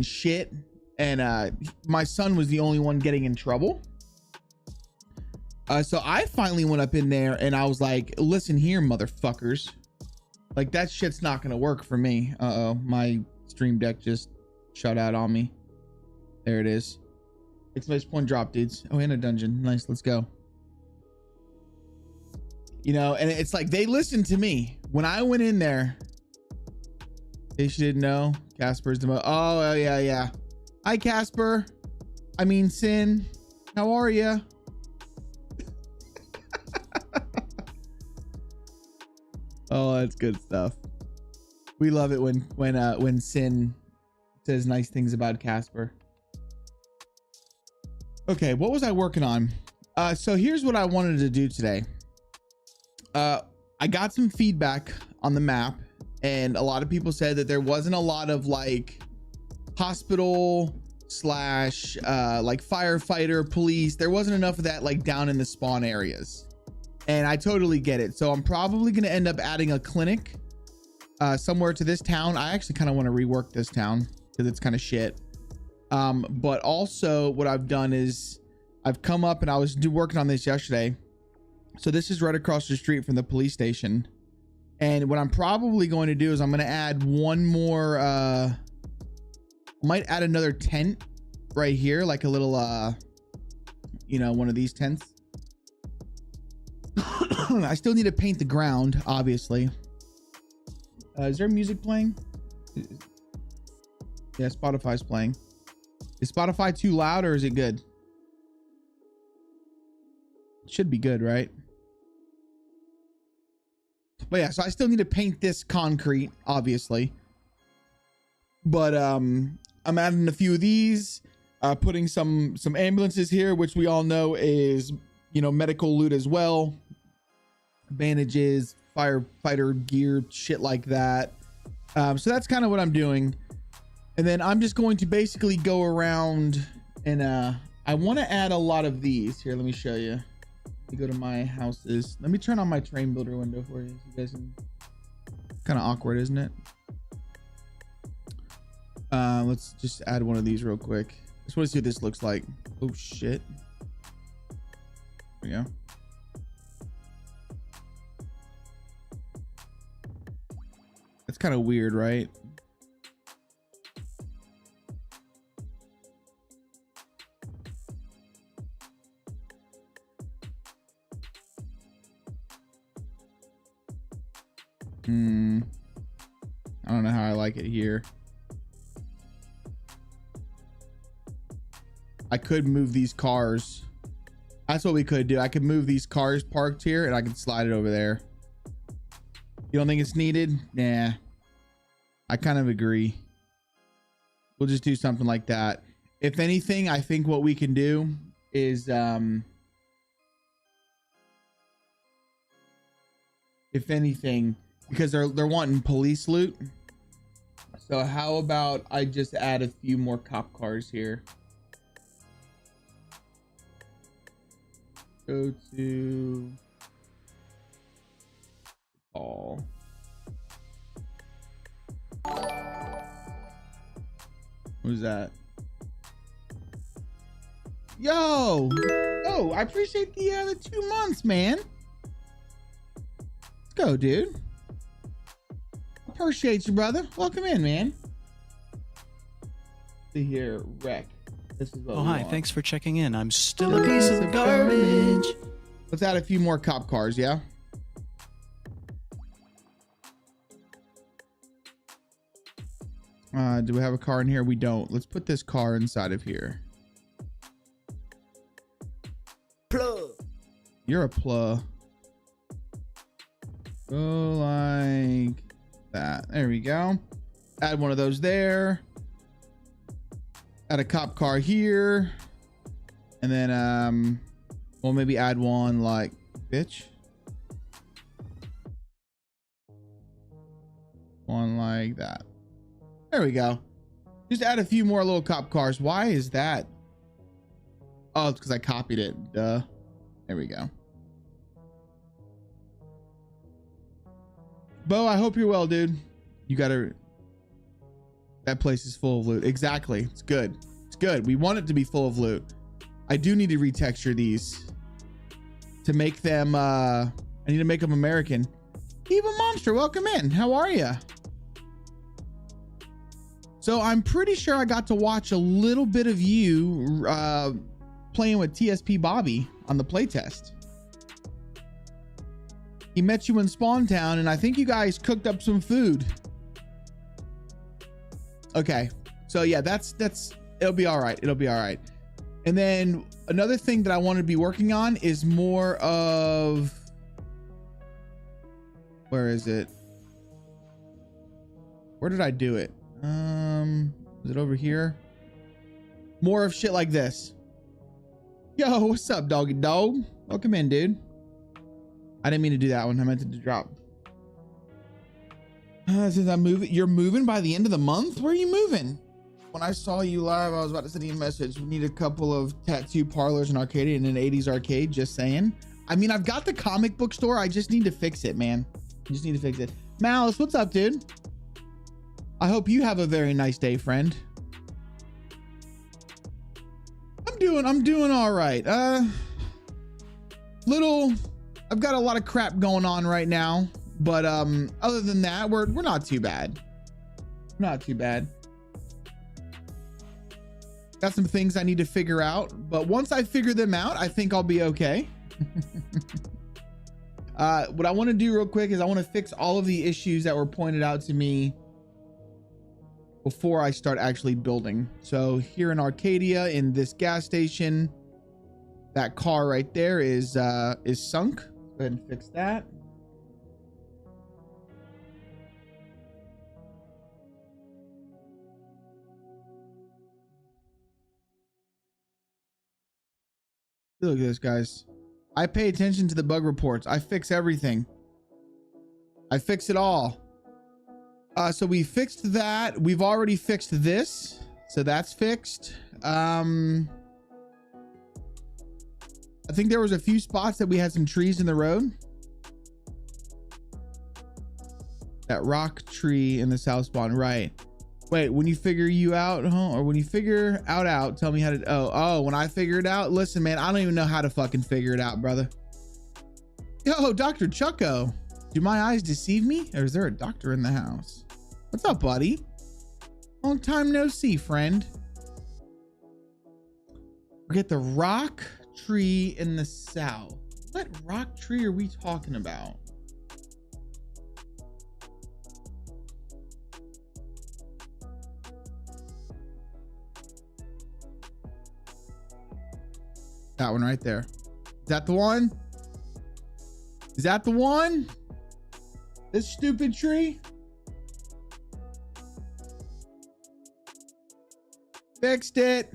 shit, and my son was the only one getting in trouble. So I finally went up in there and I was like, listen here, motherfuckers. Like, that shit's not gonna work for me. Uh-oh, my stream deck just shut out on me. There it is. Exclamation point drop, dudes. Oh, in a dungeon. Nice, let's go. You know, and it's like they listened to me. When I went in there, they didn't know. Casper's the oh, yeah, yeah. Hi, Casper. I mean, Sin. How are you? Oh, that's good stuff. We love it when Sin says nice things about Casper. Okay, what was I working on? So here's what I wanted to do today. I got some feedback on the map, and a lot of people said that there wasn't a lot of like hospital slash like firefighter, police. There wasn't enough of that like down in the spawn areas. And I totally get it. So I'm probably going to end up adding a clinic somewhere to this town. I actually kind of want to rework this town because it's kind of shit. But also what I've done is I've come up, and I was working on this yesterday. So this is right across the street from the police station. And what I'm probably going to do is I'm going to add one more, might add another tent right here, like a little, you know, one of these tents. I still need to paint the ground, obviously. Is there music playing? Yeah, Spotify's playing. Is Spotify too loud or is it good? It should be good, right? But yeah, so I still need to paint this concrete, obviously. But I'm adding a few of these, putting some ambulances here, which we all know is, you know, medical loot as well. Bandages, firefighter gear, shit like that. So that's kind of what I'm doing. And then I'm just going to basically go around and I want to add a lot of these. Here, let me show you. Let me go to my houses. Let me turn on my train builder window for you. You guys can... Kind of awkward, isn't it? Let's just add one of these real quick. Just want to see what this looks like. Oh shit. There we go. That's kind of weird, right? I don't know how I like it here. I could move these cars. That's what we could do. I could move these cars parked here and I could slide it over there. You don't think it's needed? Nah. I kind of agree. We'll just do something like that. If anything, I think what we can do is if anything, because they're wanting police loot. So how about I just add a few more cop cars here? Go to all. Who's that? Yo, oh, I appreciate the 2 months, man. Let's go, dude. Appreciate you, brother. Welcome in, man. See here, wreck. This is what hi, thanks for checking in. I'm still a piece of garbage. Let's add a few more cop cars, yeah? Do we have a car in here? We don't. Let's put this car inside of here. Plug. You're a plug. Go like that. There we go. Add one of those there. Add a cop car here. And then we'll maybe add one like bitch. One like that. There we go. Just add a few more little cop cars. Why is that? Oh, it's because I copied it. Duh. There we go. Bo, I hope you're well, dude. You gotta... That place is full of loot. Exactly. It's good. It's good. We want it to be full of loot. I do need to retexture these to make them, I need to make them American. Eva Monster, welcome in. How are you? So I'm pretty sure I got to watch a little bit of you playing with TSP Bobby on the playtest. He met you in Spawn Town, and I think you guys cooked up some food. Okay, so yeah, that's it'll be all right. It'll be all right. And then another thing that I want to be working on is more of, where is it? Where did I do it? Is it over here? More of shit like this. Yo, what's up, doggy dog? Welcome in, dude. I didn't mean to do that one. I meant to drop. Since I'm moving, you're moving by the end of the month? Where are you moving? When I saw you live, I was about to send you a message. We need a couple of tattoo parlors and arcade and an 80s arcade, just saying. I mean, I've got the comic book store. I just need to fix it, man. I just need to fix it. Malice, what's up, dude? I hope you have a very nice day, friend. I'm doing all right. I've got a lot of crap going on right now, but other than that, we're not too bad. Not too bad. Got some things I need to figure out, but once I figure them out, I think I'll be okay. What I want to do real quick is I want to fix all of the issues that were pointed out to me before I start actually building. So here in Arcadia, in this gas station, that car right there is sunk. Go ahead and fix that. Look at this, guys. I pay attention to the bug reports. I fix everything. I fix it all. So we fixed that. We've already fixed this. So that's fixed. I think there was a few spots that we had some trees in the road. That rock tree in the south spawn, right? Wait, when you figure you out, huh? Or when you figure out, tell me how to, oh, when I figure it out, listen, man, I don't even know how to fucking figure it out, brother. Yo, Dr. Chucko, do my eyes deceive me? Or is there a doctor in the house? What's up, buddy? Long time no see, friend. Forget the rock tree in the south. What rock tree are we talking about? That one right there. Is that the one? Is that the one? This stupid tree? Fixed it.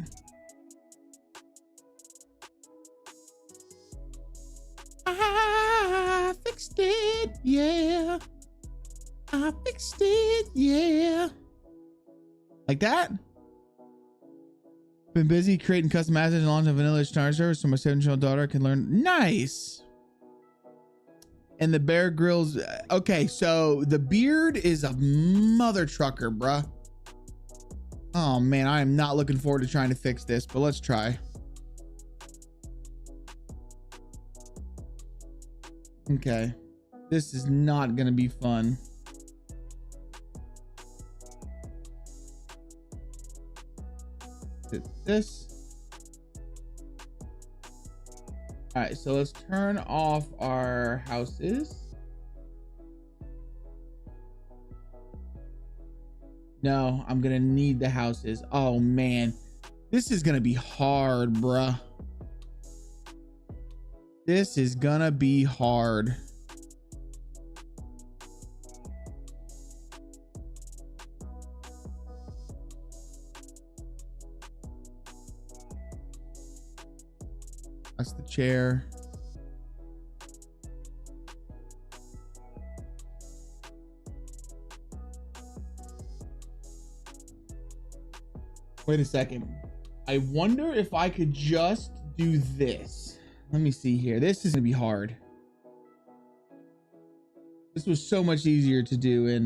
I fixed it, yeah. I fixed it, yeah. Like that? Been busy creating custom assets and launching a vanilla star server so my 7-year-old daughter can learn. Nice. And the Bear Grylls. Okay, so the beard is a mother trucker, bruh. Oh man, I am not looking forward to trying to fix this, but let's try. Okay, this is not gonna be fun. This. All right, so let's turn off our houses. No, I'm gonna need the houses. Oh man, this is gonna be hard, bruh. This is gonna be hard. That's the chair. Wait a second. I wonder if I could just do this. Let me see here. This is gonna be hard. This was so much easier to do in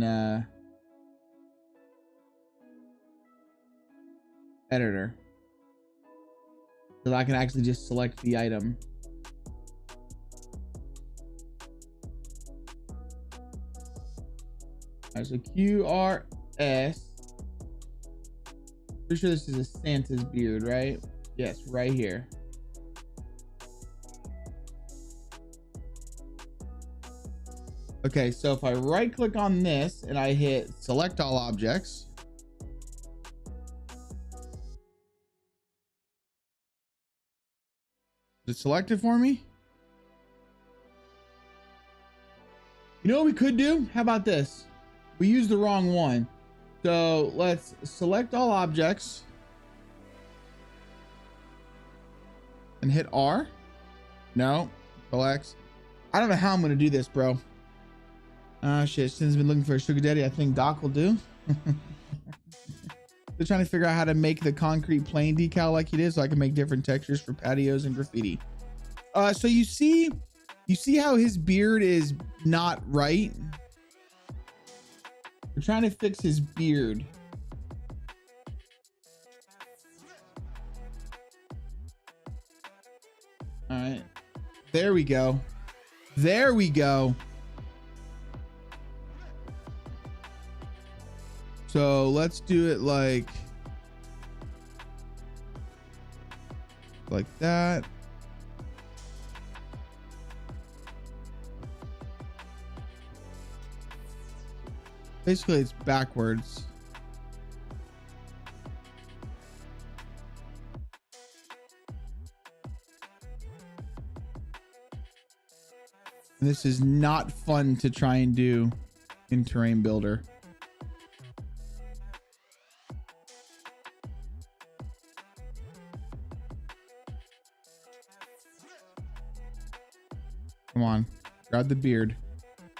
editor. So I can actually just select the item. All right, so QRS. Pretty sure this is a Santa's beard, right? Yes, right here. Okay, so if I right click on this and I hit select all objects, is it selected for me? You know what we could do? How about this? We used the wrong one. So let's select all objects and hit R. No, X. I don't know how I'm gonna do this, bro. Shit, since been looking for a sugar daddy, I think Doc will do. They're trying to figure out how to make the concrete plane decal like it is, so I can make different textures for patios and graffiti. So you see how his beard is not right? We're trying to fix his beard. All right, there we go. There we go. So let's do it like that. Basically, it's backwards. And this is not fun to try and do in Terrain Builder. Come on, grab the beard.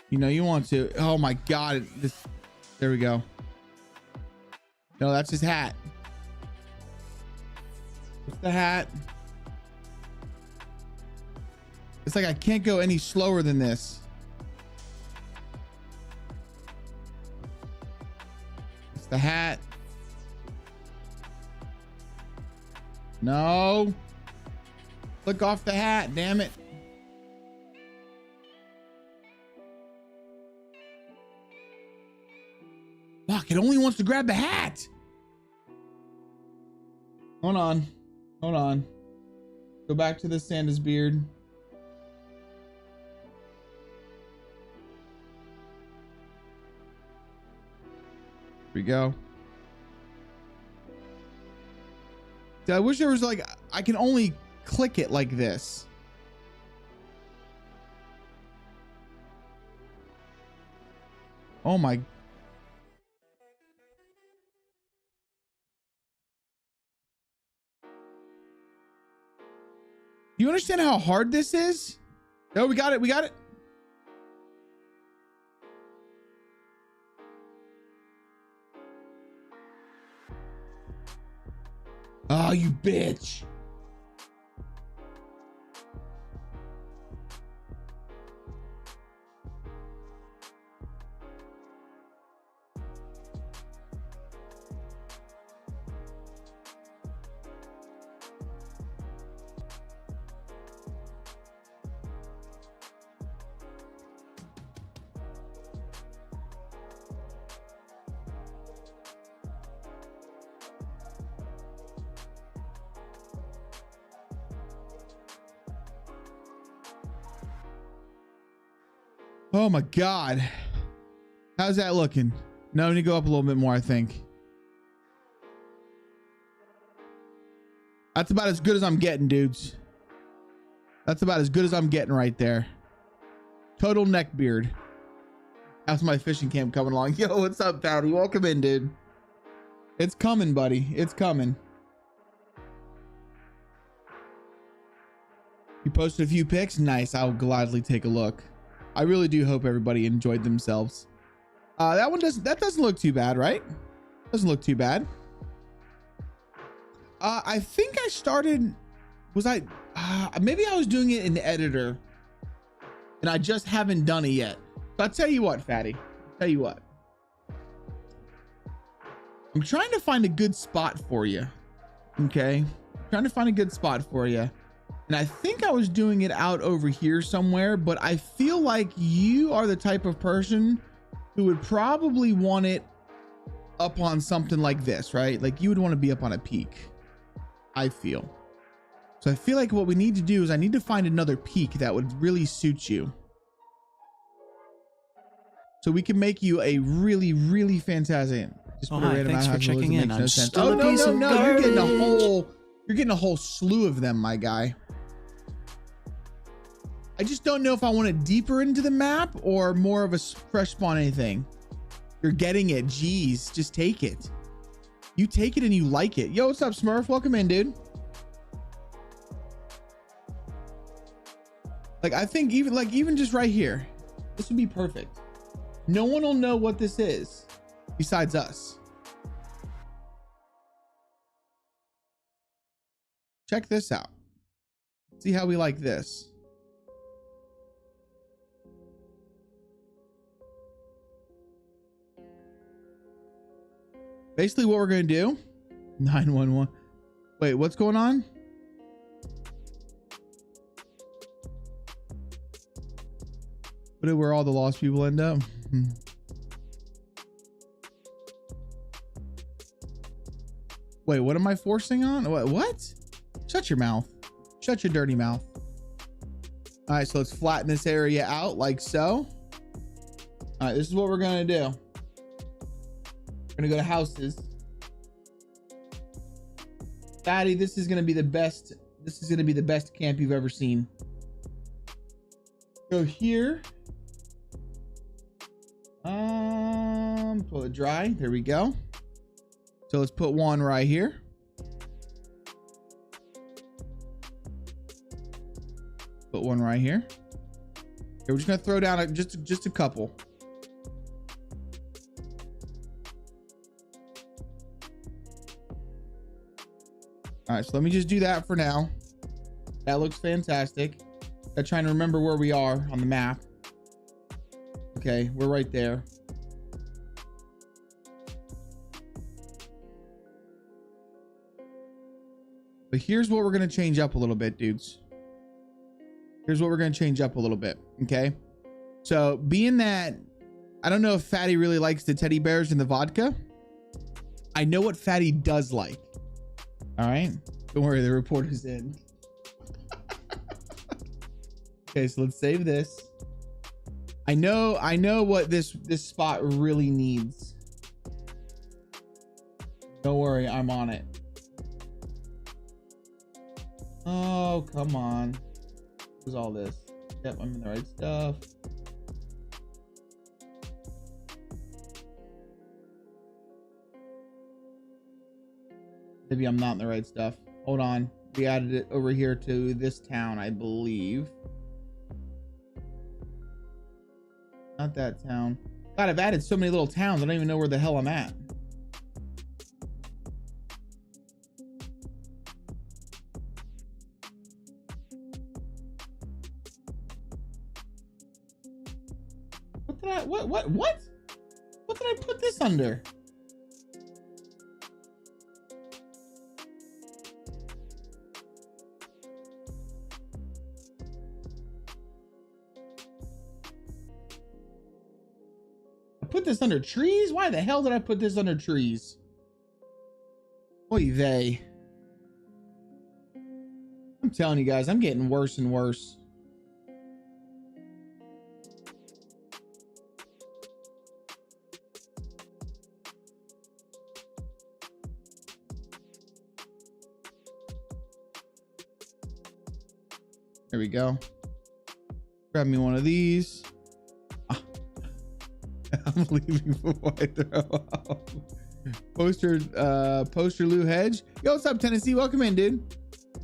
You know you want to. Oh my God, there we go. No, that's his hat. What's the hat? It's like I can't go any slower than this. It's the hat. No. Click off the hat, damn it. Fuck, it only wants to grab the hat. Hold on. Hold on. Go back to the Santa's beard. Here we go. I wish there was like, I can only click it like this. Oh my. Do you understand how hard this is? Oh, we got it. We got it. Oh, you bitch. Oh my God. How's that looking? No, I need to go up a little bit more, I think. That's about as good as I'm getting, dudes. That's about as good as I'm getting right there. Total neck beard. That's my fishing camp coming along. Yo, what's up, Patty? Welcome in, dude. It's coming, buddy. It's coming. You posted a few pics? Nice. I'll gladly take a look. I really do hope everybody enjoyed themselves. That doesn't look too bad, right? Doesn't look too bad. I think I started, maybe I was doing it in the editor and I just haven't done it yet. So I'll tell you what, Fatty, tell you what. I'm trying to find a good spot for you. Okay, trying to find a good spot for you. And I think I was doing it out over here somewhere, but I feel like you are the type of person who would probably want it up on something like this, right? Like you would want to be up on a peak, I feel. So I feel like what we need to do is I need to find another peak that would really suit you. So we can make you a really, really fantastic. Just Oh, hi, thanks for checking in. I'm still Oh, a no, piece no, of no, you're getting a garbage. you're getting a whole slew of them, my guy. I just don't know if I want it deeper into the map or more of a fresh spawn anything. You're getting it. Jeez, just take it. You take it and you like it. Yo, what's up, Smurf? Welcome in, dude. Like, I think even just right here, this would be perfect. No one will know what this is besides us. Check this out. See how we like this. Basically what we're going to do, 911. Wait, what's going on? But where all the lost people end up. Wait, what am I forcing on? What? Shut your mouth. Shut your dirty mouth. All right, so let's flatten this area out like so. All right, this is what we're going to do. We're going to go to houses. Fatty, this is going to be the best. This is going to be the best camp you've ever seen. Go here. Pull it dry. There we go. So let's put one right here. Put one right here. Okay, we're just gonna throw down just a couple. All right, so let me just do that for now. That looks fantastic. I'm trying to remember where we are on the map. Okay, we're right there. But here's what we're going to change up a little bit, dudes. Here's what we're going to change up a little bit. Okay. So being that, I don't know if Fatty really likes the teddy bears and the vodka. I know what Fatty does like. All right. Don't worry. The reporter's in. Okay. So let's save this. I know what this spot really needs. Don't worry. I'm on it. Oh, come on. What is all this? Yep, I'm in the right stuff. Maybe I'm not in the right stuff. Hold on. We added it over here to this town, I believe. Not that town. God, I've added so many little towns. I don't even know where the hell I'm at. What did I put this under? I put this under trees? Why the hell did I put this under trees? Oy vey. I'm telling you guys, I'm getting worse and worse. There we go. Grab me one of these. I'm leaving before I throw up. Poster Lou Hedge. Yo, what's up, Tennessee? Welcome in, dude.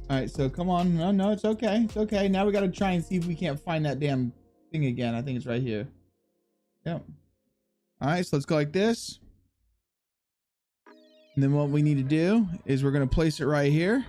All right, so come on. No, it's okay. It's okay. Now we got to try and see if we can't find that damn thing again. I think it's right here. Yep. All right, so let's go like this. And then what we need to do is we're going to place it right here.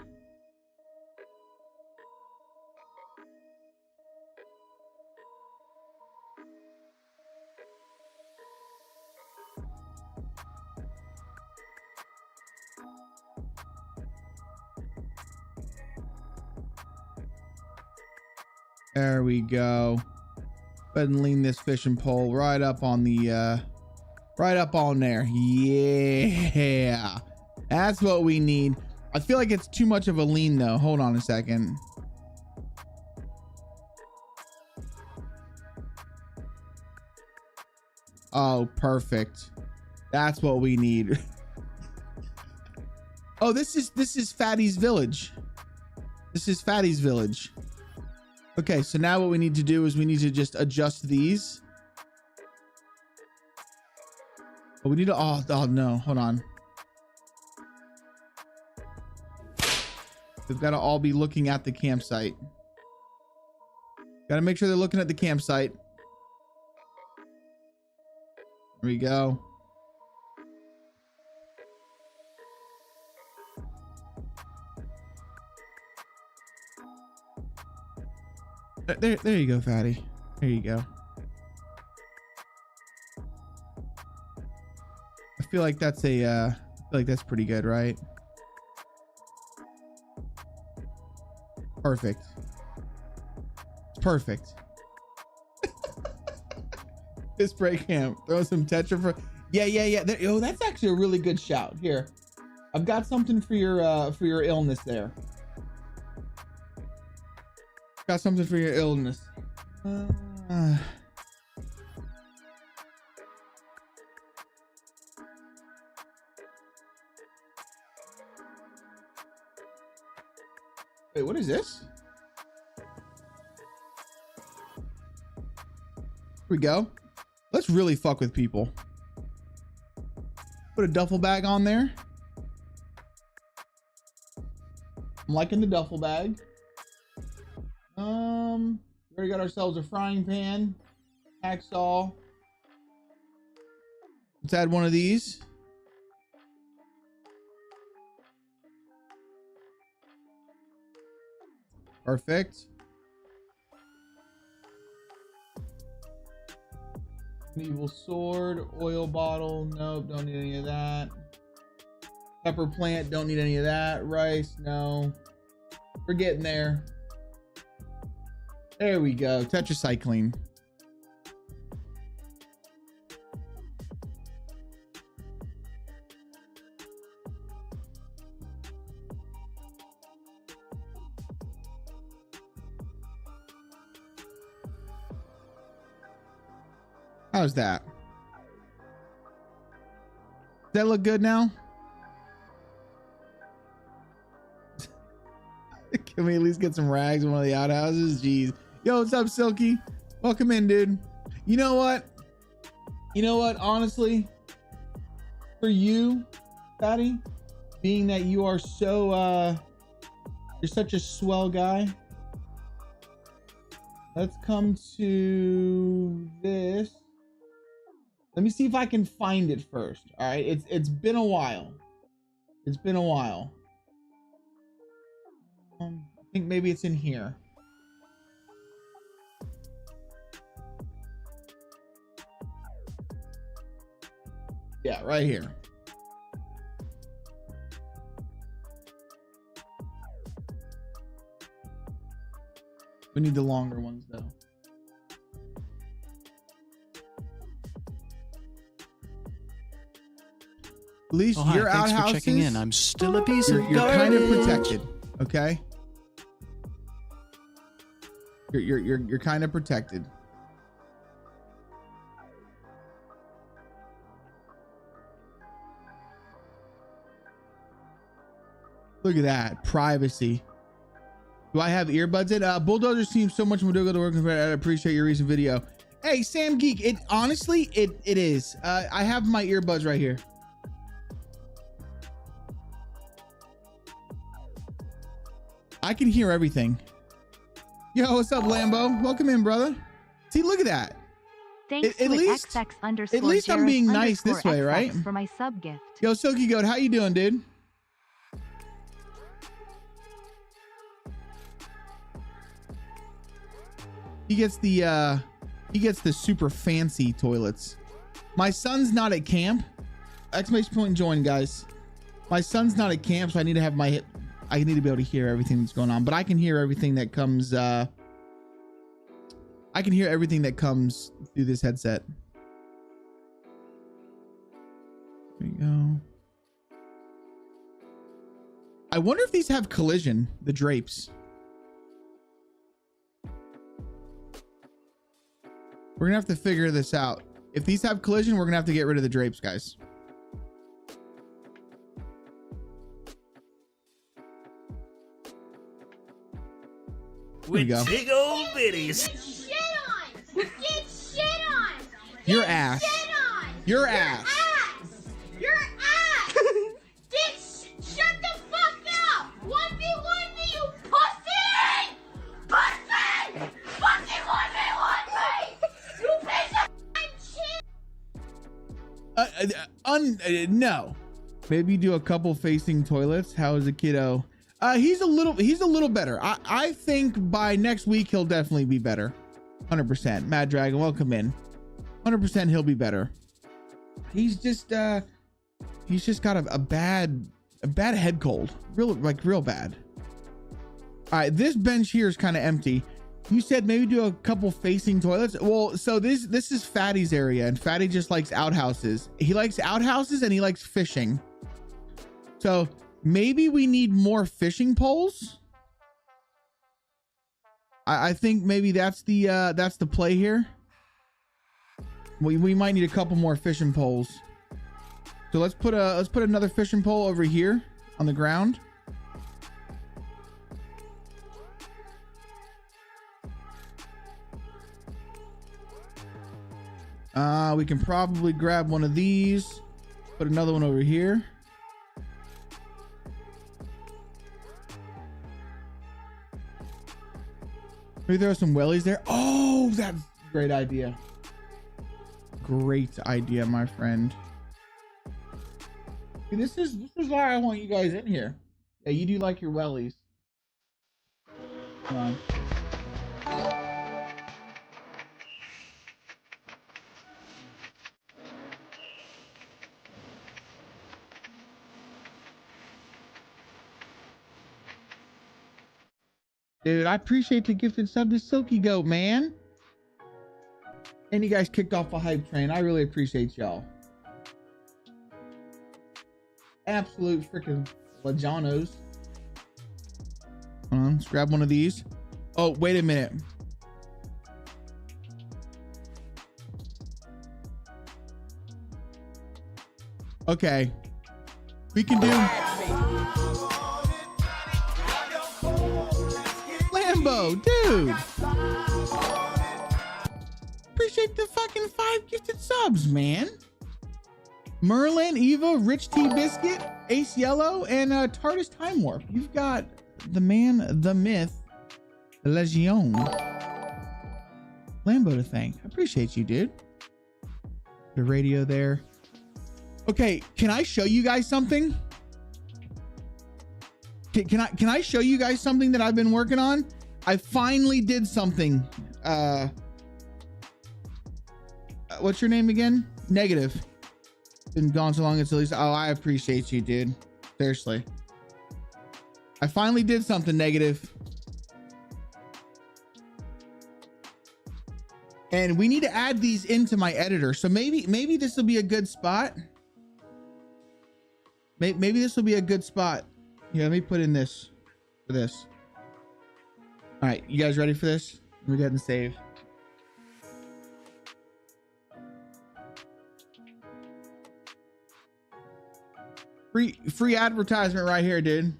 There we go. Go ahead and lean this fishing pole right up on the, right up on there. Yeah. That's what we need. I feel like it's too much of a lean though. Hold on a second. Oh, perfect. That's what we need. Oh, this is Fatty's village. This is Fatty's village. Okay, so now what we need to do is we need to just adjust these. Oh, we need to, oh no, hold on. They've got to all be looking at the campsite. Got to make sure they're looking at the campsite. There we go. There you go, Fatty. There you go. I feel like that's a, I feel like that's pretty good, right? Perfect. It's perfect. This break camp. Throw some Tetra for. Yeah. Oh, that's actually a really good shout. Here, I've got something for your illness there. Got something for your illness. Wait, what is this? Here we go. Let's really fuck with people. Put a duffel bag on there. I'm liking the duffel bag. We already got ourselves a frying pan, hacksaw. Let's add one of these. Perfect. Medieval sword, oil bottle. Nope, don't need any of that. Pepper plant, don't need any of that. Rice, no. We're getting there. There we go. Tetracycline. How's that? Does that look good now? Can we at least get some rags in one of the outhouses? Jeez. Yo, what's up, Silky? Welcome in, dude. You know what? Honestly, for you, Fatty, being that you are so, you're such a swell guy. Let's come to this. Let me see if I can find it first. All right, it's been a while. It's been a while. I think maybe it's in here. Yeah, right here. We need the longer ones though. At least your outhouses. Thanks for checking in. I'm still a piece of garbage. You're kind of protected, okay? You're kind of protected. Look at that privacy. Do I have earbuds in? Bulldozer seems so much more difficult to work with. I appreciate your recent video. Hey, Sam Geek. It honestly, it is. I have my earbuds right here. I can hear everything. Yo, what's up, Lambo? Welcome in, brother. See, look at that. Thanks At least I'm being nice this way, right? For my sub gift. Yo, Silky Goat, how you doing, dude? He gets the super fancy toilets. My son's not at camp. Exclamation point join, guys. My son's not at camp, so I need to have I need to be able to hear everything that's going on, but I can hear everything that comes I can hear everything that comes through this headset. There we go. I wonder if these have collision, the drapes. We're gonna have to figure this out. If these have collision, we're gonna have to get rid of the drapes, guys. With go. big old bitties. Get shit on! Get shit on! Your Get ass. shit on! Your ass. Your ass! Shut the fuck up! 1v1 you pussy! Pussy! Fucking 1v1 You piece of shit! No. Maybe do a couple facing toilets. How is the kiddo? He's a little better. I think by next week he'll definitely be better. 100%. Mad Dragon, welcome in. 100% he'll be better. He's just got a bad head cold. Real bad. All right, this bench here is kind of empty. You said maybe do a couple facing toilets. Well, so this is Fatty's area, and Fatty just likes outhouses. He likes outhouses and he likes fishing. So maybe we need more fishing poles. I think maybe that's the play here. We might need a couple more fishing poles. So let's put another fishing pole over here on the ground. We can probably grab one of these, put another one over here. Maybe throw some wellies there. Oh, that's a great idea. Great idea, my friend. See, this is why I want you guys in here. Yeah, you do like your wellies. Come on. Dude, I appreciate the gifted sub to Silky Goat, man. And you guys kicked off a hype train. I really appreciate y'all. Absolute freaking Lejanos. Hold on, let's grab one of these. Oh, wait a minute. Okay. We can do... Lambo, dude. Appreciate the fucking 5 gifted subs, man. Merlin, Eva, Rich T Biscuit, Ace Yellow, and TARDIS Time Warp. You've got the man, the myth, the Legion. Lambo to thank. I appreciate you, dude. The radio there. Okay, can I show you guys something? Can I show you guys something that I've been working on? I finally did something. What's your name again? Negative. Been gone so long it's at least. Oh, I appreciate you, dude. Seriously. I finally did something, Negative. And we need to add these into my editor. So maybe this will be a good spot. Maybe this will be a good spot. Yeah, let me put in this for this. All right, you guys ready for this? Let me go ahead and save. Free advertisement right here, dude.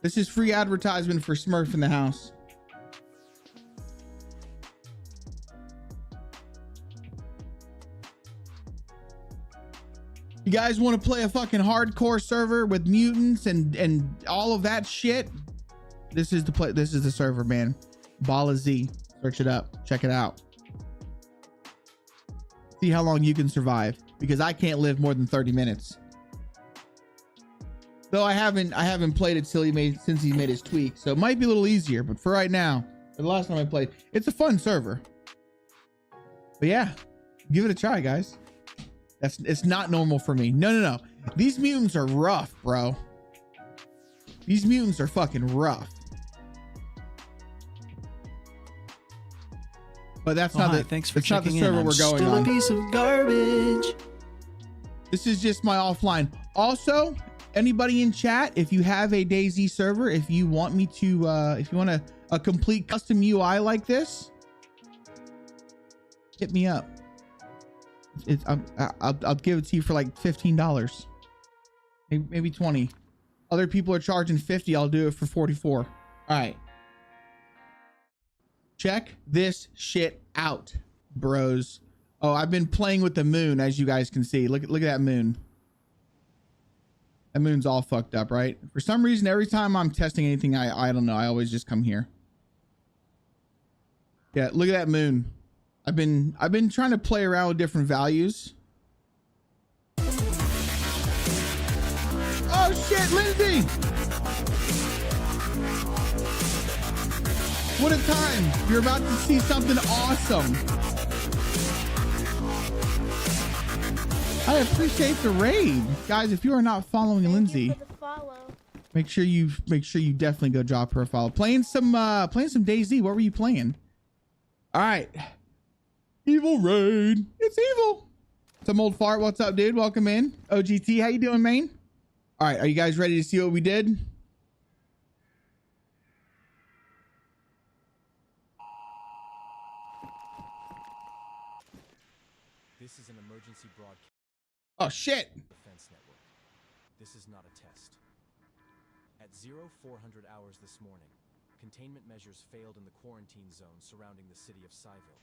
This is free advertisement for Smurf in the house. You guys want to play a fucking hardcore server with mutants and all of that shit? This is the play. This is the server, man. Bala Z. Search it up. Check it out. See how long you can survive, because I can't live more than 30 minutes. Though I haven't played it since he made his tweak, so it might be a little easier. But for right now, for the last time I played, it's a fun server. But yeah, give it a try, guys. It's not normal for me. No. These mutants are rough, bro. These mutants are fucking rough. but that's Oh, not hi, the thanks for that's not the checking in. server I'm we're going still on. a piece of garbage. This is just my offline. Also, anybody in chat, if you have a DayZ server, if you want me to, if you want a complete custom UI like this, hit me up. I'll give it to you for like $15, maybe 20. Other people are charging 50. I'll do it for 44. All right. Check this shit out, bros. Oh, I've been playing with the moon, as you guys can see. Look at that moon. That moon's all fucked up, right? For some reason, every time I'm testing anything, I don't know. I always just come here. Yeah, look at that moon. I've been trying to play around with different values. Oh shit, Lindsay! What a time. You're about to see something awesome. I appreciate the raid. Guys, if you are not following Lindsay, make sure you definitely go drop her a follow. Playing some DayZ. What were you playing? All right. Evil raid. It's evil. Some old fart. What's up, dude? Welcome in. OGT, how you doing, man? All right, are you guys ready to see what we did? This is an emergency broadcast. Oh shit. Defense network. This is not a test. At 0400 hours this morning, containment measures failed in the quarantine zone surrounding the city of Cyville.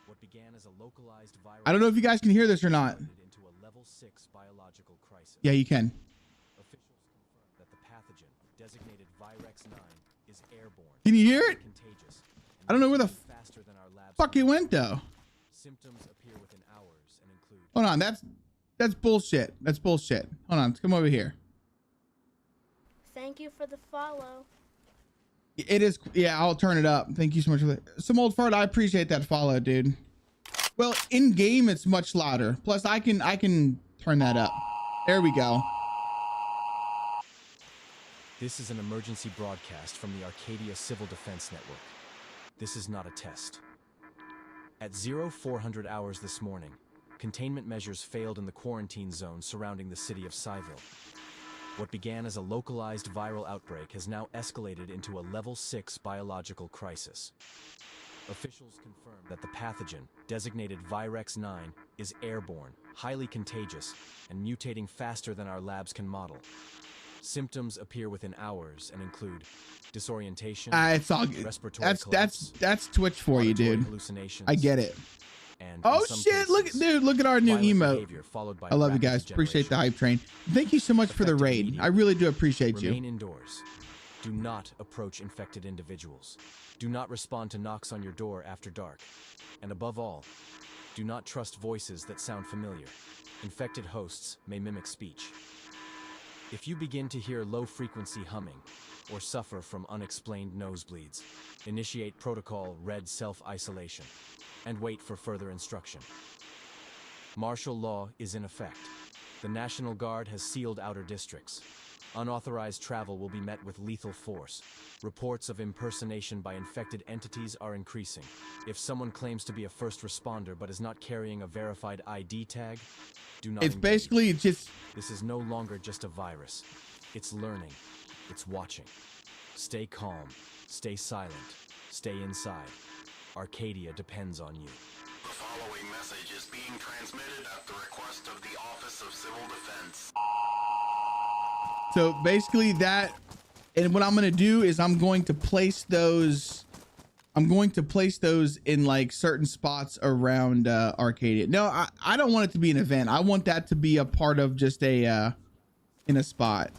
What began as a localized viral, I don't know if you guys can hear this or not. into a level 6 biological crisis. Yeah, you can. Officials confirmed that the pathogen, designated Virex 9, is airborne. Can you hear it? Contagious. I don't know where the faster than our labs. fuck it went though. Symptoms appear within hours and include. Hold on, that's bullshit. That's bullshit. Hold on, come over here. Thank you for the follow. It is, yeah, I'll turn it up. Thank you so much for that. Some old fart, I appreciate that follow, dude. Well, in game it's much louder. Plus I can turn that up. There we go. This is an emergency broadcast from the Arcadia Civil Defense Network. This is not a test. At 0400 hours this morning, containment measures failed in the quarantine zone surrounding the city of Cyville. What began as a localized viral outbreak has now escalated into a level 6 biological crisis. Officials confirmed that the pathogen, designated Virex 9, is airborne, highly contagious, and mutating faster than our labs can model. Symptoms appear within hours and include disorientation, It's all good. respiratory That's Twitch for you, auditory dude. hallucinations, I get it. and Oh in some shit, look, cases, dude, look at our new violent emote. behavior followed by I love you rapid guys. Appreciate the degeneration. hype train. Thank you so much for the Affected raid. media. I really do appreciate Remain you. indoors. Do not approach infected individuals. Do not respond to knocks on your door after dark. And above all, do not trust voices that sound familiar. Infected hosts may mimic speech. If you begin to hear low-frequency humming or suffer from unexplained nosebleeds, initiate protocol Red Self-Isolation and wait for further instruction. Martial law is in effect. The National Guard has sealed outer districts. Unauthorized travel will be met with lethal force. Reports of impersonation by infected entities are increasing. If someone claims to be a first responder but is not carrying a verified ID tag, do not It's engage. basically just This is no longer just a virus. It's learning. It's watching. Stay calm. Stay silent. Stay inside. Arcadia depends on you. The following message is being transmitted at the request of the Office of Civil Defense. so basically that, and what I'm gonna do is I'm going to place those in like certain spots around Arcadia. No, I don't want it to be an event. I want that to be a part of just a in a spot.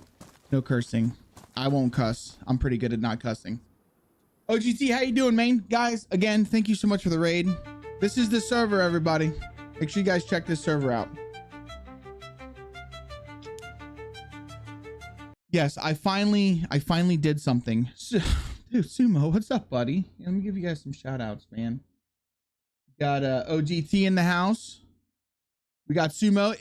No cursing. I won't cuss. I'm pretty good at not cussing. OGT, how you doing, man? Guys, again, thank you so much for the raid. This is the server, everybody. Make sure you guys check this server out. Yes, I finally did something. Dude, Sumo, what's up, buddy? Let me give you guys some shout outs, man. Got OGT in the house. We got Sumo.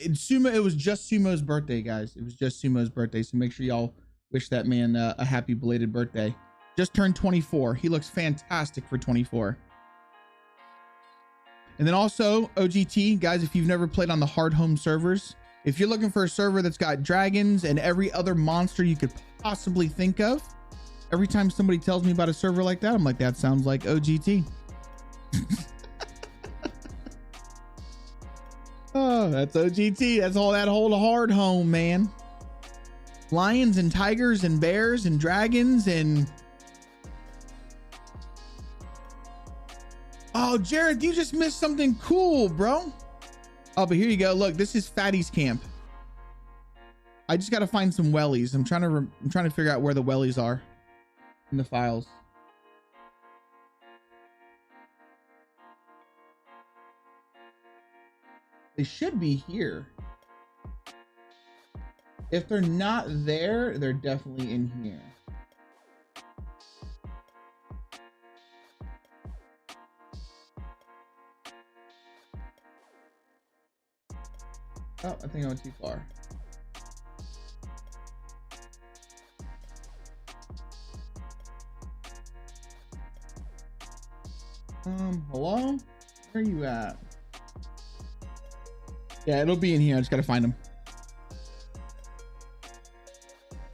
It was just Sumo's birthday, guys. It was just Sumo's birthday. So make sure y'all wish that man a happy belated birthday. Just turned 24. He looks fantastic for 24. And then also OGT, guys, if you've never played on the hard home servers, if you're looking for a server that's got dragons and every other monster you could possibly think of, every time somebody tells me about a server like that, I'm like, that sounds like OGT. Oh, that's OGT. That's all that whole hard home, man. Lions and tigers and bears and dragons and... Oh, Jared, you just missed something cool, bro. Oh, but here you go. Look, this is Fatty's camp. I just got to find some wellies. I'm trying to figure out where the wellies are in the files. They should be here. If they're not there, they're definitely in here. Oh, I think I went too far. Hello? Where are you at? Yeah, it'll be in here. I just gotta find them.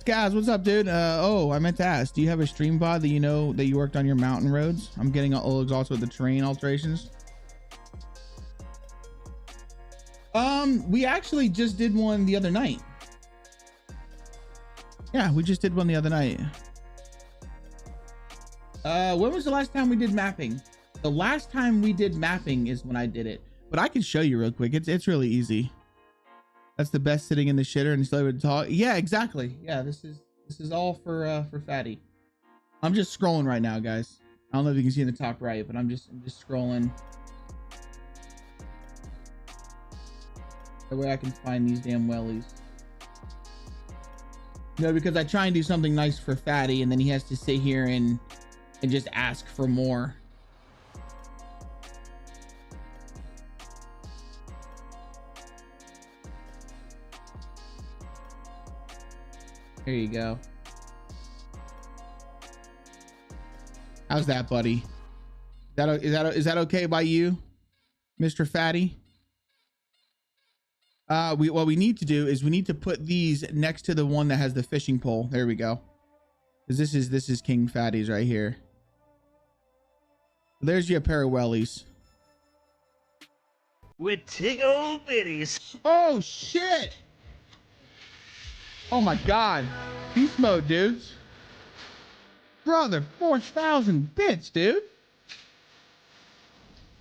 Guys, what's up, dude? Oh, I meant to ask, do you have a stream pod that you know that you worked on your mountain roads? I'm getting a little exhausted with the terrain alterations. We actually just did one the other night. Yeah, we just did one the other night. When was the last time we did mapping? The last time we did mapping is when I did it, but I can show you real quick. It's really easy. That's the best, sitting in the shitter and still able to talk. Yeah, exactly. Yeah, this is all for Fatty. I'm just scrolling right now, guys. I don't know if you can see in the top right, but I'm just scrolling. That way I can find these damn wellies. No, because I try and do something nice for Fatty, and then he has to sit here and just ask for more. Here you go. How's that, buddy? Is that okay by you, Mr. Fatty? What we need to do is we need to put these next to the one that has the fishing pole. There we go. Because this is King Fatty's right here. There's your pair of wellies. With tickle bitties. Oh shit! Oh my god. Beast mode, dudes. Brother, 4,000 bits, dude.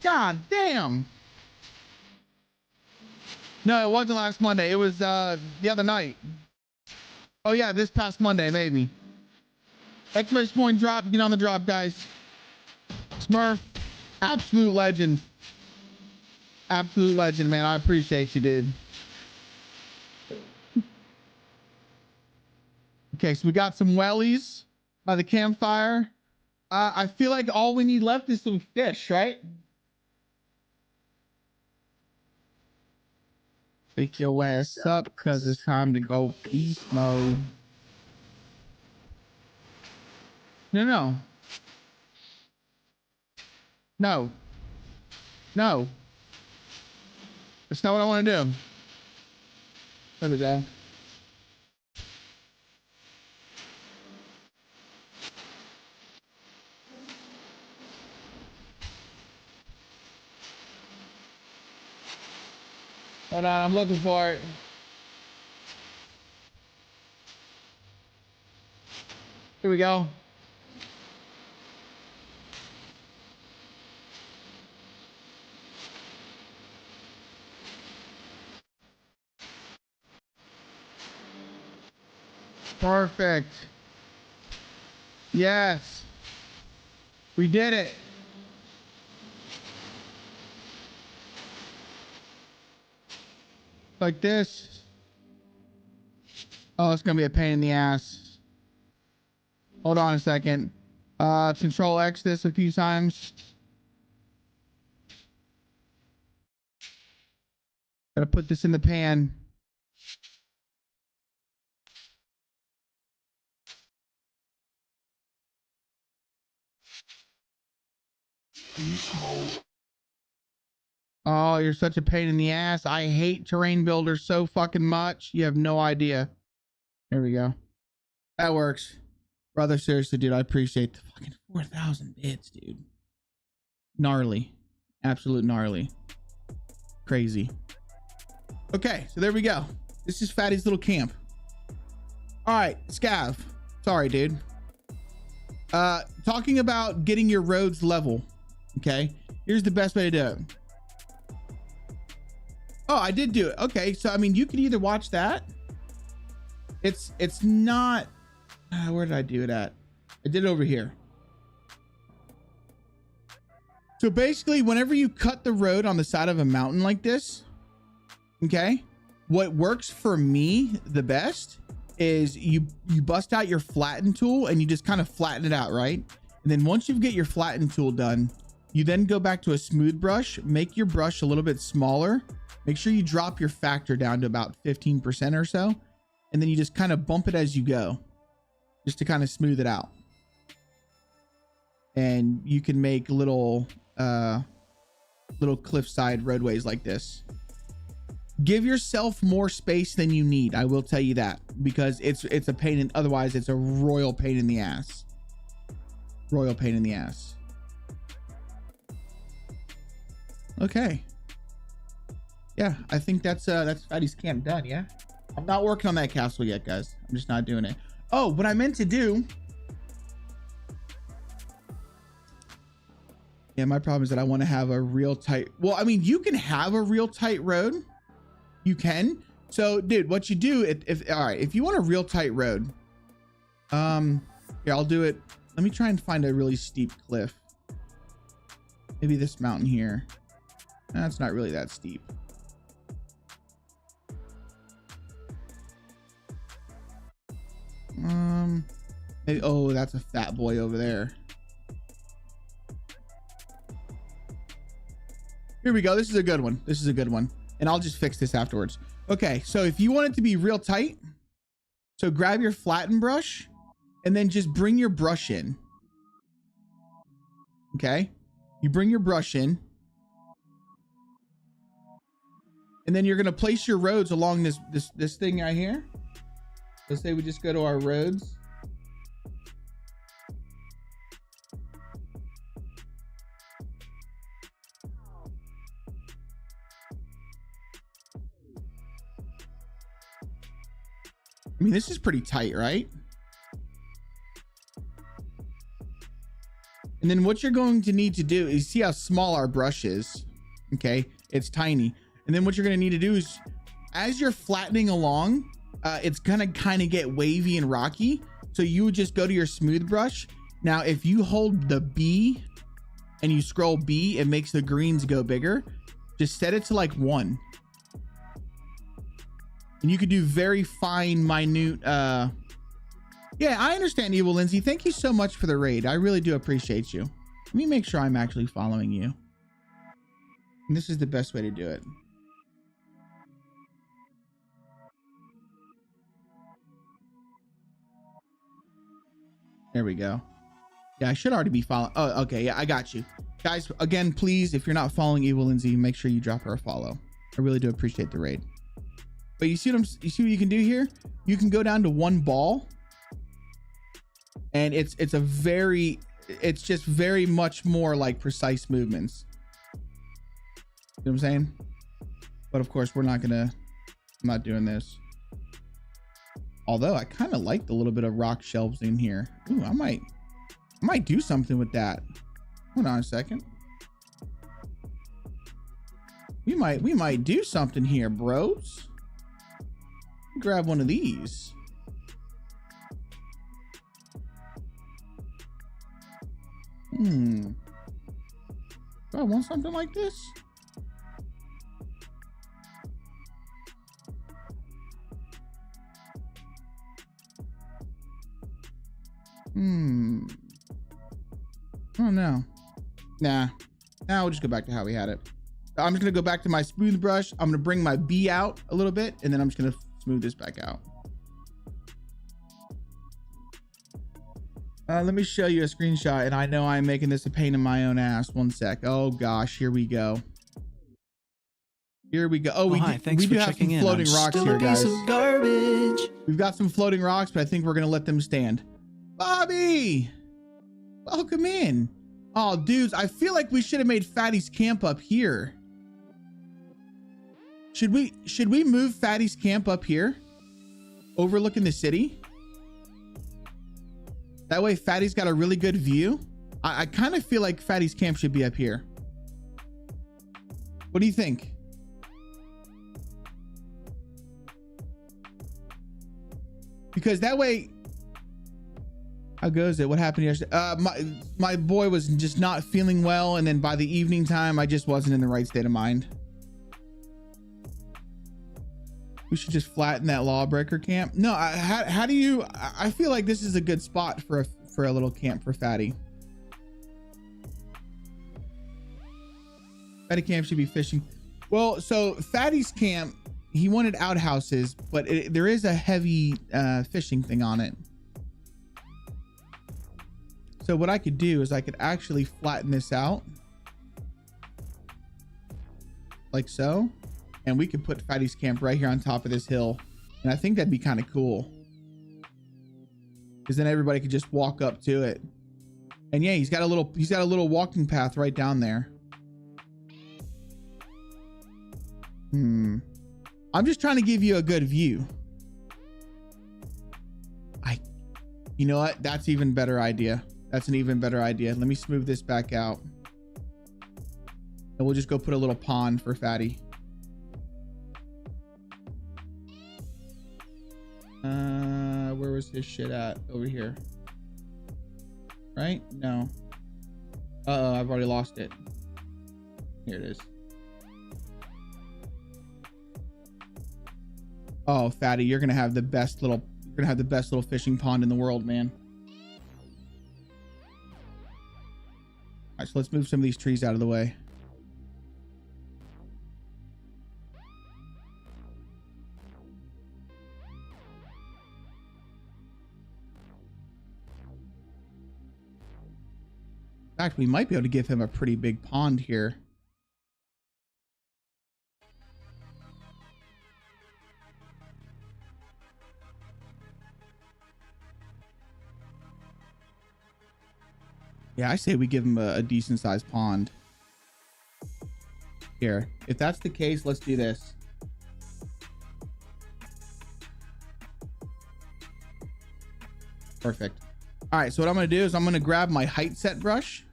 God damn. No, it wasn't last Monday. It was the other night. Oh yeah, this past Monday, maybe. Exclamation point drop. Get on the drop, guys. Smurf, absolute legend. Absolute legend, man. I appreciate you, dude. Okay, so we got some wellies by the campfire. I feel like all we need left is some fish, right? Pick your ass up, because it's time to go beast mode. No. No. No. That's not what I want to do. What is that? Hold on, I'm looking for it. Here we go. Perfect. Yes. We did it. Like this. Oh, it's gonna be a pain in the ass. Hold on a second. Control X this a few times. Gotta put this in the pan. Oh, you're such a pain in the ass. I hate terrain builders so fucking much. You have no idea. There we go. That works. Brother, seriously, dude, I appreciate the fucking 4,000 bits, dude. Gnarly. Absolute gnarly. Crazy. Okay, so there we go. This is Fatty's little camp. All right, Scav. Sorry, dude. Talking about getting your roads level. Okay, here's the best way to do it. Oh, I did do it. Okay, so I mean, you can either watch that. It's not. Where did I do it at? I did it over here. So basically, whenever you cut the road on the side of a mountain like this, okay, what works for me the best is you bust out your flatten tool and you just kind of flatten it out, right? And then once you get your flatten tool done, you then go back to a smooth brush, make your brush a little bit smaller. Make sure you drop your factor down to about 15% or so. And then you just kind of bump it as you go, just to kind of smooth it out. And you can make little cliffside roadways like this. Give yourself more space than you need. I will tell you that, because it's a pain in, otherwise it's a royal pain in the ass. Royal pain in the ass. Okay. Yeah, I think that's Fatty's camp done. Yeah, I'm not working on that castle yet, guys. I'm just not doing it. Oh, what I meant to do. Yeah, my problem is that I want to have a real tight. Well, I mean, you can have a real tight road. You can. So, dude, what you do all right, if you want a real tight road, here, I'll do it. Let me try and find a really steep cliff. Maybe this mountain here. That's not really that steep. Maybe, oh, that's a fat boy over there. Here we go. This is a good one. This is a good one. And I'll just fix this afterwards. Okay, so if you want it to be real tight, so grab your flatten brush and then just bring your brush in. Okay, you bring your brush in. And then you're going to place your roads along this thing right here. Let's say we just go to our roads. I mean, this is pretty tight, right? And then what you're going to need to do is see how small our brush is. Okay, it's tiny. And then what you're going to need to do is, as you're flattening along, it's gonna kind of get wavy and rocky. So you would just go to your smooth brush. Now, if you hold the B and you scroll B, it makes the greens go bigger. Just set it to like 1. And you could do very fine, minute. Yeah, I understand, Evil Lindsay. Thank you so much for the raid. I really do appreciate you. Let me make sure I'm actually following you. And this is the best way to do it. There we go. Yeah, I should already be following. Oh, okay. Yeah, I got you. Guys, again, please, if you're not following Evil Lindsay, make sure you drop her a follow. I really do appreciate the raid. But you see what you can do here? You can go down to 1 ball. And it's just very much more like precise movements. You know what I'm saying? But of course, I'm not doing this. Although I kind of like the little bit of rock shelves in here. Ooh, I might do something with that. Hold on a second. We might do something here, bros. Grab one of these. Do I want something like this? Oh no. Nah. Now we'll just go back to how we had it. I'm just gonna go back to my smooth brush. I'm gonna bring my B out a little bit, and then I'm just gonna smooth this back out. Let me show you a screenshot, and I know I'm making this a pain in my own ass. One sec. Oh gosh, here we go. Here we go. Oh, Hi, thanks we for do have some checking in. floating I'm rocks still here, a piece guys. of garbage. We've got some floating rocks, but I think we're gonna let them stand. Bobby, welcome in. Oh, dudes, I feel like we should have made Fatty's camp up here. Should we move Fatty's camp up here, overlooking the city? That way, Fatty's got a really good view. I kind of feel like Fatty's camp should be up here. What do you think? Because that way, how goes it? What happened yesterday? My boy was just not feeling well, and then by the evening time, I just wasn't in the right state of mind. We should just flatten that lawbreaker camp. No, how do you? I feel like this is a good spot for a little camp for Fatty. Fatty camp should be fishing. Well, so Fatty's camp, he wanted outhouses, but there is a heavy fishing thing on it. So what I could do is I could actually flatten this out like so, and we could put Fatty's camp right here on top of this hill, and I think that'd be kind of cool because then everybody could just walk up to it. And yeah, he's got a little walking path right down there. I'm just trying to give you a good view. You know what? That's even better idea. That's an even better idea. Let me smooth this back out. And we'll just go put a little pond for Fatty. Where was his shit at? Over here. Right? No. Uh-oh, I've already lost it. Here it is. Oh, Fatty, you're gonna have the best little fishing pond in the world, man. All right, so let's move some of these trees out of the way. In fact, we might be able to give him a pretty big pond here. Yeah, I say we give him a decent sized pond. Here, if that's the case, let's do this. Perfect. All right, so what I'm gonna do is I'm gonna grab my height set brush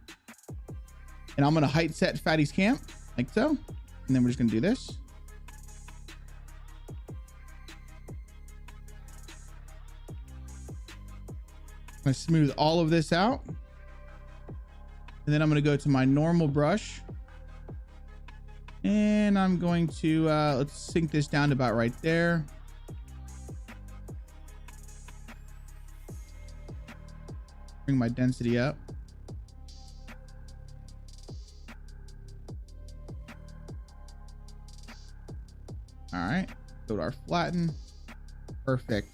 and I'm gonna height set Fatty's camp like so. And then we're just gonna do this. I'm gonna smooth all of this out. And then I'm going to go to my normal brush and I'm going to let's sink this down to about right there. Bring my density up. All right, go to our flatten. Perfect.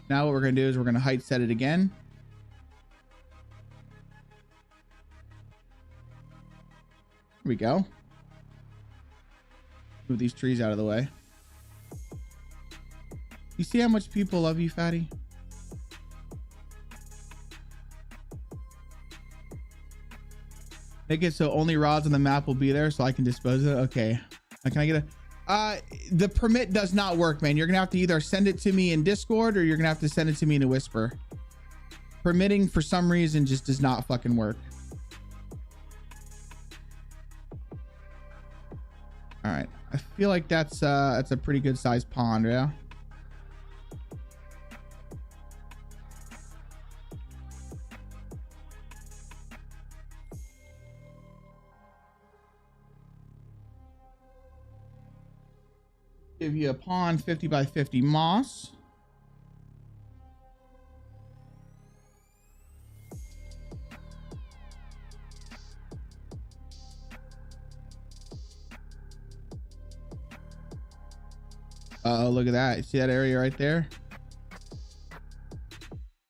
Now what we're going to do is we're going to height set it again. Here we go. Move these trees out of the way. You see how much people love you, Fatty? Make it so only rods on the map will be there so I can dispose of it. Okay. Can I get a... the permit does not work, man. You're going to have to either send it to me in Discord or you're going to have to send it to me in a whisper. Permitting, for some reason, just does not fucking work. All right, I feel like that's a pretty good sized pond, yeah. Give you a pond 50 by 50 moss. Oh, look at that. See that area right there?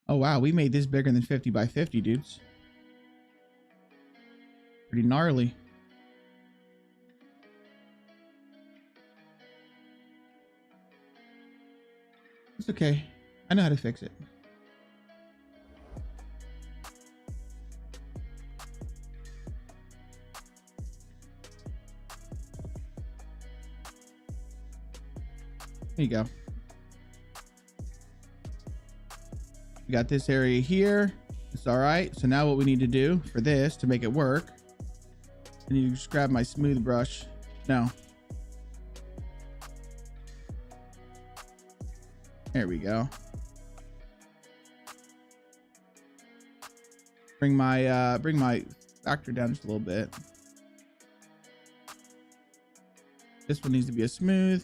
Oh, wow. We made this bigger than 50 by 50, dudes. Pretty gnarly. It's okay. I know how to fix it. There you go. We got this area here. It's all right. So now what we need to do for this to make it work, I need to just grab my smooth brush. No. There we go. Bring my factor down just a little bit. This one needs to be a smooth.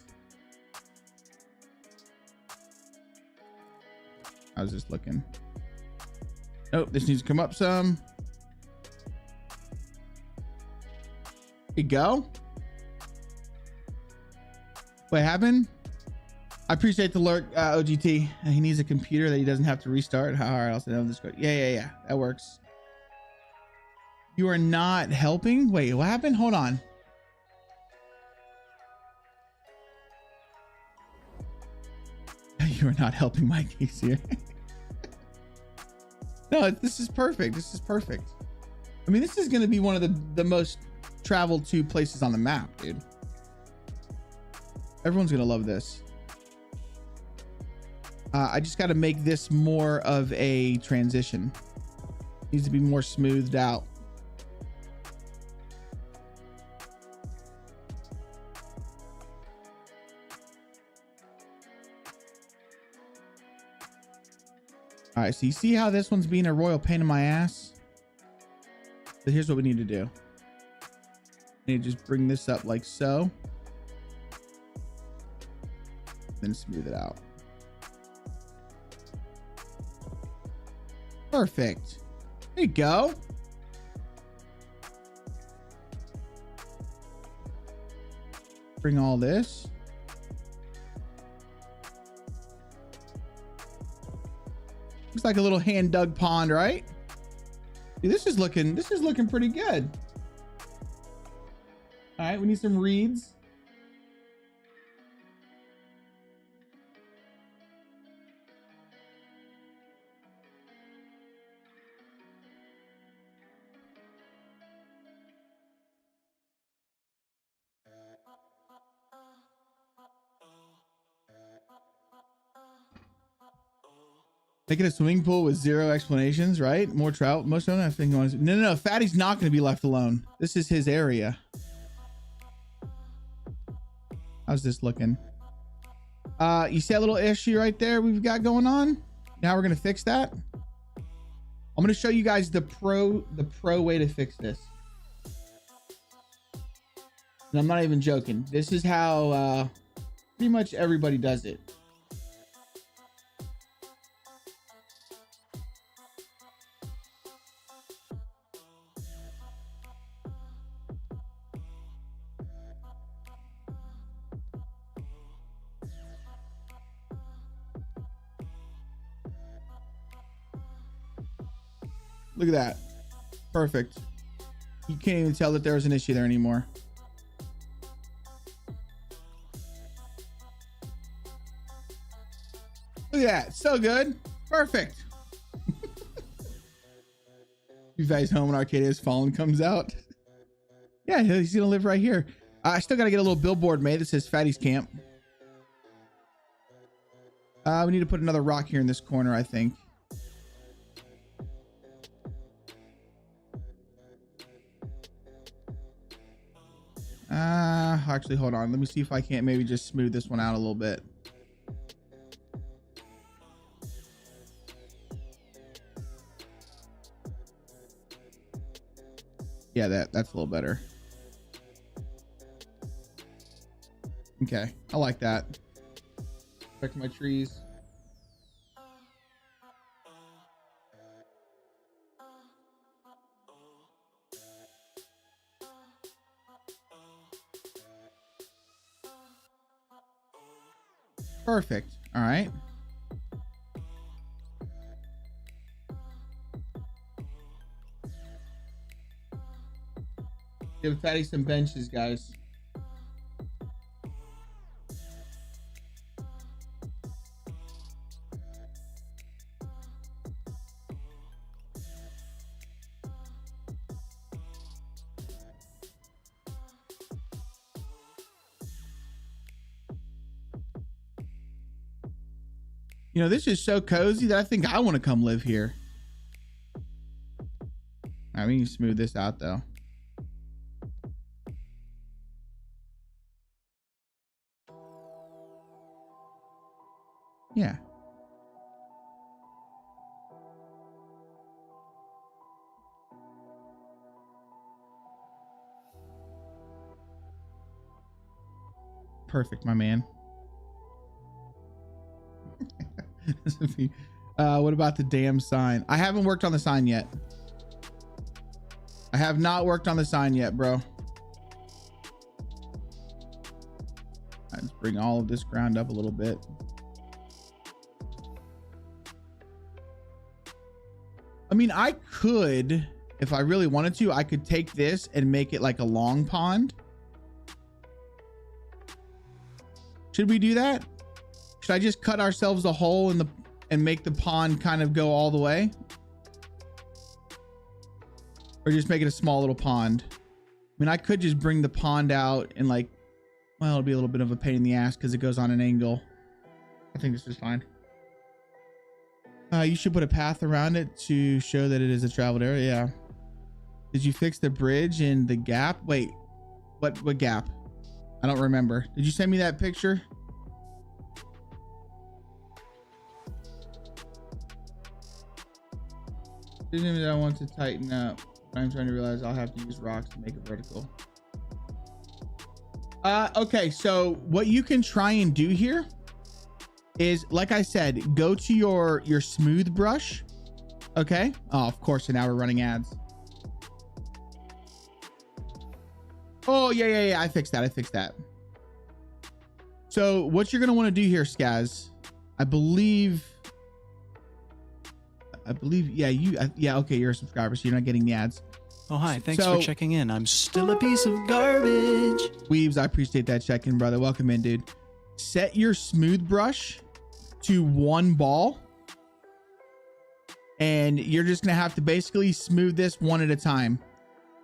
How's this looking? Nope, this needs to come up some. There you go. What happened? I appreciate the lurk, OGT. He needs a computer that he doesn't have to restart. All right, I'll send him this code. Yeah. That works. You are not helping? Wait, what happened? Hold on. You are not helping my case here. No, this is perfect. This is perfect. I mean, this is going to be one of the most traveled to places on the map, dude. Everyone's going to love this. I just got to make this more of a transition. It needs to be more smoothed out. All right, so you see how this one's being a royal pain in my ass? So here's what we need to do. We need to just bring this up like so. Then smooth it out. Perfect. There you go. Bring all this. Looks like a little hand dug pond, right? Dude, this is looking pretty good. All right, we need some reeds. Making a swimming pool with zero explanations, right? More trout. Most of them, I think. No. Fatty's not going to be left alone. This is his area. How's this looking? You see that little issue right there we've got going on? Now we're going to fix that. I'm going to show you guys the pro way to fix this. And I'm not even joking. This is how pretty much everybody does it. Look at that. Perfect. You can't even tell that there was an issue there anymore. Look at that. So good. Perfect. You guys home when Arcadia's Fallen comes out. Yeah, he's gonna live right here. I still gotta get a little billboard made that says Fatty's Camp. We need to put another rock here in this corner, I think. Actually, hold on. Let me see if I can't maybe just smooth this one out a little bit. Yeah, that's a little better. Okay, I like that. Back to my trees. Perfect. All right. Give Fatty some benches, guys. You know, this is so cozy that I think I want to come live here. All right, we can smooth this out though. Yeah. Perfect, my man. What about the damn sign? I haven't worked on the sign yet. I have not worked on the sign yet, bro. Let's bring all of this ground up a little bit. I mean, I could, if I really wanted to, I could take this and make it like a long pond. Should we do that? Should I just cut ourselves a hole in the and make the pond kind of go all the way? Or just make it a small little pond? I mean, I could just bring the pond out and like, well, it'll be a little bit of a pain in the ass because it goes on an angle. I think this is fine. You should put a path around it to show that it is a traveled area. Yeah. Did you fix the bridge in the gap? Wait, what gap? I don't remember. Did you send me that picture? Didn't I want to tighten up, but I'm trying to realize I'll have to use rocks to make it vertical. Okay, so what you can try and do here is, like I said, go to your smooth brush. Okay. Oh, of course. And now we're running ads. Oh, yeah. I fixed that. So what you're going to want to do here, Skaz, I believe, yeah. Okay. You're a subscriber, so you're not getting the ads. Oh, hi. Thanks for checking in. I'm still a piece of garbage. Weaves, I appreciate that check-in, brother. Welcome in, dude. Set your smooth brush to one ball. And you're just going to have to basically smooth this one at a time.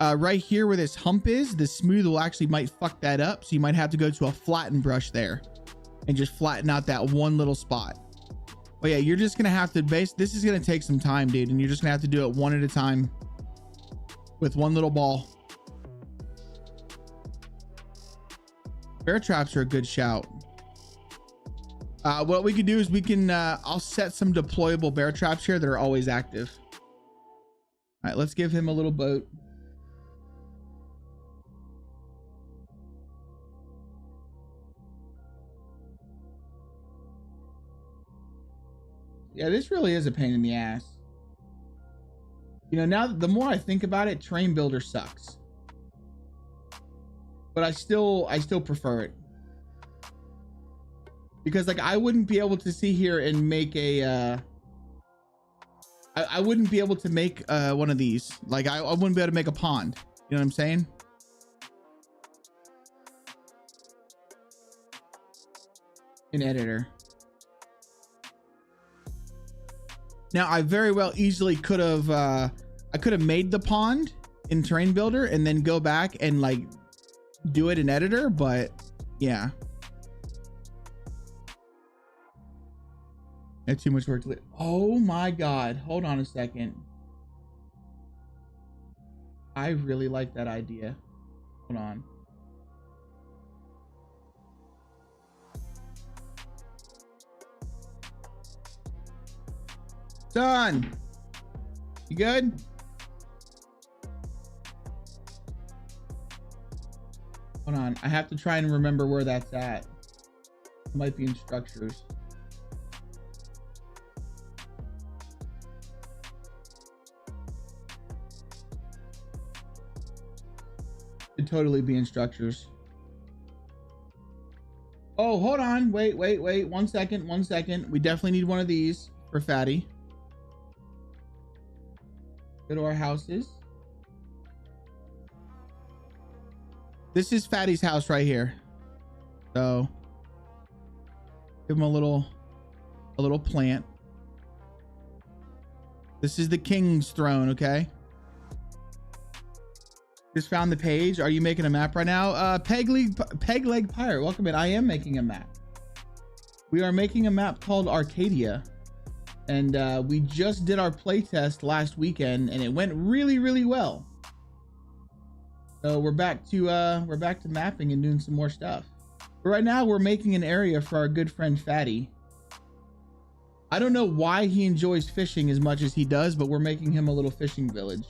Right here where this hump is, the smooth will actually might fuck that up. So you might have to go to a flatten brush there and just flatten out that one little spot. But yeah, you're just going to have to this is going to take some time, dude. And you're just going to have to do it one at a time with one little ball. Bear traps are a good shout. What we could do is we can, I'll set some deployable bear traps here that are always active. All right, let's give him a little boat. Yeah, this really is a pain in the ass. You know, now the more I think about it, Train Builder sucks. But I still prefer it. Because like I wouldn't be able to see here and make a I wouldn't be able to make one of these. Like I wouldn't be able to make a pond. You know what I'm saying? In editor. Now I very well easily could have I could have made the pond in Terrain Builder and then go back and like do it in editor, but yeah. That's too much work to oh my god, hold on a second. I really like that idea. Hold on. Son, you good? Hold on, I have to try and remember where that's at. It might be in structures. Could totally be in structures. Oh, hold on. Wait. 1 second. We definitely need one of these for Fatty. Go to our houses. This is Fatty's house right here. So give him a little plant. This is the king's throne, okay? Just found the page. Are you making a map right now? Peg Leg Pirate, welcome in. I am making a map. We are making a map called Arcadia, and we just did our playtest last weekend, and it went really, really well. So we're back to mapping and doing some more stuff. But right now we're making an area for our good friend Fatty. I don't know why he enjoys fishing as much as he does, but we're making him a little fishing village.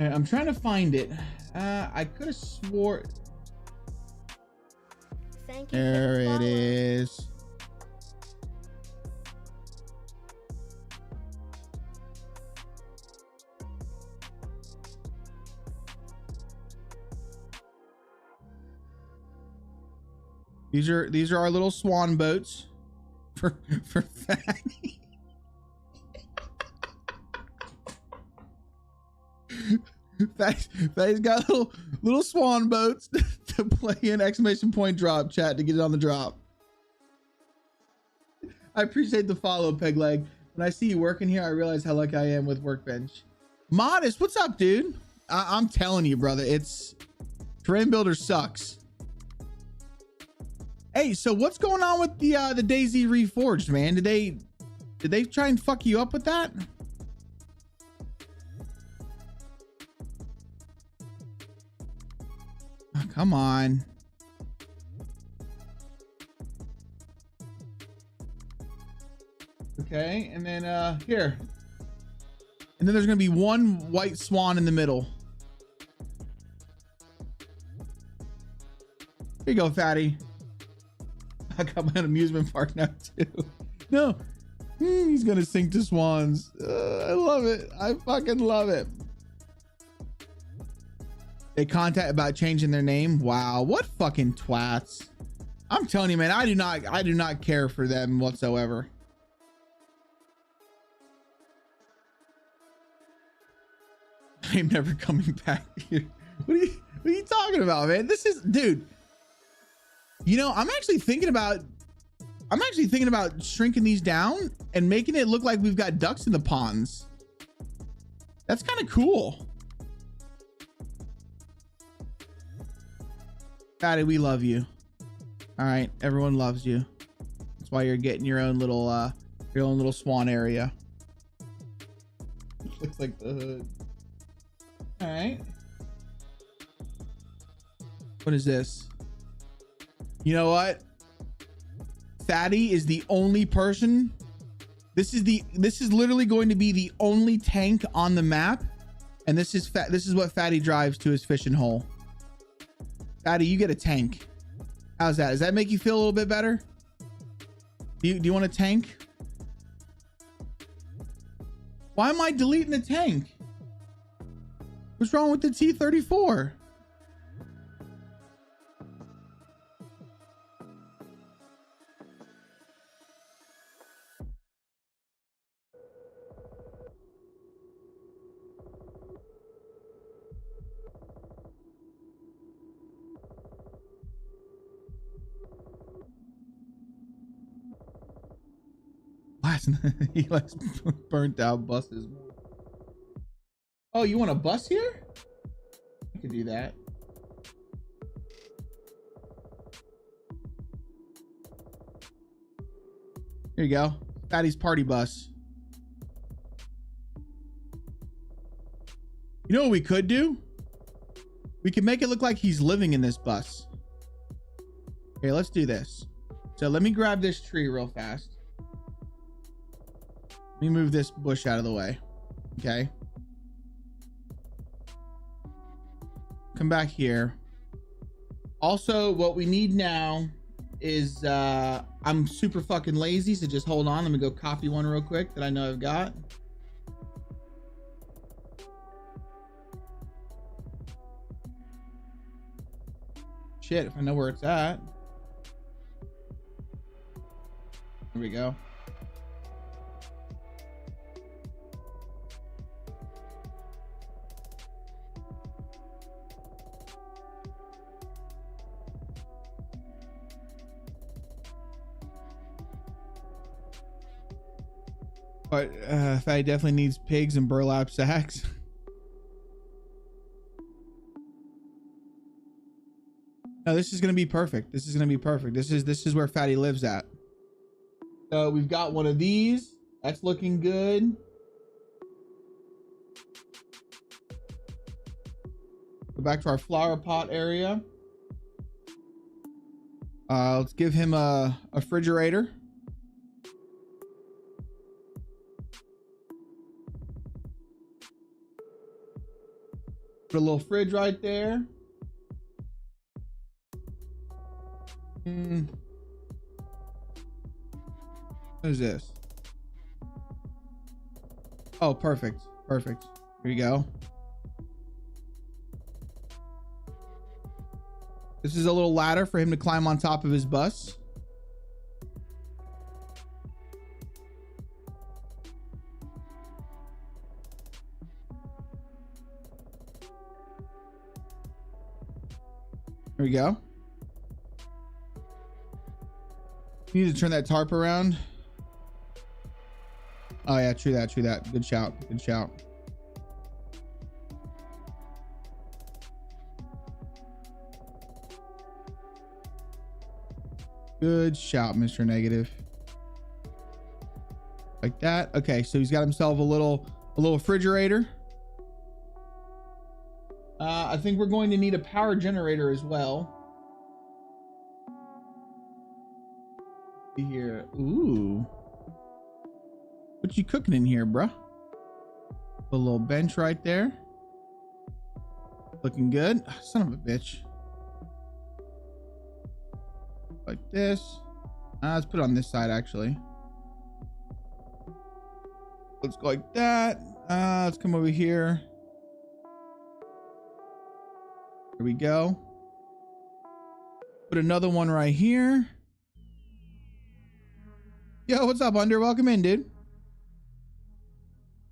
I'm trying to find it. I could have swore. Thank you. There it is. These are our little swan boats for Fatty. Fatty's got little swan boats to play an exclamation point drop chat to get it on the drop. I appreciate the follow, Peg Leg. When I see you working here, I realize how lucky I am with Workbench. Modest, what's up, dude? I'm telling you, brother, Terrain Builder sucks. Hey, so what's going on with the DayZ Reforged, man? Did they try and fuck you up with that? Oh, come on. Okay, and then here. And then there's gonna be one white swan in the middle. Here you go, Fatty. I got my own amusement park now too. No, he's gonna sink to swans. I love it. I fucking love it. They contact about changing their name. Wow, what fucking twats. I'm telling you, man, I do not care for them whatsoever. I'm never coming back here. What are you talking about, man? This is, dude. You know, I'm actually thinking about shrinking these down and making it look like we've got ducks in the ponds. That's kind of cool. Fatty, we love you. All right, everyone loves you. That's why you're getting your own little swan area. Looks like the hood. All right. What is this? You know what? Fatty is the only person. This is literally going to be the only tank on the map, and this is what Fatty drives to his fishing hole. Fatty, you get a tank. How's that? Does that make you feel a little bit better? Do you want a tank? Why am I deleting the tank? What's wrong with the T-34? He likes burnt out buses. Oh, you want a bus here? You could do that. Here you go. Fatty's party bus. You know what we could do? We could make it look like he's living in this bus. Okay, let's do this. So let me grab this tree real fast. Let me move this bush out of the way. Okay. Come back here. Also, what we need now is I'm super fucking lazy, so just hold on. Let me go copy one real quick that I know I've got. Shit, if I know where it's at. There we go. But Fatty definitely needs pigs and burlap sacks. No, this is gonna be perfect. This is gonna be perfect. This is where Fatty lives at. So we've got one of these. That's looking good. Go back to our flower pot area. Let's give him a refrigerator. Put a little fridge right there. What is this? Oh, perfect. Perfect. Here you go. This is a little ladder for him to climb on top of his bus. There we go. You need to turn that tarp around. Oh yeah, true that, true that. Good shout, good shout. Good shout, Mr. Negative. Like that. Okay, so he's got himself a little refrigerator. I think we're going to need a power generator as well. See here. Ooh. What you cooking in here, bruh? A little bench right there. Looking good. Son of a bitch. Like this. Let's put it on this side, actually. Let's go like that. Let's come over here. There we go. Put another one right here. Yo, what's up, Under? Welcome in, dude.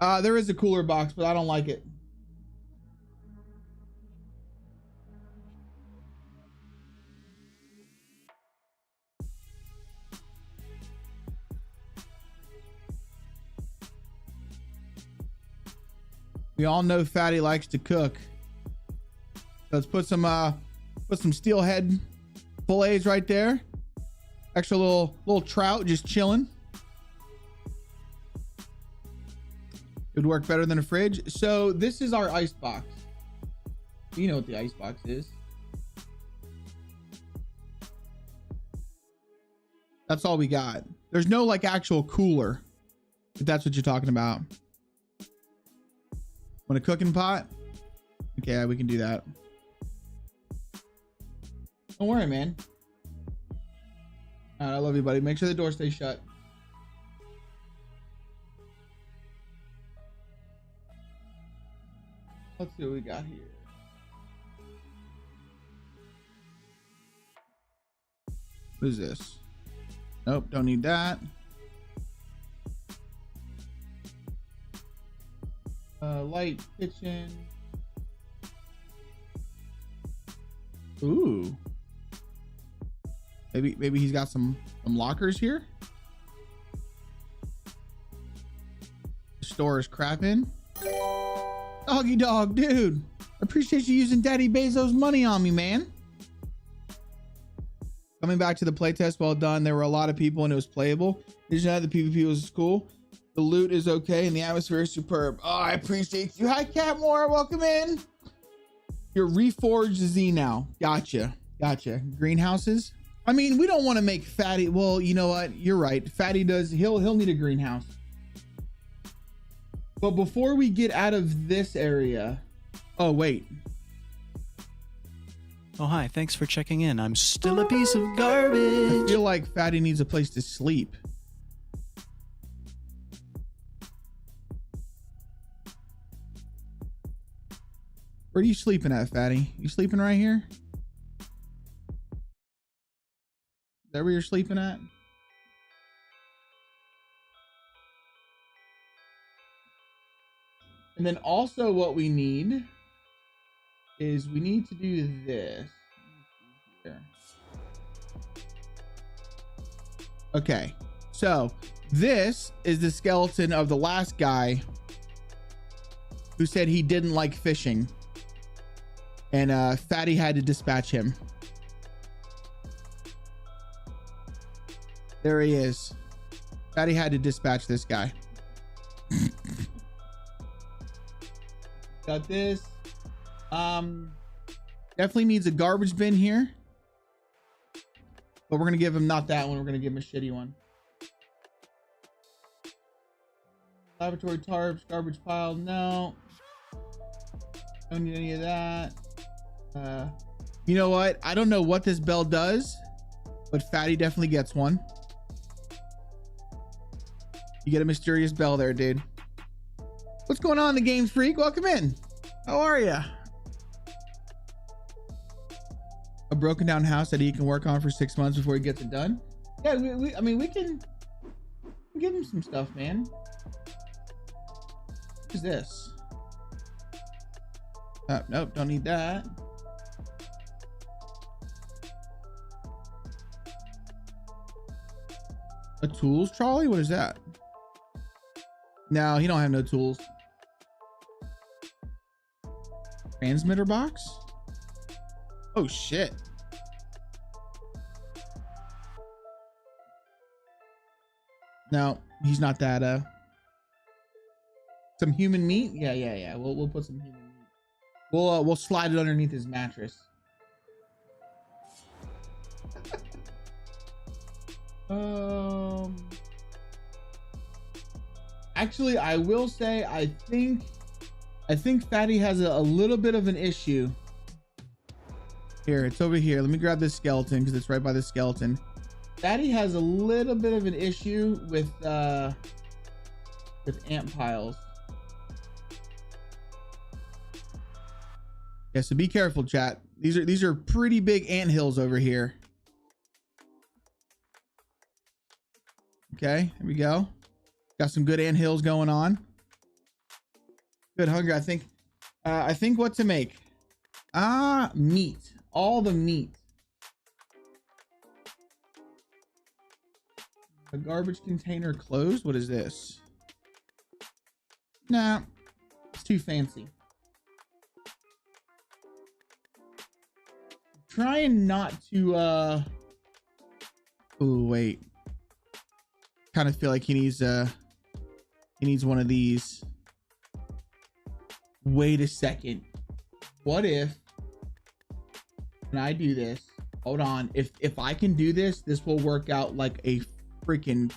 There is a cooler box, but I don't like it. We all know Fatty likes to cook. Let's put some steelhead fillets right there. Extra little trout just chilling. It would work better than a fridge. So this is our ice box. You know what the ice box is. That's all we got. There's no like actual cooler, if that's what you're talking about. Want a cooking pot? Okay, yeah, we can do that. Don't worry, man. All right, I love you, buddy. Make sure the door stays shut. Let's see what we got here. What is this? Nope, don't need that. Light kitchen. Ooh. Maybe he's got some lockers here. The store is crapping. Doggy dog, dude. Appreciate you using Daddy Bezos' money on me, man. Coming back to the playtest, well done. There were a lot of people and it was playable. Did you know the PvP was cool? The loot is okay and the atmosphere is superb. Oh, I appreciate you. Hi, Catmore. Welcome in. You're Reforged Z now. Gotcha. Gotcha. Greenhouses. I mean, we don't want to make Fatty. Well, you know what? You're right. Fatty does. He'll need a greenhouse. But before we get out of this area. Oh, wait. Oh, hi. Thanks for checking in. I'm still a piece of garbage. I feel like Fatty needs a place to sleep. Where are you sleeping at, Fatty? You sleeping right here? Is that where you're sleeping at? And then also what we need is we need to do this. Here. Okay, so this is the skeleton of the last guy who said he didn't like fishing. And Fatty had to dispatch him. There he is. Fatty had to dispatch this guy. Got this. Definitely needs a garbage bin here. But we're gonna give him not that one. We're gonna give him a shitty one. Laboratory tarps, garbage pile. No. Don't need any of that. You know what? I don't know what this bell does, but Fatty definitely gets one. You get a mysterious bell there, dude. What's going on, the Games Freak? Welcome in. How are ya? A broken down house that he can work on for 6 months before he gets it done. Yeah, I mean, we can give him some stuff, man. What is this? Nope, don't need that. A tools trolley? What is that? No, he don't have no tools. Transmitter box? Oh shit. No, he's not that. Some human meat? Yeah. We'll put some human meat. We'll slide it underneath his mattress. Actually, I will say I think Fatty has a little bit of an issue. Here, it's over here. Let me grab this skeleton because it's right by the skeleton. Fatty has a little bit of an issue with ant piles. Yeah, so be careful, chat. These are pretty big ant hills over here. Okay, here we go. Got some good ant hills going on. Good hunger. I think what to make. Meat. All the meat. A garbage container closed. What is this? Nah, it's too fancy. Trying not to oh wait. Kind of feel like he needs one of these. Wait a second. What if when I do this, hold on, if I can do this, this will work out like a freaking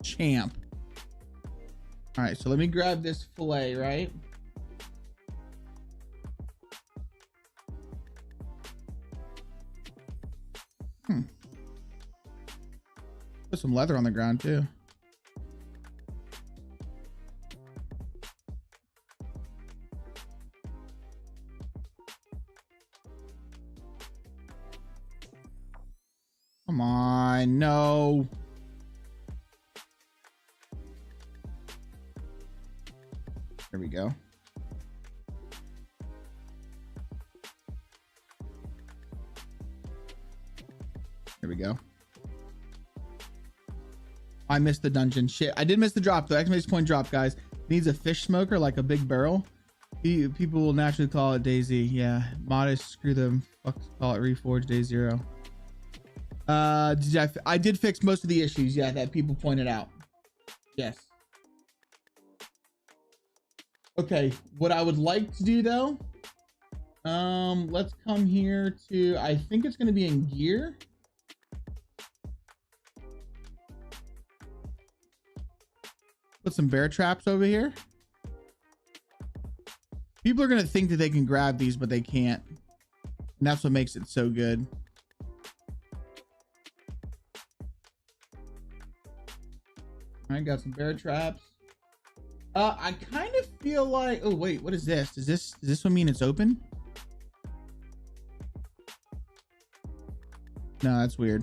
champ. All right, so let me grab this fillet, right? Put some leather on the ground too. Come on, no. There we go. There we go. I missed the dungeon. Shit, I did miss the drop though. Exclamation point drop, guys. Needs a fish smoker, like a big barrel. People will naturally call it DayZ. Yeah, modest. Screw them. Fuck, call it Reforged Day Zero. I did fix most of the issues. Yeah, that people pointed out. Yes. Okay, what I would like to do though, let's come here to. I think it's going to be in gear. Put some bear traps over here. People are going to think that they can grab these, but they can't. And that's what makes it so good. All right, got some bear traps. I kind of feel like, oh wait, what is this? Does this one mean it's open? No, that's weird.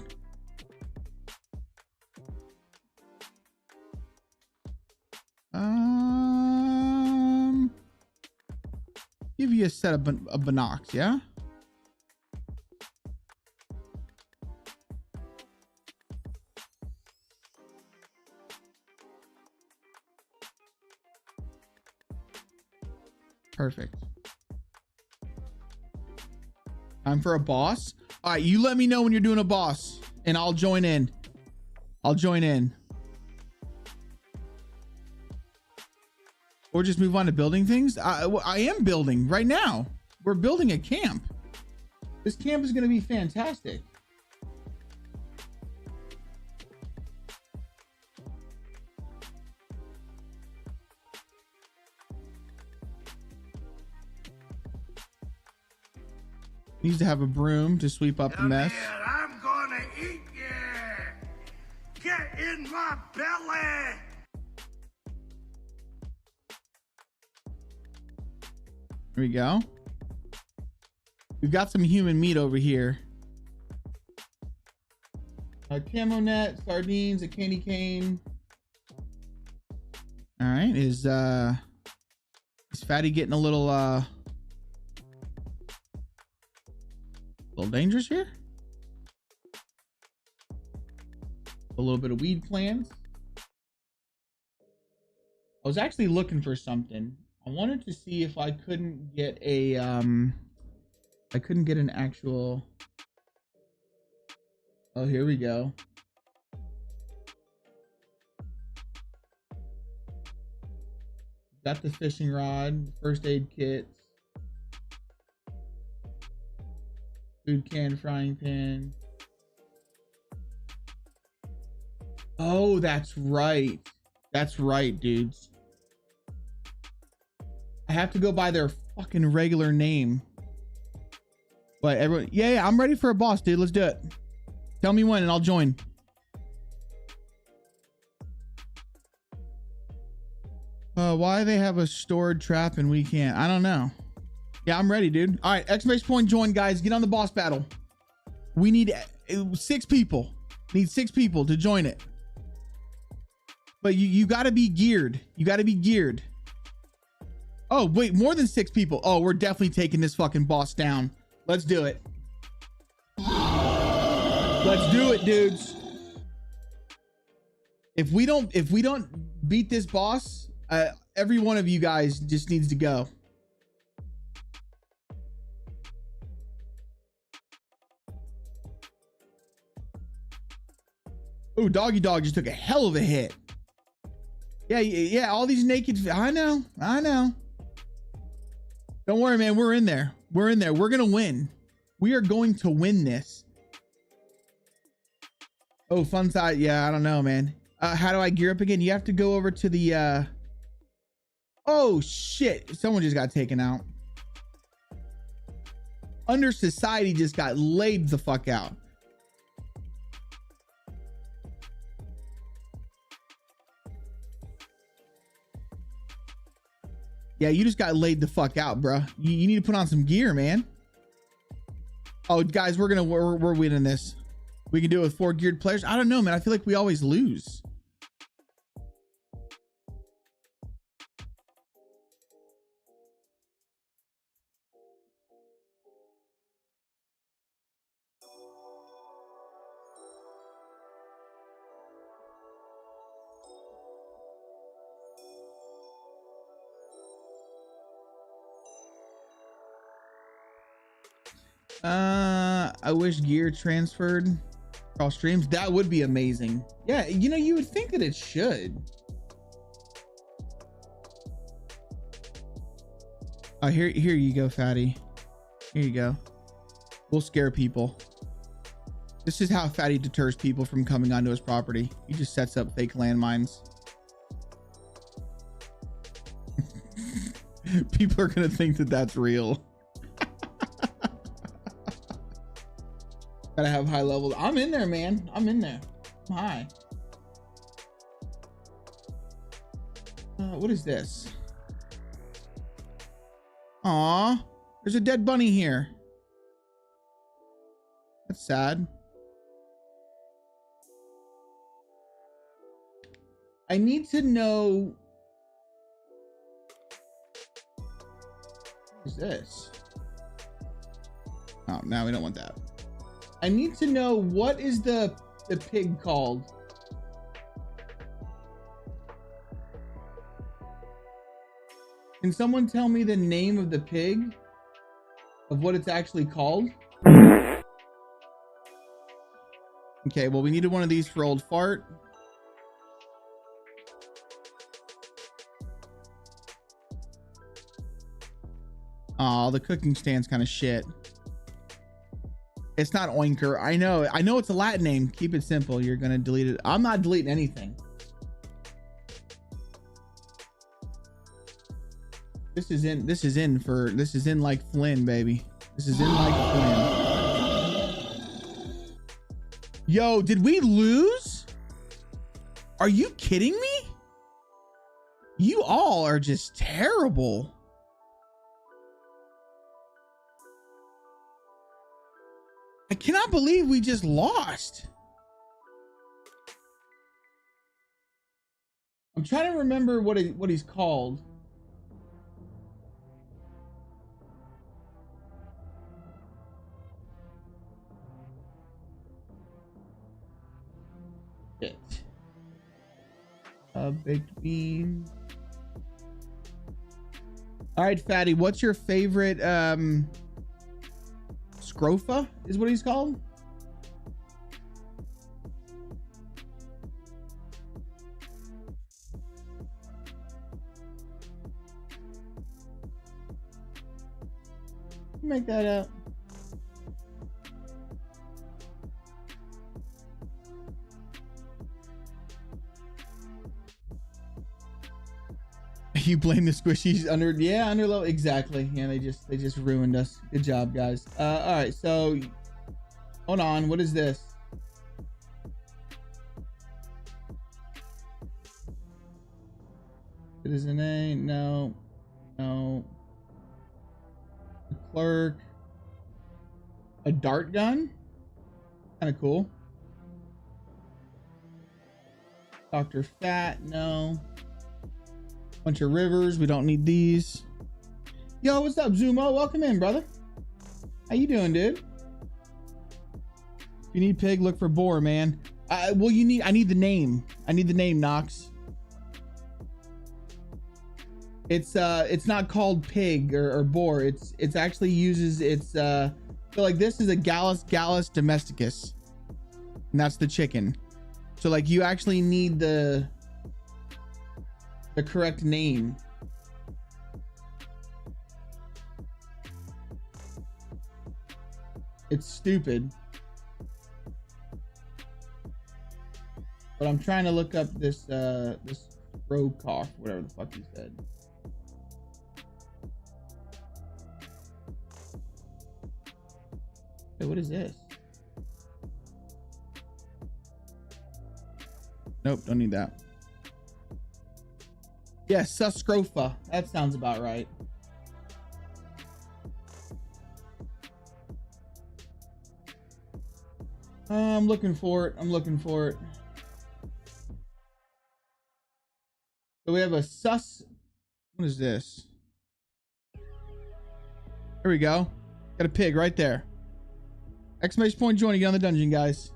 Give you a set of binocs, yeah? Perfect. Time for a boss. All right, you let me know when you're doing a boss and I'll join in. I'll join in. Or just move on to building things. I am building right now. We're building a camp. This camp is going to be fantastic. Needs to have a broom to sweep up the mess. Man, I'm gonna eat you. Get in my belly. There we go. We've got some human meat over here. A camo net, sardines, a candy cane. All right, is Fatty getting a little dangerous here? A little bit of weed plants. I was actually looking for something. I wanted to see if I couldn't get a I couldn't get an actual. Oh, here we go. Got the fishing rod, first aid kits, food can, frying pan. Oh, that's right. That's right, dudes. I have to go by their fucking regular name. But everyone, yeah, I'm ready for a boss, dude. Let's do it. Tell me when and I'll join. Why they have a stored trap and we can't? I don't know. Yeah, I'm ready, dude. All right, exclamation point join, guys. Get on the boss battle. We need 6 people. Need 6 people to join it. But you got to be geared. You got to be geared. Oh, wait, more than 6 people. Oh, we're definitely taking this fucking boss down. Let's do it. Let's do it, dudes. If we don't beat this boss, every one of you guys just needs to go. Oh, doggy dog just took a hell of a hit. Yeah, all these naked. I know. Don't worry, man. We're in there. We're gonna win. We are going to win this. Oh, fun side. Yeah, I don't know, man. How do I gear up again? You have to go over to the oh shit, someone just got taken out. Under society just got laid the fuck out. Yeah, you just got laid the fuck out, bro. You need to put on some gear, man. Oh, guys, we're winning this. We can do it with 4 geared players. I don't know, man. I feel like we always lose. I wish gear transferred across streams. That would be amazing. Yeah, you know, you would think that it should. Oh, here you go, Fatty. Here you go. We'll scare people. This is how Fatty deters people from coming onto his property. He just sets up fake landmines. People are gonna think that that's real. Gotta have high levels. I'm in there, man. I'm in there. I'm high. What is this? Aw, there's a dead bunny here. That's sad. I need to know. What is this? Oh, now we don't want that. I need to know, what is the pig called? Can someone tell me the name of the pig? Of what it's actually called? In Okay, well, we needed one of these for old fart. Oh, the cooking stand's kind of shit. It's not Oinker. I know it's a Latin name. Keep it simple. You're gonna delete it. I'm not deleting anything. This is in like Flynn, baby. This is in like Flynn. Yo, did we lose? Are you kidding me? You all are just terrible. I cannot believe we just lost. I'm trying to remember what he's called. Shit. Baked bean. All right, Fatty, what's your favorite Scrofa is what he's called? Make that up. You blame the squishies under level. Exactly. Yeah, they just ruined us. Good job, guys. All right, so hold on. What is this? Citizen A, no. The clerk. A dart gun? Kind of cool. Dr. Fat, no. Bunch of rivers, we don't need these. Yo, what's up, Zumo? Welcome in, brother. How you doing, dude? If you need pig, look for boar, man. Well, I need the name. I need the name, Knox. It's not called pig or boar. It's actually uses so like this is a Gallus domesticus, and that's the chicken. So like you actually need the correct name. It's stupid. But I'm trying to look up this Rokoff, whatever the fuck he said. Hey, what is this? Nope, don't need that. Yes, Suscrofa. That sounds about right. I'm looking for it. So we have a what is this? Here we go. Got a pig right there. Exclamation point join to get on the dungeon, guys.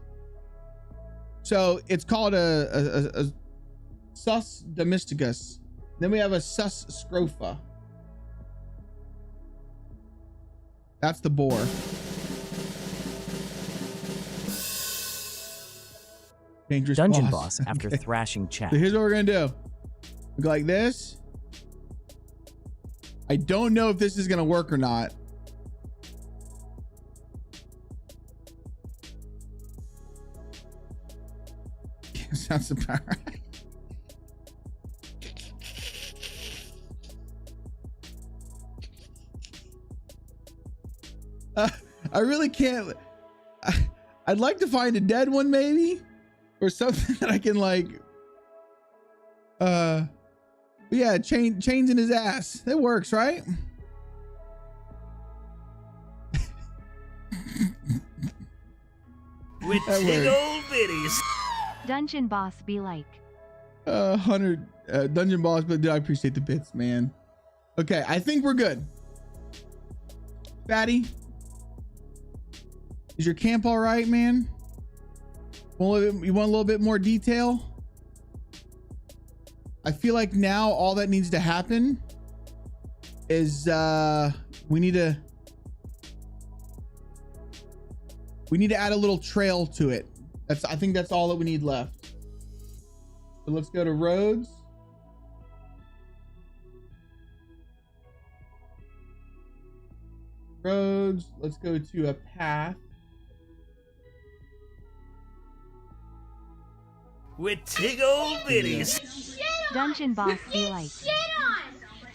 So it's called a Sus domesticus. Then we have a Sus scrofa. That's the boar. Dangerous Dungeon boss. after Okay. thrashing chat. So here's what we're gonna do. We go like this. I don't know if this is gonna work or not. Sounds about right. I really can't. I'd like to find a dead one, maybe, or something that I can like. But yeah, chains in his ass. That works, right? With big old bitties. Dungeon boss be like. 100 dungeon boss, but dude, I appreciate the bits, man. Okay, I think we're good. Fatty, is your camp all right, man? You want a little bit more detail? I feel like now all that needs to happen is we need to add a little trail to it. I think that's all that we need left. So let's go to roads. Roads. Let's go to a path. With tig old bitties. Dungeon boss be like. Shit on!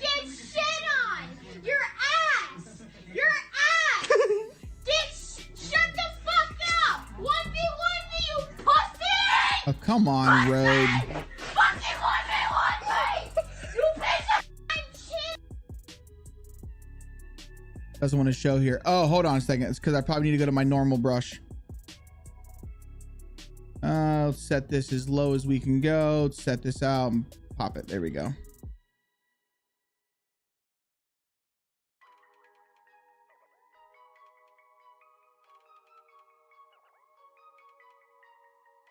Get shit on! Your ass! Your ass! Shut the fuck up! 1v1 me, you pussy! Oh, come on, road. Fucking 1v1 me! You piece of shit! Doesn't want to show here. Oh, hold on a second. It's because I probably need to go to my normal brush. Let's set this as low as we can go. Let's set this out and pop it. There we go.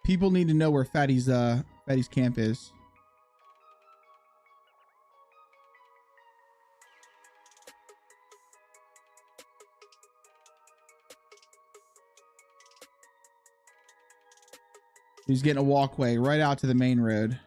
People need to know where Fatty's camp is. He's getting a walkway right out to the main road.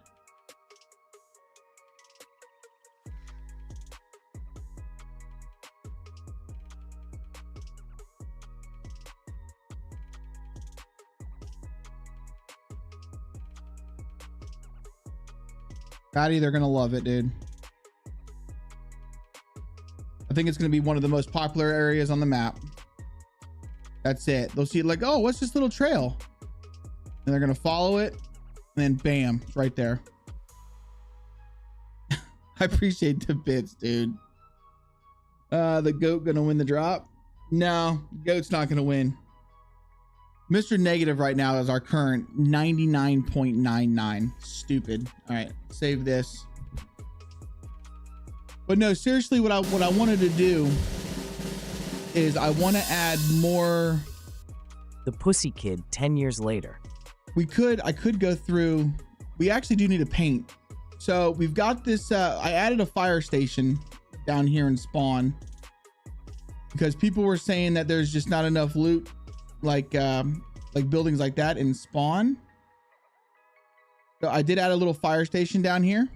Fatty, they're gonna love it, dude. I think it's gonna be one of the most popular areas on the map. That's it. They'll see it like, oh, what's this little trail? And they're gonna follow it, and then bam, it's right there. I appreciate the bits, dude. The goat gonna win the drop? No, goat's not gonna win. Mr. Negative right now is our current 99.99. Stupid. All right, save this. But no, seriously, what I wanted to do is I want to add more. The Pussy Kid 10 years later. I could go through. We actually do need to paint. So we've got this. I added a fire station down here in spawn because people were saying that there's just not enough loot, like buildings like that in spawn. So I did add a little fire station down here.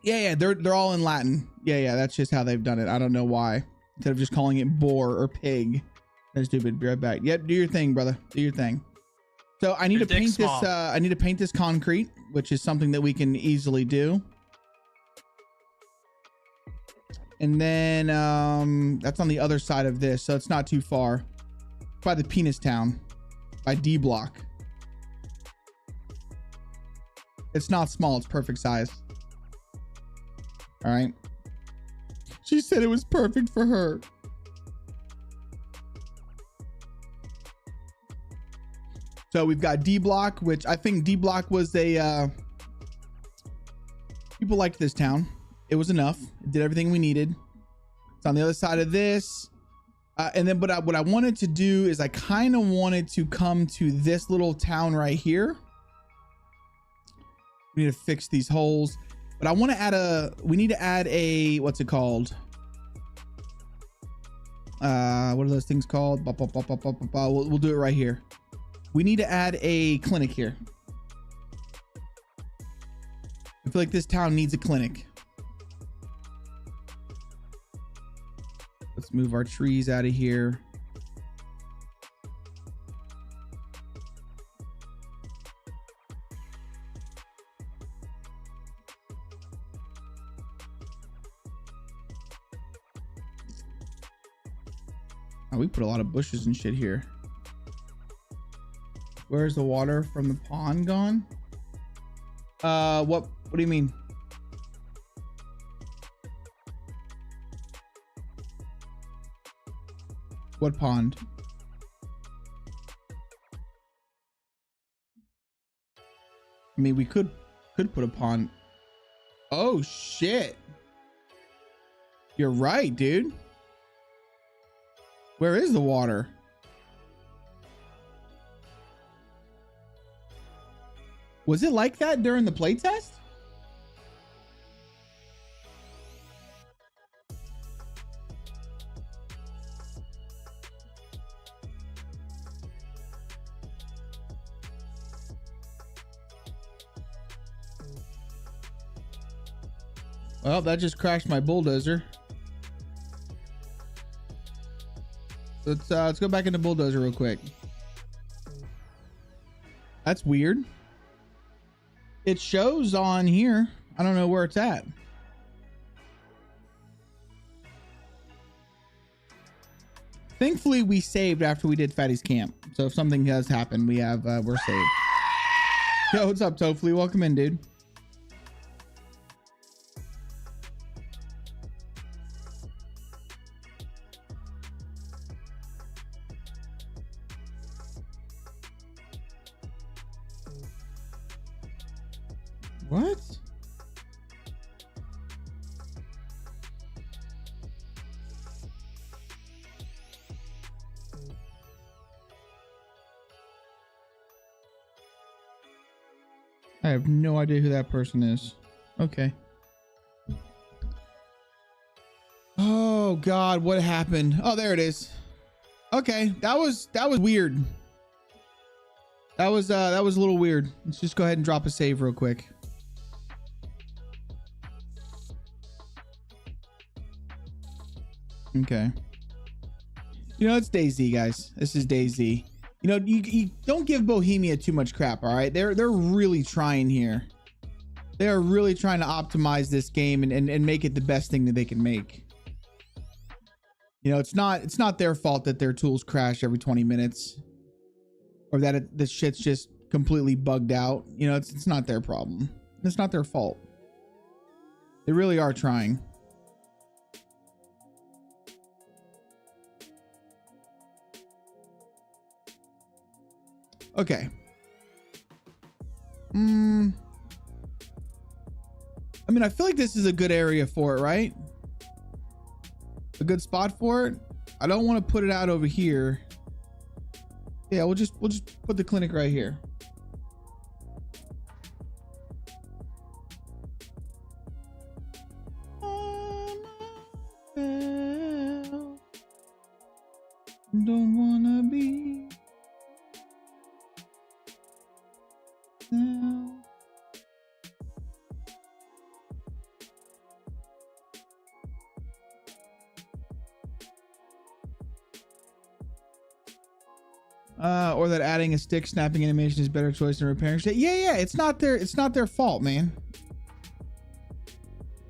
Yeah, they're all in Latin. Yeah, that's just how they've done it. I don't know why. Instead of just calling it boar or pig. That's stupid. Be right back. Yep, do your thing, brother. Do your thing. So I need to paint this. I need to paint this concrete, which is something that we can easily do. And then that's on the other side of this, so it's not too far. By the Penis Town, by D Block. It's not small. It's perfect size. All right. She said it was perfect for her. So we've got D Block, which I think D Block was a people liked this town. It was enough. It did everything we needed. It's on the other side of this. And then what I wanted to do is I kind of wanted to come to this little town right here. We need to fix these holes. But I want to add we need to add a, what's it called? What are those things called? We'll do it right here. We need to add a clinic here. I feel like this town needs a clinic. Let's move our trees out of here. Oh, we put a lot of bushes and shit here. Where's the water from the pond gone? What do you mean? What pond? I mean, we could put a pond. Oh shit. You're right, dude. Where is the water? Was it like that during the playtest? Well, that just crashed my bulldozer. Let's go back into bulldozer real quick. That's weird. It shows on here. I don't know where it's at. Thankfully, we saved after we did Fatty's camp. So if something does happen, we have we're saved. Yo, what's up, Tofley? Welcome in, dude. What? I have no idea who that person is. Okay. Oh God, what happened? Oh, there it is. Okay, that was weird. That was a little weird. Let's just go ahead and drop a save real quick. Okay. You know, it's DayZ, guys. This is DayZ. You know, you don't give Bohemia too much crap, all right? They're really trying here. They are really trying to optimize this game and make it the best thing that they can make. You know, it's not their fault that their tools crash every 20 minutes, or that this shit's just completely bugged out. You know, it's not their problem. It's not their fault. They really are trying. Okay. I mean, I feel like this is a good area for it, right? A good spot for it. I don't want to put it out over here. Yeah, we'll just put the clinic right here. Don't wanna be now. Or that adding a stick snapping animation is better choice than repairing shit. Yeah, it's not their fault, man.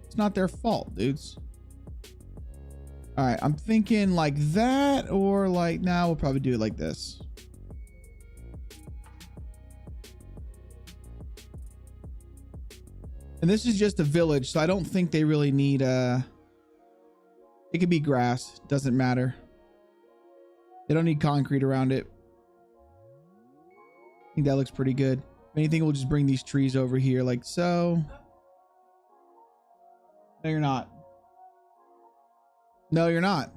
It's not their fault, dudes. All right, I'm thinking like that, or like now we'll probably do it like this. And this is just a village, so I don't think they really need it could be grass, doesn't matter. They don't need concrete around it. I think that looks pretty good. If anything, we'll just bring these trees over here like so. No, you're not. No, you're not.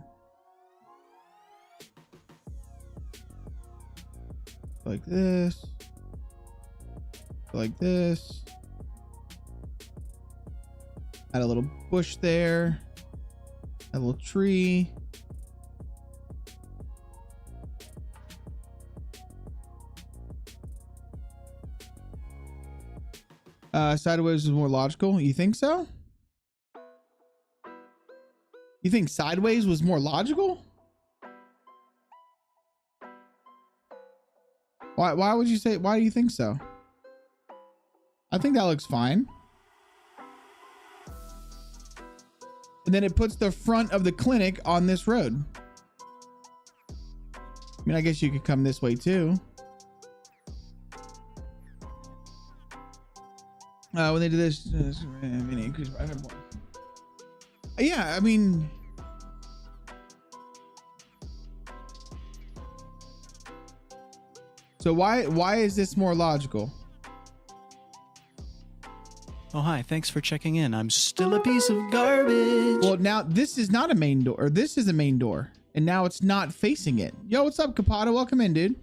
Like this. Like this. Add a little bush there. Add a little tree. Sideways is more logical. You think so? You think sideways was more logical? Why would you say, why do you think so? I think that looks fine. And then it puts the front of the clinic on this road. I mean, I guess you could come this way too. When they do this, increase by 5 more. Yeah, I mean, so why is this more logical? Oh, hi. Thanks for checking in. I'm still a piece of garbage. Well, now this is not a main door, or this is a main door, and now it's not facing it. Yo, what's up, Capata? Welcome in, dude.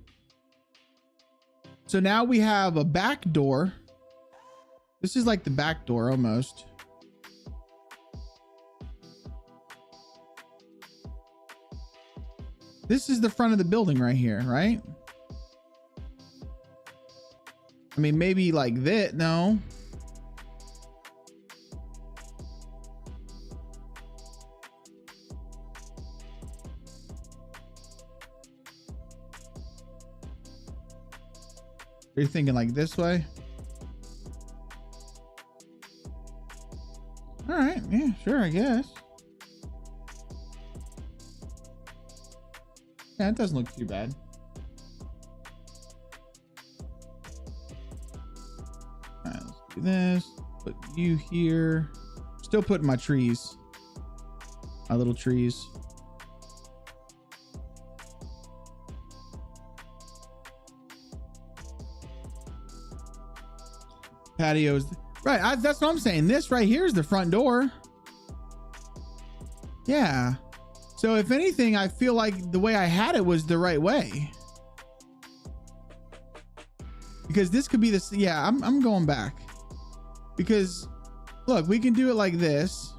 So now we have a back door. This is like the back door almost. This is the front of the building right here, right? I mean, maybe like that. No. You're thinking like this way? All right, yeah, sure, I guess. Yeah, it doesn't look too bad. All right, let's do this. Put you here. Still putting my trees. My little trees. Patios. Right, that's what I'm saying. This right here is the front door. Yeah. So if anything, I feel like the way I had it was the right way. Because this could be this. Yeah, I'm going back. Because look, we can do it like this.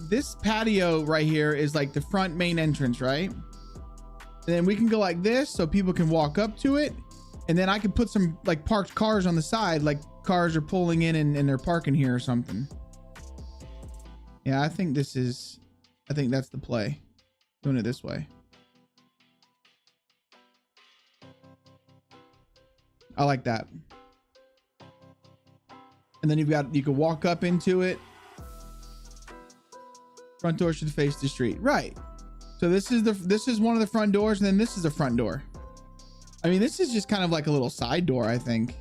This patio right here is like the front main entrance, right? And then we can go like this so people can walk up to it. And then I could put some like parked cars on the side, like cars are pulling in and they're parking here or something. Yeah, I think that's the play. Doing it this way. I like that. And then you can walk up into it. Front door should face the street. Right. So this is one of the front doors, and then this is the front door. I mean, this is just kind of like a little side door, I think.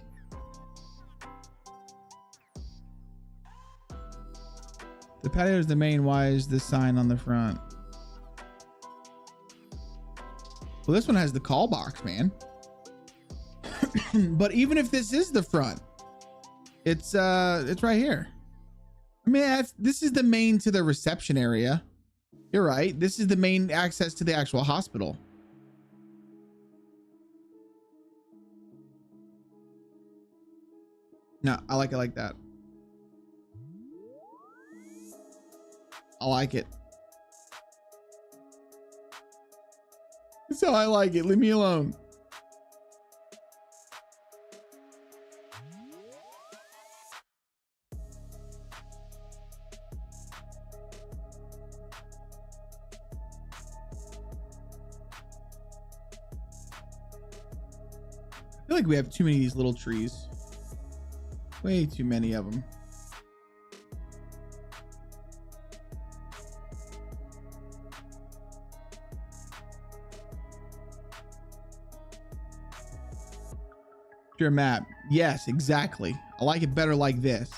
The patio is the main. Why is this sign on the front? Well, this one has the call box, man. But even if this is the front, it's right here. I mean, this is the main to the reception area. You're right. This is the main access to the actual hospital. No, I like it like that. I like it. That's how I like it. Leave me alone. I feel like we have too many of these little trees. Way too many of them. Your map. Yes, exactly. I like it better like this.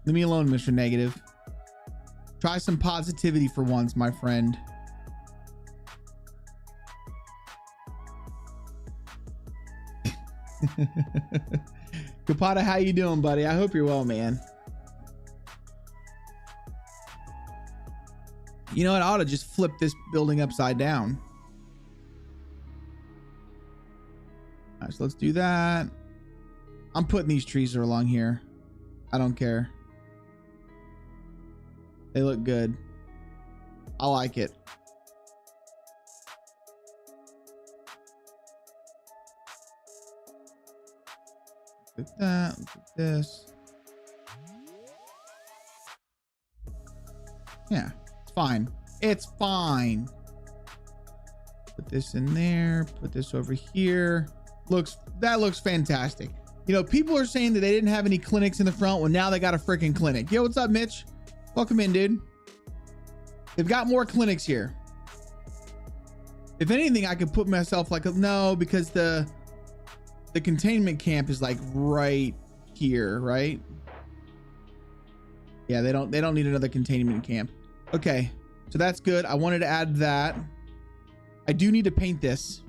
Leave me alone, Mr. Negative. Try some positivity for once, my friend. Kapata, how you doing, buddy? I hope you're well, man. You know what? I ought to just flip this building upside down. All right, so let's do that. I'm putting these trees along here. I don't care. They look good. I like it. Look at that. Look at this. Yeah, it's fine. It's fine. Put this in there. Put this over here. That looks fantastic. You know, people are saying that they didn't have any clinics in the front. Well, now they got a freaking clinic. Yo, what's up, Mitch? Welcome in, dude. They've got more clinics here. If anything, I could put myself like no, because the containment camp is like right here, right? Yeah, they don't need another containment camp. Okay, so that's good. I wanted to add that. I do need to paint this.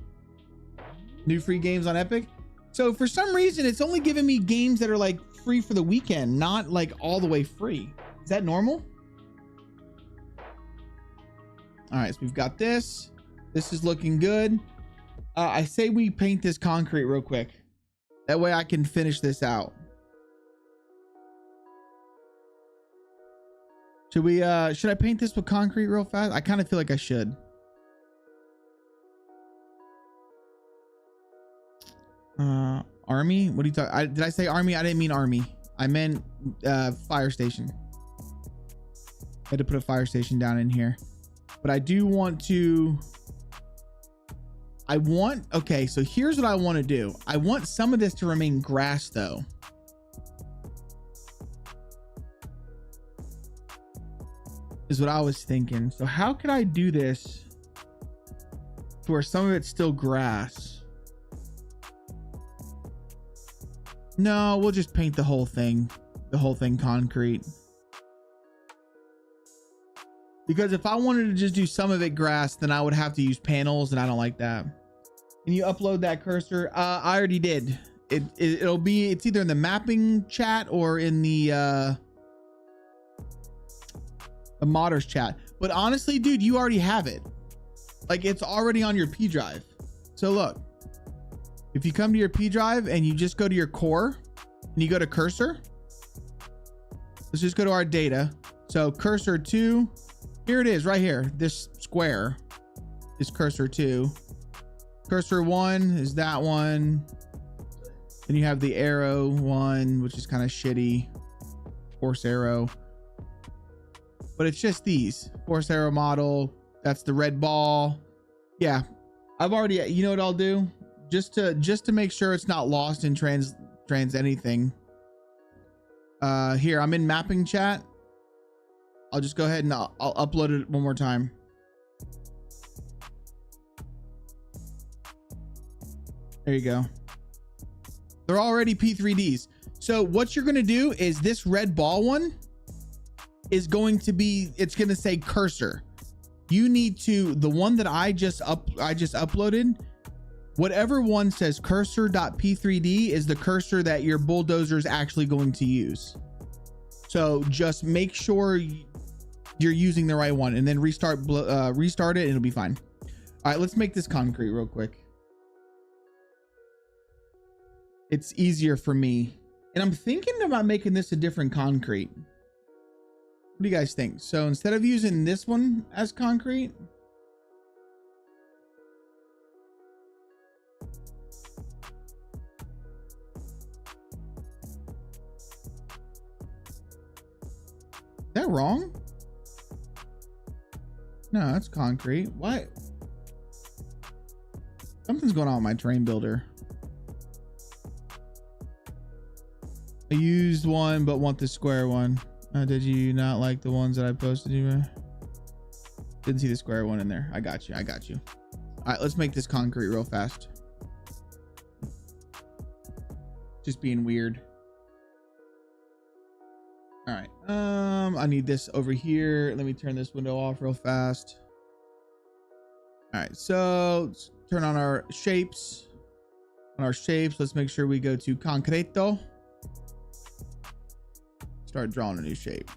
New free games on Epic. So for some reason, it's only giving me games that are like free for the weekend, not like all the way free. Is that normal? All right, so we've got this. This is looking good. I say we paint this concrete real quick. That way I can finish this out. Should I paint this with concrete real fast? I kind of feel like I should. Army? What are you talking? Did I say army? I didn't mean army. I meant fire station. I had to put a fire station down in here. but I do want to, okay, so here's what I want to do. I want some of this to remain grass though. Is what I was thinking. So how could I do this to where some of it's still grass? No, we'll just paint the whole thing concrete. Because if I wanted to just do some of it grass, then I would have to use panels, and I don't like that. Can you upload that cursor? I already did. It's either in the mapping chat or in the modders chat. But honestly, dude, you already have it. Like, it's already on your P drive. So look, if you come to your P drive and you just go to your core and you go to cursor, let's just go to our data. So cursor 2, here it is right here. This square is cursor 2. Cursor 1 is that one. Then you have the arrow one, which is kind of shitty. Force arrow. But it's just these. Force arrow model. That's the red ball. Yeah. I've already, you know what I'll do? Just to make sure it's not lost in trans anything. Here, I'm in mapping chat. I'll just go ahead and I'll upload it one more time. There you go. They're already P3Ds. So what you're going to do is this red ball one is going to be, it's going to say cursor. You need to, the one that I just uploaded, whatever one says cursor.p3d is the cursor that your bulldozer is actually going to use. So just make sure you're using the right one, and then restart it and it'll be fine. All right, let's make this concrete real quick. It's easier for me. And I'm thinking about making this a different concrete. What do you guys think? So instead of using this one as concrete, is that wrong? No, that's concrete. What? Something's going on with my terrain builder. I used one, but want the square one. Did you not like the ones that I posted you? Didn't see the square one in there. I got you. I got you. All right, let's make this concrete real fast. Just being weird. All right. I need this over here. Let me turn this window off real fast. All right, so let's turn on our shapes. On our shapes, let's make sure we go to concreto. Start drawing a new shape.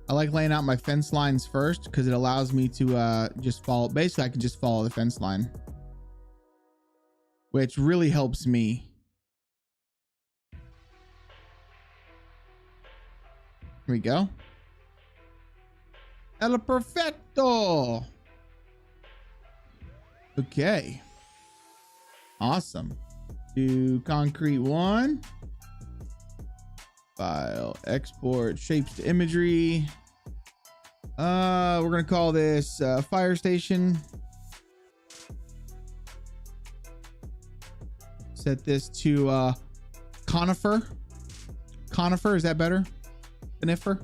I like laying out my fence lines first because it allows me to just follow. Basically, I can just follow the fence line, which really helps me. Here we go. El perfecto. Okay. Awesome. Do concrete 1. File, export, shapes to imagery. We're gonna call this fire station. Set this to conifer. Conifer, is that better? Conifer.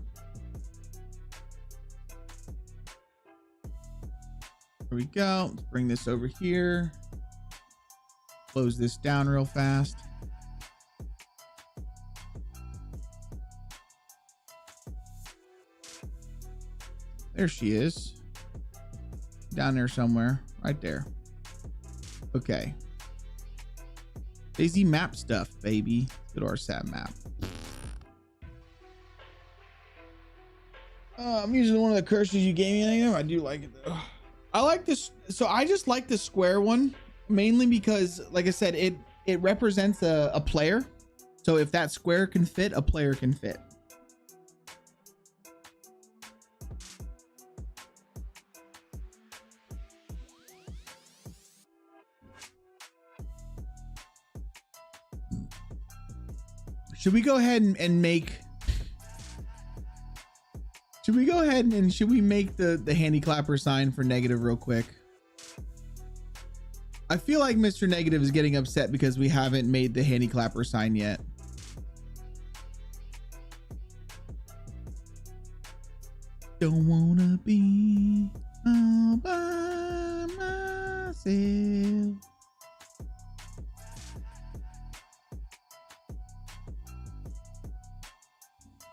There we go. Let's bring this over here. Close this down real fast. There she is. Down there somewhere. Right there. Okay. DayZ map stuff, baby. Go to our sat map. I'm using one of the cursors you gave me. I do like it though. I like this. So I just like the square one mainly because, like I said, it represents a player. So if that square can fit, a player can fit. Should we go ahead and make, should we make the handy clapper sign for negative real quick? I feel like Mr. Negative is getting upset because we haven't made the handy clapper sign yet. Don't wanna be all by myself.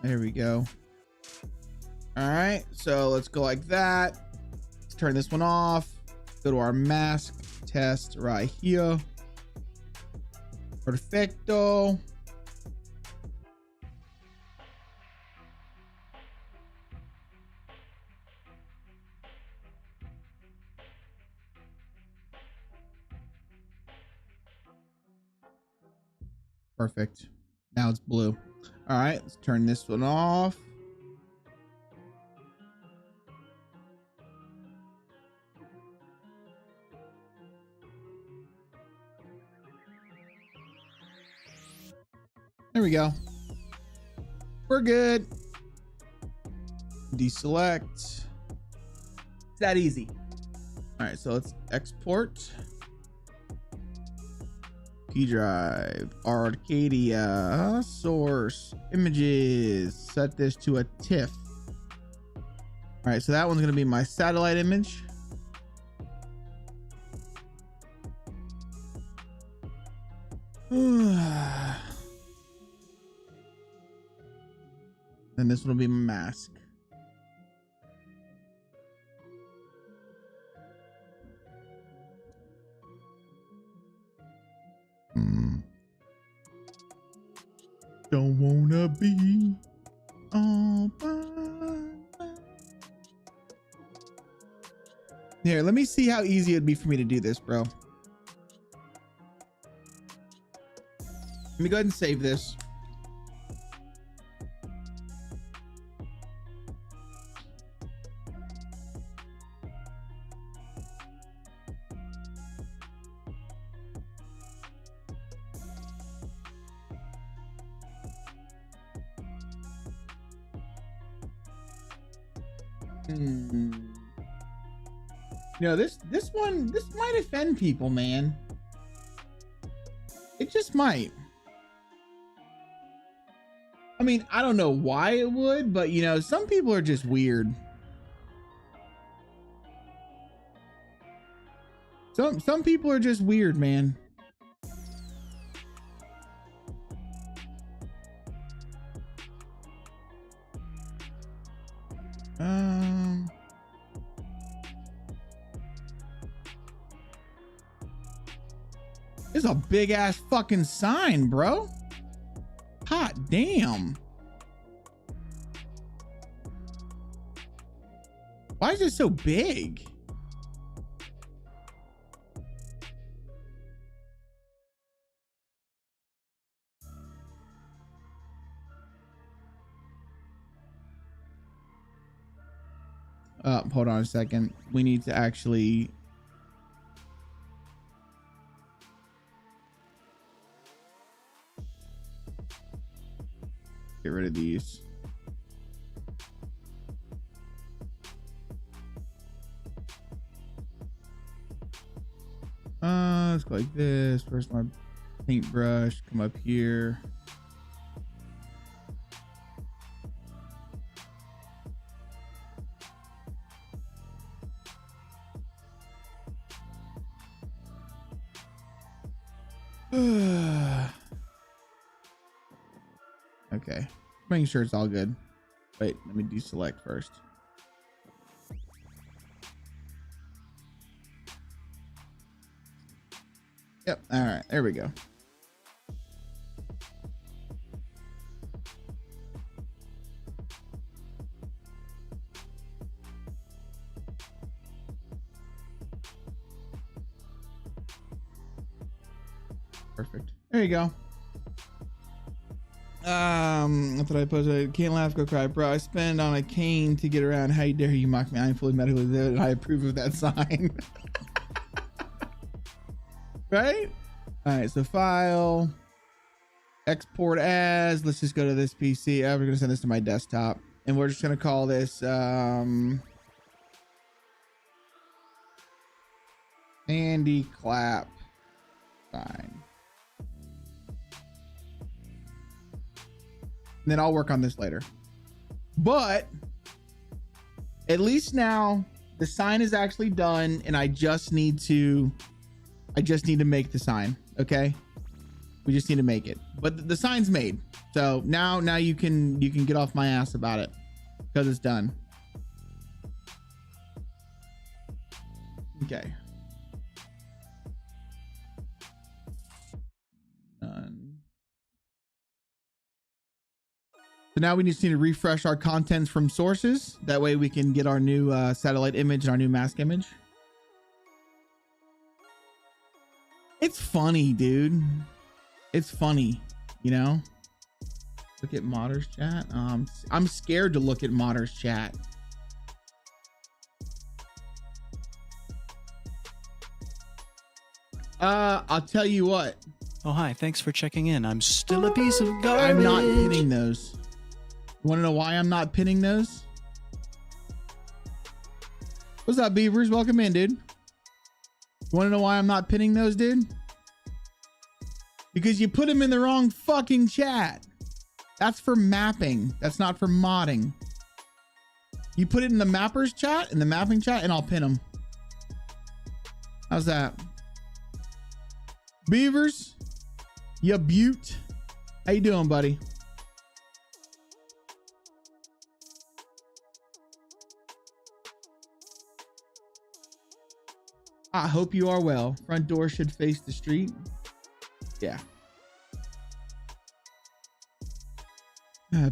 There we go. All right, so let's go like that. Let's turn this one off. Go to our mask test right here. Perfecto. Perfect. Now it's blue. All right, let's turn this one off. There we go. We're good. Deselect. It's that easy. All right, so let's export. Key drive, Arcadia, source, images, set this to a TIFF. All right, so that one's gonna be my satellite image. And this one will be my mask. Don't wanna be all by myself. Here, let me see how easy it'd be for me to do this, bro. Let me go ahead and save this. You know, this might offend people, man. It just might. I mean, I don't know why it would, but you know, some people are just weird. Some people are just weird, man. This is a big ass fucking sign, bro. Hot damn. Why is it so big? Hold on a second. We need to actually get rid of these. Let's go like this. Where's my paintbrush? Come up here. Okay, making sure it's all good. Wait, let me deselect first. Yep, all right, there we go. Perfect. There you go. I thought I posted, can't laugh, go cry. Bro, I spend on a cane to get around. How dare you mock me? I am fully medically there and I approve of that sign. Right? All right, so file, export as, let's just go to this PC. We're gonna send this to my desktop and we're just gonna call this Andy clap sign. And then I'll work on this later. But at least now the sign is actually done and I just need to make the sign. Okay. We just need to make it, but the sign's made. So now you can get off my ass about it because it's done. Okay. Done. So now we just need to refresh our contents from sources. That way we can get our new satellite image and our new mask image. It's funny, dude. It's funny, you know? Look at Modder's chat. I'm scared to look at Modder's chat. I'll tell you what. Oh, hi. Thanks for checking in. I'm still a piece of garbage. I'm not pinning those. You want to know why I'm not pinning those? What's up, Beavers? Welcome in, dude. You want to know why I'm not pinning those, dude? Because you put them in the wrong fucking chat. That's for mapping. That's not for modding. You put it in the mappers chat, in the mapping chat, and I'll pin them. How's that? Beavers, you beaut. How you doing, buddy? I hope you are well. Front door should face the street. Yeah.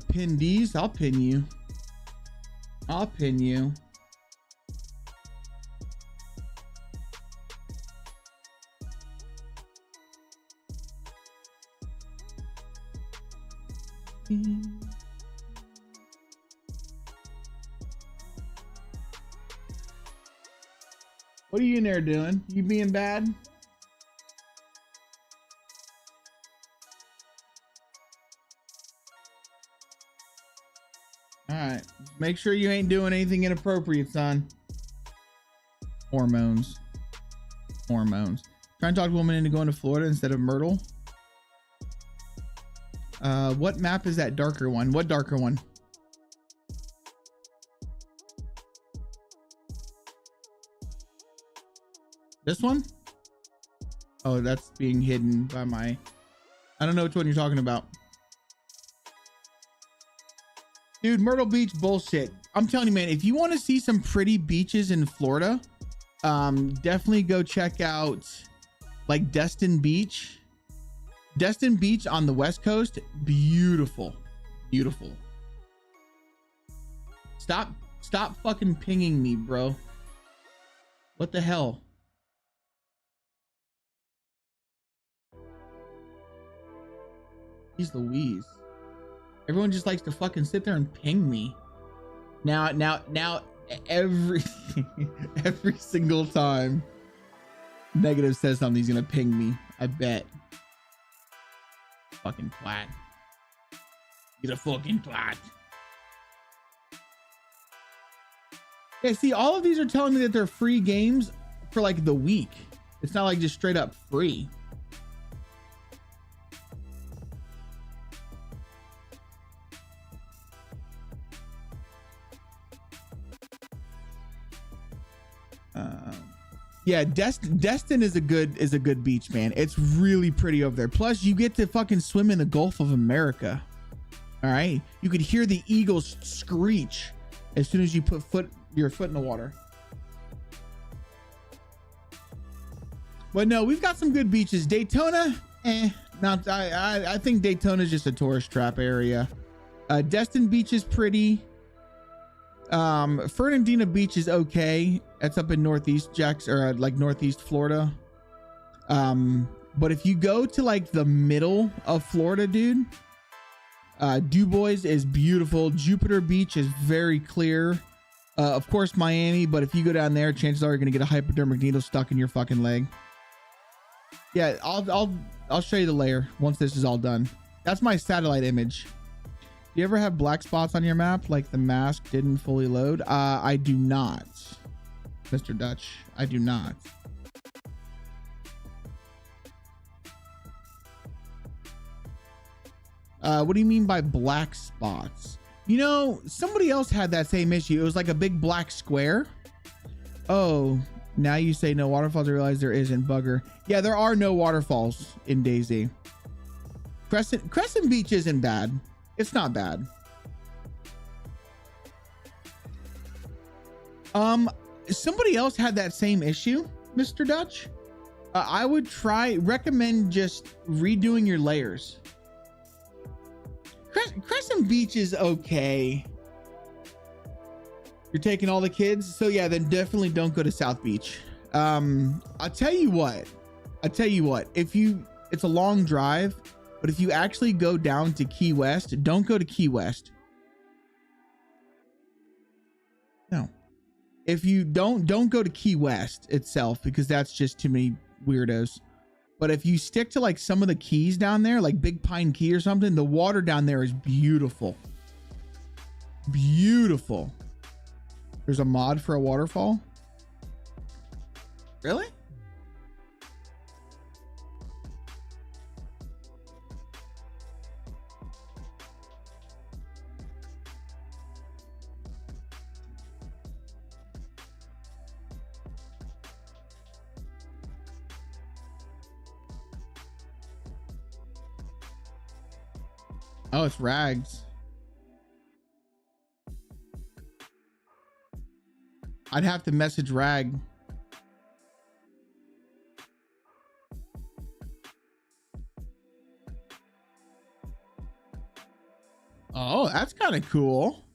Pin these. I'll pin you. I'll pin you. What are you in there doing? You being bad? All right. Make sure you ain't doing anything inappropriate, son. Hormones. Hormones. Trying to talk a woman into going to Florida instead of Myrtle. What map is that darker one? What darker one? This one? Oh, that's being hidden by my... I don't know which one you're talking about. Dude, Myrtle Beach bullshit. I'm telling you, man, if you want to see some pretty beaches in Florida, definitely go check out like Destin Beach. Destin Beach on the West Coast, beautiful. Beautiful. Stop fucking pinging me, bro. What the hell? Jeez Louise. Everyone just likes to fucking sit there and ping me. Now every every single time Negative says something, he's gonna ping me. I bet. Fucking twat. He's a fucking twat. Yeah, see, all of these are telling me that they're free games for like the week. It's not like just straight up free. Yeah, Destin is a good beach, man. It's really pretty over there. Plus, you get to fucking swim in the Gulf of America. All right, you could hear the eagles screech as soon as you put your foot in the water. But no, we've got some good beaches. Daytona, not. I think Daytona is just a tourist trap area. Destin Beach is pretty. Fernandina Beach is okay. That's up in northeast like northeast Florida. But if you go to like the middle of Florida, dude, Du Bois is beautiful. Jupiter Beach is very clear. Of course, Miami, but if you go down there, chances are you're gonna get a hypodermic needle stuck in your fucking leg. Yeah, I'll show you the layer once this is all done. That's my satellite image. Do you ever have black spots on your map like the mask didn't fully load? I do not, Mr. Dutch. I do not. What do you mean by black spots? You know, somebody else had that same issue. It was like a big black square. Oh, now you say no waterfalls. I realize there isn't. Bugger. Yeah, there are no waterfalls in DayZ. Crescent Beach isn't bad. It's not bad. Somebody else had that same issue, Mr. Dutch. I would recommend just redoing your layers. Crescent Beach is okay. You're taking all the kids, so yeah, then definitely don't go to South Beach. I'll tell you what. It's a long drive, but if you actually go down to Key West, don't go to Key West. No. If you don't go to Key West itself, because that's just too many weirdos. But if you stick to like some of the keys down there, like Big Pine Key or something, the water down there is beautiful. Beautiful. There's a mod for a waterfall. Really? Oh, it's Rags. I'd have to message Rag. Oh, that's kind of cool.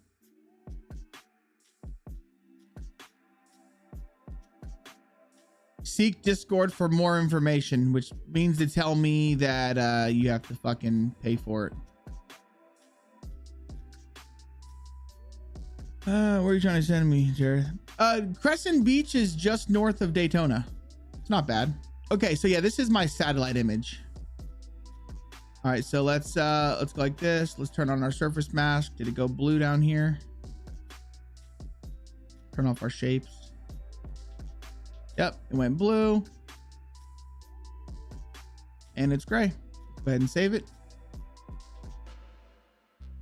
Seek Discord for more information, which means to tell me that you have to fucking pay for it. Where are you trying to send me, Jared? Crescent Beach is just north of Daytona. It's not bad. Okay, so yeah, this is my satellite image. All right, so let's go like this. Let's turn on our surface mask. Did it go blue down here? Turn off our shapes. Yep, it went blue. And it's gray. Go ahead and save it.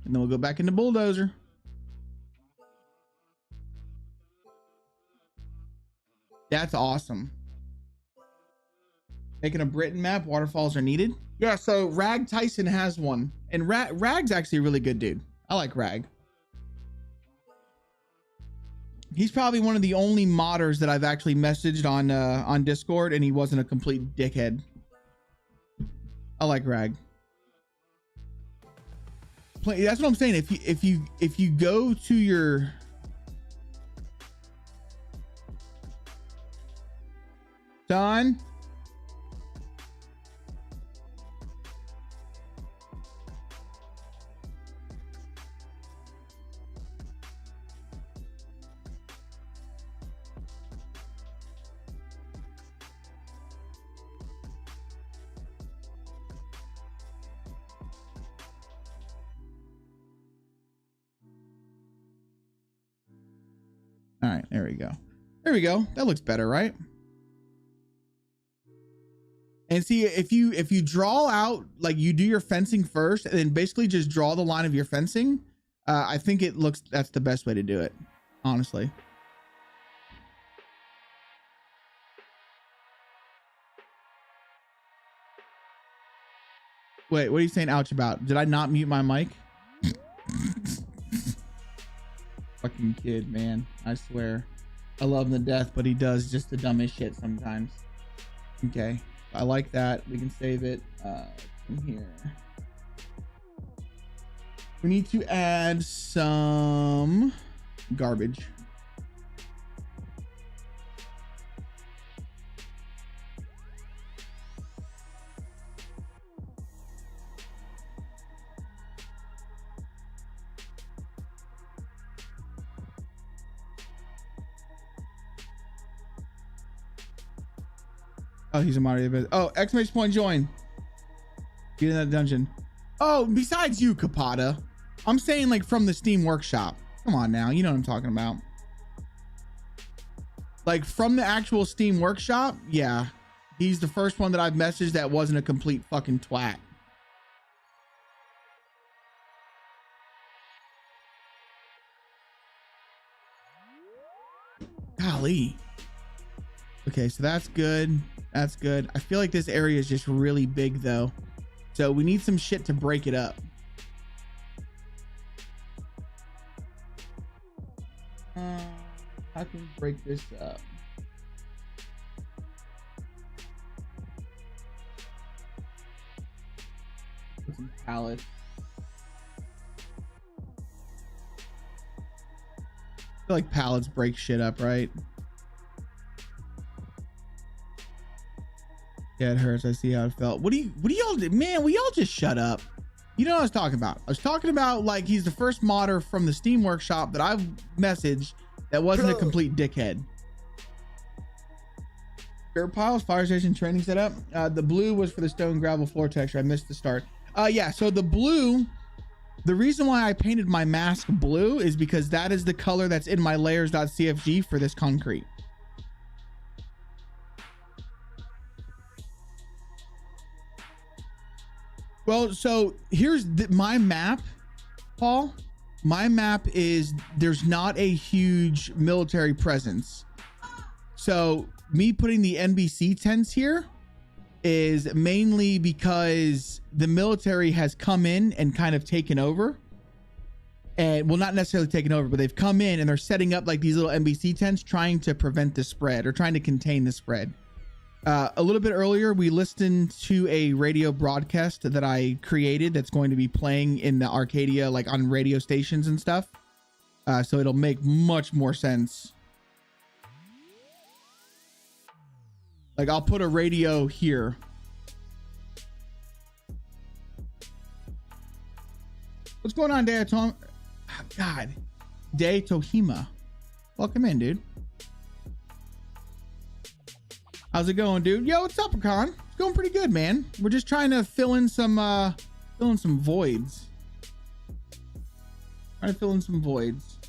And then we'll go back into Bulldozer. That's awesome. Making a Britain map, waterfalls are needed. Yeah, so Rag Tyson has one. And Rag's actually a really good dude. I like Rag. He's probably one of the only modders that I've actually messaged on Discord, and he wasn't a complete dickhead. I like Rag. That's what I'm saying. If you go to your Don. All right, there we go. There we go. That looks better, right? And see, if you draw out, like you do your fencing first and then basically just draw the line of your fencing, I think that's the best way to do it, honestly. Wait, what are you saying ouch about? Did I not mute my mic? Fucking kid, man. I swear. I love him to death, but he does just the dumbest shit sometimes. Okay. I like that. We can save it from here. We need to add some garbage. Oh, he's a moderator. Oh, exclamation point join. Get in that dungeon. Oh, besides you, Kapata. I'm saying like from the Steam Workshop. Come on now, you know what I'm talking about. Like from the actual Steam Workshop, yeah. He's the first one that I've messaged that wasn't a complete fucking twat. Golly. Okay, so that's good. That's good. I feel like this area is just really big though. So we need some shit to break it up. How can we break this up? Put some pallets. I feel like pallets break shit up, right? Yeah, it hurts. I see how it felt. What do y'all do? Man, we all just shut up. You know what I was talking about? I was talking about like he's the first modder from the Steam Workshop that I've messaged that wasn't a complete dickhead. Dirt piles, fire station training setup. The blue was for the stone gravel floor texture. I missed the start. Yeah, so the blue, the reason why I painted my mask blue is because that is the color that's in my layers.cfg for this concrete. Well, so here's my map, Paul. My map is there's not a huge military presence. So me putting the NBC tents here is mainly because the military has come in and kind of taken over. And well, not necessarily taken over, but they've come in and they're setting up like these little NBC tents trying to prevent the spread or trying to contain the spread. A little bit earlier, we listened to a radio broadcast that I created that's going to be playing in the Arcadia, like on radio stations and stuff. So it'll make much more sense. Like I'll put a radio here. What's going on, Day Tom? Oh, God, Day Tohima. Welcome in, dude. How's it going, dude? Yo, what's up, Akon? It's going pretty good, man. We're just trying to fill in some voids. Trying to fill in some voids.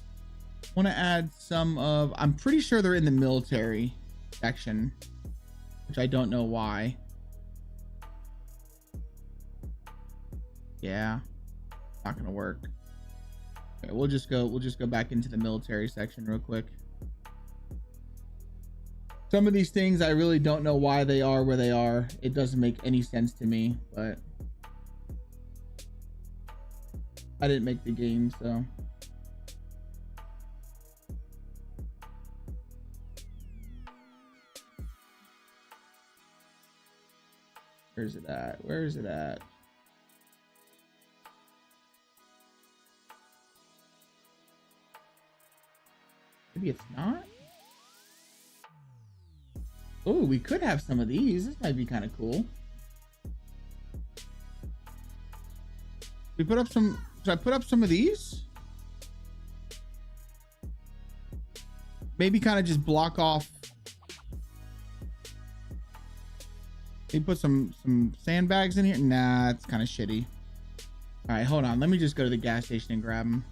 Want to add some of, I'm pretty sure they're in the military section, which I don't know why. Yeah, not gonna work. Okay, we'll just go back into the military section real quick. Some of these things I really don't know why they are where they are. It doesn't make any sense to me, but I didn't make the game, so. Where's it at? Where is it at? Maybe it's not? Oh, we could have some of these. This might be kind of cool. We put up some. Should I put up some of these? Maybe kind of just block off. Maybe put some sandbags in here. Nah, it's kind of shitty. All right, hold on. Let me just go to the gas station and grab them.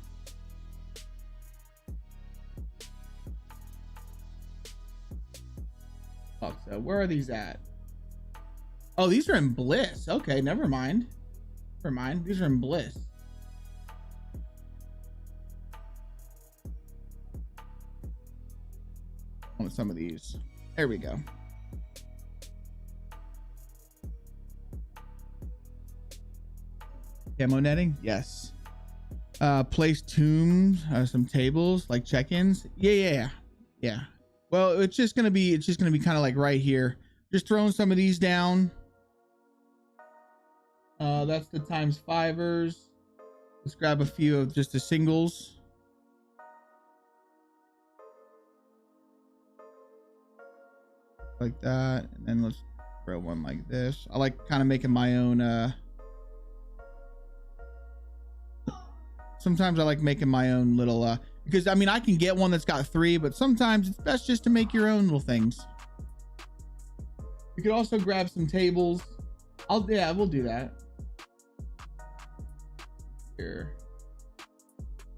So where are these at? Oh, these are in Bliss. Okay, never mind. Never mind. These are in Bliss. I want some of these. There we go. Camo netting? Yes. Place tombs, some tables, like check-ins. Yeah. Well, it's just gonna be kind of like right here. Just throwing some of these down. That's the ×5ers. Let's grab a few of just the singles. Like that. And then let's throw one like this. I like kind of making my own sometimes I like making my own little because I mean I can get one that's got 3, but sometimes it's best just to make your own little things. could also grab some tables. Yeah, we'll do that. Here.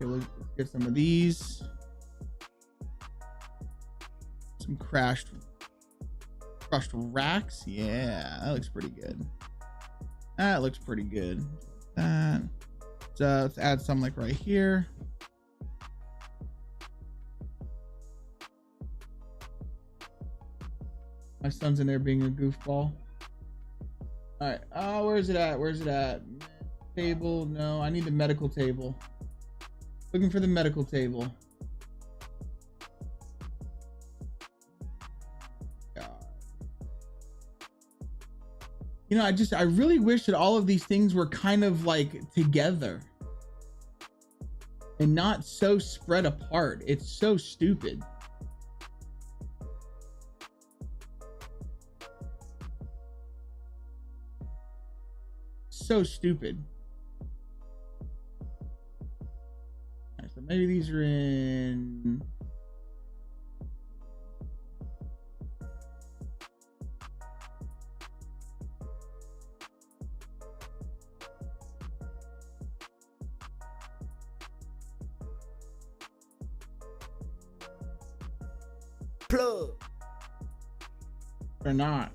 Okay, let's get some of these. Some crushed racks. Yeah, that looks pretty good. That looks pretty good. That. So let's add some like right here. My son's in there being a goofball. All right. Oh, where's it at? Where's it at? Table. No, I need the medical table. Looking for the medical table. God. You know, I really wish that all of these things were kind of like together and not so spread apart. It's so stupid. So stupid. Right, so maybe these are in. Plug. Or not.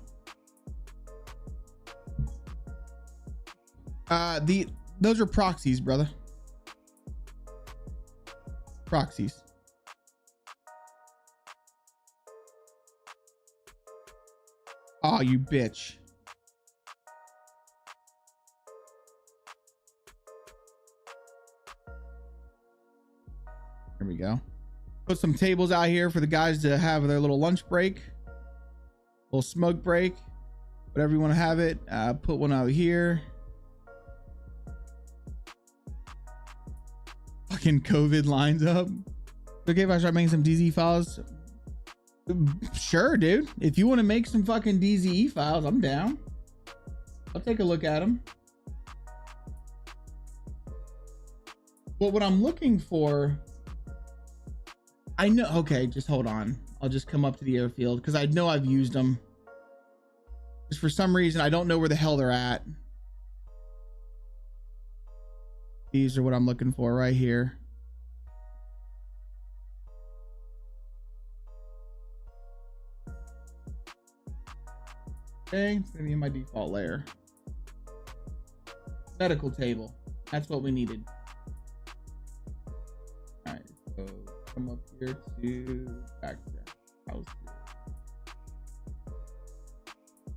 Those are proxies, brother. Proxies. Oh, you bitch. There we go. Put some tables out here for the guys to have their little lunch break, little smoke break, whatever you want to have it. Put one out here. Fucking COVID lines up. Okay, if I start making some DZ files, sure, dude. If you want to make some fucking DZE files, I'm down. I'll take a look at them. But what I'm looking for, I know. Okay, just hold on. I'll just come up to the airfield because I know I've used them. Just for some reason, I don't know where the hell they're at. These are what I'm looking for right here. Okay, it's gonna be in my default layer. Medical table. That's what we needed. All right, so come up here to background.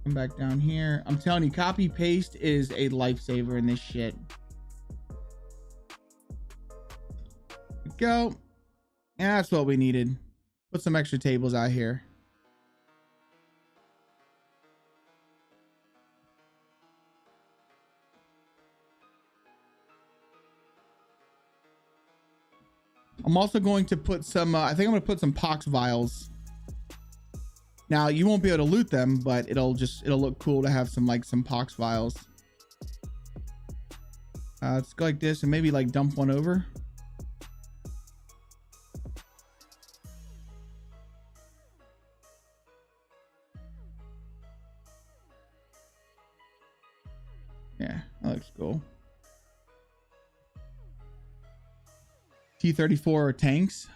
Come back down here. I'm telling you, copy paste is a lifesaver in this shit. Go. Yeah, that's what we needed. Put some extra tables out here. I'm also going to put some I think I'm going to put some pox vials. Now you won't be able to loot them, but it'll look cool to have some pox vials. Let's go like this and maybe like dump one over. Yeah, that looks cool. T-34 tanks.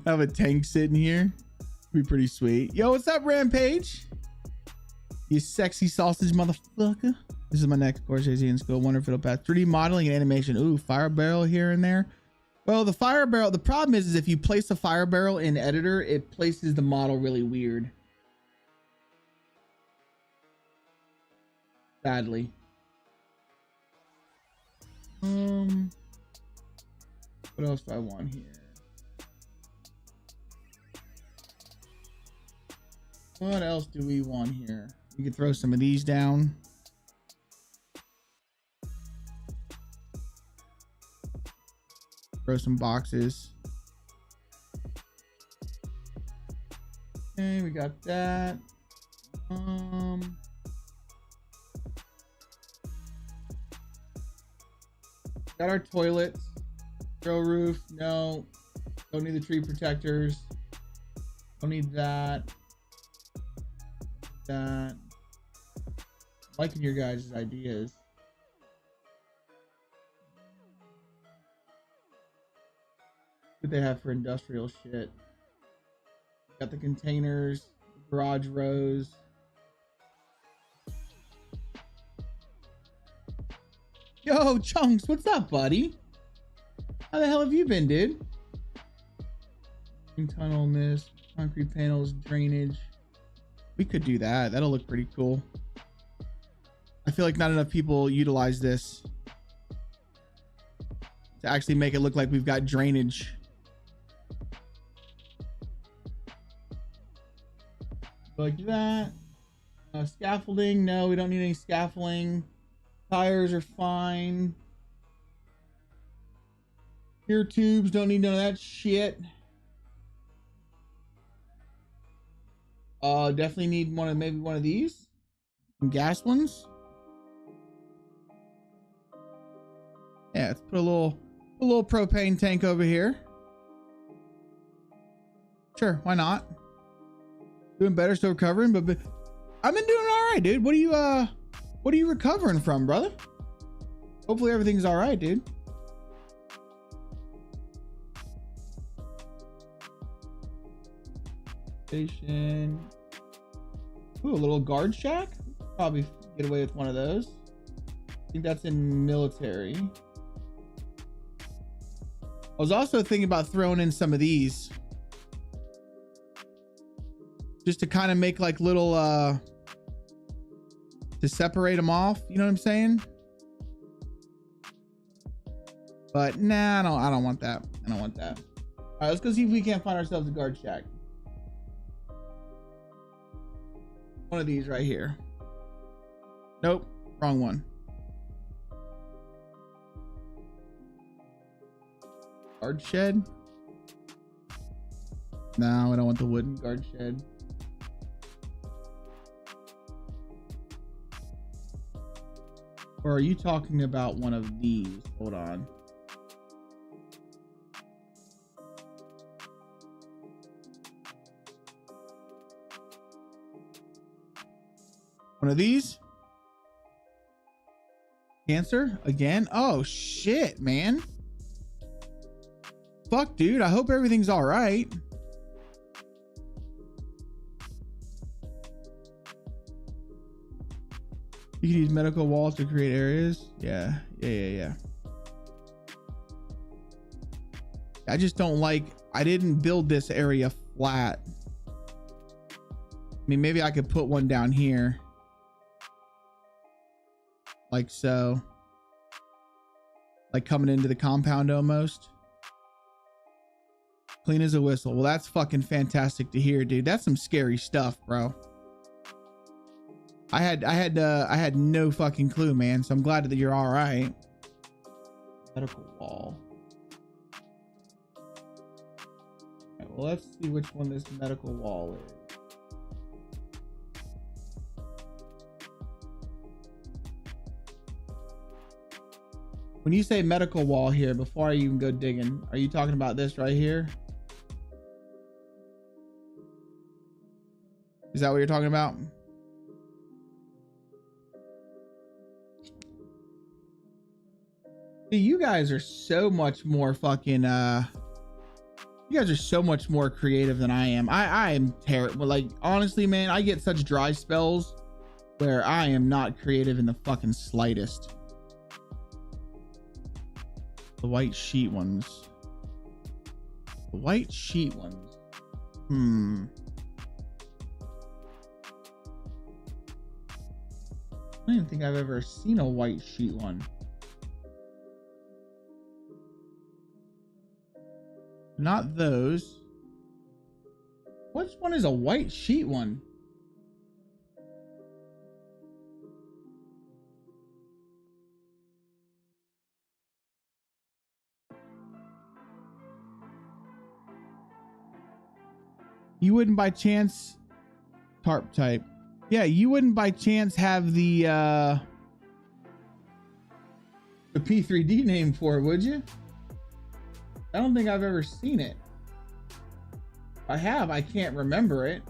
Have a tank sitting here. Be pretty sweet. Yo, what's up, Rampage? You sexy sausage motherfucker. This is my next course, AZ in school. Wonder if it'll pass 3D modeling and animation. Ooh, fire barrel here and there. Well, the fire barrel, the problem is if you place a fire barrel in editor, it places the model really weird. Badly. What else do I want here? What else do we want here? You can throw some of these down. Throw some boxes. Okay, we got that. Got our toilets. Throw roof. No. Don't need the tree protectors. Don't need that. that. Liking your guys' ideas. What they have for industrial shit. Got the containers, the garage rows. Yo, Chunks, what's up, buddy? How the hell have you been, dude? Tunnel mist, concrete panels, drainage. We could do that. That'll look pretty cool. I feel like not enough people utilize this to actually make it look like we've got drainage. Like that. Scaffolding. No, we don't need any scaffolding. Tires are fine. Ear tubes. Don't need none of that shit. Definitely need maybe one of these. Some gas ones. Yeah, let's put a little propane tank over here. Sure, why not? Doing better, still recovering, but I've been doing all right, dude. What are you recovering from, brother? Hopefully everything's all right, dude. Station. Ooh, a little guard shack. Probably get away with one of those. I think that's in military. I was also thinking about throwing in some of these. Just to kind of make like little, to separate them off. You know what I'm saying? But nah, I don't want that. I don't want that. All right, let's go see if we can't find ourselves a guard shack. One of these right here. Nope, wrong one. Guard shed? No, I don't want the wooden guard shed. Or are you talking about one of these? Hold on. One of these? Cancer again? Oh shit, man. Fuck, dude. I hope everything's all right. You can use medical walls to create areas. Yeah. I just don't like, I didn't build this area flat. I mean, maybe I could put one down here. Like so. Like coming into the compound almost. Clean as a whistle. Well, that's fucking fantastic to hear, dude. That's some scary stuff, bro. I had no fucking clue, man. So I'm glad that you're all right. Medical wall. Okay, well, let's see which one this medical wall is. When you say medical wall here, before I even go digging, are you talking about this right here? Is that what you're talking about? See, you guys are so much more fucking, you guys are so much more creative than I am. I am terrible. Like, honestly, man, I get such dry spells where I am not creative in the fucking slightest. The white sheet ones. The white sheet ones. I don't even think I've ever seen a white sheet one. Not those. Which one is a white sheet one? You wouldn't by chance tarp type. Yeah, you wouldn't by chance have the P3D name for it, would you? I don't think I've ever seen it. If I have, I can't remember it.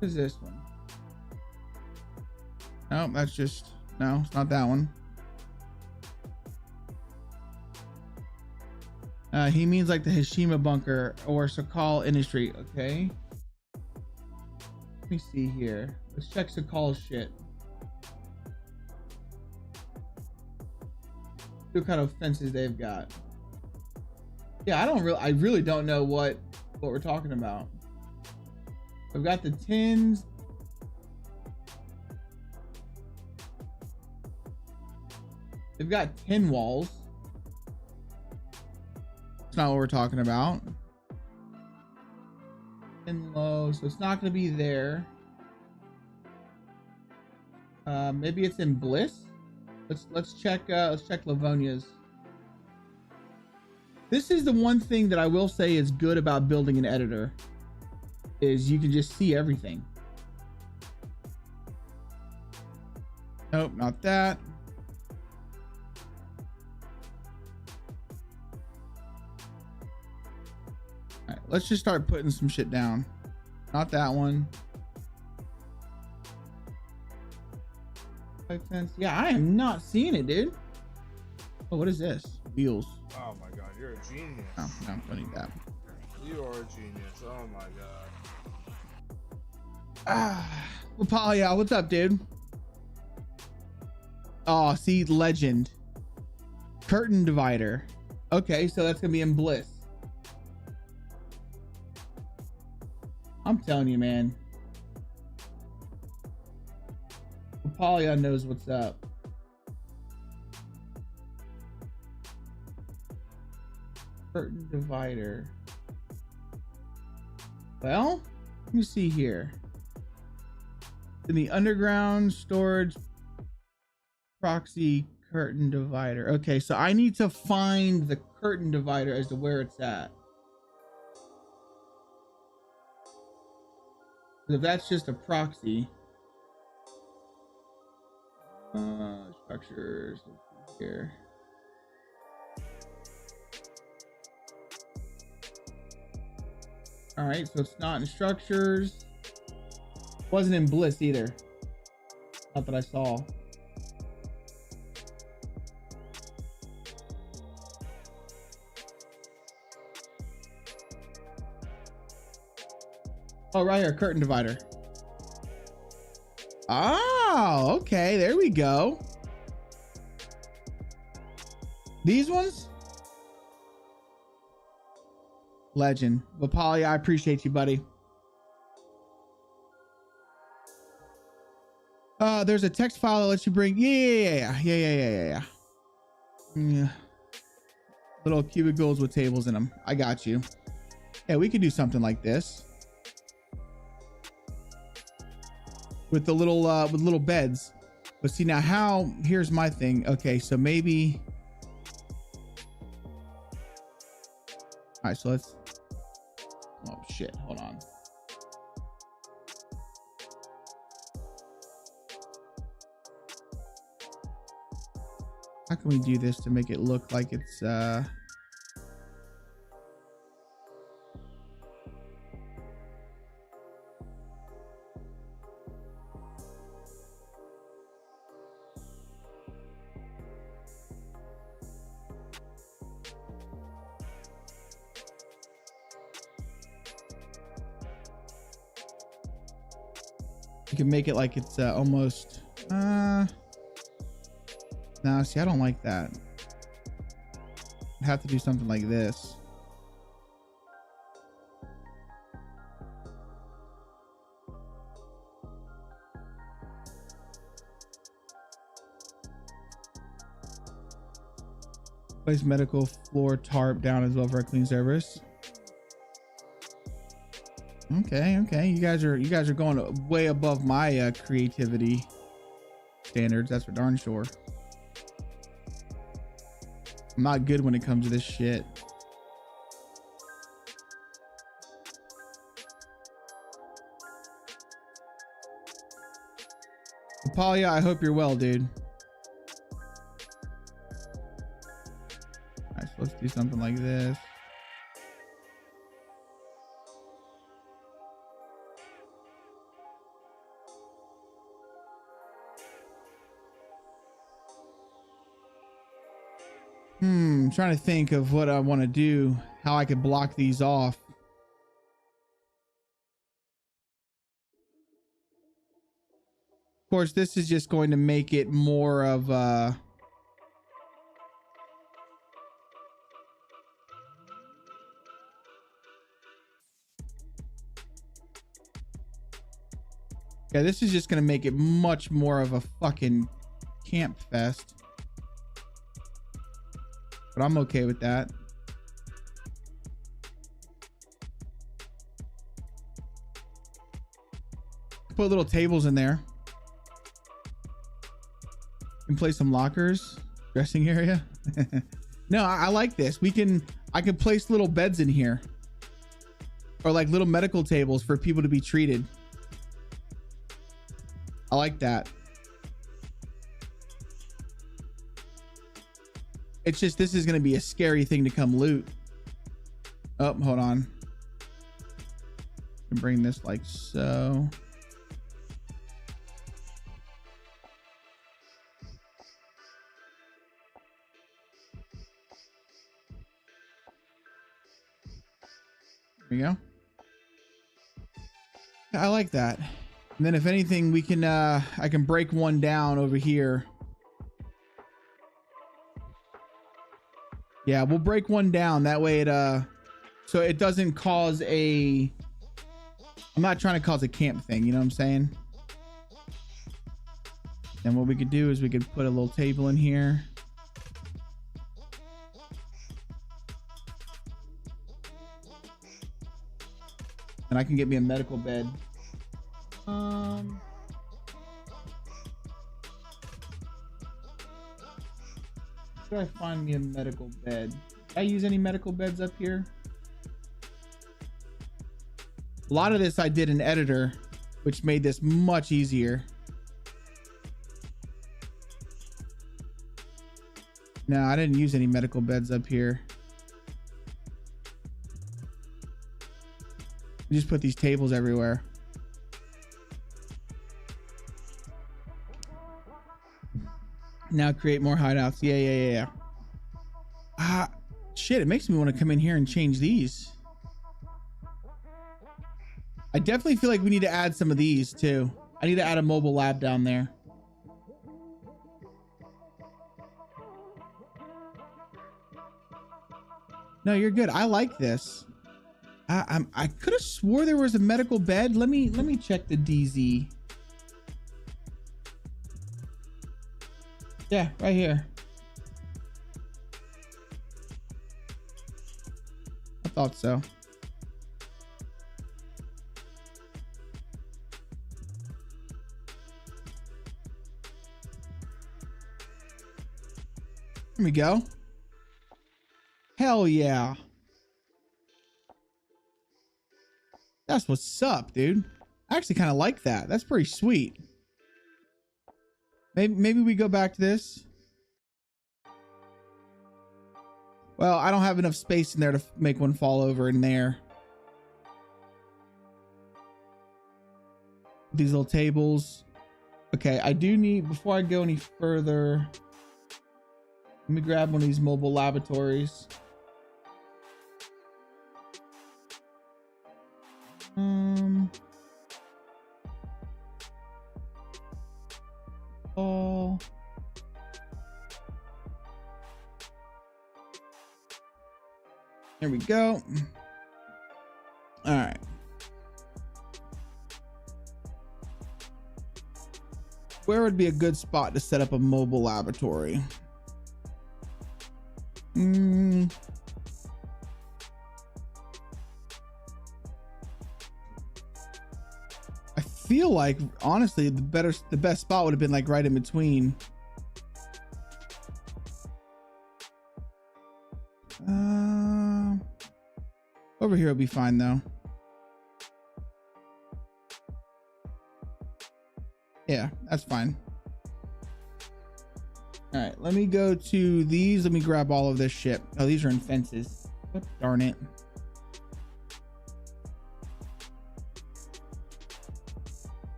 What is this one? No, that's just, no, it's not that one. He means like the Hishima bunker or Sakal industry. Okay. Let me see here. Let's check Sakal's shit. See what kind of fences they've got. Yeah, I really don't know what we're talking about. We've got the tins. They've got tin walls. It's not what we're talking about. Tin low, so it's not going to be there. Maybe it's in Bliss. Let's check Livonia's. This is the one thing that I will say is good about building an editor, is you can just see everything. Nope, not that. All right, let's just start putting some shit down. Not that one. Yeah, I am not seeing it, dude. Oh, what is this? Wheels. Oh my god, you're a genius. Oh, no, I need that. You are a genius. Oh my god. Well, Paul, yeah, what's up, dude? Oh, see, legend. Curtain divider. Okay, so that's gonna be in Bliss. I'm telling you, man. Apollyon knows what's up. Curtain divider. Well, let me see here. In the underground storage proxy curtain divider. Okay, so I need to find the curtain divider as to where it's at. If that's just a proxy. Structures, let's see here. All right, so it's not in structures. Wasn't in Bliss either. Not that I saw. Oh, right here, curtain divider. Oh, okay, there we go. These ones? Legend. Vapali, I appreciate you, buddy. There's a text file that lets you bring. Yeah. Little cubicles with tables in them. I got you. Yeah, we could do something like this. With the little with little beds. But see now how, here's my thing. Okay, so maybe. All right, so let's, oh shit, hold on. How can we do this to make it look like it's you can make it like it's almost no, see, I don't like that. I have to do something like this. Place medical floor tarp down as well for a clean service. Okay, you guys are going way above my creativity standards. That's for darn sure. I'm not good when it comes to this shit. Apolia, I hope you're well, dude. Alright, so let's do something like this. Trying to think of what I want to do, how I could block these off. Of course, this is just going to make it more of yeah, this is just going to make it much more of a fucking camp fest. But I'm okay with that. Put little tables in there. And place some lockers, dressing area. No, I like this. I can place little beds in here, or like little medical tables for people to be treated. I like that. It's just, this is going to be a scary thing to come loot. Oh, hold on. Bring this like so. There we go. I like that. And then if anything, we can I can break one down over here. Yeah, we'll break one down that way. So it doesn't cause a, I'm not trying to cause a camp thing, you know what I'm saying? And what we could do is we could put a little table in here. And I can get me a medical bed. Where do I find me a medical bed? Did I use any medical beds up here? A lot of this I did in editor, which made this much easier. No, I didn't use any medical beds up here. I just put these tables everywhere. Now create more hideouts. Yeah. Shit, it makes me want to come in here and change these. I definitely feel like we need to add some of these too. I need to add a mobile lab down there. No, you're good. I like this. I could have swore there was a medical bed. Let me check the DayZ. Yeah, right here. I thought so. Here we go. Hell yeah. That's what's up, dude. I actually kind of like that. That's pretty sweet. Maybe we go back to this. Well, I don't have enough space in there to make one fall over in there. These little tables. Okay, I do need, before I go any further, let me grab one of these mobile laboratories. Oh. There we go. All right. Where would be a good spot to set up a mobile laboratory? I feel like honestly the best spot would have been like right in between. Over here will be fine though. Yeah, that's fine. All right, let me go to these. Let me grab all of this shit. Oh, these are in fences. What, darn it.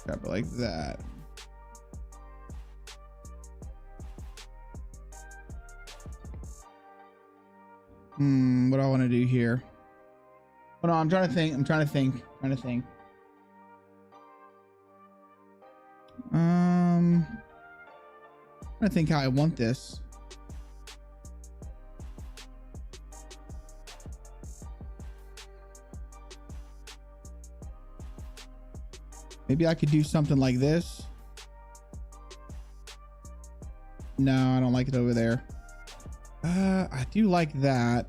Grab it like that. What do I want to do here? Hold on, I'm trying to think. I'm trying to think. I think how I want this. Maybe I could do something like this. No, I don't like it over there. I do like that.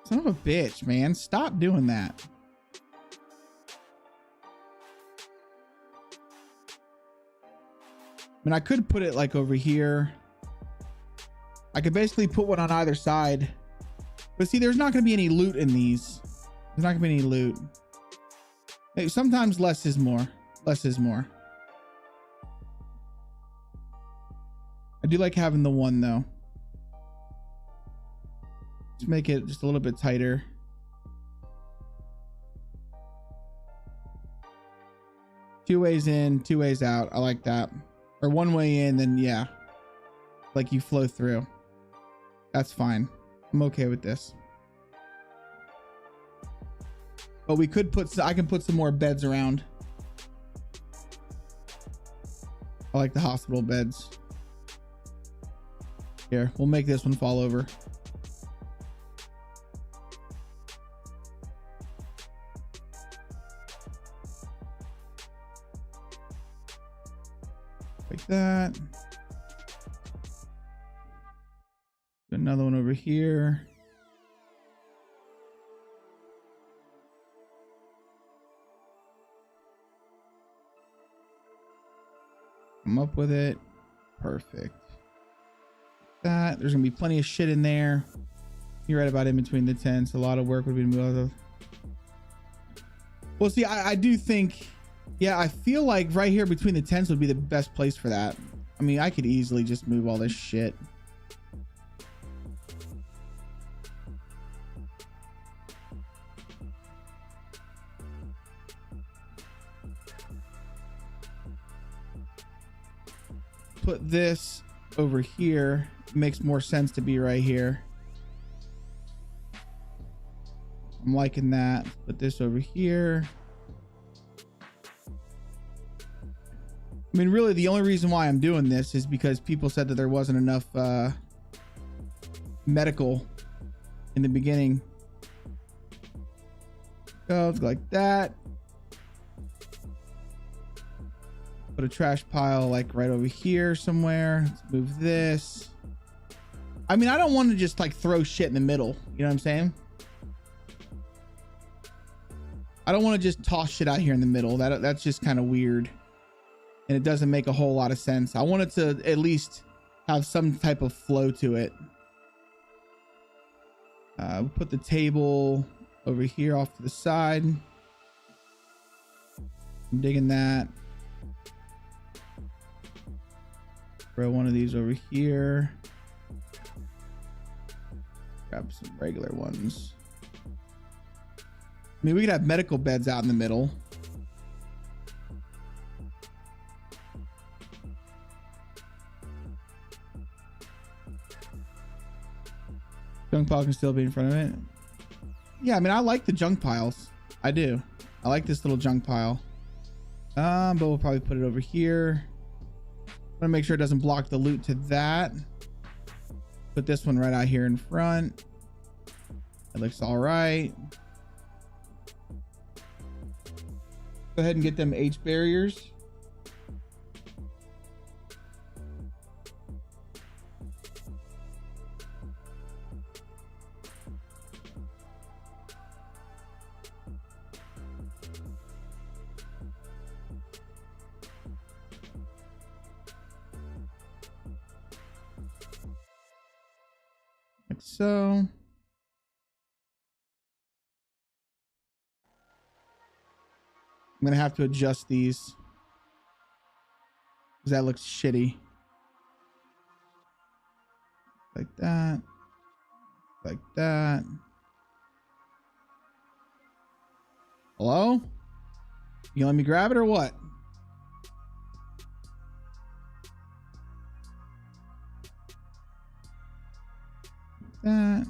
Son of a bitch, man. Stop doing that. I mean, I could put it like over here. I could basically put one on either side. But see, there's not going to be any loot in these. There's not going to be any loot. Hey, sometimes less is more. Less is more. I do like having the one though. Let's make it just a little bit tighter. Two ways in, two ways out. I like that. Or one way in, then yeah. Like you flow through. That's fine. I'm okay with this. But we could put, I can put some more beds around. I like the hospital beds. Here, we'll make this one fall over. Like that. Another one over here. Come up with it. Perfect. That there's gonna be plenty of shit in there. You're right about in between the tents. A lot of work would be involved. Well, see, I do think, yeah, I feel like right here between the tents would be the best place for that. I mean, I could easily just move all this shit. Put this over here. Makes more sense to be right here. I'm liking that. Put this over here. I mean, really, the only reason why I'm doing this is because people said that there wasn't enough medical in the beginning. Goes like that. Put a trash pile like right over here somewhere. Let's move this. I mean, I don't want to just like throw shit in the middle. You know what I'm saying? I don't want to just toss shit out here in the middle. That's just kind of weird. And it doesn't make a whole lot of sense. I want it to at least have some type of flow to it. We'll put the table over here off to the side. I'm digging that. Throw one of these over here. Grab some regular ones. I mean, we could have medical beds out in the middle. Junk pile can still be in front of it. Yeah, I mean, I like the junk piles. I do. I like this little junk pile. But we'll probably put it over here. I want to make sure it doesn't block the loot to that. Put this one right out here in front. It looks all right. Go ahead and get them H barriers. Like so. I'm gonna have to adjust these because that looks shitty. Like that. Like that. Hello? You let me grab it or what? That.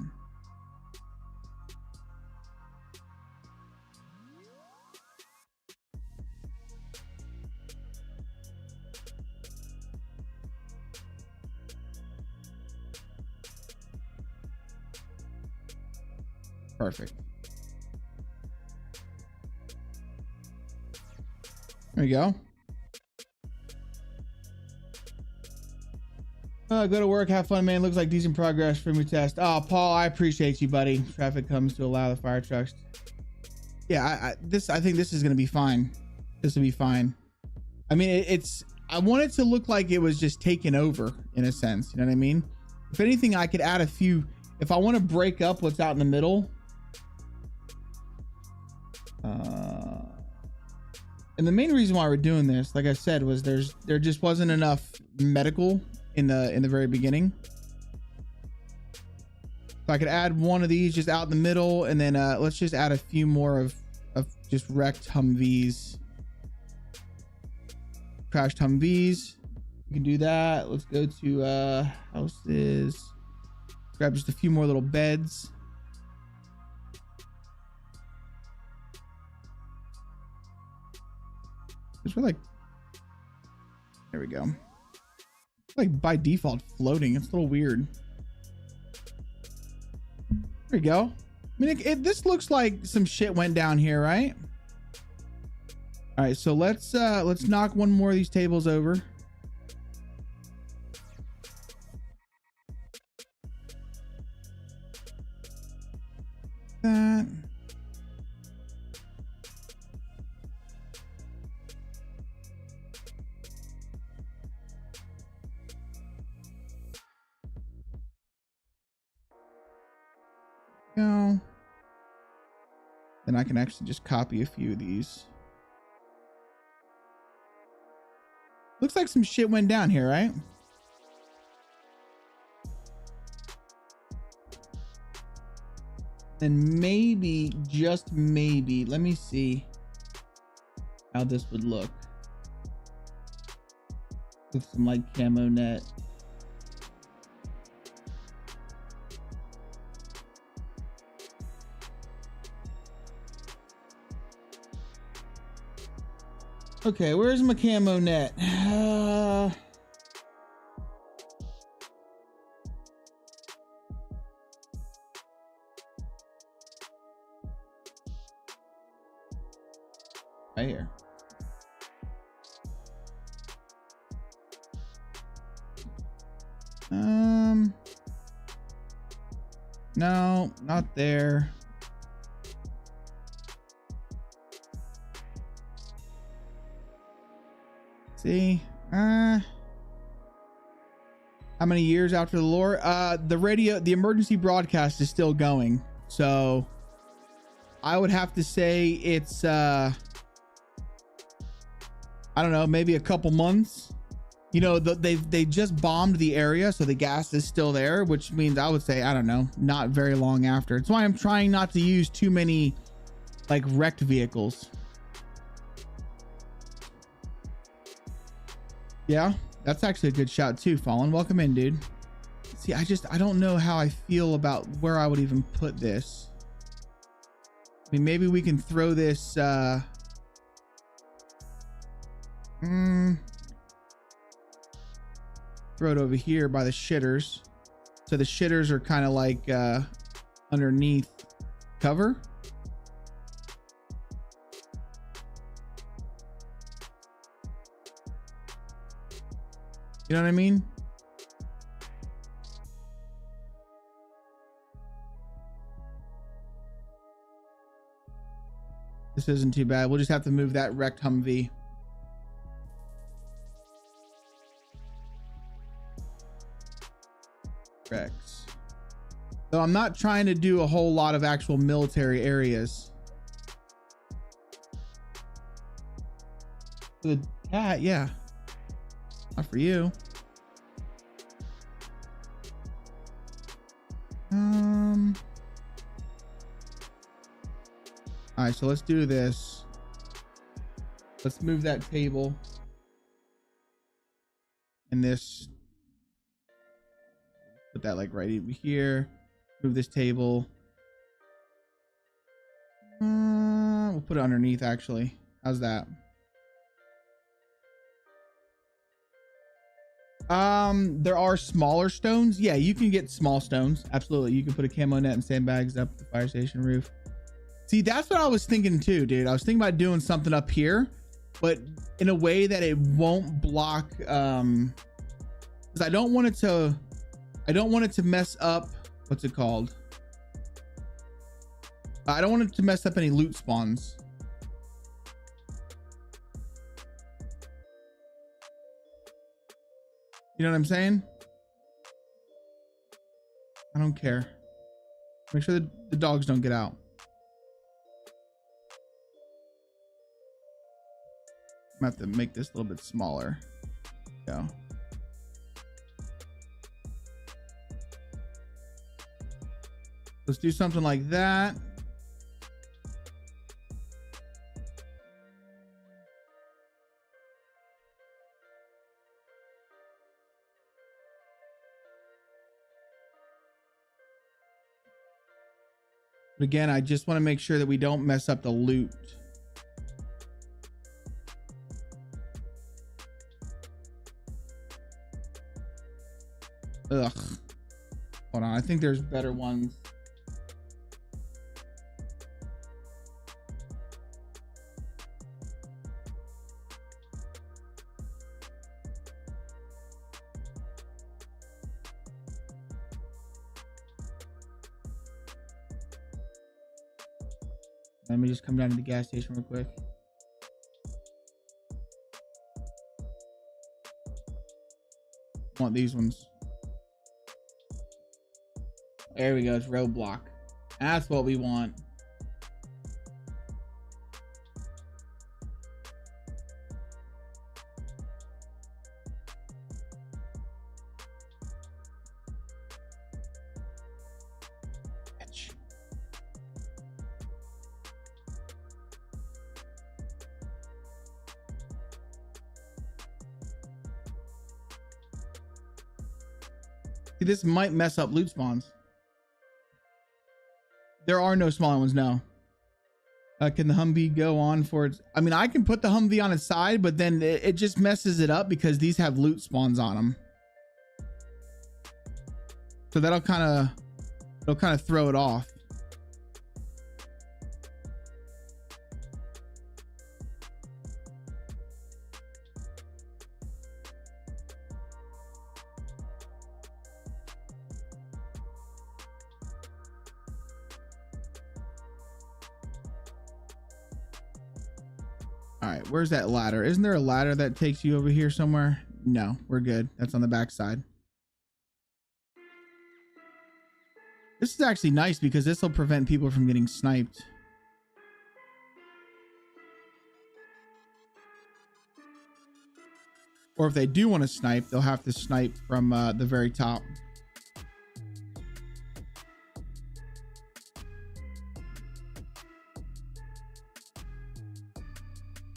Perfect. There we go. Go to work, have fun, man. Looks like decent progress from your test. Oh, Paul, I appreciate you, buddy. Traffic comes to allow the fire trucks. Yeah, I think this is gonna be fine. This will be fine. I mean, I want it to look like it was just taken over in a sense. You know what I mean? If anything, I could add a few. If I want to break up what's out in the middle. And the main reason why we're doing this, like I said, was there just wasn't enough medical in the very beginning. So I could add one of these just out in the middle, and then let's just add a few more of just wrecked Humvees, crashed Humvees. We can do that. Let's go to houses. Grab just a few more little beds. We're like, there we go. Like by default floating. It's a little weird. There we go. I mean, this looks like some shit went down here, right? All right, so let's knock one more of these tables over. That. Go. Then I can actually just copy a few of these. Looks like some shit went down here, right? And maybe, just maybe, let me see how this would look with some like camo net. Okay, where's my camo net? Right here. No, not there. See, how many years after the lore? The emergency broadcast is still going, so I would have to say it's I don't know, maybe a couple months. You know, they just bombed the area, so the gas is still there, which means I would say, I don't know, not very long after. It's why I'm trying not to use too many like wrecked vehicles. Yeah, that's actually a good shout too, Fallen. Welcome in, dude. See, I don't know how I feel about where I would even put this. I mean, maybe we can throw this, throw it over here by the shitters. So the shitters are kind of like, underneath cover. You know what I mean? This isn't too bad. We'll just have to move that wrecked Humvee. Rex. So I'm not trying to do a whole lot of actual military areas. The cat, yeah. Not for you. All right, so let's do this. Let's move that table and this. Put that like right over here. Move this table. We'll put it underneath actually. How's that? There are smaller stones. Yeah, you can get small stones. Absolutely. You can put a camo net and sandbags up the fire station roof. See, that's what I was thinking too, dude. I was thinking about doing something up here, but in a way that it won't block, because I don't want it to mess up, what's it called? I don't want it to mess up any loot spawns. You know what I'm saying? I don't care. Make sure that the dogs don't get out. I'm gonna have to make this a little bit smaller. Go. Let's do something like that. But again, I just want to make sure that we don't mess up the loot. Ugh. Hold on. I think there's better ones. Let me just come down to the gas station real quick. I want these ones. There we go. It's roadblock. That's what we want. See, this might mess up loot spawns. There are no smaller ones now. Can the Humvee go on for its... I mean, I can put the Humvee on its side, but then it just messes it up because these have loot spawns on them. So that'll kind of throw it off. All right, where's that ladder? Isn't there a ladder that takes you over here somewhere? No, we're good. That's on the back side. This is actually nice because this will prevent people from getting sniped. Or if they do want to snipe, they'll have to snipe from the very top.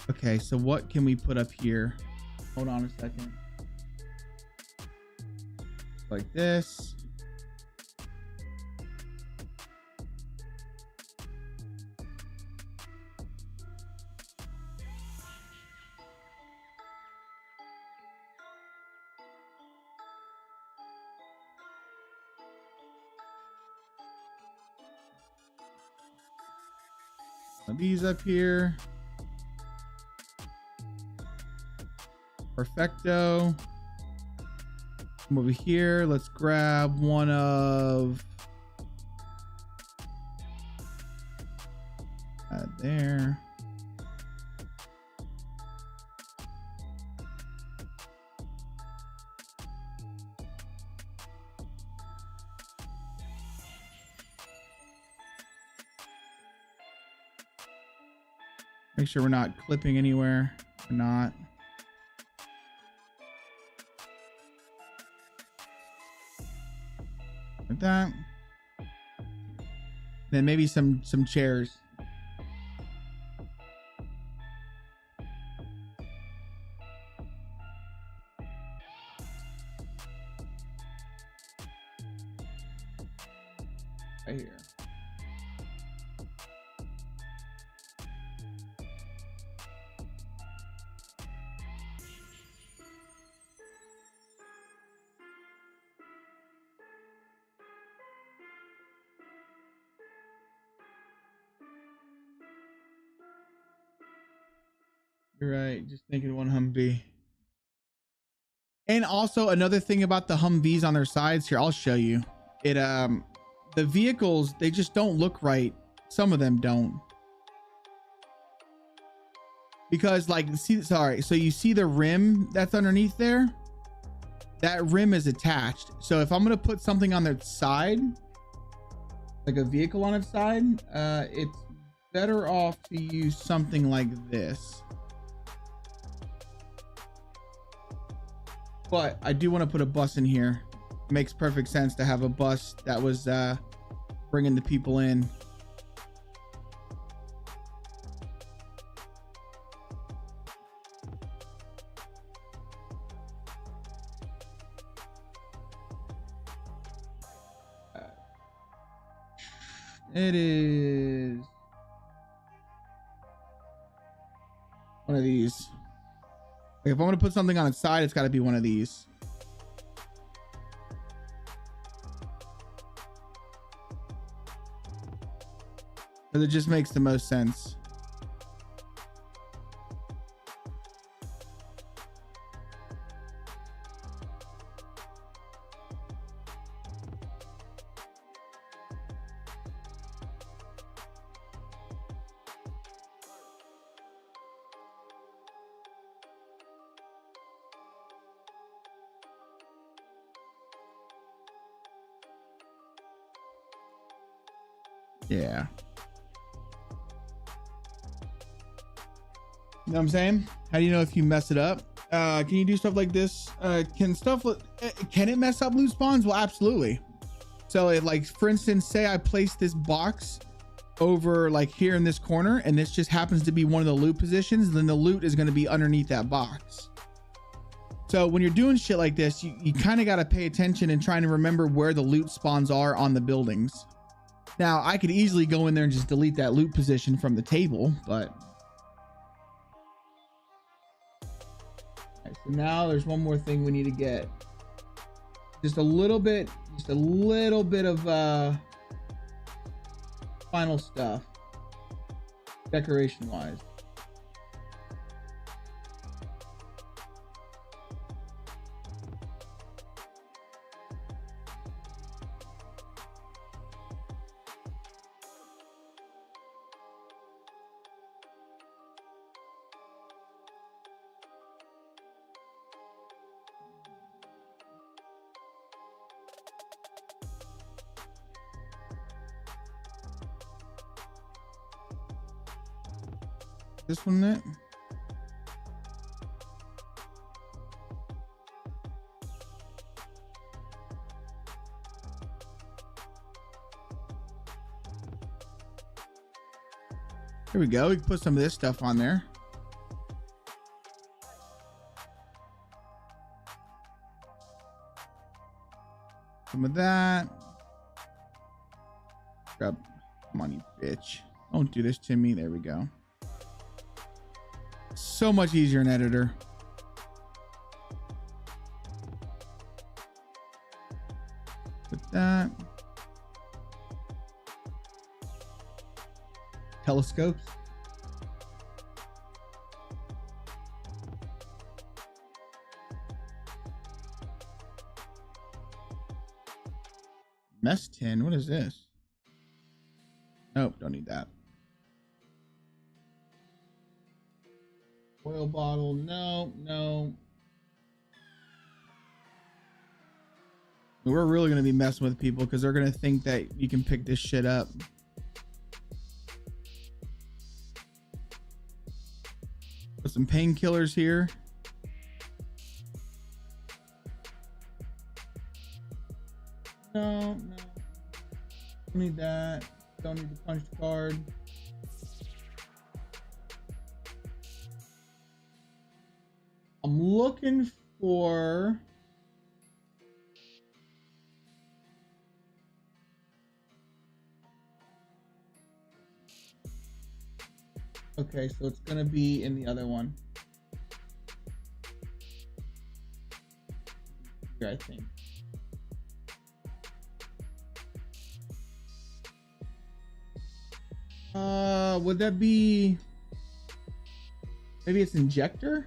Okay, so what can we put up here? Hold on a second. Like this. These up here. Perfecto. Come over here. Let's grab one of there. Make sure we're not clipping anywhere. We're not. Like that. Then maybe some chairs. Right here. You're right. Just thinking one Humvee. And also another thing about the Humvees on their sides here, I'll show you. It the vehicles, they just don't look right. Some of them don't. Because like, see, sorry, so you see the rim that's underneath there? That rim is attached. So if I'm gonna put something on their side, like a vehicle on its side, it's better off to use something like this. But I do want to put a bus in here. It makes perfect sense to have a bus that was bringing the people in. It is one of these. If I'm going to put something on its side, it's got to be one of these. Because it just makes the most sense. Yeah. You know what I'm saying? How do you know if you mess it up? Can you do stuff like this? Can it mess up loot spawns? Well, absolutely. So if, like, for instance, say I place this box over like here in this corner, and this just happens to be one of the loot positions, then the loot is going to be underneath that box. So when you're doing shit like this, you kind of got to pay attention and trying to remember where the loot spawns are on the buildings. Now, I could easily go in there and just delete that loot position from the table, but... Alright, so now there's one more thing we need to get. Just a little bit of final stuff, decoration-wise. This one it. Here we go. We can put some of this stuff on there. Some of that. Grab. Come on, you bitch. Don't do this to me. There we go. So much easier in editor. Put that. Telescopes. Mess tin. What is this? Nope, don't need that. Oil bottle. No, no. We're really going to be messing with people because they're going to think that you can pick this shit up. Put some painkillers here. No, no. Don't need that. Don't need the punch card. I'm looking for Okay, so it's gonna be in the other one. Here, I think. Would that be, maybe it's injector?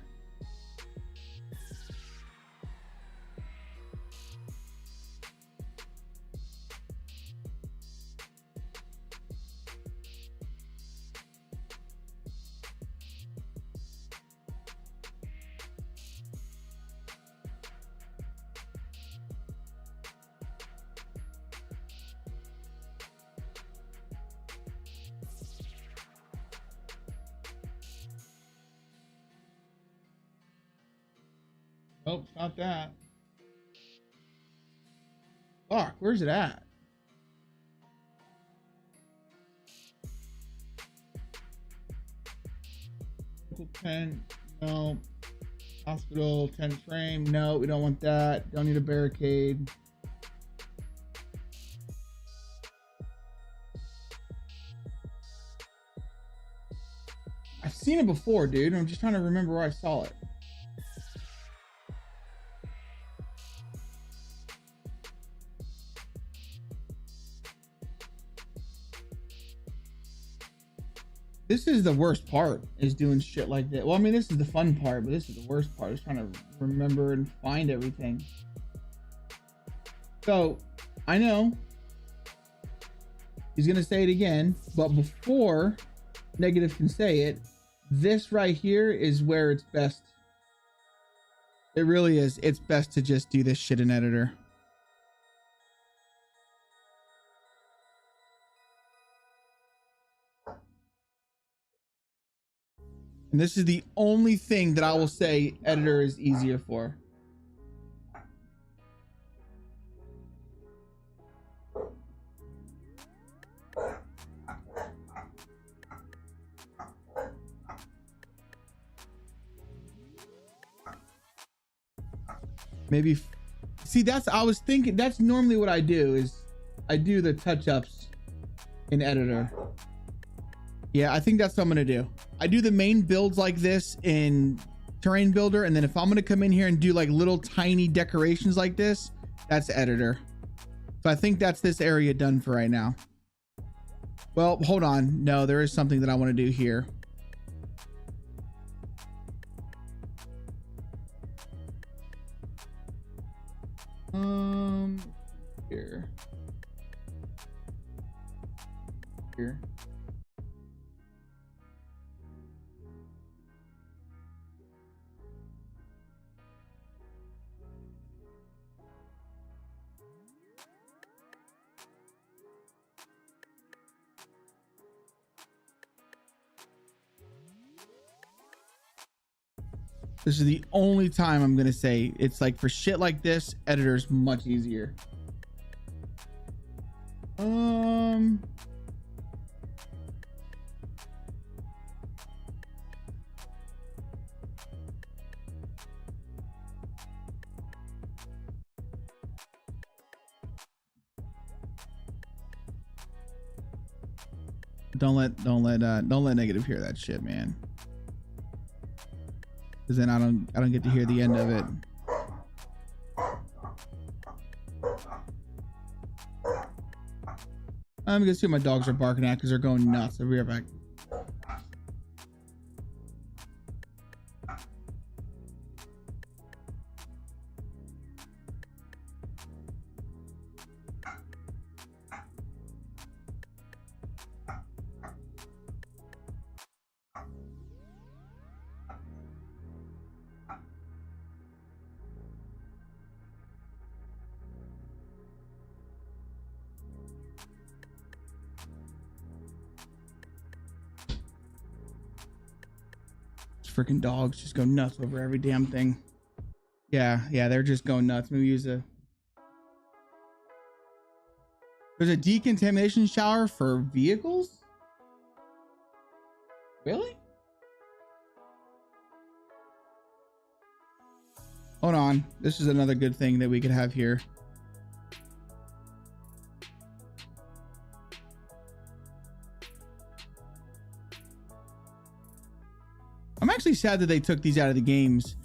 Oh, it's not that. Fuck, where's it at? Local 10, no. Hospital 10 frame, no, we don't want that. Don't need a barricade. I've seen it before, dude. I'm just trying to remember where I saw it. This is the worst part, is doing shit like that. Well, I mean, this is the fun part, but this is the worst part, is trying to remember and find everything. So, I know he's going to say it again, but before Negative can say it, this right here is where it's best. It really is. It's best to just do this shit in editor. And this is the only thing that I will say editor is easier for. Maybe, see, that's, I was thinking, that's normally what I do, is I do the touch-ups in editor. Yeah, I think that's what I'm gonna do. I do the main builds like this in Terrain Builder, and then if I'm gonna come in here and do like little tiny decorations like this, that's editor. So I think that's this area done for right now. Well, hold on. No, there is something that I want to do here. Here. This is the only time I'm gonna say it's like, for shit like this, editor's much easier. Don't let Negative hear that shit, man. Because then I don't get to hear the end of it. I'm gonna see what my dogs are barking at because they're going nuts. I'll be right back. Freaking dogs just go nuts over every damn thing. Yeah, they're just going nuts. Maybe use a... There's a decontamination shower for vehicles? Really? Hold on. This is another good thing that we could have here. actually sad that they took these out of the games.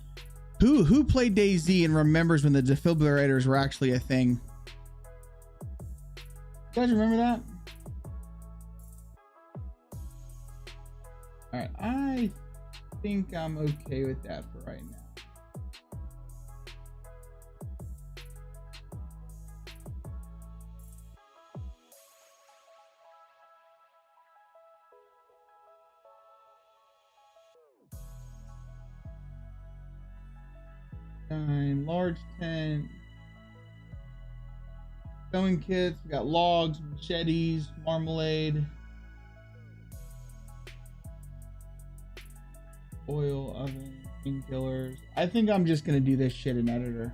Who played DayZ and remembers when the defibrillators were actually a thing? You guys remember that? All right, I think I'm okay with that for right now. Large tent, sewing kits. We got logs, machetes, marmalade, oil, oven, painkillers. I think I'm just gonna do this shit in editor.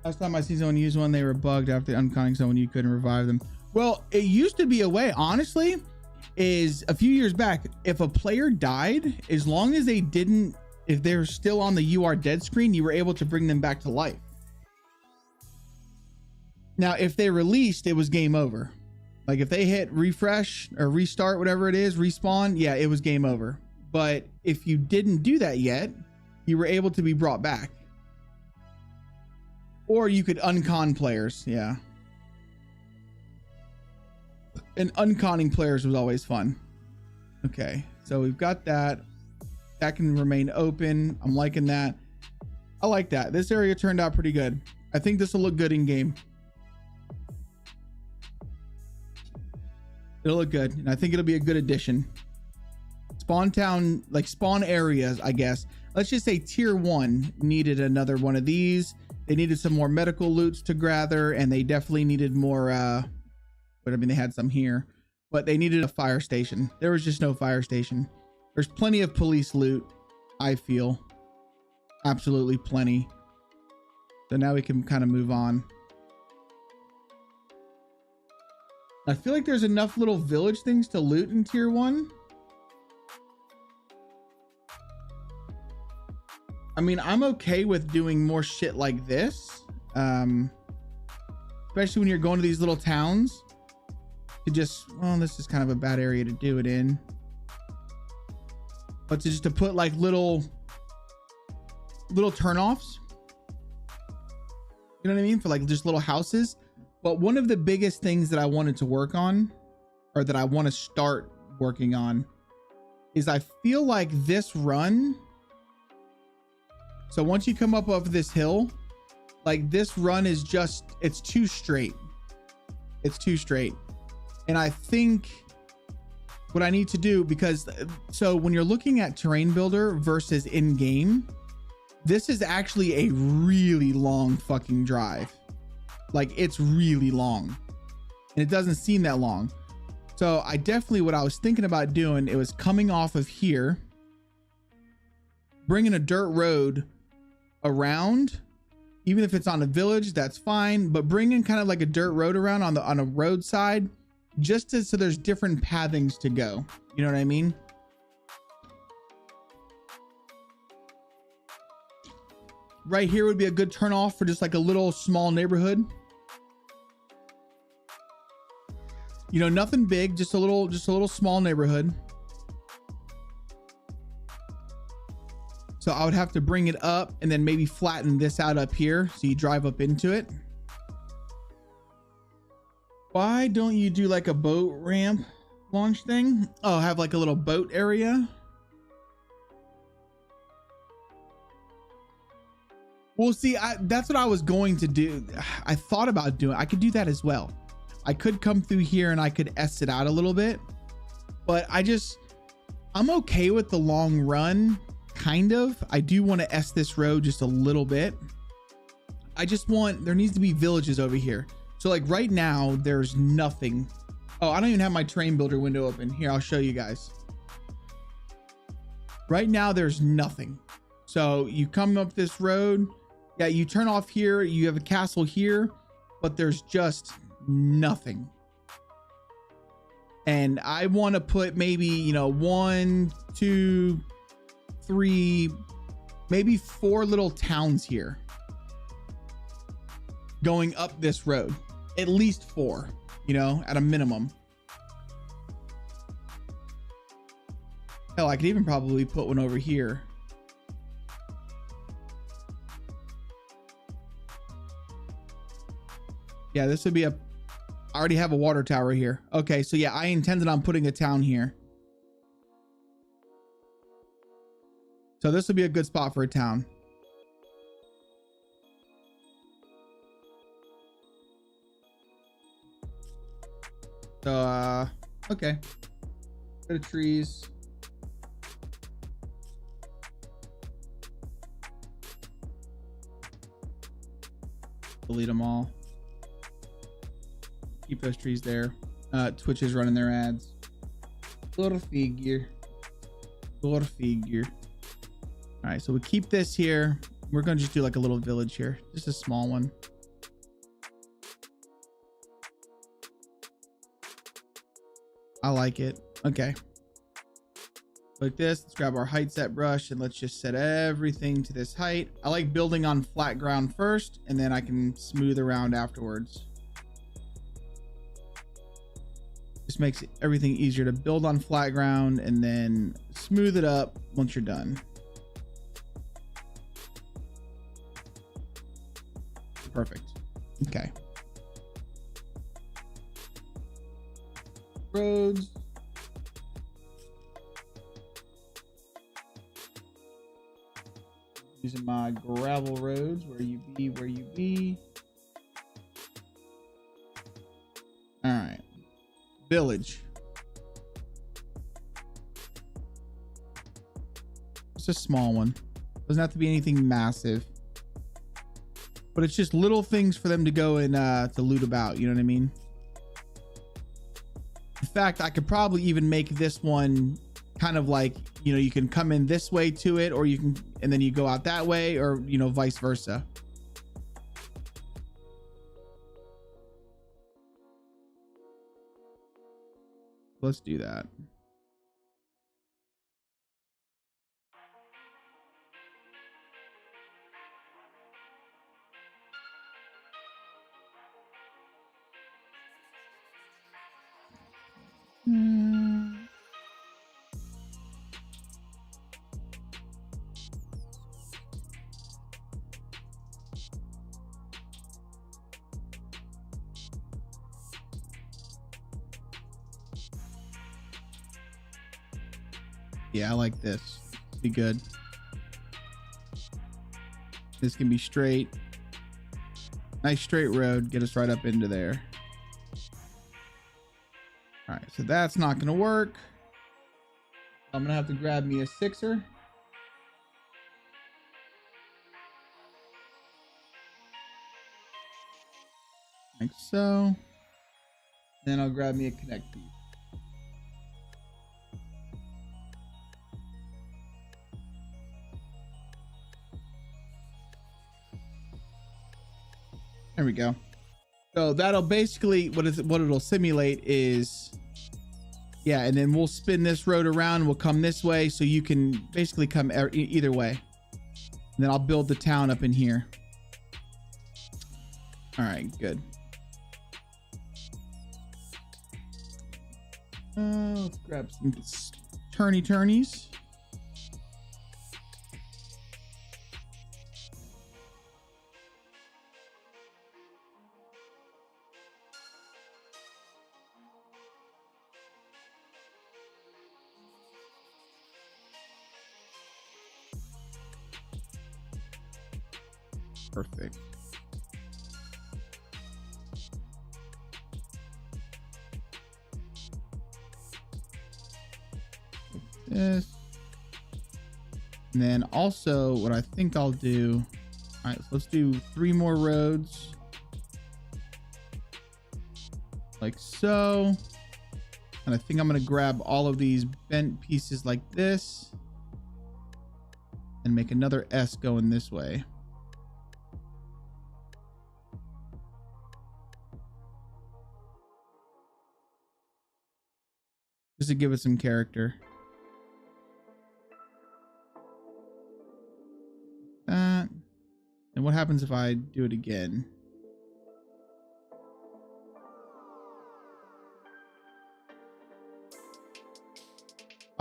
Last time I seen someone use one, they were bugged after unconning someone. You couldn't revive them. Well, it used to be a way, honestly, is a few years back, if a player died, as long as they didn't, if they're still on the "you are dead" screen, you were able to bring them back to life. Now, if they released, it was game over. Like if they hit refresh or restart, whatever it is, respawn, yeah, it was game over. But if you didn't do that yet, you were able to be brought back. Or you could uncon players, yeah. And unconning players was always fun. Okay, so we've got that. That can remain open. I'm liking that. I like that. This area turned out pretty good. I think this will look good in game. It'll look good, and I think it'll be a good addition. Spawn town, like spawn areas, I guess. Let's just say tier 1 needed another one of these. They needed some more medical loots to gather, and they definitely needed more, but I mean, they had some here, but they needed a fire station. There was just no fire station. There's plenty of police loot, I feel. Absolutely plenty. So now we can kind of move on. I feel like there's enough little village things to loot in tier 1. I mean, I'm okay with doing more shit like this, especially when you're going to these little towns. To just, well, this is kind of a bad area to do it in, but to put like little turnoffs. You know what I mean? For like just little houses. But one of the biggest things that I wanted to work on, or that I want to start working on, is I feel like this run. So once you come up off this hill, like this run is just, it's too straight. It's too straight. And I think what I need to do, because so when you're looking at terrain builder versus in game, this is actually a really long fucking drive. Like it's really long and it doesn't seem that long. So I definitely, what I was thinking about doing, it was coming off of here, bringing a dirt road around, even if it's on a village, that's fine, but bringing kind of like a dirt road around on a roadside, just so there's different pathings to go. You know what I mean? Right here would be a good turn off for just like a little small neighborhood. You know, nothing big, just a little small neighborhood. So I would have to bring it up and then maybe flatten this out up here so you drive up into it. Why don't you do like a boat ramp launch thing? Oh, have like a little boat area. Well, see, that's what I was going to do. I thought about doing, I could do that as well. I could come through here and I could S it out a little bit, but I'm okay with the long run. Kind of. I do want to S this road just a little bit. I just want, there needs to be villages over here. So like right now there's nothing. Oh, I don't even have my terrain builder window open. Here, I'll show you guys. Right now there's nothing. So you come up this road. Yeah, you turn off here. You have a castle here, but there's just nothing. And I want to put maybe, you know, 1, 2, 3, maybe 4 little towns here going up this road. At least 4, you know, at a minimum. Hell, I could even probably put one over here. Yeah, this would be a, I already have a water tower here. Okay, so yeah, I intended on putting a town here. So this would be a good spot for a town. So, okay. Bit of trees. Delete them all. Keep those trees there. Twitch is running their ads. Little figure. Little figure. All right, so we keep this here. We're gonna just do like a little village here, just a small one. I like it. Okay. Like this, let's grab our height set brush and let's just set everything to this height. I like building on flat ground first, and then I can smooth around afterwards. Just makes everything easier to build on flat ground and then smooth it up once you're done. Perfect. Okay. Roads. Using my gravel roads. Where you be, where you be. All right. Village. It's a small one. Doesn't have to be anything massive. But it's just little things for them to go and to loot about. You know what I mean? In fact, I could probably even make this one kind of like, you know, you can come in this way to it, or you can, and then you go out that way, or, you know, vice versa. Let's do that. Yeah, I like this. Be good. This can be straight. Nice straight road. Get us right up into there. All right, so that's not going to work. I'm going to have to grab me a 6er. Like so. Then I'll grab me a connect piece. There we go. So that'll basically, what it'll simulate is, yeah, and then we'll spin this road around. We'll come this way, so you can basically come either way. And then I'll build the town up in here. All right, good. Let's grab some turnies. Perfect. This. And then also what I think I'll do. All right, so let's do 3 more roads. Like so. And I think I'm going to grab all of these bent pieces like this and make another S going this way. Just to give it some character. happens if I do it again?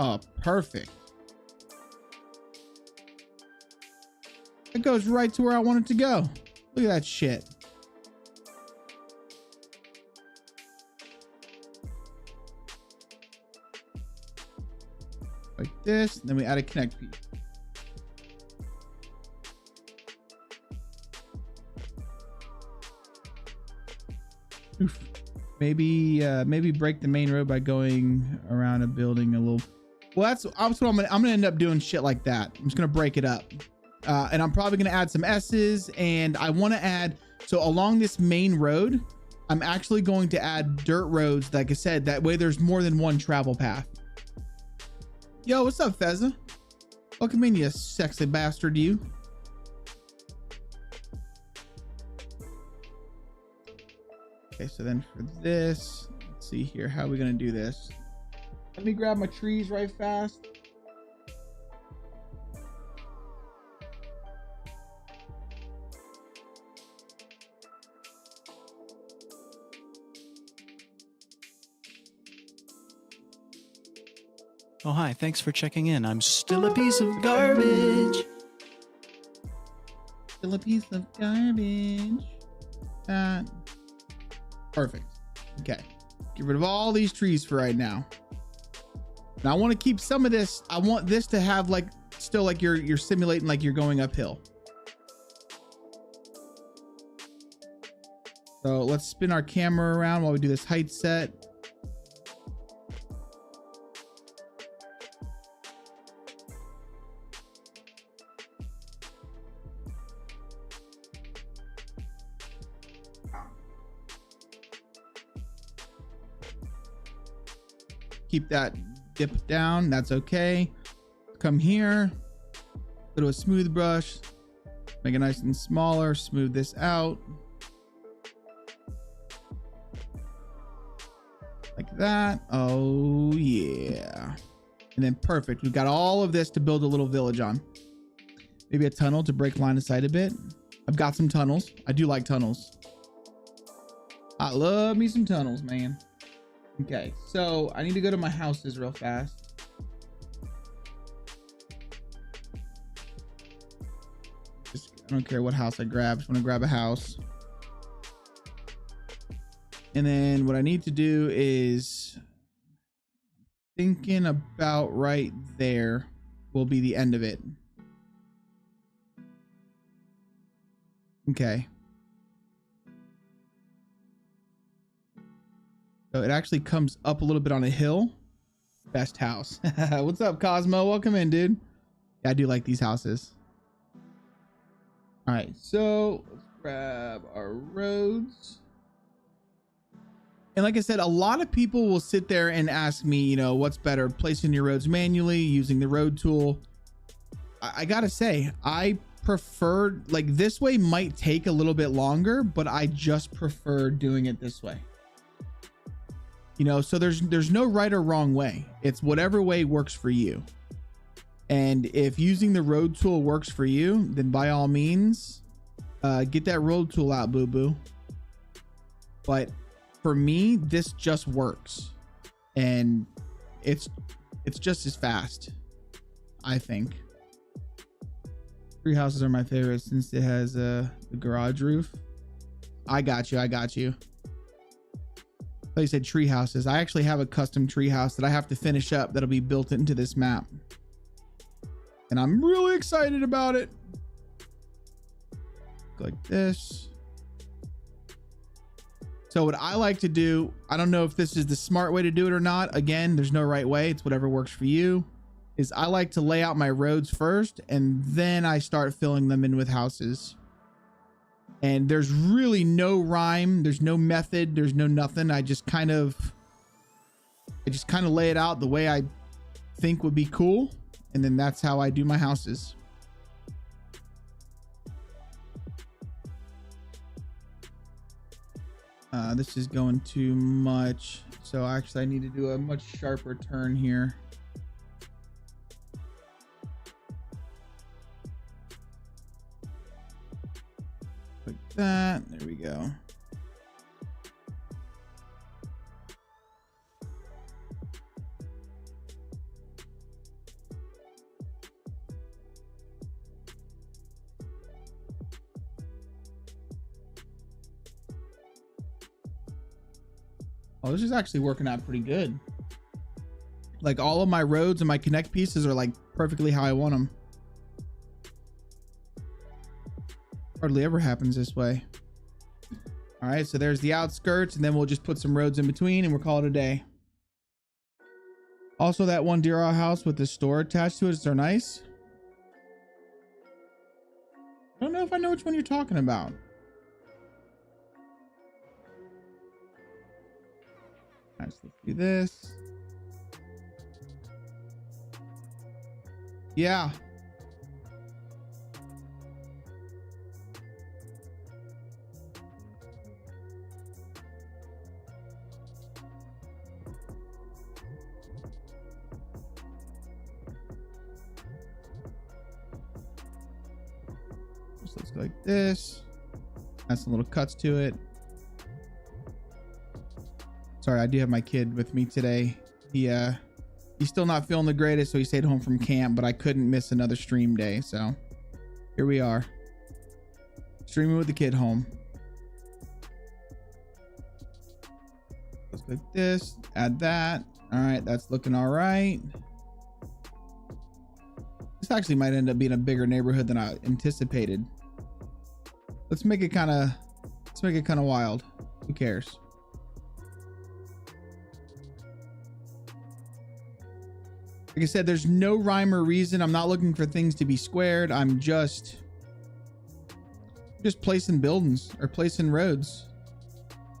Oh, perfect. It goes right to where I want it to go. Look at that shit. Like this, then we add a connect piece. Oof. Maybe break the main road by going around a building a little. Well, that's what I'm gonna end up doing, shit like that. I'm just gonna break it up, and I'm probably gonna add some S's, and I want to add, so along this main road, I'm actually going to add dirt roads, like I said, that way there's more than one travel path. Yo, what's up, Fezza? Welcome in, you sexy bastard, you. Okay, so then for this, let's see here, how are we gonna do this? Let me grab my trees right fast. Oh, hi. Thanks for checking in. I'm still a piece of garbage. Still a piece of garbage. Perfect. Okay. Get rid of all these trees for right now. Now I want to keep some of this. I want this to have like, still like you're simulating like you're going uphill. So let's spin our camera around while we do this height set. Keep that dip down. That's okay. Come here. Go to a smooth brush. Make it nice and smaller. Smooth this out. Like that. Oh, yeah. And then perfect. We've got all of this to build a little village on. Maybe a tunnel to break line of sight a bit. I've got some tunnels. I do like tunnels. I love me some tunnels, man. Okay, so I need to go to my houses real fast. I don't care what house I grab. Just want to grab a house. And then what I need to do is thinking about right there will be the end of it. Okay. So it actually comes up a little bit on a hill. Best house. What's up, Cosmo? Welcome in, dude. Yeah, I do like these houses. All right, so let's grab our roads. And like I said, a lot of people will sit there and ask me, you know, what's better, placing your roads manually, using the road tool. I gotta say, I prefer, like, this way might take a little bit longer, but I just prefer doing it this way. You know, so there's no right or wrong way. It's whatever way works for you. And if using the road tool works for you, then by all means, get that road tool out, boo-boo. But for me, this just works. And it's just as fast, I think. Tree houses are my favorite since it has the garage roof. I got you. You said tree houses. I actually have a custom tree house that I have to finish up that'll be built into this map, and I'm really excited about it. Like this. So what I like to do, I don't know if this is the smart way to do it or not. Again, there's no right way. It's whatever works for you. Is I like to lay out my roads first, and then I start filling them in with houses. And there's really no rhyme. There's no method. There's no nothing. I just kind of lay it out the way I think would be cool. And then that's how I do my houses. This is going too much. So actually I need to do a much sharper turn here. that. There we go. Oh, this is actually working out pretty good. Like all of my roads and my connect pieces are like perfectly how I want them. Hardly ever happens this way. All right, so there's the outskirts, and then we'll just put some roads in between and we'll call it a day. Also, that one deer house with the store attached to it is so nice. I don't know if I know which one you're talking about. All right, so let's do this. Yeah. Just looks like this. Has some little cuts to it. Sorry, I do have my kid with me today. He's still not feeling the greatest, so he stayed home from camp, but I couldn't miss another stream day, so here we are. Streaming with the kid home. Let's click this, add that. All right, that's looking all right. This actually might end up being a bigger neighborhood than I anticipated. Let's make it kind of wild. Who cares? Like I said, there's no rhyme or reason. I'm not looking for things to be squared. I'm just placing buildings or placing roads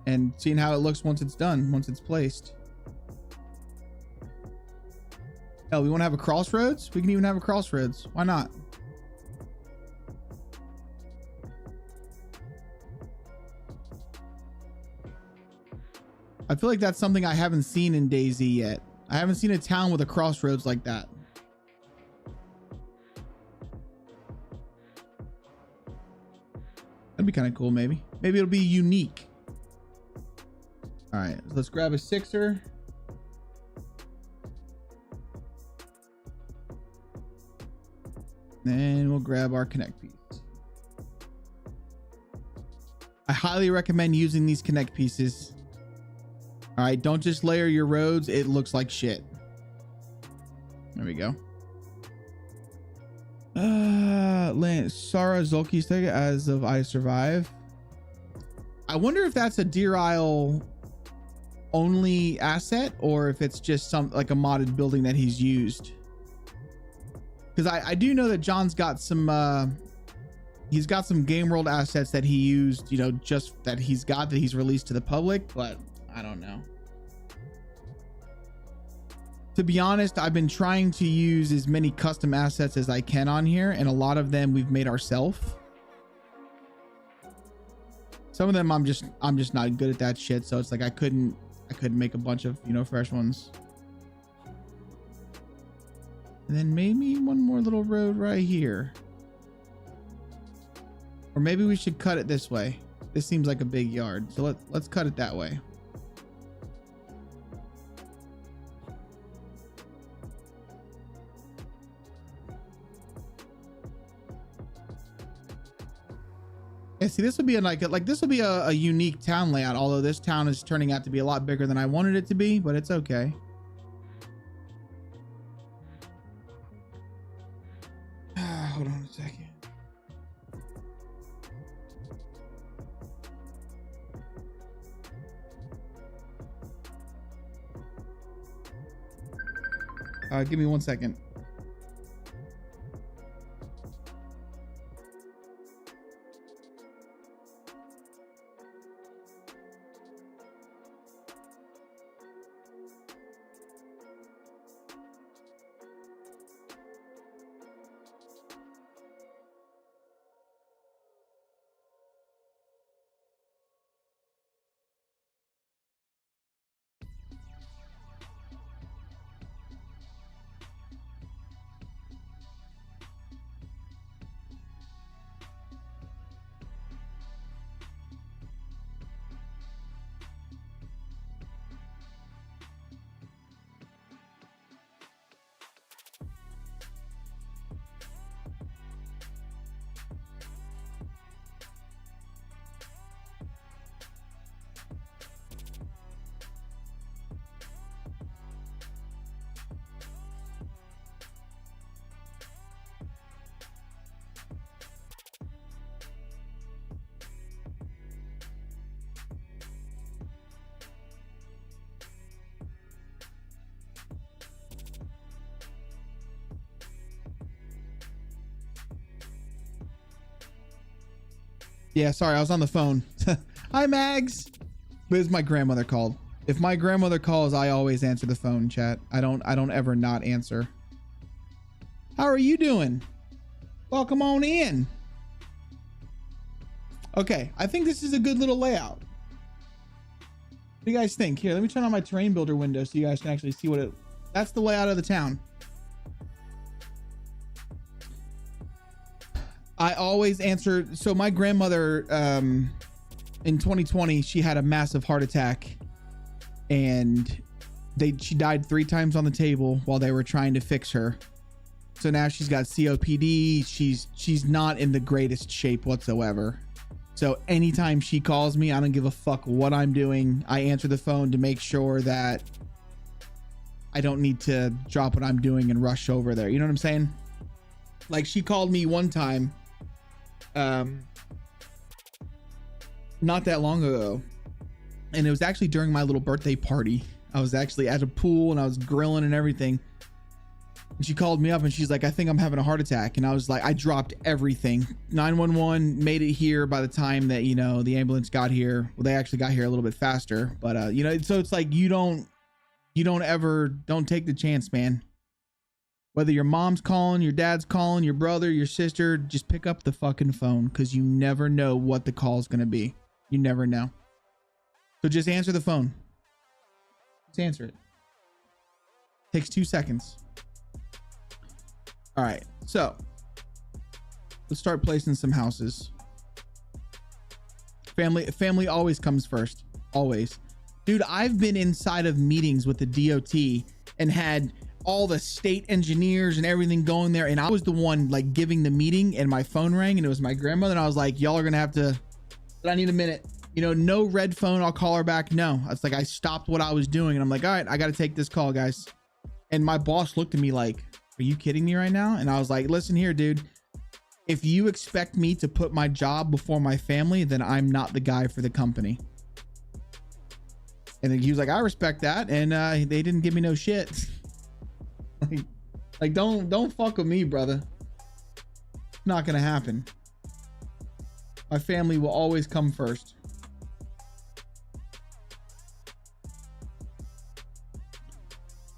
and seeing how it looks once it's done, once it's placed. Hell, we want to have a crossroads? We can even have a crossroads. Why not? I feel like that's something I haven't seen in DayZ yet. I haven't seen a town with a crossroads like that. That'd be kind of cool, maybe. Maybe it'll be unique. All right, so let's grab a sixer. Then we'll grab our connect piece. I highly recommend using these connect pieces. All right, don't just layer your roads. It looks like shit. There we go. Sarah Zolke's take as of I Survive. I wonder if that's a Deer Isle only asset or if it's just some like a modded building that he's used. Because I do know that John's got some he's got some Game World assets that he used, you know, just that he's released to the public, but I don't know. To be honest, I've been trying to use as many custom assets as I can on here, and a lot of them we've made ourselves. Some of them I'm just not good at that shit, so it's like I couldn't make a bunch of, you know, fresh ones. And then maybe one more little road right here. Or maybe we should cut it this way. This seems like a big yard, so let's cut it that way. Yeah, see, this would be this would be a unique town layout, although this town is turning out to be a lot bigger than I wanted it to be, but it's okay. Hold on a second. Give me 1 second. Yeah, sorry, I was on the phone. Hi, Mags. But it's my grandmother called. If my grandmother calls, I always answer the phone, chat. I don't ever not answer. How are you doing? Welcome on in. Okay, I think this is a good little layout. What do you guys think? Here, let me turn on my terrain builder window so you guys can actually see what it... That's the layout of the town. I always answer... So my grandmother, in 2020, she had a massive heart attack. And she died 3 times on the table while they were trying to fix her. So now she's got COPD. She's not in the greatest shape whatsoever. So anytime she calls me, I don't give a fuck what I'm doing. I answer the phone to make sure that I don't need to drop what I'm doing and rush over there. You know what I'm saying? Like, she called me one time, not that long ago. And it was actually during my little birthday party. I was actually at a pool and I was grilling and everything. And she called me up and she's like, I think I'm having a heart attack. And I was like, I dropped everything. 911 made it here by the time that, you know, the ambulance got here. Well, they actually got here a little bit faster, but you know, so it's like, don't take the chance, man. Whether your mom's calling, your dad's calling, your brother, your sister, just pick up the fucking phone, because you never know what the call is going to be. You never know. So just answer the phone. Just answer it. Takes 2 seconds. All right, so let's start placing some houses. Family always comes first. Always. Dude, I've been inside of meetings with the DOT and had all the state engineers and everything going there, and I was the one like giving the meeting, and my phone rang and it was my grandmother, and I was like, y'all are gonna have to, but I need a minute. You know, no red phone, I'll call her back. No, it's like I stopped what I was doing and I'm like, all right, I got to take this call, guys. And my boss looked at me like, are you kidding me right now? And I was like, listen here, dude, if you expect me to put my job before my family, then I'm not the guy for the company. And then he was like, I respect that. And they didn't give me no shit. like don't fuck with me, brother. It's not gonna happen. My family will always come first.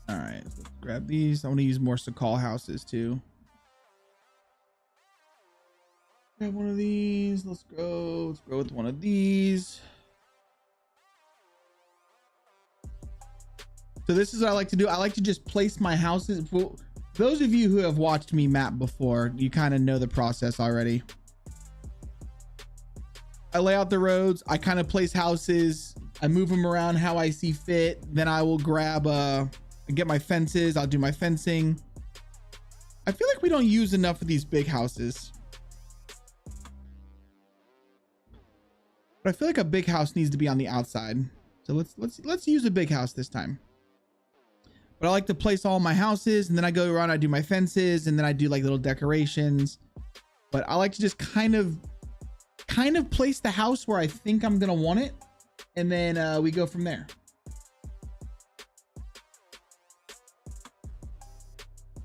All right, let's grab these. I want to use more Sakal houses too. Grab one of these. Let's go with one of these. So this is what I like to do. I like to just place my houses. For those of you who have watched me map before, you kind of know the process already. I lay out the roads. I kind of place houses. I move them around how I see fit. Then I will grab get my fences. I'll do my fencing. I feel like we don't use enough of these big houses. But I feel like a big house needs to be on the outside. So let's use a big house this time. But I like to place all my houses, and then I go around, I do my fences, and then I do like little decorations. But I like to just kind of place the house where I think I'm gonna want it, and then we go from there.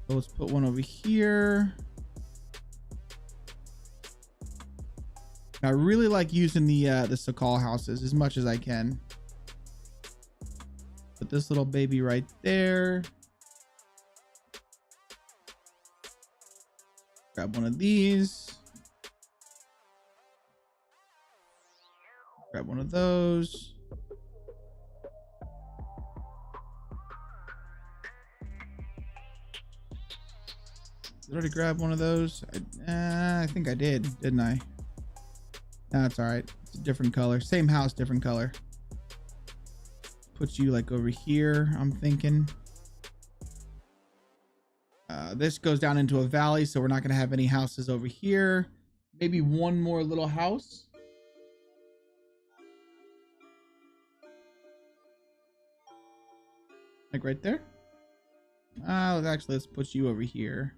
So let's put one over here. I really like using the Sakal houses as much as I can. Put this little baby right there. Grab one of these. Grab one of those. Did I already grab one of those? I think I did, didn't I? That's all right. It's a different color. Same house, different color. Put you like over here, I'm thinking. This goes down into a valley, so we're not going to have any houses over here. Maybe one more little house. Like right there. Actually, let's put you over here.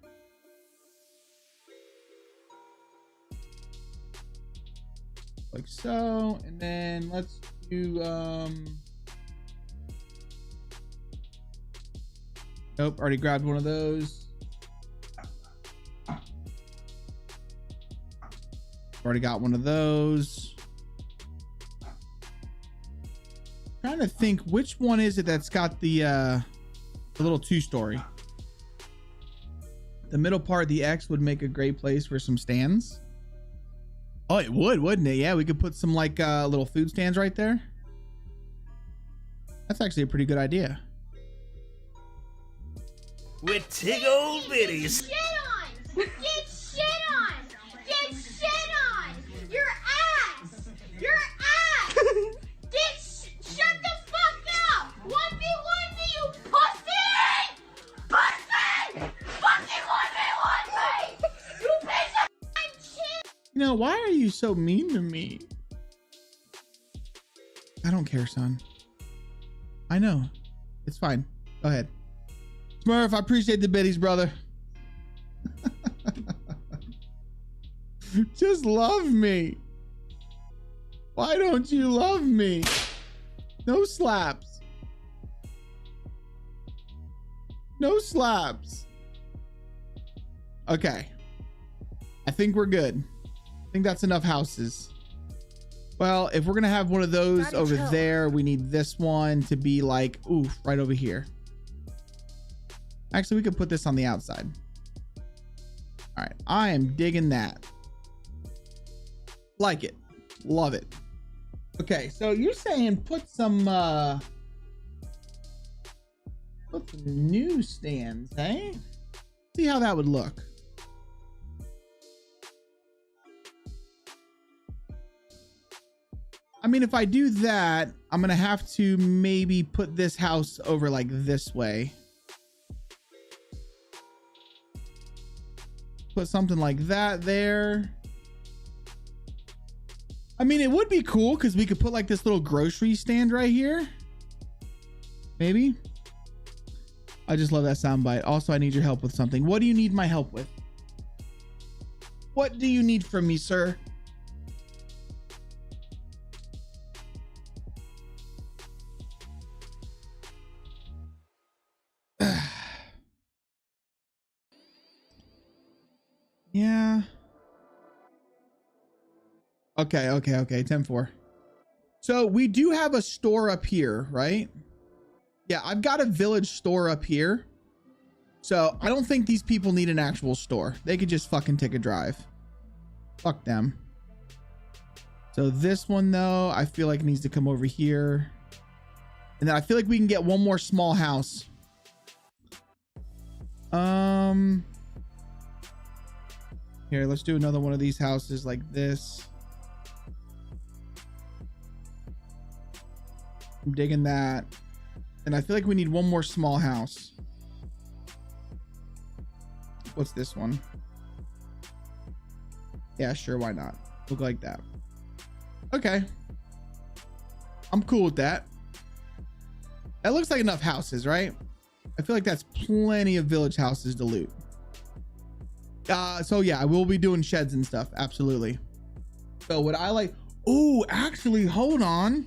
Like so, and then let's do nope, already grabbed one of those. Already got one of those. Trying to think which one is it that's got the little 2-story. The middle part, the X, would make a great place for some stands. Oh, it would, wouldn't it? Yeah, we could put some like little food stands right there. That's actually a pretty good idea. With tig old bitties. Shit on! Get shit on! Get shit on! Your ass! Your ass! Shut the fuck up! 1v1 me, you pussy! Pussy! Fucking 1v1 me! You piece of shit! You know, why are you so mean to me? I don't care, son. I know. It's fine. Go ahead. Smurf, I appreciate the biddies, brother. Just love me. Why don't you love me? No slaps. No slaps. Okay. I think we're good. I think that's enough houses. Well, if we're gonna have one of those over there, we need this one to be like, oof, right over here. Actually, we could put this on the outside. All right, I am digging that. Like it, love it. Okay, so you're saying put some newsstands, eh? See how that would look. I mean, if I do that, I'm gonna have to maybe put this house over like this way. Put something like that there. I mean, it would be cool because we could put like this little grocery stand right here. Maybe. I just love that soundbite. Also, I need your help with something. What do you need my help with? What do you need from me, sir? Yeah. Okay. 10-4. So we do have a store up here, right? Yeah, I've got a village store up here. So I don't think these people need an actual store. They could just fucking take a drive. Fuck them. So this one though, I feel like it needs to come over here. And then I feel like we can get one more small house. Here, let's do another one of these houses like this. I'm digging that. And I feel like we need one more small house. What's this one? Yeah, sure, why not? Look like that. Okay. I'm cool with that. That looks like enough houses, right? I feel like that's plenty of village houses to loot. So yeah, I will be doing sheds and stuff. Absolutely. So what I like, oh, actually, hold on.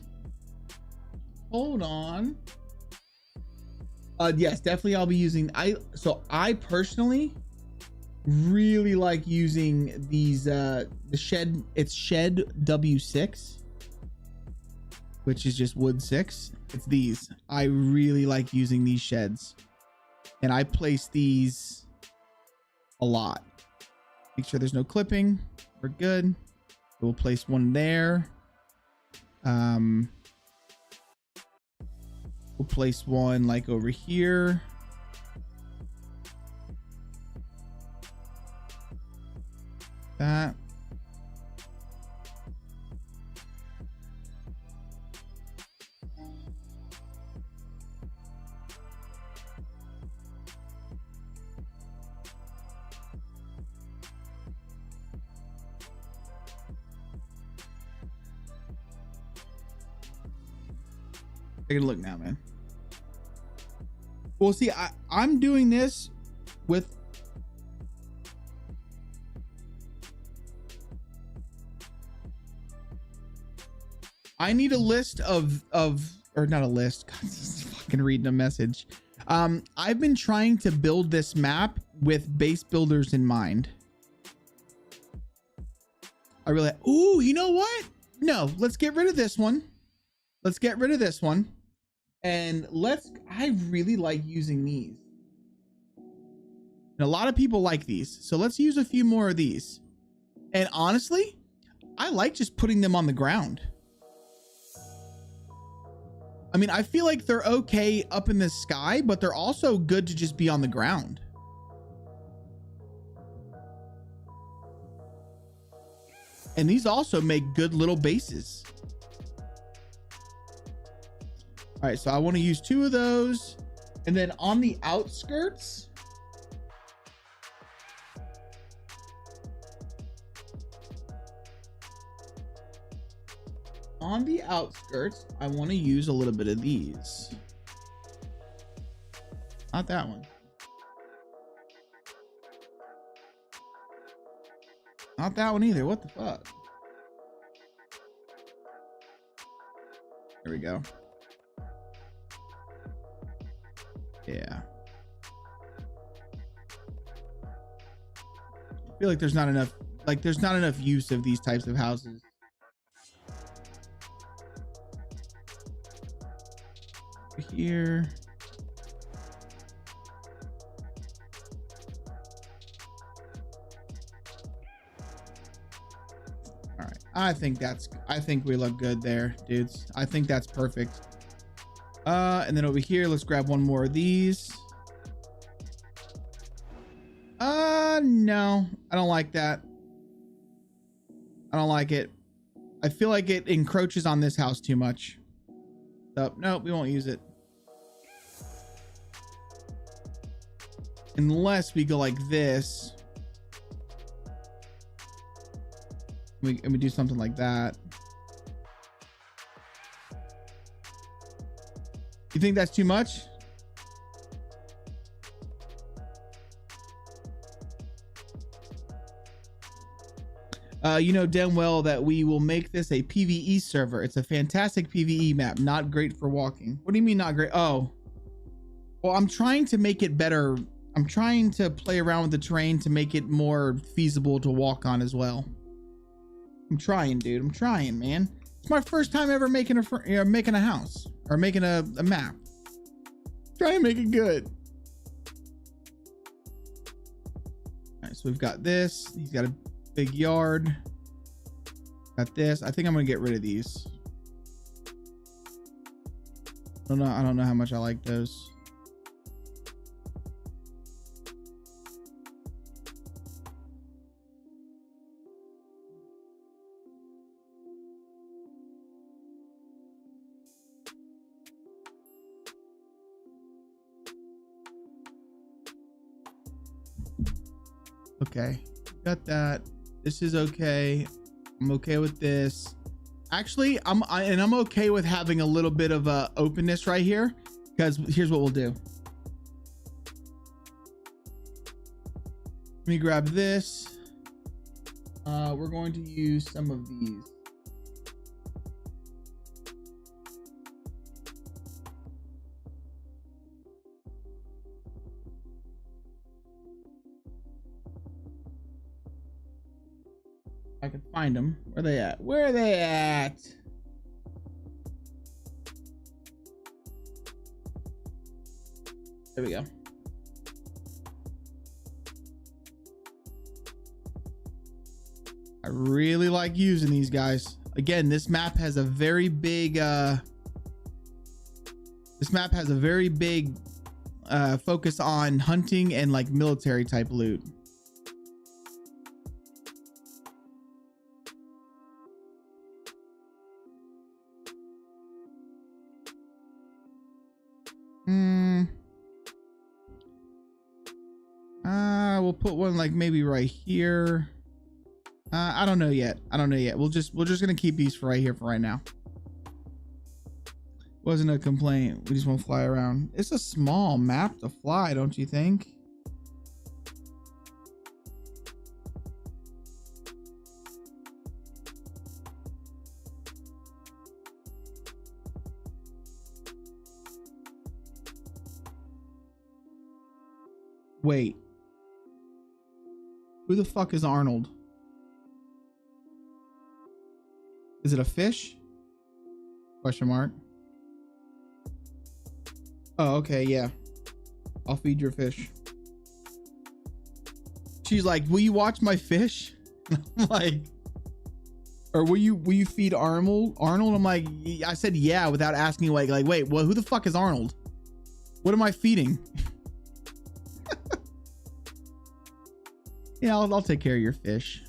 Yes, definitely I'll be using, I personally really like using these, the shed, it's shed W6, which is just wood 6. It's these. I really like using these sheds and I place these a lot. Make sure there's no clipping. We're good. We'll place one there. We'll place one like over here. That. Take a look now, man. Well, see, I'm doing this with I need a list of or not a list. God, just fucking reading a message. I've been trying to build this map with base builders in mind. I I really, ooh, you know what? No, let's get rid of this one. Let's get rid of this one. And I really like using these. And a lot of people like these. So let's use a few more of these. And honestly, I like just putting them on the ground. I mean, I feel like they're okay up in the sky, but they're also good to just be on the ground. And these also make good little bases. All right, so I want to use 2 of those. And then on the outskirts, I want to use a little bit of these. Not that one. Not that one either. What the fuck? There we go. Yeah. I feel like there's not enough use of these types of houses. Here. All right. I think we look good there, dudes. I think that's perfect. And then over here, let's grab one more of these. No, I don't like that. I don't like it. I feel like it encroaches on this house too much. So, nope, we won't use it. Unless we go like this. We do something like that. You think that's too much? You know damn well that we will make this a PvE server. It's a fantastic PvE map, not great for walking. What do you mean not great? Oh, well, I'm trying to make it better. I'm trying to play around with the terrain to make it more feasible to walk on as well. I'm trying, dude. I'm trying, man. It's my first time ever making a house or making a map. Try and make it good. All right, so we've got this. He's got a big yard. Got this. I think I'm gonna get rid of these. I don't know how much I like those. Okay, got that. This is okay. I'm okay with this. Actually, I'm okay with having a little bit of openness right here, because here's what we'll do. Let me grab this. We're going to use some of these. I can find them. Where are they at? Where are they at? There we go. I really like using these guys. Again, this map has a very big focus on hunting and like military type loot. We'll put one like maybe right here. I don't know yet. We're just gonna keep these for right here for right now. Wasn't a complaint. We just won't fly around. It's a small map to fly, don't you think? Wait. Who the fuck is Arnold? Is it a fish? Question mark. Oh, okay, yeah. I'll feed your fish. She's like, will you watch my fish? I'm like, or will you feed Arnold? I'm like, I said yeah without asking, like wait, well, who the fuck is Arnold? What am I feeding? Yeah, I'll take care of your fish.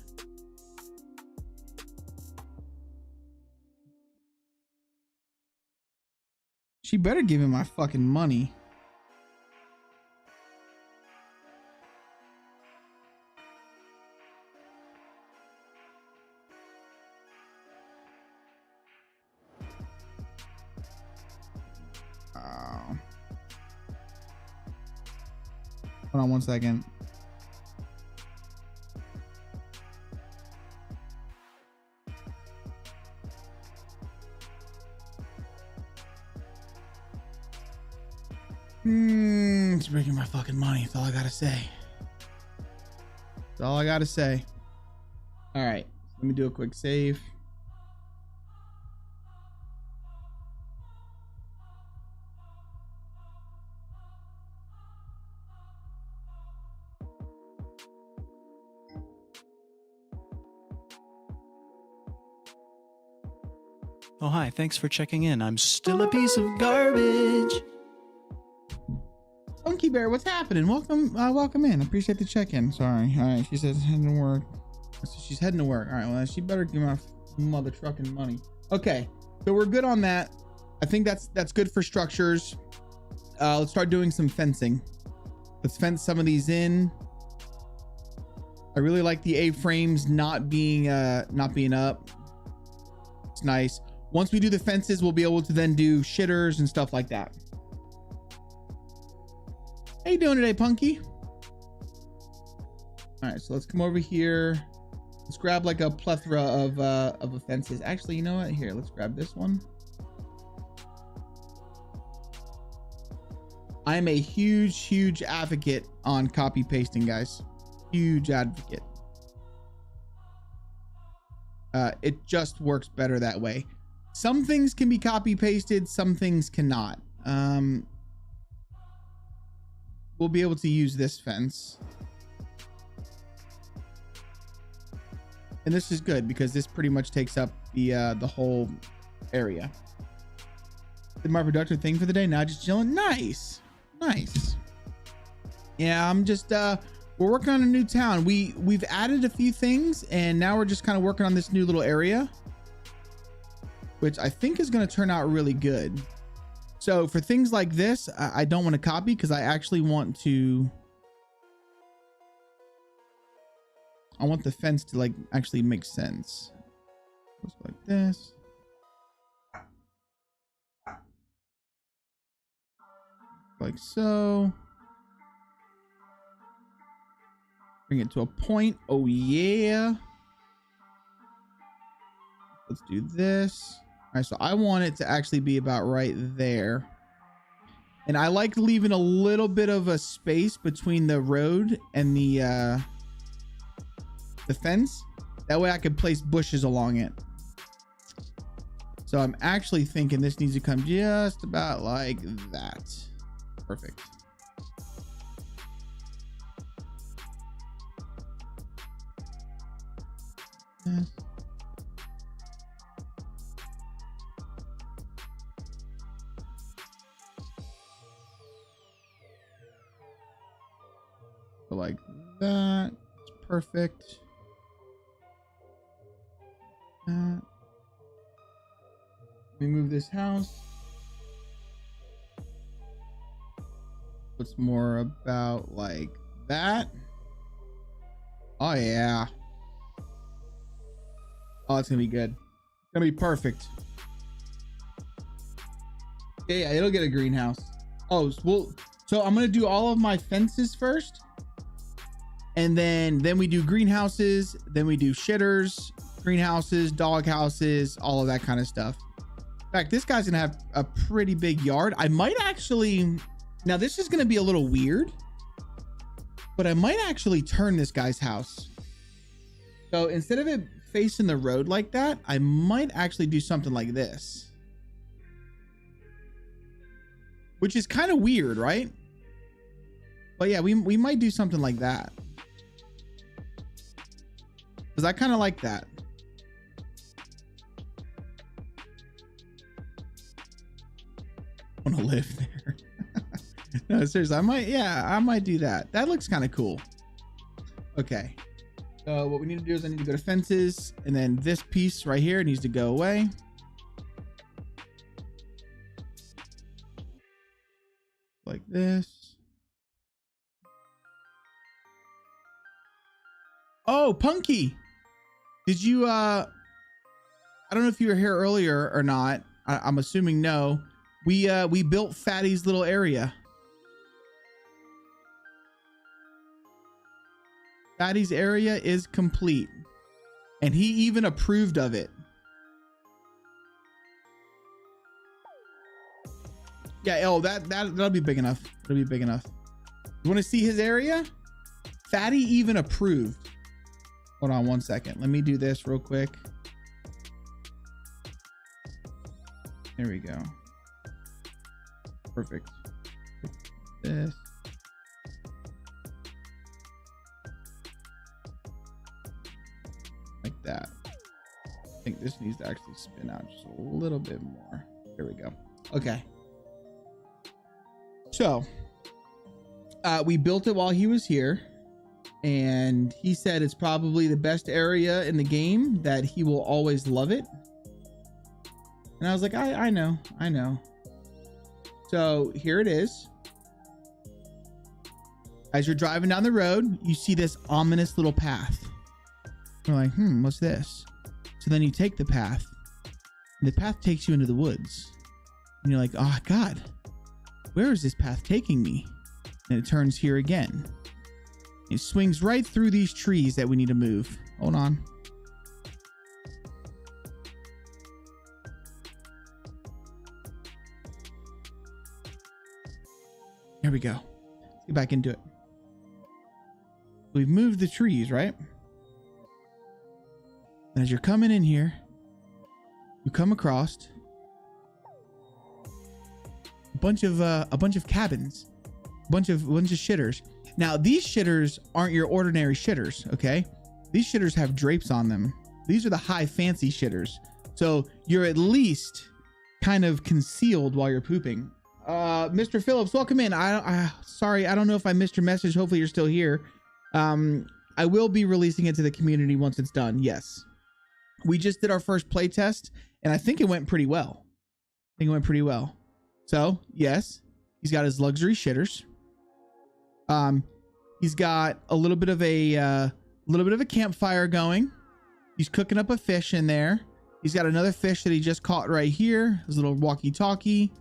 She better give me my fucking money. Hold on one second. It's breaking my fucking money. That's all I gotta say. That's all I gotta say. All right, let me do a quick save. Oh, hi. Thanks for checking in. I'm still a piece of garbage. Funky Bear, what's happening? Welcome in. Appreciate the check-in. Sorry. All right, she says heading to work. So she's heading to work. All right, well, she better give my mother trucking money. Okay, so we're good on that. I think that's good for structures. Let's start doing some fencing. Let's fence some of these in. I really like the A-frames not being up. It's nice. Once we do the fences, we'll be able to then do shitters and stuff like that. How you doing today, Punky? All right, so let's come over here. Let's grab like a plethora of fences. Actually, you know what? Here, let's grab this one. I'm a huge advocate on copy pasting, guys. Huge advocate. It just works better that way. Some things can be copy pasted, some things cannot. We'll be able to use this fence. And this is good because this pretty much takes up the whole area. Did my productive thing for the day? Now just chilling. Nice. Yeah, I'm just we're working on a new town. We've added a few things and now we're just kind of working on this new little area, which I think is going to turn out really good. So for things like this, I don't want to copy because I actually want to. I want the fence to like actually make sense. Goes like this. Like so. Bring it to a point. Oh yeah. Let's do this. All right, so I want it to actually be about right there. And I like leaving a little bit of a space between the road and the fence. That way I can place bushes along it. So I'm actually thinking this needs to come just about like that. Perfect. Yes. Like that. It's perfect. Let me move this house. What's more about like that? Oh yeah. Oh, it's gonna be good. It's gonna be perfect. Yeah, it'll get a greenhouse. Oh, well, so I'm gonna do all of my fences first. And then we do greenhouses, then we do shitters, greenhouses, dog houses, all of that kind of stuff. In fact, this guy's gonna have a pretty big yard. I might actually, now this is gonna be a little weird, but I might actually turn this guy's house. So instead of it facing the road like that, I might actually do something like this. Which is kind of weird, right? But yeah, we might do something like that. Because I kind of like that. I want to live there. No, seriously, I might do that. That looks kind of cool. Okay. So what we need to do is I need to go to fences, and then this piece right here needs to go away. Like this. Oh, Punky. Did you, I don't know if you were here earlier or not. I'm assuming no. We built Fatty's little area. Fatty's area is complete. And he even approved of it. Yeah, oh, that'll be big enough. It'll be big enough. You want to see his area? Fatty even approved. Hold on one second. Let me do this real quick. There we go. Perfect. This. Like that. I think this needs to actually spin out just a little bit more. There we go. Okay. So, we built it while he was here, and he said it's probably the best area in the game, that he will always love it. And I was like, I know. So here it is. As you're driving down the road, you see this ominous little path. You're like, what's this? So then you take the path, and the path takes you into the woods. And you're like, oh God, where is this path taking me? And it turns here again. It swings right through these trees that we need to move. Hold on. Here we go. Let's get back into it. We've moved the trees, right? And as you're coming in here, you come across a bunch of cabins, a bunch of shitters. Now these shitters aren't your ordinary shitters, okay? These shitters have drapes on them. These are the high fancy shitters. So you're at least kind of concealed while you're pooping. Mr. Phillips, welcome in. Sorry, I don't know if I missed your message. Hopefully you're still here. I will be releasing it to the community once it's done. Yes. We just did our first play test, and I think it went pretty well. So yes, he's got his luxury shitters. He's got a little bit of a campfire going. He's cooking up a fish in there. He's got another fish that he just caught right here. His little walkie-talkie,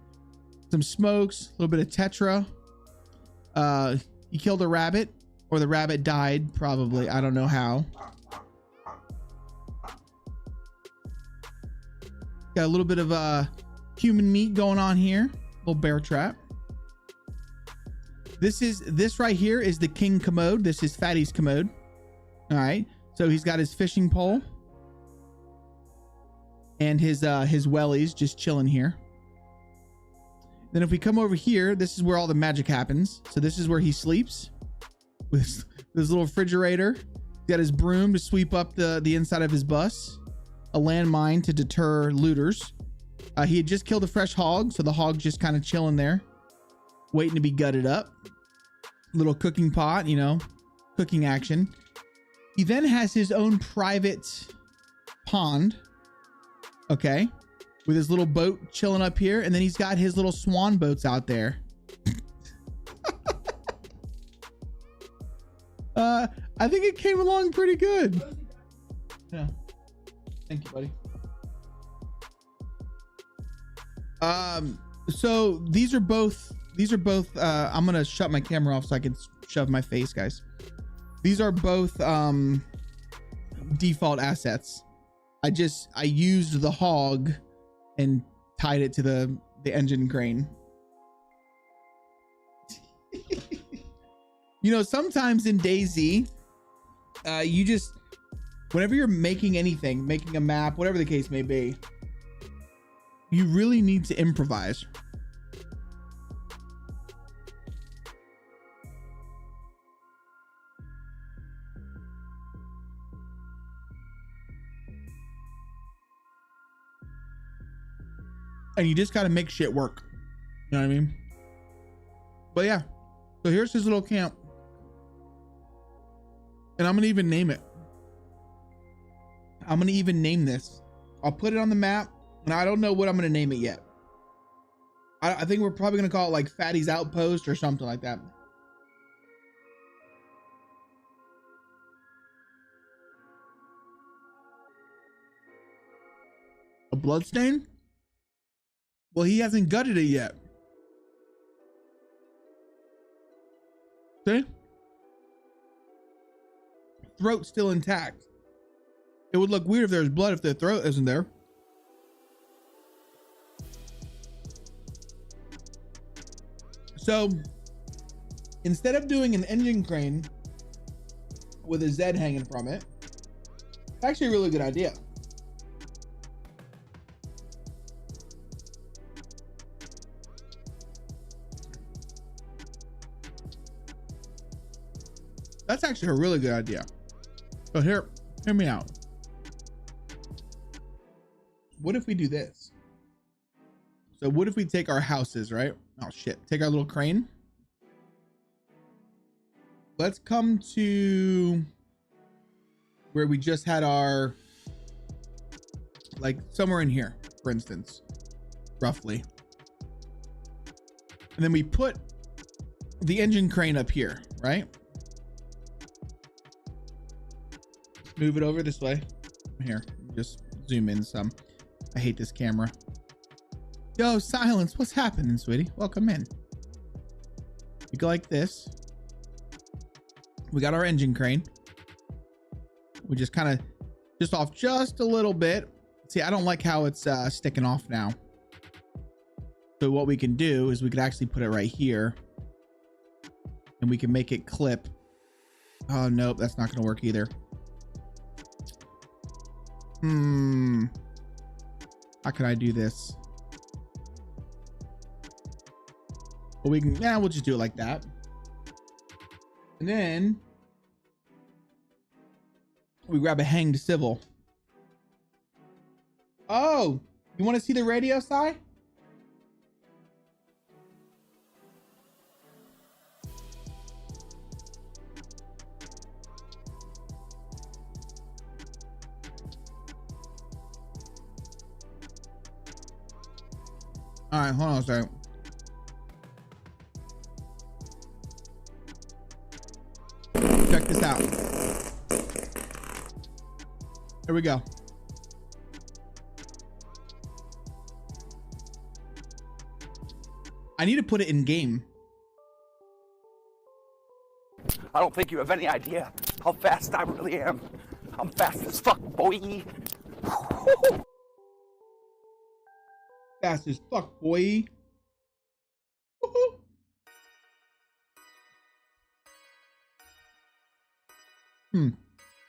some smokes, a little bit of tetra. He killed a rabbit, or the rabbit died, probably. I don't know how. Got a little bit of human meat going on here. Little bear trap. This right here is the king commode. This is Fatty's commode. All right. So he's got his fishing pole and his wellies just chilling here. Then if we come over here, this is where all the magic happens. So this is where he sleeps with this little refrigerator. He's got his broom to sweep up the inside of his bus. A landmine to deter looters. He had just killed a fresh hog, so the hog's just kind of chilling there, waiting to be gutted up. Little cooking pot, you know, cooking action. He then has his own private pond, okay, with his little boat chilling up here, and then he's got his little swan boats out there. I think it came along pretty good. Yeah. Thank you, buddy. So these are both I'm gonna shut my camera off so I can shove my face, guys. These are both default assets. I used the hog and tied it to the engine crane. You know, sometimes in DayZ, whenever you're making anything, making a map, whatever the case may be, you really need to improvise. And you just got to make shit work. You know what I mean? But yeah, so here's his little camp. And I'm going to even name it. I'm going to even name this. I'll put it on the map, and I don't know what I'm going to name it yet. I think we're probably going to call it like Fatty's Outpost or something like that. A bloodstain? Well, he hasn't gutted it yet. See? Throat's still intact. It would look weird if there's blood if the throat isn't there. So instead of doing an engine crane with a Z hanging from it, it's actually a really good idea. That's actually a really good idea. So hear me out. What if we do this? So what if we take our houses, right? Oh shit, take our little crane. Let's come to where we just had our, like somewhere in here, for instance, roughly. And then we put the engine crane up here, right? Move it over this way. Here, just zoom in some. I hate this camera. Yo, Silence, what's happening, sweetie? Welcome in. We go like this. We got our engine crane. We just kind of just off just a little bit. See, I don't like how it's sticking off now. So what we can do is we could actually put it right here, and we can make it clip. Oh, nope, that's not going to work either. How can I do this? Well, we can, yeah, we'll just do it like that. And then we grab a hanged civil. Oh, you want to see the radio side? All right, hold on a second. Check this out. Here we go. I need to put it in game. I don't think you have any idea how fast I really am. I'm fast as fuck, boy. Fast as fuck, boy.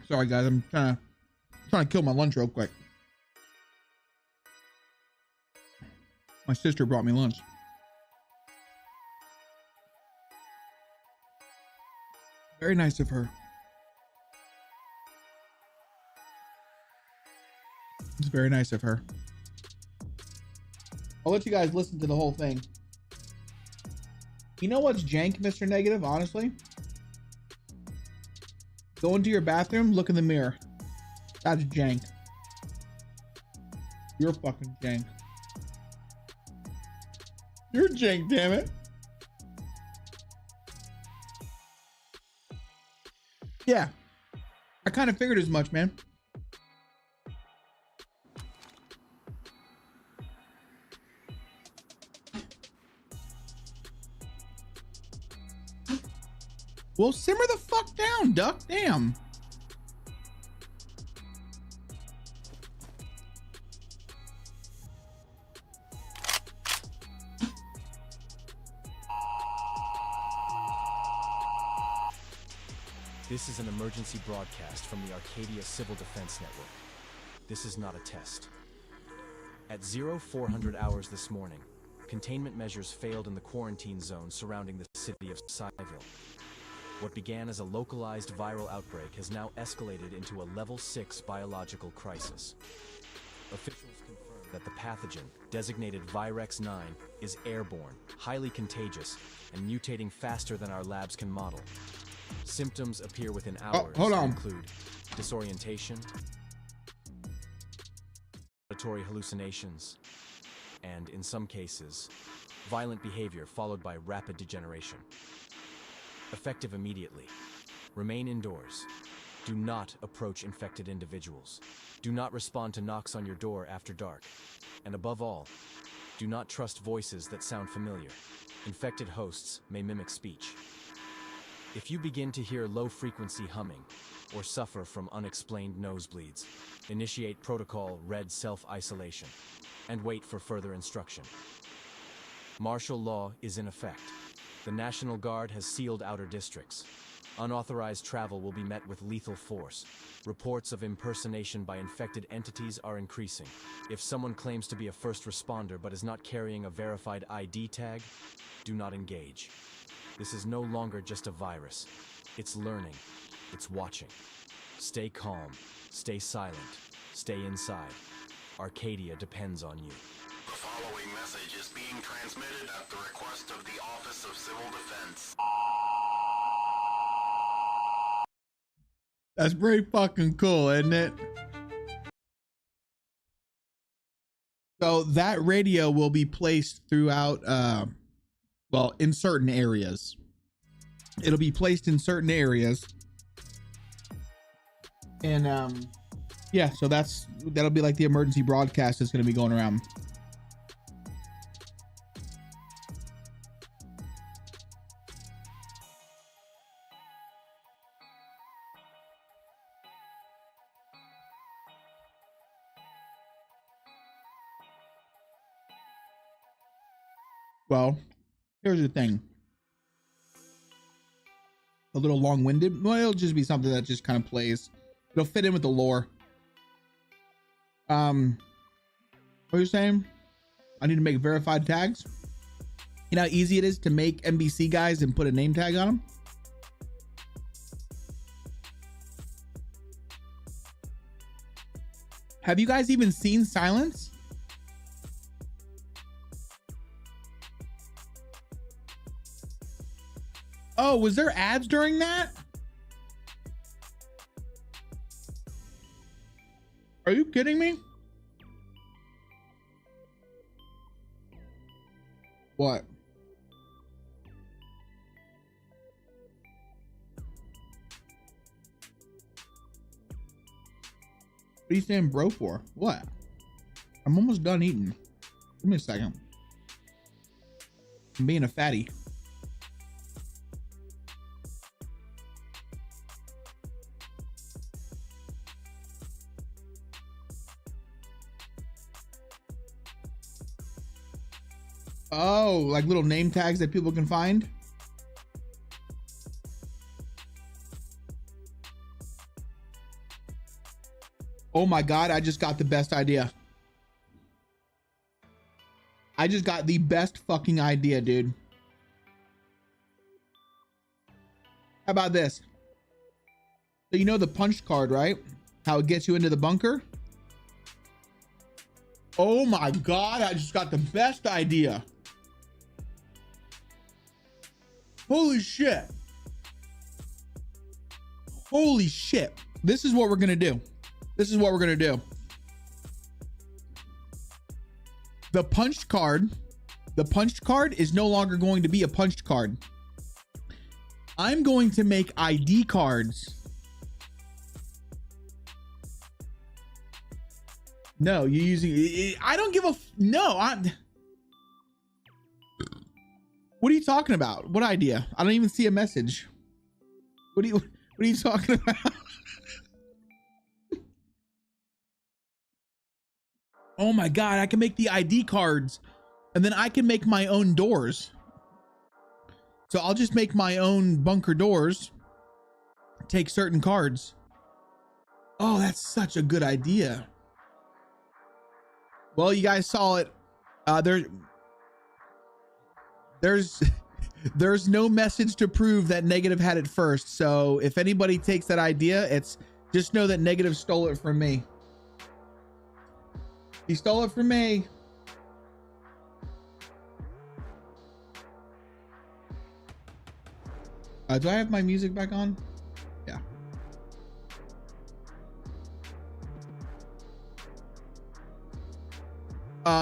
Sorry guys, I'm trying to kill my lunch real quick. My sister brought me lunch. Very nice of her. It's very nice of her. I'll let you guys listen to the whole thing. You know what's jank, Mr. Negative, honestly? Go into your bathroom, look in the mirror. That's jank. You're fucking jank. You're jank, damn it. Yeah. I kind of figured as much, man. Well, simmer the fuck down, duck. Damn. This is an emergency broadcast from the Arcadia Civil Defense Network. This is not a test. At 0400 hours this morning, containment measures failed in the quarantine zone surrounding the city of Cyville. What began as a localized viral outbreak has now escalated into a level 6 biological crisis. Officials confirm that the pathogen, designated Virex-9, is airborne, highly contagious, and mutating faster than our labs can model. Symptoms appear within hours and include disorientation, auditory hallucinations, and, in some cases, violent behavior followed by rapid degeneration. Effective immediately. Remain indoors. Do not approach infected individuals. Do not respond to knocks on your door after dark. And above all, do not trust voices that sound familiar. Infected hosts may mimic speech. If you begin to hear low-frequency humming or suffer from unexplained nosebleeds, initiate protocol Red Self-Isolation and wait for further instruction. Martial law is in effect. The National Guard has sealed outer districts. Unauthorized travel will be met with lethal force. Reports of impersonation by infected entities are increasing. If someone claims to be a first responder but is not carrying a verified ID tag, do not engage. This is no longer just a virus. It's learning. It's watching. Stay calm. Stay silent. Stay inside. Arcadia depends on you. The following message is being transmitted at the request of the Office of Civil Defense. That's pretty fucking cool, isn't it? So that radio will be placed throughout, well, in certain areas. It'll be placed in certain areas. And, yeah, so that'll be like the emergency broadcast that's going to be going around. Well, here's the thing. A little long-winded. Well, it'll just be something that just kind of plays. It'll fit in with the lore. What are you saying? I need to make verified tags. You know how easy it is to make NBC guys and put a name tag on them? Have you guys even seen Silence? Oh, was there ads during that? Are you kidding me? What? What are you saying bro for? What? I'm almost done eating. Give me a second. I'm being a fatty. Oh, like little name tags that people can find. Oh my God, I just got the best idea. I just got the best fucking idea, dude. How about this? So you know the punch card, right? How it gets you into the bunker? Oh my God, I just got the best idea. Holy shit. Holy shit. This is what we're gonna do. This is what we're gonna do. The punched card is no longer going to be a punched card. I'm going to make ID cards. No, you're using, I don't give a, no, what are you talking about? What idea? I don't even see a message. What are you talking about? Oh my God, I can make the ID cards and then I can make my own doors. So I'll just make my own bunker doors take certain cards. Oh, that's such a good idea. Well, you guys saw it. There's no message to prove that Negative had it first. So if anybody takes that idea, it's just know that Negative stole it from me. He stole it from me. Do I have my music back on? Yeah.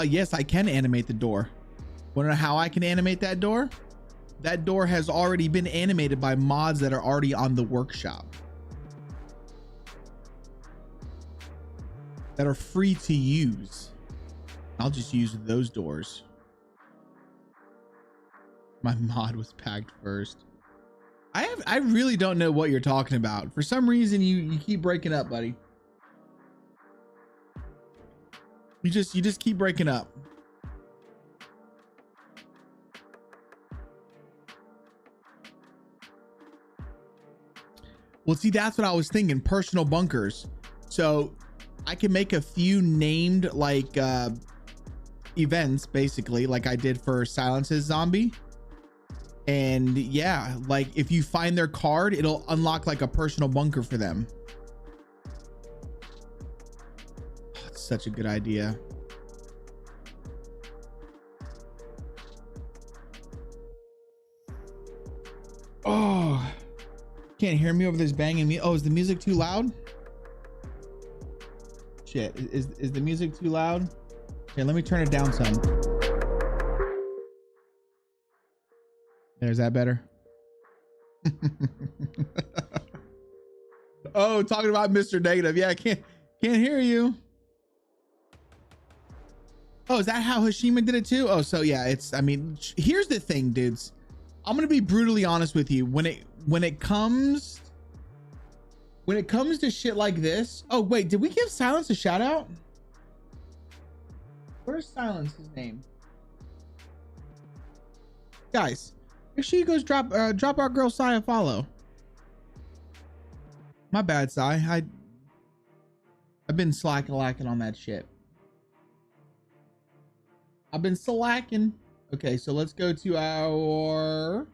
Yes, I can animate the door. Want to know how I can animate that door? That door has already been animated by mods that are already on the workshop, that are free to use. I'll just use those doors. My mod was packed first. I really don't know what you're talking about. For some reason, you keep breaking up, buddy. You just keep breaking up. Well, see, that's what I was thinking. Personal bunkers. So I can make a few named like events, basically, like I did for Silence's zombie. And yeah, like if you find their card, it'll unlock like a personal bunker for them. Oh, it's such a good idea. Oh, can't hear me over this banging me. Oh, is the music too loud? Shit, is the music too loud? Okay, let me turn it down some. There's that better. Oh, talking about Mr. Negative. Yeah, I can't hear you. Oh, is that how Hashima did it too? Oh, so yeah, it's, I mean, here's the thing, dudes. I'm gonna be brutally honest with you. When it comes to shit like this. Oh wait, did we give Silence a shout out? Where's Silence's name? Guys, make sure you guys drop our girl Sai a follow. My bad, Sai. I've been lacking on that shit. I've been slacking. Okay, so let's go to our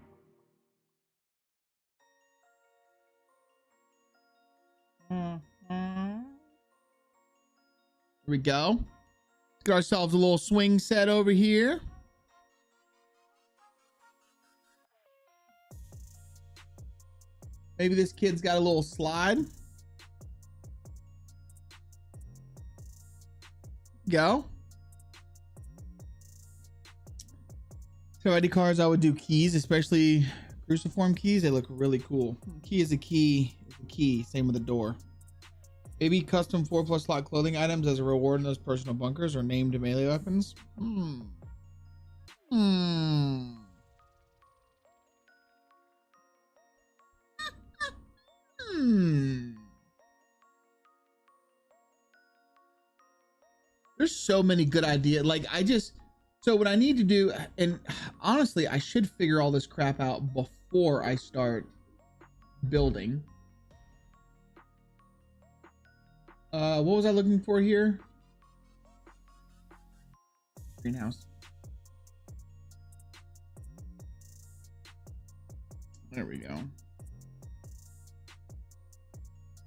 here we go. Let's get ourselves a little swing set over here. Maybe this kid's got a little slide. Go. So ID cards, I would do keys, especially cruciform keys. They look really cool. Key is a key. It's a key. Same with the door. Maybe custom 4+ slot clothing items as a reward in those personal bunkers or named melee weapons. There's so many good ideas. Like so what I need to do, and honestly, I should figure all this crap out before I start building. What was I looking for here? Greenhouse. There we go.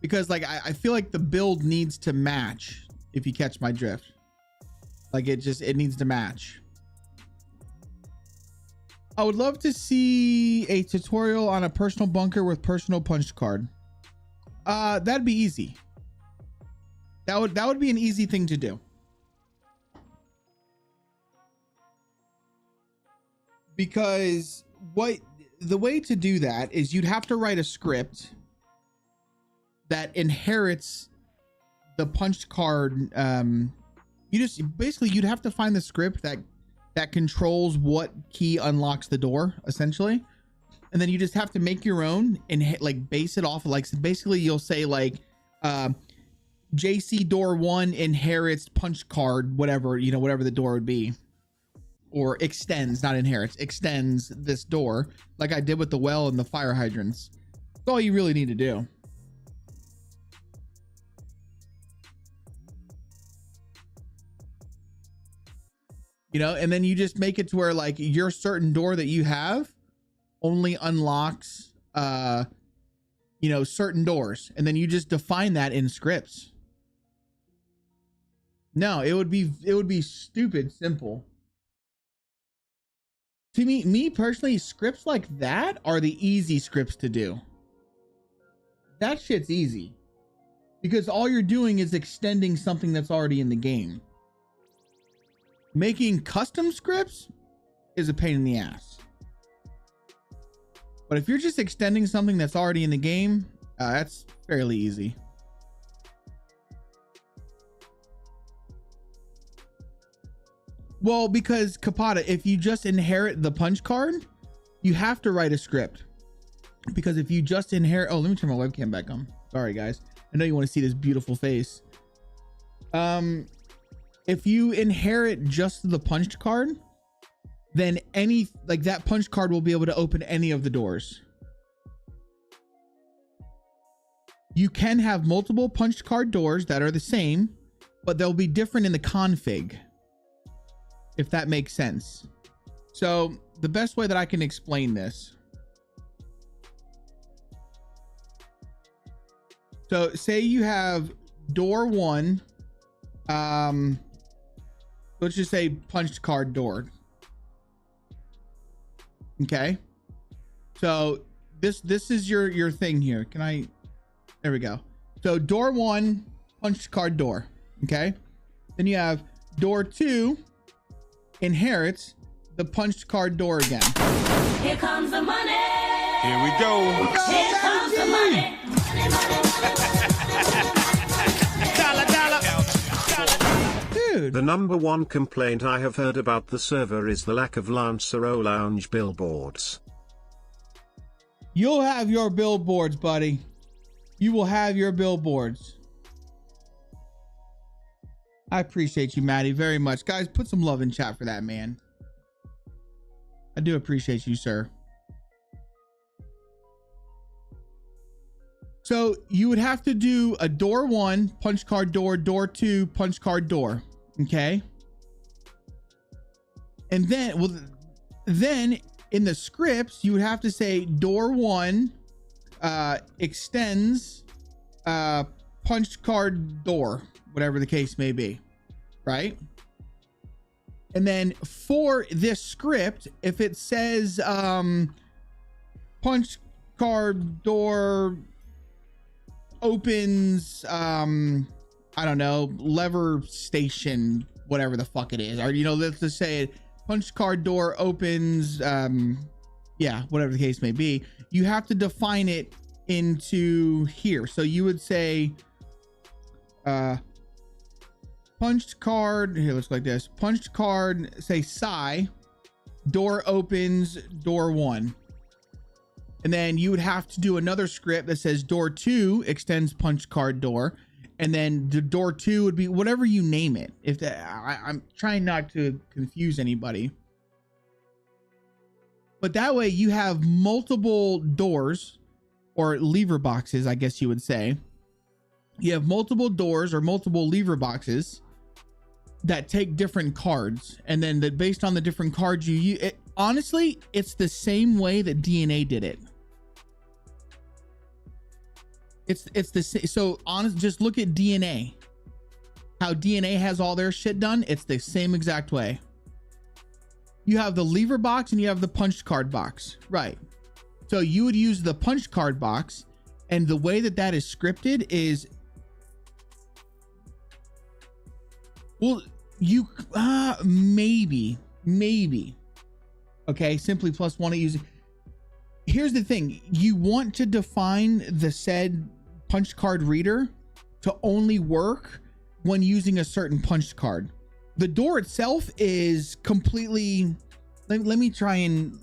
Because like I feel like the build needs to match, if you catch my drift. Like it needs to match. I would love to see a tutorial on a personal bunker with personal punch card. That'd be easy. That would be an easy thing to do. Because the way to do that is you'd have to write a script that inherits the punched card. You'd have to find the script that controls what key unlocks the door, essentially, and then you just have to make your own and like base it off. Like, so basically you'll say like JC door 1 inherits punch card, whatever, you know, whatever the door would be, or extends, not inherits, extends this door, like I did with the well and the fire hydrants. all you really need to do. You know, and then you just make it to where like your certain door that you have only unlocks, you know, certain doors. And then you just define that in scripts. No, it would be stupid simple. To me personally, scripts like that are the easy scripts to do. That shit's easy because all you're doing is extending something that's already in the game. Making custom scripts is a pain in the ass. But if you're just extending something that's already in the game, that's fairly easy. Well, because Kapata, if you just inherit the punch card, you have to write a script. Because if you just inherit, oh, let me turn my webcam back on. Sorry, guys. I know you want to see this beautiful face. If you inherit just the punch card, then that punch card will be able to open any of the doors. You can have multiple punch card doors that are the same, but they'll be different in the config, if that makes sense. So the best way that I can explain this. So say you have door 1, let's just say punch card door. Okay. So this is your thing here. There we go. So door 1, punch card door. Okay. Then you have door 2 inherits the punch card door again. Here comes the money. Here we go. Here comes the money. Dude. The number one complaint I have heard about the server is the lack of Lancero Lounge billboards. You'll have your billboards, buddy. You will have your billboards. I appreciate you, Maddie, very much. Guys, put some love in chat for that, man. I do appreciate you, sir. So you would have to do a door 1, punch card door, door 2, punch card door. Okay. And then in the scripts, you would have to say door 1 extends punch card door, whatever the case may be, right? And then for this script, if it says punch card door opens I don't know, lever station, whatever the fuck it is, or you know, let's just say it, punch card door opens yeah, whatever the case may be, you have to define it into here. So you would say punched card, here looks like this, punched card, say psi, door opens door 1. And then you would have to do another script that says door 2 extends punch card door. And then the door 2 would be whatever you name it. If that, I'm trying not to confuse anybody. But that way you have multiple doors or lever boxes, I guess you would say. You have multiple doors or multiple lever boxes that take different cards. And then based on the different cards you use, honestly, it's the same way that DNA did it. It's the same. So honest, just look at DNA. How DNA has all their shit done. It's the same exact way. You have the lever box and you have the punch card box, right? So you would use the punch card box, and the way that that is scripted is, well, you maybe okay, simply plus one at using. Here's the thing, you want to define the said punch card reader to only work when using a certain punch card. The door itself is completely, let me try and,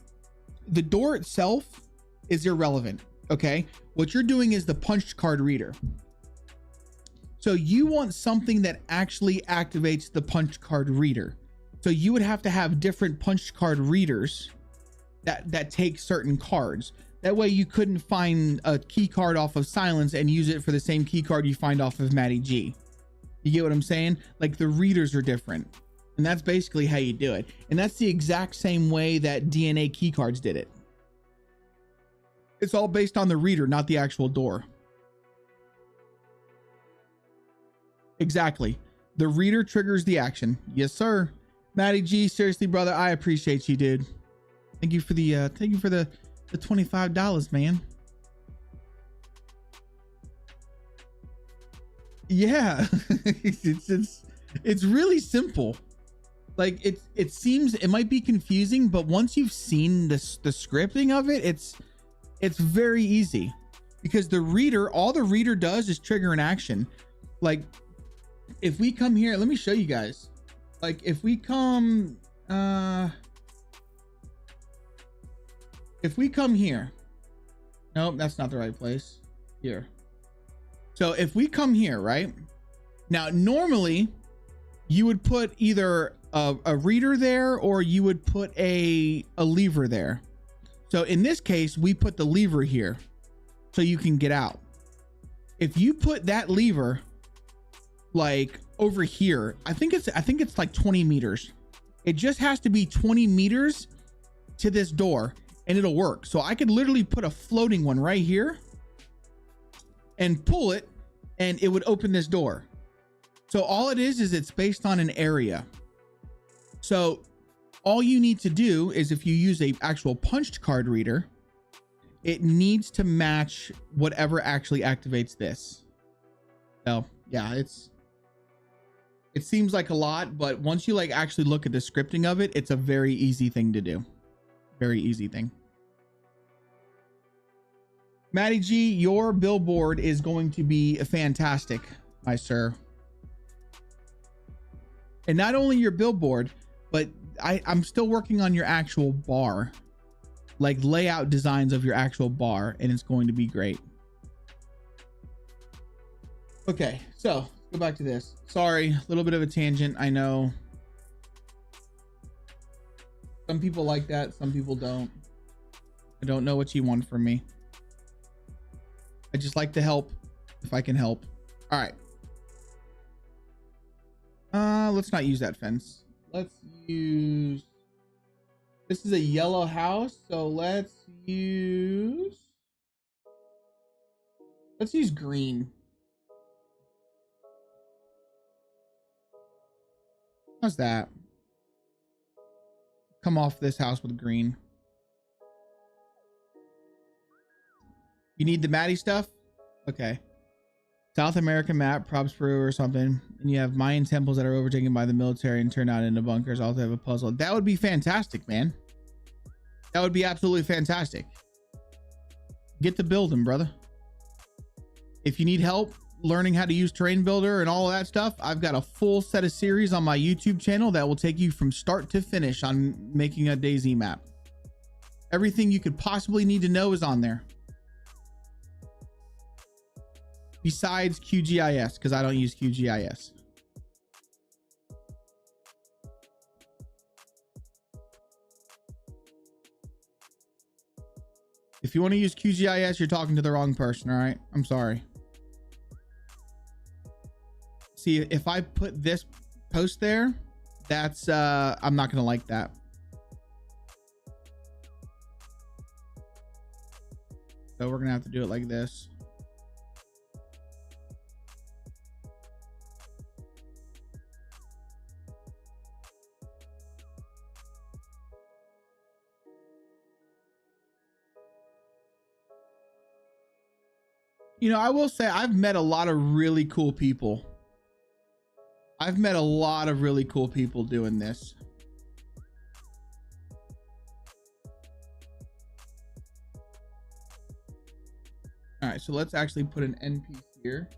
the door itself is irrelevant. Okay, what you're doing is the punch card reader. So you want something that actually activates the punch card reader. So you would have to have different punch card readers that take certain cards. That way you couldn't find a key card off of Silence and use it for the same key card you find off of Matty G. You get what I'm saying? Like the readers are different. And that's basically how you do it. And that's the exact same way that DNA key cards did it. It's all based on the reader, not the actual door. Exactly. The reader triggers the action. Yes, sir. Matty G, seriously, brother, I appreciate you, dude. Thank you for the $25, man. Yeah. it's really simple. Like it seems it might be confusing, but once you've seen the scripting of it, it's very easy, because the reader, all the reader does is trigger an action. Like if we come here, let me show you guys. Like if we come here, nope, that's not the right place. Here. So if we come here, right now, normally you would put either a reader there or you would put a lever there. So in this case, we put the lever here so you can get out. If you put that lever like over here, I think it's like 20 meters. It just has to be 20 meters to this door and it'll work. So I could literally put a floating one right here and pull it and it would open this door. So all it is it's based on an area. So all you need to do is, if you use a actual punched card reader, it needs to match whatever actually activates this. So yeah, it seems like a lot, but once you like actually look at the scripting of it, it's a very easy thing to do. Very easy thing. Matty G, your billboard is going to be fantastic, my sir. And not only your billboard, but I'm still working on your actual bar, like layout designs of your actual bar, and it's going to be great. Okay, so let's go back to this. Sorry, a little bit of a tangent. I know some people like that, some people don't. I don't know what you want from me. I just like to help if I can help. All right. Let's not use that fence. Let's use, this is a yellow house, so let's use green. How's that? Come off this house with green. You need the Matty stuff? Okay. South American map, props Peru or something. And you have Mayan temples that are overtaken by the military and turned out into bunkers. Also have a puzzle. That would be fantastic, man. That would be absolutely fantastic. Get to building, brother. If you need help learning how to use Terrain Builder and all of that stuff, I've got a full set of series on my YouTube channel that will take you from start to finish on making a DayZ map. Everything you could possibly need to know is on there. Besides QGIS, because I don't use QGIS. If you want to use QGIS, you're talking to the wrong person, all right? I'm sorry. See, if I put this post there, that's, I'm not going to like that. So we're going to have to do it like this. You know, I will say I've met a lot of really cool people. I've met a lot of really cool people doing this. All right, so let's actually put an end piece here.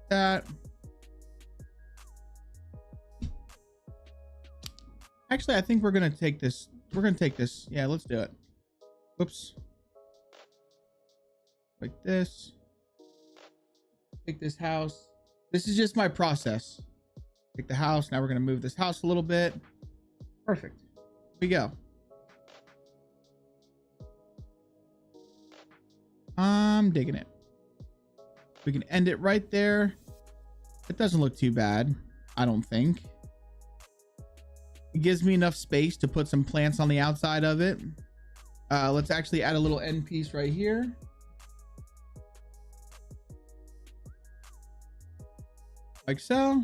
That. Actually, I think we're going to take this. We're going to take this. Yeah, let's do it. Whoops. Like this. Take this house. This is just my process. Take the house. Now we're going to move this house a little bit. Perfect. Here we go. I'm digging it. We can end it right there. It doesn't look too bad, I don't think. It gives me enough space to put some plants on the outside of it. Let's actually add a little end piece right here. Like so.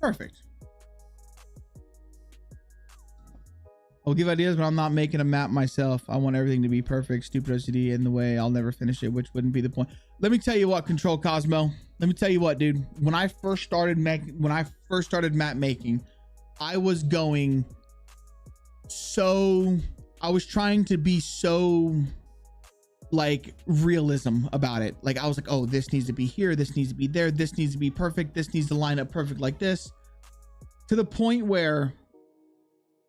Perfect. I'll give ideas, but I'm not making a map myself. I want everything to be perfect. Stupid OCD in the way. I'll never finish it, which wouldn't be the point. Let me tell you what, Control Cosmo. Let me tell you what, dude. When I first started map making, I was going so... I was trying to be so like realism about it. Like I was like, oh, this needs to be here, this needs to be there, this needs to be perfect, this needs to line up perfect like this, to the point where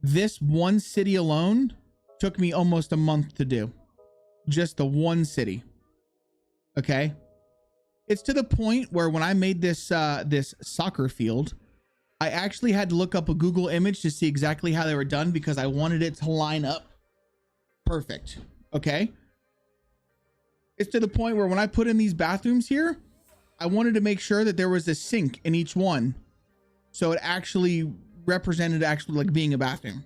this one city alone took me almost a month to do. Just the one city. Okay, it's to the point where when I made this this soccer field, I actually had to look up a Google image to see exactly how they were done because I wanted it to line up perfect. Okay, it's to the point where when I put in these bathrooms here, I wanted to make sure that there was a sink in each one, so it actually represented actually like being a bathroom.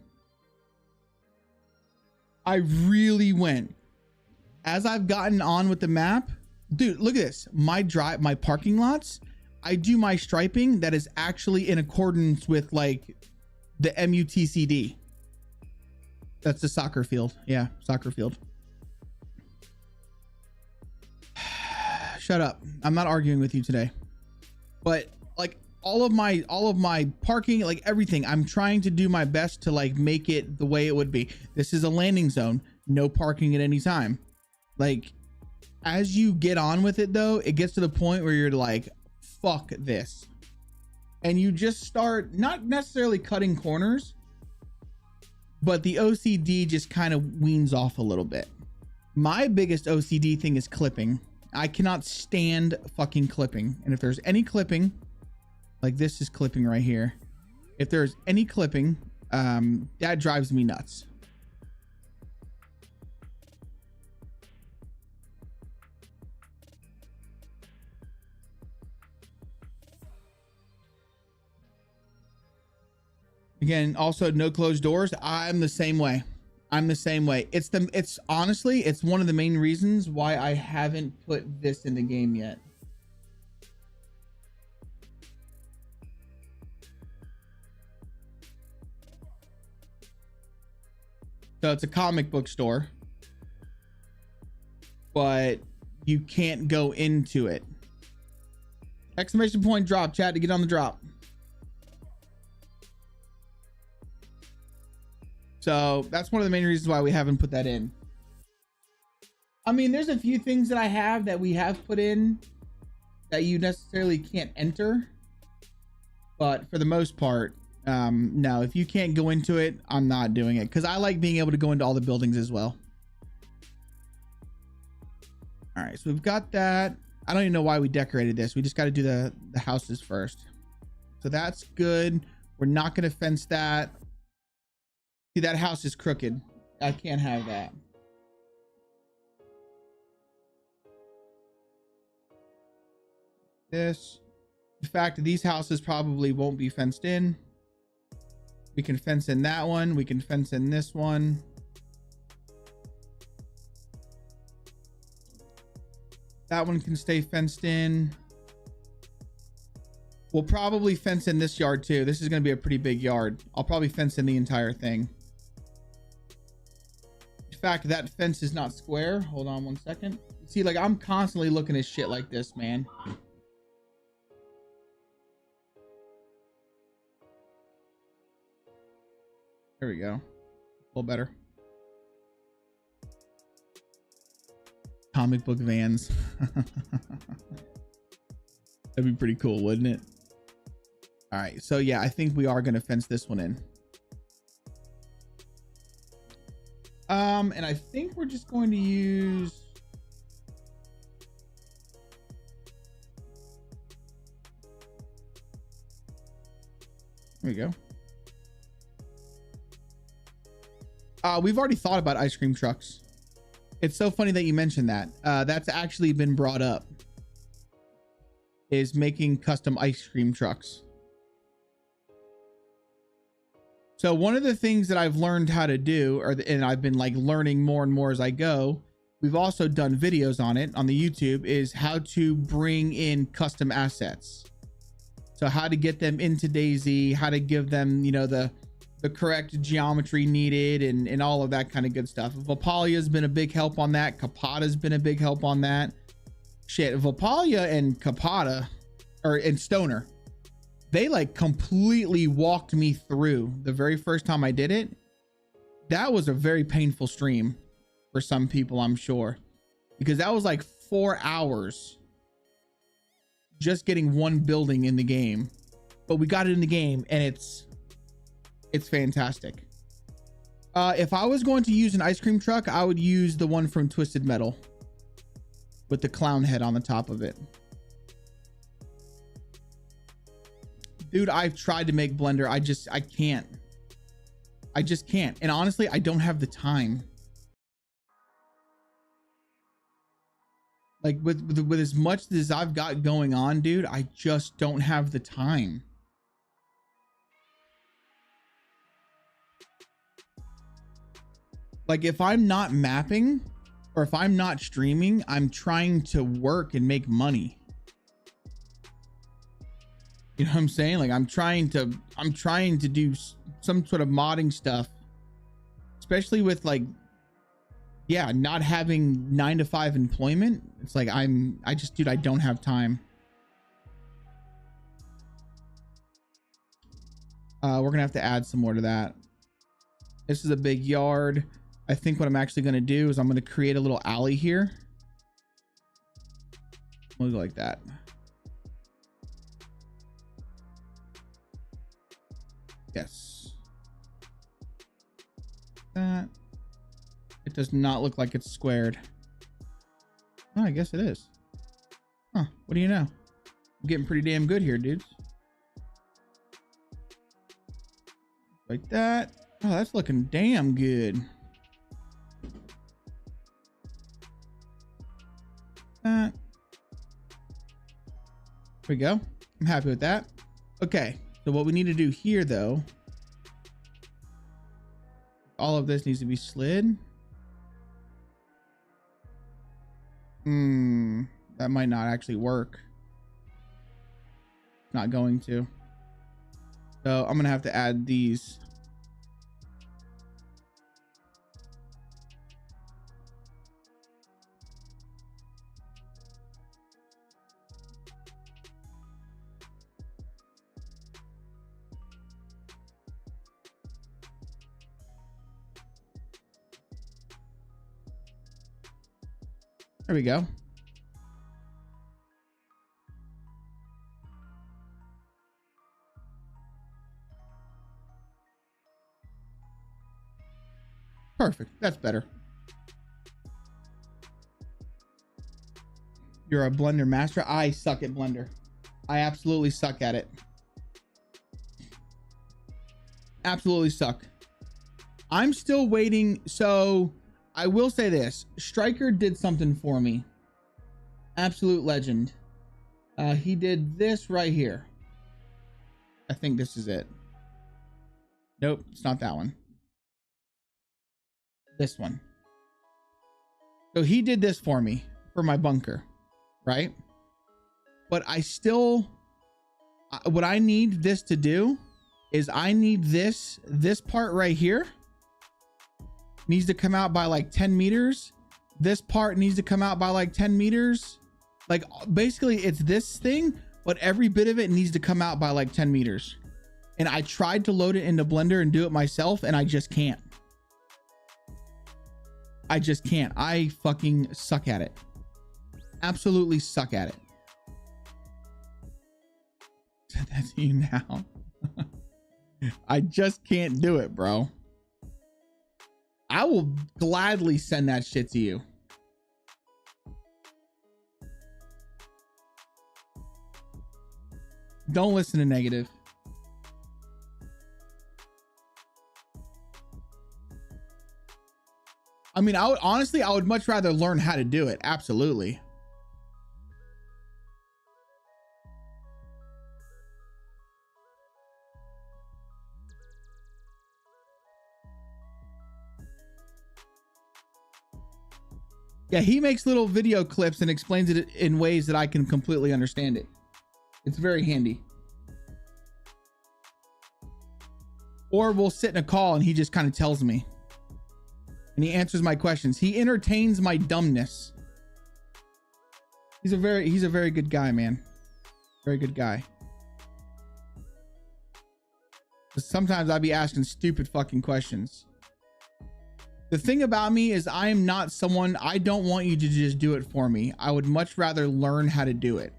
I really went, as I've gotten on with the map, dude, look at this. My parking lots, I do my striping that is actually in accordance with like the MUTCD. That's the soccer field. Yeah, soccer field. Shut up. I'm not arguing with you today. But like all of my parking, like everything, I'm trying to do my best to like make it the way it would be. This is a landing zone. No parking at any time. Like as you get on with it though, it gets to the point where you're like, fuck this. And you just start not necessarily cutting corners, but the OCD just kind of weans off a little bit. My biggest OCD thing is clipping. I cannot stand fucking clipping. And if there's any clipping, like this is clipping right here. If there's any clipping, that drives me nuts. Again, also no closed doors. I'm the same way. I'm the same way. It's honestly, it's one of the main reasons why I haven't put this in the game yet. So it's a comic book store, but you can't go into it. Exclamation point drop, chat, to get on the drop. So that's one of the main reasons why we haven't put that in. I mean, there's a few things that I have that we have put in that you necessarily can't enter, but for the most part, no, if you can't go into it, I'm not doing it because I like being able to go into all the buildings as well. All right, so we've got that. I don't even know why we decorated this. We just got to do the houses first. So that's good. We're not going to fence that. See, that house is crooked. I can't have that. This. In fact, these houses probably won't be fenced in. We can fence in that one. We can fence in this one. That one can stay fenced in. We'll probably fence in this yard too. This is going to be a pretty big yard. I'll probably fence in the entire thing. In fact, that fence is not square. Hold on one second. See, like I'm constantly looking at shit like this, man. There we go. A little better. Comic book vans. That'd be pretty cool, wouldn't it? All right, so yeah, I think we are going to fence this one in. And I think we're just going to use There we go. We've already thought about ice cream trucks. It's so funny that you mentioned that. That's actually been brought up, is making custom ice cream trucks. So one of the things that I've learned how to do, and I've been like learning more and more as I go, we've also done videos on it on the YouTube, is how to bring in custom assets. So how to get them into DayZ, how to give them, you know, the correct geometry needed, and all of that kind of good stuff. Vapalia's been a big help on that. Capata's been a big help on that. Shit, Vapalia and Capata, and Stoner, they like completely walked me through the very first time I did it. That was a very painful stream for some people, I'm sure, because that was like 4 hours just getting one building in the game. But we got it in the game, and it's fantastic. If I was going to use an ice cream truck, I would use the one from Twisted Metal with the clown head on the top of it. Dude, I've tried to make Blender. I can't. I just can't. And honestly, I don't have the time. Like with as much as I've got going on, dude, I just don't have the time. Like if I'm not mapping or if I'm not streaming, I'm trying to work and make money. You know what I'm saying? Like I'm trying to do some sort of modding stuff, especially with like, yeah, not having 9-to-5 employment. It's like dude, I don't have time. We're gonna have to add some more to that. This is a big yard. I think what I'm actually gonna do is I'm gonna create a little alley here. We'll go like that. Yes. That. It does not look like it's squared. Oh, I guess it is. Huh, what do you know? I'm getting pretty damn good here, dudes. Like that. Oh, that's looking damn good. That. There we go. I'm happy with that. Okay, so what we need to do here, though, all of this needs to be slid. That might not actually work. Not going to. So I'm gonna have to add these. There we go. Perfect. That's better. You're a Blender master. I suck at Blender. I absolutely suck at it. Absolutely suck. I'm still waiting. So I will say this. Stryker did something for me. Absolute legend. He did this right here. I think this is it. Nope, it's not that one. This one. So he did this for me for my bunker, right? But I still, what I need this to do is I need this part right here needs to come out by like 10 meters. This part needs to come out by like 10 meters. Like basically it's this thing, but every bit of it needs to come out by like 10 meters. And I tried to load it into Blender and do it myself, and I just can't. I just can't. I fucking suck at it. Absolutely suck at it. Send that to you now. I just can't do it, bro. I will gladly send that shit to you. Don't listen to negative. I mean, honestly, I would much rather learn how to do it. Absolutely. Yeah, he makes little video clips and explains it in ways that I can completely understand it. It's very handy. Or we'll sit in a call and he just kind of tells me. And he answers my questions. He entertains my dumbness. He's a very good guy, man. Very good guy. Sometimes I'd be asking stupid fucking questions. The thing about me is I am not someone, I don't want you to just do it for me. I would much rather learn how to do it.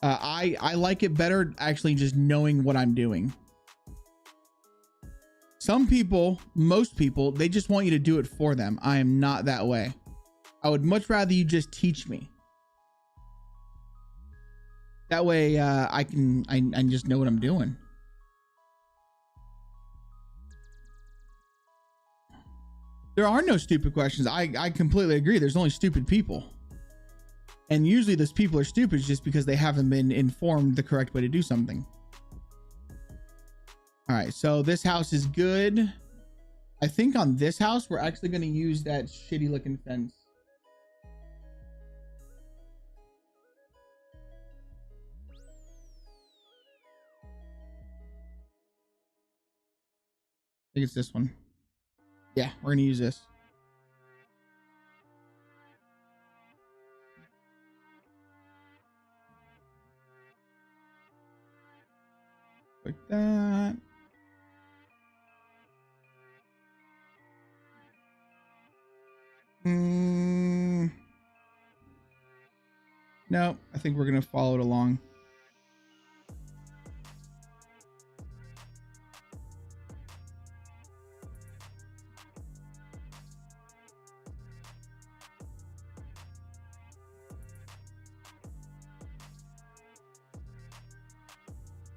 I like it better actually just knowing what I'm doing. Some people, most people, they just want you to do it for them. I am not that way. I would much rather you just teach me. That way I just know what I'm doing. There are no stupid questions. I completely agree. There's only stupid people. And usually those people are stupid just because they haven't been informed the correct way to do something. All right, so this house is good. I think on this house, we're actually going to use that shitty looking fence. I think it's this one. Yeah, we're going to use this. Like that. No, I think we're going to follow it along.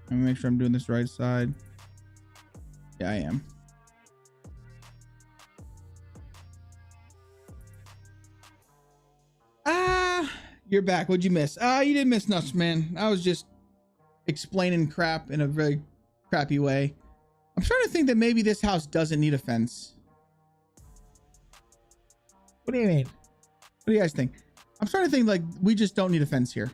Let me make sure I'm doing this right side. Yeah, I am. You're back. What'd you miss? You didn't miss nuts, man. I was just explaining crap in a very crappy way. I'm starting to think that maybe this house doesn't need a fence. What do you mean? What do you guys think? I'm starting to think like we just don't need a fence here.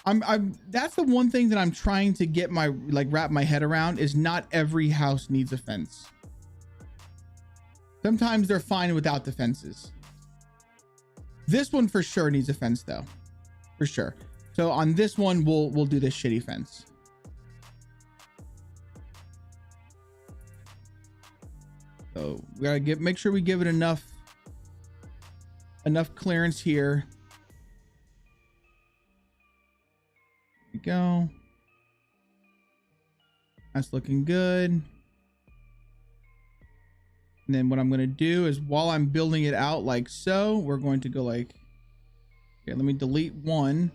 That's the one thing that I'm trying to get my wrap my head around is not every house needs a fence. Sometimes they're fine without the fences. This one for sure needs a fence though, for sure. So on this one, we'll do this shitty fence. So we gotta make sure we give it enough clearance here. There we go. That's looking good. And then what I'm going to do is while I'm building it out like so, we're going to go like, okay, let me delete one.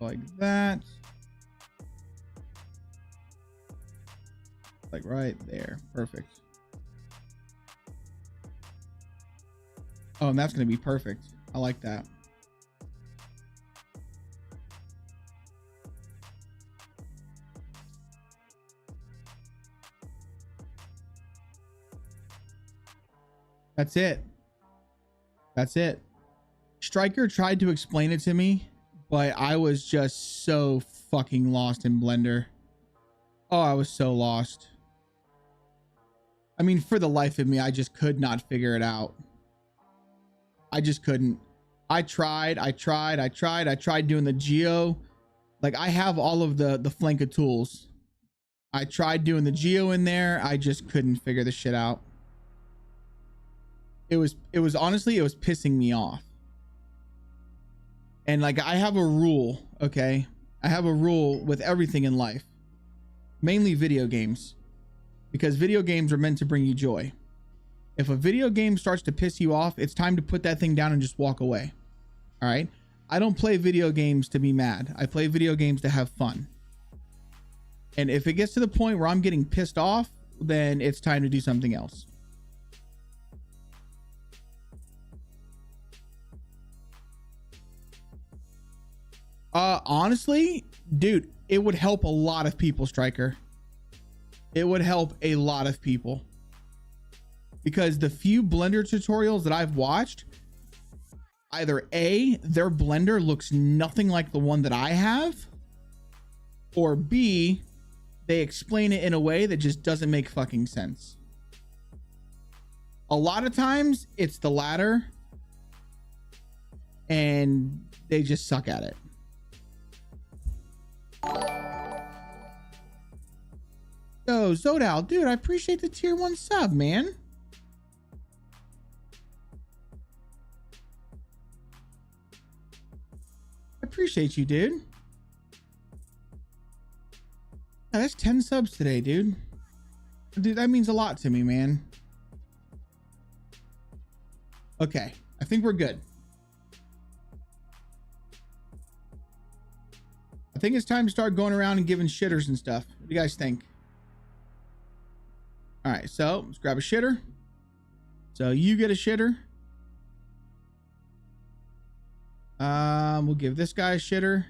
Like that. Like right there. Perfect. Oh, and that's going to be perfect. I like that. That's it. That's it. Striker tried to explain it to me, but I was just so fucking lost in Blender. Oh, I was so lost. I mean, for the life of me, I just could not figure it out. I just couldn't. I tried doing the geo. Like I have all of the flanker tools. I tried doing the geo in there. I just couldn't figure the shit out. It was honestly, it was pissing me off. And like, I have a rule, okay? I have a rule with everything in life, mainly video games, because video games are meant to bring you joy. If a video game starts to piss you off, it's time to put that thing down and just walk away. All right. I don't play video games to be mad. I play video games to have fun. And if it gets to the point where I'm getting pissed off, then it's time to do something else. Honestly, dude, it would help a lot of people, Striker. It would help a lot of people. Because the few Blender tutorials that I've watched, either A, their Blender looks nothing like the one that I have, or B, they explain it in a way that just doesn't make fucking sense. A lot of times it's the latter, and they just suck at it. Yo, Zodal, dude, I appreciate the tier 1 sub, man. I appreciate you, dude. Yeah, that's 10 subs today, dude. Dude, that means a lot to me, man. Okay, I think we're good. I think it's time to start going around and giving shitters and stuff. What do you guys think? All right, so let's grab a shitter. So you get a shitter. We'll give this guy a shitter.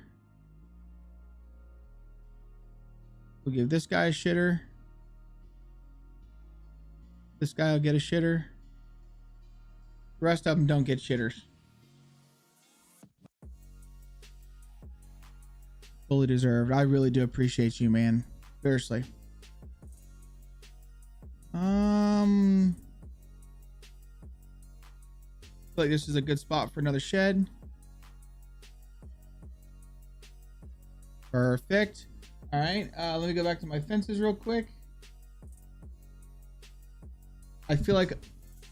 We'll give this guy a shitter. This guy will get a shitter. The rest of them don't get shitters. Fully deserved. I really do appreciate you, man. Seriously. I feel like this is a good spot for another shed. Perfect. All right, let me go back to my fences real quick. I feel like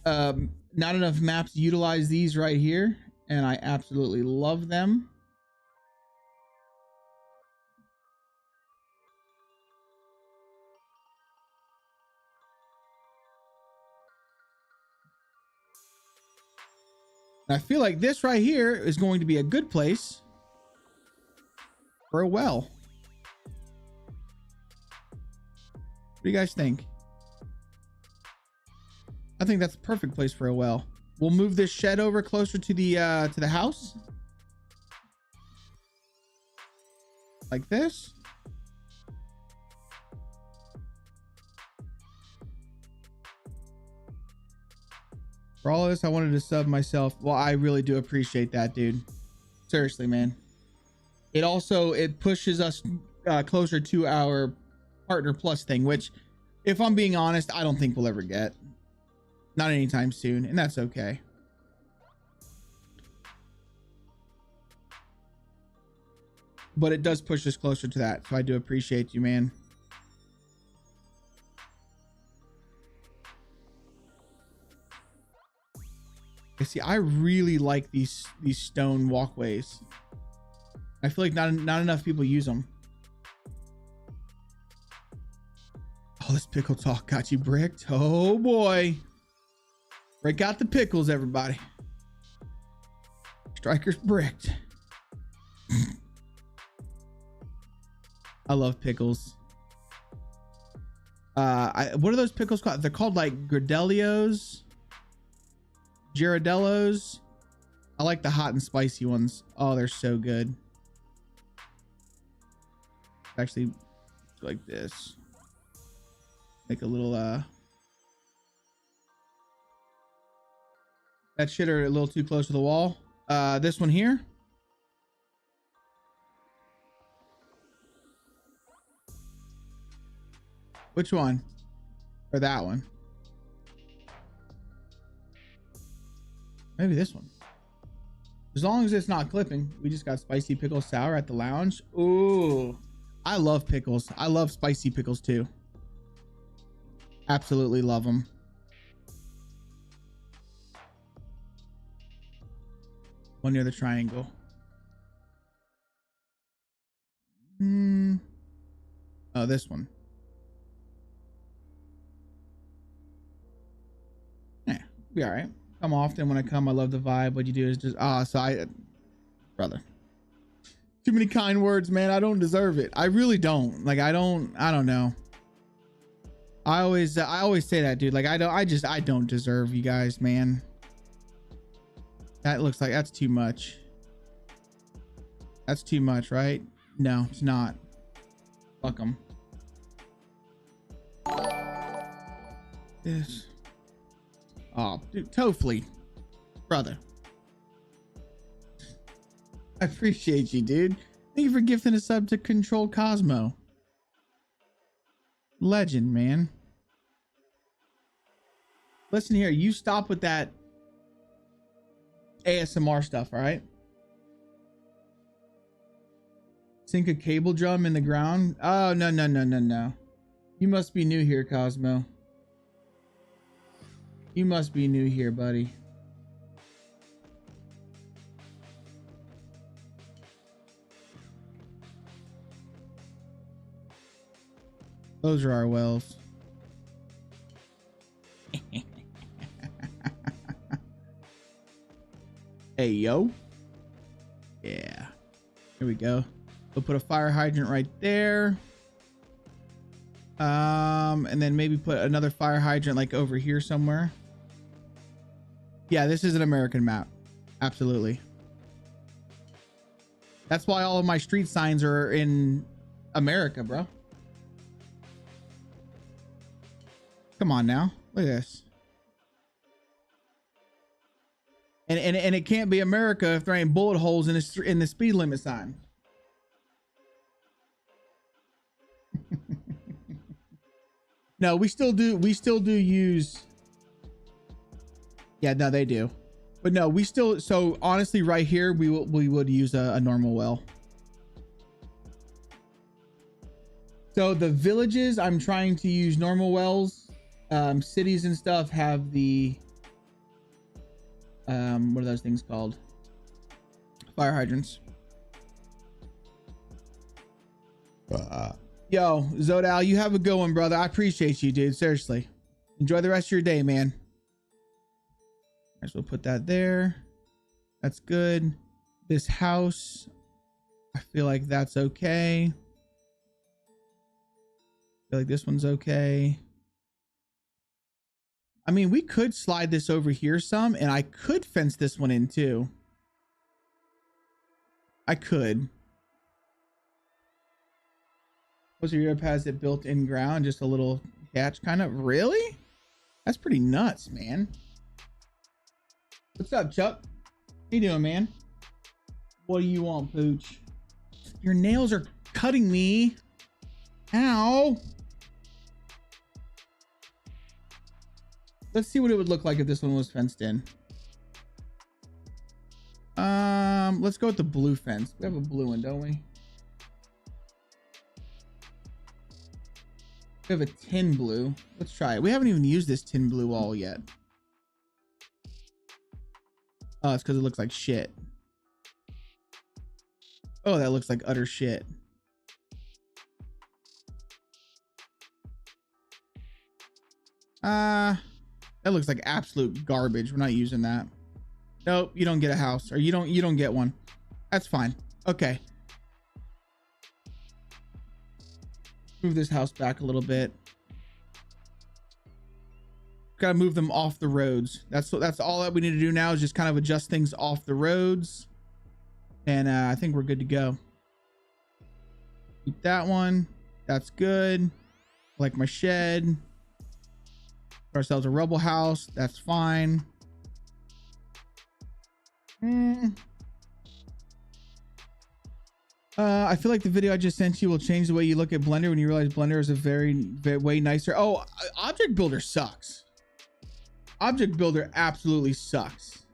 not enough maps utilize these right here, and I absolutely love them. And I feel like this right here is going to be a good place for a well. What do you guys think? I think that's the perfect place for a well. We'll move this shed over closer to the house. Like this. For all of this, I wanted to sub myself. Well, I really do appreciate that, dude. Seriously, man. It pushes us closer to our Partner Plus thing, which, if I'm being honest, I don't think we'll ever get. Not anytime soon, and that's okay. But it does push us closer to that, so I do appreciate you, man. You see, I really like these stone walkways. I feel like not enough people use them. Oh, this pickle talk got you bricked. Oh boy. Break out the pickles, everybody. Striker's bricked. I love pickles. What are those pickles called? They're called like Gardelios. Girardellos. I like the hot and spicy ones. Oh, they're so good. Actually, like this. Make a little that shitter a little too close to the wall. This one here. Which one? Or that one? Maybe this one. As long as it's not clipping. We just got spicy pickle sour at the lounge. Ooh, I love pickles. I love spicy pickles too. Absolutely love them. One near the triangle. Oh, this one. Yeah, be all right. Come often. When I come, I love the vibe. What you do is just brother. Too many kind words, man. I don't deserve it. I really don't. Like, I don't know. I always say that, dude. Like, I don't deserve you guys, man. That looks like that's too much. That's too much, right? No, it's not. Fuck them. This. Oh, dude, Tofley, brother. I appreciate you, dude. Thank you for gifting a sub to Control Cosmo. Legend, man. Listen here, you stop with that ASMR stuff, all right? Sink a cable drum in the ground. Oh, no, no, no, no, no. You must be new here, Cosmo. You must be new here, buddy. Those are our wells. Hey, yo. Yeah. Here we go. We'll put a fire hydrant right there. And then maybe put another fire hydrant like over here somewhere. Yeah, this is an American map. Absolutely. That's why all of my street signs are in America, bro. Come on now. Look at this. And it can't be America if there ain't bullet holes in the speed limit sign. No, we still do use. Yeah, no, they do. But no, we still, so honestly right here we would use a normal well. So the villages, I'm trying to use normal wells. Cities and stuff have the what are those things called? Fire hydrants. Yo, Zodal, you have a good one, brother. I appreciate you, dude. Seriously. Enjoy the rest of your day, man. Might as well put that there. That's good. This house, I feel like that's okay. I feel like this one's okay. I mean, we could slide this over here some, and I could fence this one in too. I could. Most of Europe has it built in ground, just a little hatch kind of. Really? That's pretty nuts, man. What's up, Chuck? How you doing, man? What do you want, Pooch? Your nails are cutting me. Ow. Let's see what it would look like if this one was fenced in. Let's go with the blue fence. We have a blue one, don't we? We have a tin blue. Let's try it. We haven't even used this tin blue wall yet. Oh, it's because it looks like shit. Oh, that looks like utter shit. That looks like absolute garbage. We're not using that. Nope, you don't get a house, or you don't get one. That's fine. Okay. Move this house back a little bit. Gotta move them off the roads. That's all that we need to do now, is just kind of adjust things off the roads. And I think we're good to go. Keep that one. That's good. Like my shed. Put ourselves a rubble house. That's fine. I feel like the video I just sent you will change the way you look at Blender when you realize Blender is a very way nicer. Oh, Object Builder sucks. Object Builder absolutely sucks.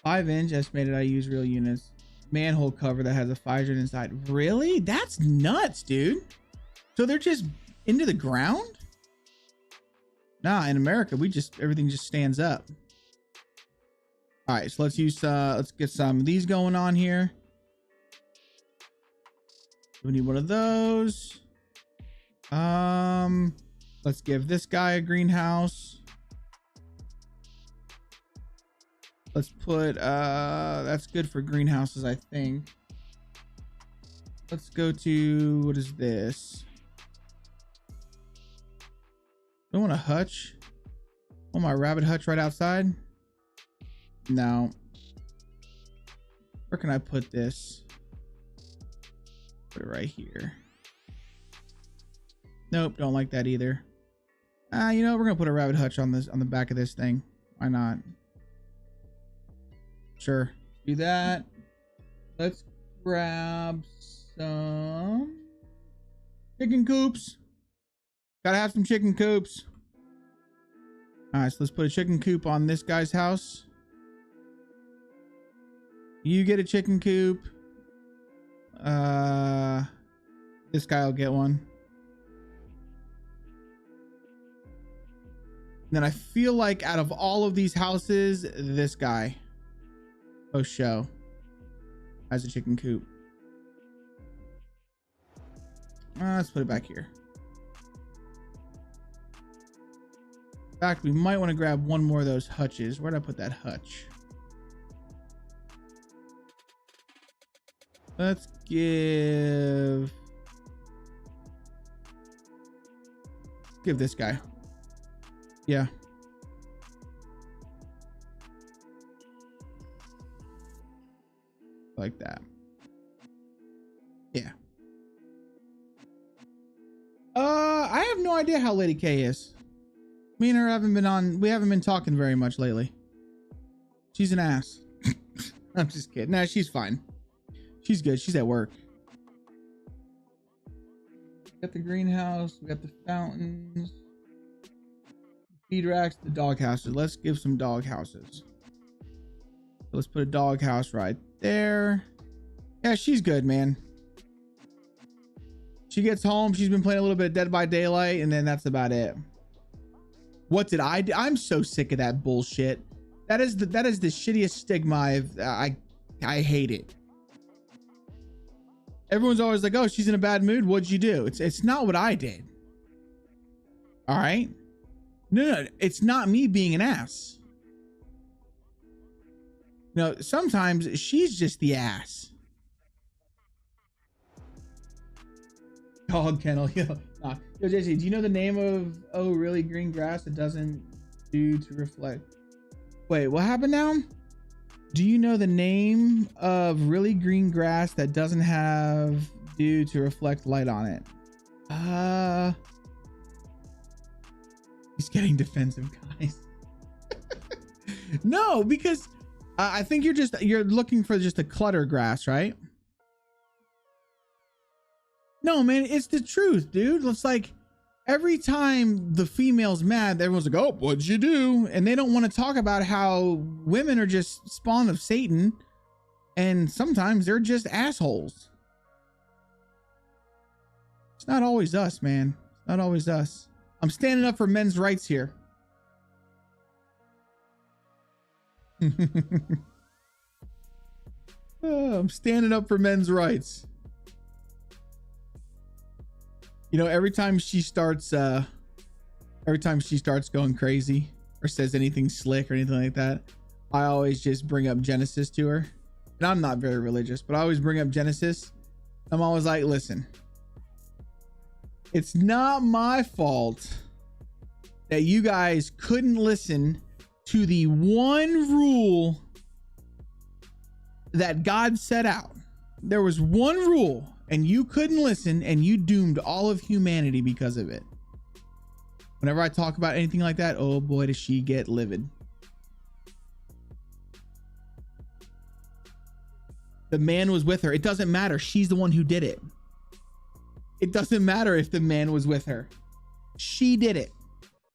5-inch estimated. I use real units. Manhole cover that has a fire hydrant inside. Really? That's nuts, dude. So they're just into the ground? Nah, in America, everything just stands up. All right, so let's get some of these going on here. We need one of those. Let's give this guy a greenhouse. Let's put that's good for greenhouses, I think. Let's go to, what is this? Don't want a hutch. Want my rabbit hutch right outside? No. Where can I put this? Put it right here. Nope, don't like that either. You know, we're gonna put a rabbit hutch on the back of this thing. Why not? Sure, do that. Let's grab some chicken coops. Gotta have some chicken coops. All right, so let's put a chicken coop on this guy's house. You get a chicken coop. This guy will get one. Then I feel like out of all of these houses, this guy, show, has a chicken coop. Let's put it back here. In fact, we might want to grab one more of those hutches. Where did I put that hutch? Let's give this guy. Yeah. Like that. Yeah. I have no idea how Lady K is. Me and her we haven't been talking very much lately. She's an ass. I'm just kidding. No, she's fine. She's good. She's at work. We got the greenhouse. We got the fountains. Feed racks, the dog houses. Let's give some dog houses. So let's put a dog house right there. Yeah, she's good, man. She gets home. She's been playing a little bit of Dead by Daylight, and then that's about it. What did I do? I'm so sick of that bullshit. That is the shittiest stigma I hate it. Everyone's always like, oh, she's in a bad mood. What'd you do? It's not what I did. All right. No, it's not me being an ass. No, sometimes she's just the ass. Dog kennel. Yo, JC, do you know the name of really green grass that doesn't do to reflect? Wait, what happened now? Do you know the name of really green grass that doesn't have dew to reflect light on it? He's getting defensive, guys. No, because I think you're looking for just a clutter grass, right? No, man, it's the truth, dude. It's like every time the female's mad, everyone's like, oh, what'd you do? And they don't want to talk about how women are just spawn of Satan. And sometimes they're just assholes. It's not always us, man. It's not always us. I'm standing up for men's rights here. I'm standing up for men's rights. You know, every time she starts going crazy or says anything slick or anything like that, I always just bring up Genesis to her. And I'm not very religious, but I always bring up Genesis. I'm always like, listen, it's not my fault that you guys couldn't listen to the one rule that God set out. There was one rule and you couldn't listen, and you doomed all of humanity because of it. Whenever I talk about anything like that, oh boy, does she get livid. The man was with her. It doesn't matter. She's the one who did it. It doesn't matter if the man was with her. She did it.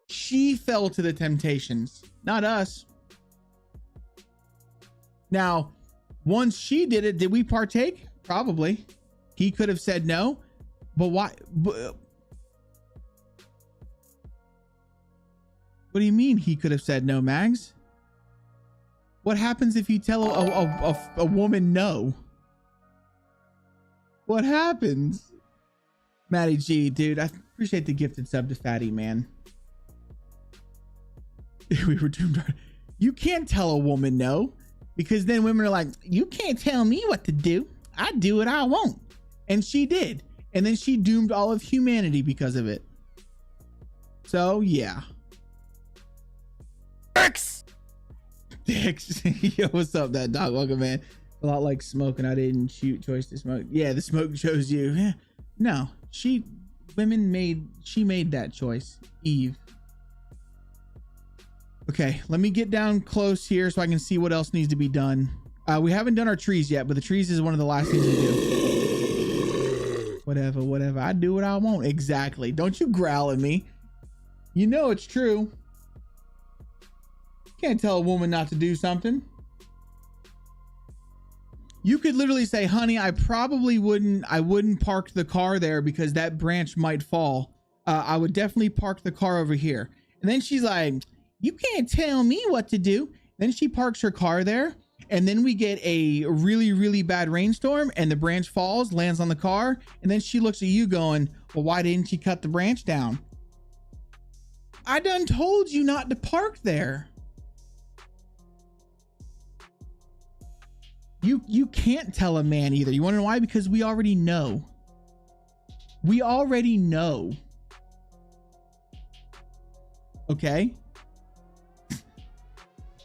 She fell to the temptations, not us. Now, once she did it, did we partake? Probably. He could have said no, but why? What do you mean he could have said no, Mags? What happens if you tell a woman no? What happens? Maddie G, dude, I appreciate the gifted sub to Fatty, man. We were doomed. You can't tell a woman no, because then women are like, you can't tell me what to do. I do what I want. And she did. And then she doomed all of humanity because of it. So yeah. Dicks. Yo, what's up, that dog? Welcome, man. A lot like smoking. I didn't shoot. Choice to smoke. Yeah, the smoke chose you. No, she made that choice. Eve. Okay, let me get down close here so I can see what else needs to be done. We haven't done our trees yet, but the trees is one of the last things we do. Whatever. I do what I want. Exactly. Don't you growl at me. You know it's true. Can't tell a woman not to do something. You could literally say, honey, I wouldn't park the car there because that branch might fall. I would definitely park the car over here. And then she's like, you can't tell me what to do. Then she parks her car there. And then we get a really, really bad rainstorm and the branch falls, lands on the car. And then she looks at you going, well, why didn't you cut the branch down? I done told you not to park there. You can't tell a man either. You want to know why? Because we already know. We already know. Okay?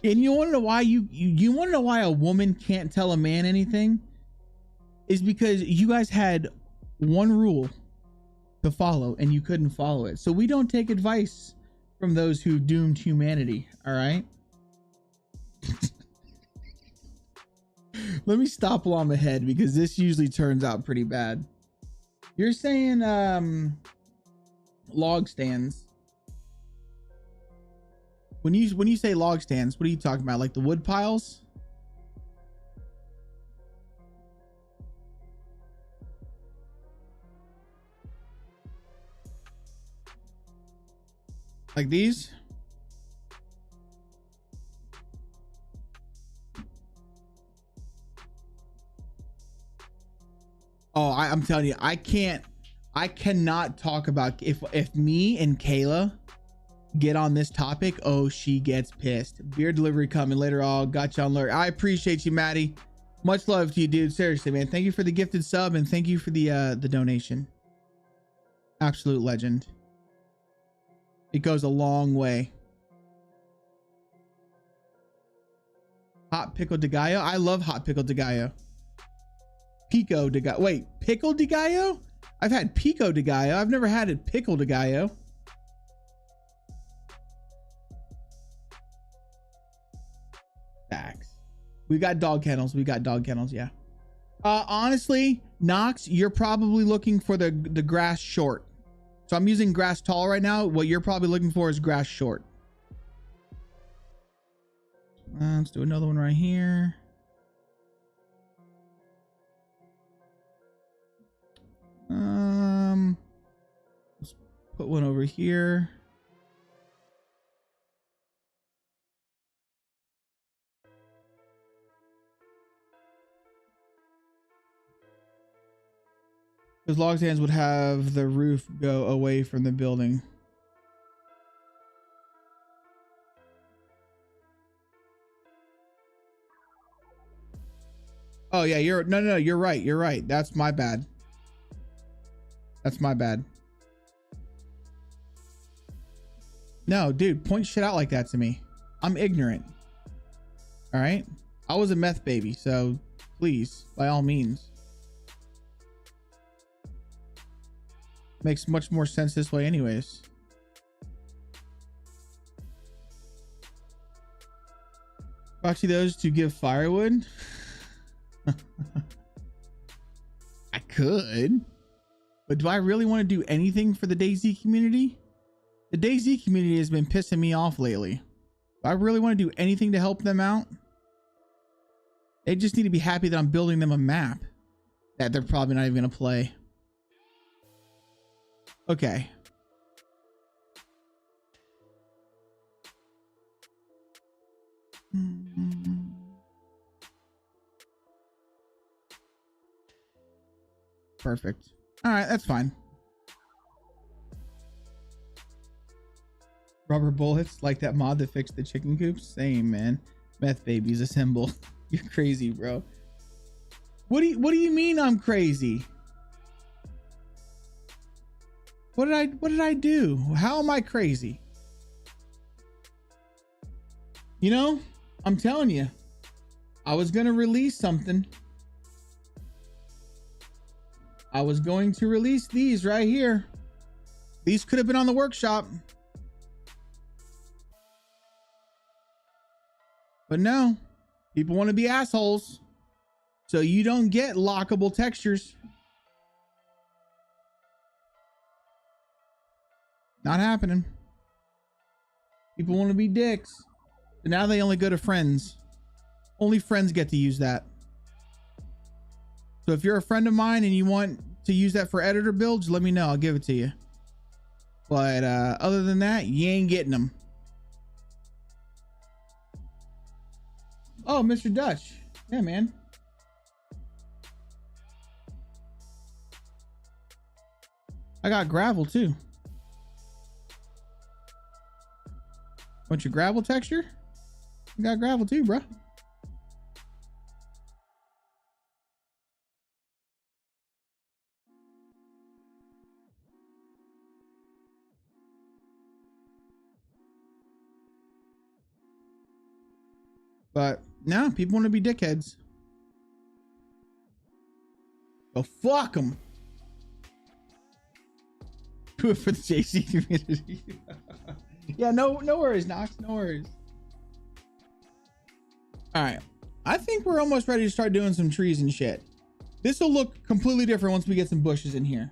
And you want to know why you want to know why a woman can't tell a man anything? Is because you guys had one rule to follow and you couldn't follow it. So we don't take advice from those who doomed humanity, all right? Let me stop while I'm ahead because this usually turns out pretty bad. You're saying log stands. When you say log stands, what are you talking about? Like the wood piles? Like these? Oh, I'm telling you, I cannot talk about if me and Kayla get on this topic. Oh, she gets pissed. Beer delivery coming later. All got you on alert. I appreciate you, Maddie. Much love to you, dude. Seriously, man. Thank you for the gifted sub and thank you for the donation. Absolute legend. It goes a long way. Hot pickle de gallo. I love hot pickle de gallo. Pico de gallo. Wait, pickle de gallo? I've had pico de gallo. I've never had it pickle de gallo. Facts. We got dog kennels. Yeah. Honestly, Knox, you're probably looking for the grass short. So I'm using grass tall right now. What you're probably looking for is grass short. Let's do another one right here. Let's put one over here. Because log stands would have the roof go away from the building. Oh yeah, you're right. That's my bad. No, dude, point shit out like that to me. I'm ignorant. All right. I was a meth baby, so please, by all means. Makes much more sense this way anyways. Proxy those to give firewood. I could, but do I really want to do anything for the DayZ community? The DayZ community has been pissing me off lately. Do I really want to do anything to help them out? They just need to be happy that I'm building them a map that they're probably not even going to play. Okay. Perfect. All right, that's fine. Rubber bullets, like that mod that fixed the chicken coops. Same, man. Meth babies assemble. You're crazy, bro. What do you mean I'm crazy? What did I do? How am I crazy? You know, I'm telling you, I was going to release something. I was going to release these right here. These could have been on the workshop. But no, people want to be assholes. So you don't get lockable textures. Not happening. People want to be dicks. So now they only go to friends. Only friends get to use that. So if you're a friend of mine and you want to use that for editor builds, let me know. I'll give it to you. But other than that, you ain't getting them. Oh, Mr. Dutch. Yeah, man. I got gravel too. Want your gravel texture? I got gravel too, bro. But no, people want to be dickheads. Oh, fuck them. Do it for the JC community. Yeah, no worries, Knox. No worries. All right. I think we're almost ready to start doing some trees and shit. This will look completely different once we get some bushes in here.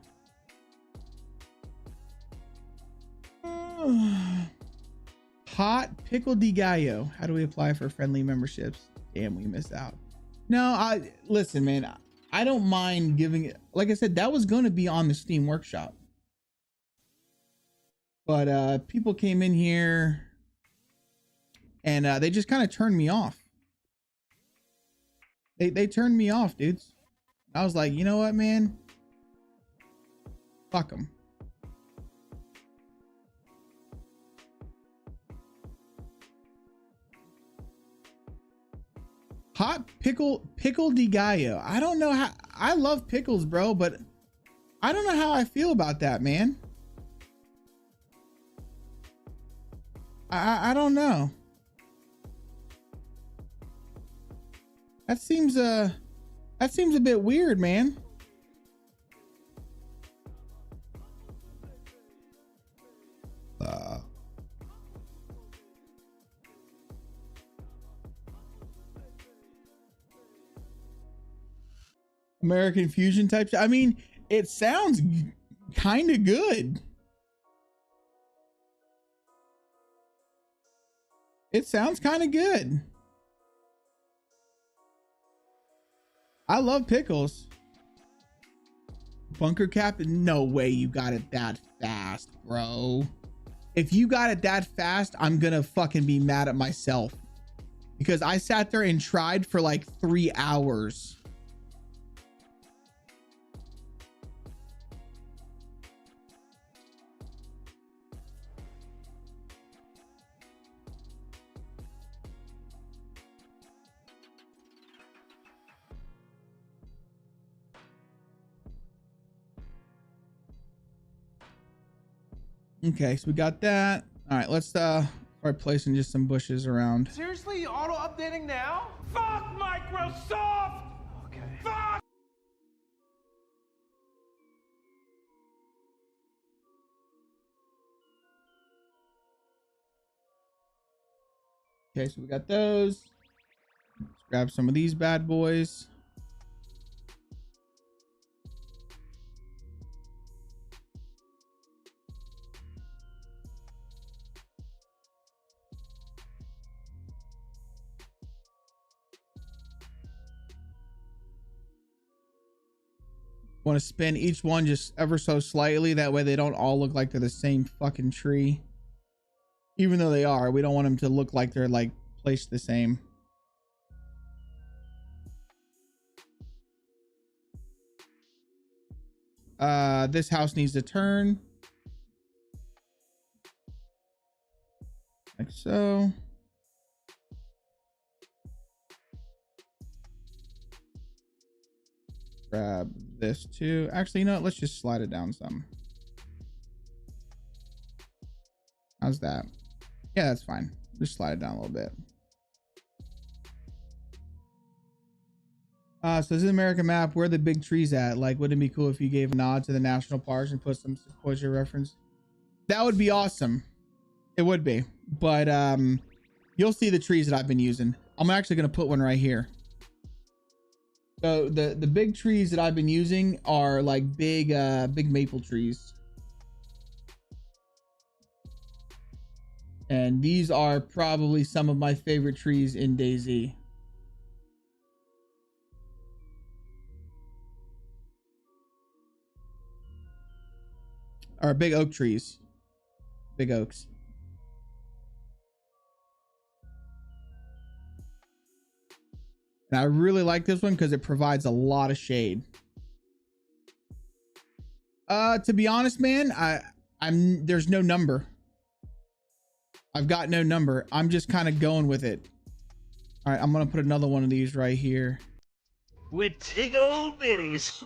Hot pickle de gallo. How do we apply for friendly memberships? Damn, we missed out. No, listen, man. I don't mind giving it. Like I said, that was going to be on the Steam Workshop. But people came in here and they just kind of turned me off. They turned me off, dudes. I was like, you know what, man? Fuck them. Hot pickle de gallo. I don't know how. I love pickles, bro, but I don't know how I feel about that, man. I don't know. That seems a bit weird, man. American fusion type. I mean, it sounds kind of good. It sounds kind of good. I love pickles. Bunker cap. No way you got it that fast, bro. If you got it that fast, I'm gonna fucking be mad at myself because I sat there and tried for like 3 hours. Okay, so we got that. All right, let's start placing just some bushes around. Seriously, you auto updating now? Fuck Microsoft! Okay. Fuck! Okay, so we got those. Let's grab some of these bad boys. Want to spin each one just ever so slightly, that way they don't all look like they're the same fucking tree, even though they are. We don't want them to look like they're like placed the same. This house needs to turn like so. Grab this too. Actually, you know what? Let's just slide it down some. How's that? Yeah, that's fine. Just slide it down a little bit. So this is an American map. Where are the big trees at? Like, wouldn't it be cool if you gave a nod to the national parks and put some sequoia reference? That would be awesome. It would be. But you'll see the trees that I've been using. I'm actually going to put one right here. So the big trees that I've been using are like big maple trees. And these are probably some of my favorite trees in DayZ. Are big oak trees. Big oaks. And I really like this one because it provides a lot of shade. To be honest, man, there's no number. I've got no number. I'm just kind of going with it. All right, I'm gonna put another one of these right here. With tiggle bitties.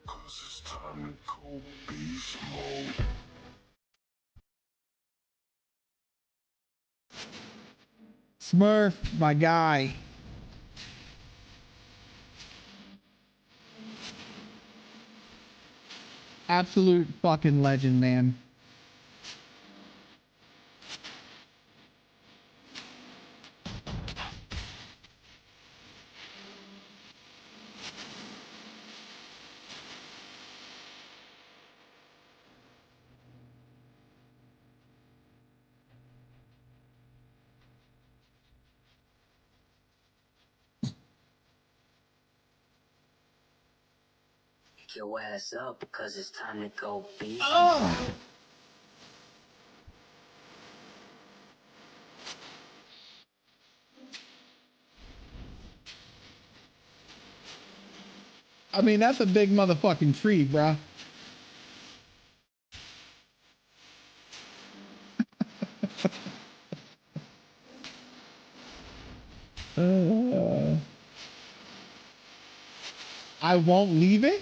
Cause it's time to go beast mode. Smurf, my guy. Absolute fucking legend, man. Your ass up because it's time to go beast. Oh! I mean, that's a big motherfucking tree, bruh. I won't leave it.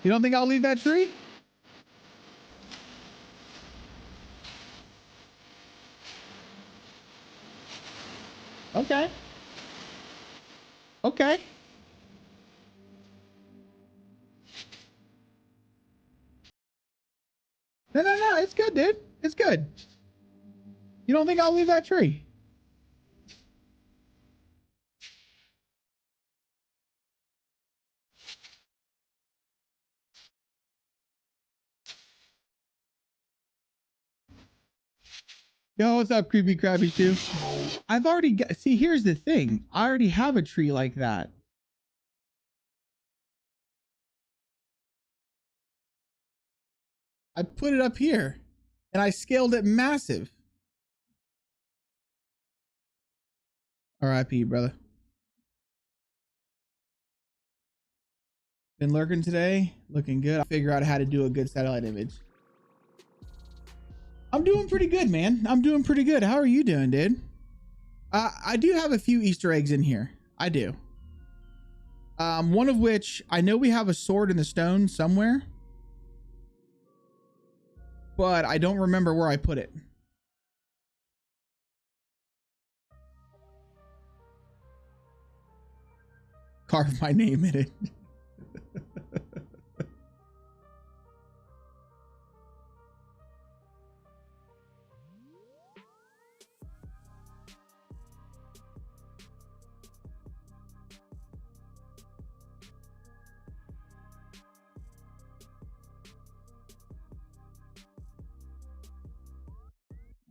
You don't think I'll leave that tree? Okay. Okay. No, it's good, dude. It's good. You don't think I'll leave that tree? Yo, what's up, creepy crabby shoe? I've already got, see, here's the thing. I already have a tree like that. I put it up here and I scaled it massive. RIP, brother. Been lurking today, looking good. I'll figure out how to do a good satellite image. I'm doing pretty good, man. I'm doing pretty good. How are you doing, dude? I do have a few Easter eggs in here. I do. One of which, I know we have a sword in the stone somewhere, but I don't remember where I put it. Carve my name in it.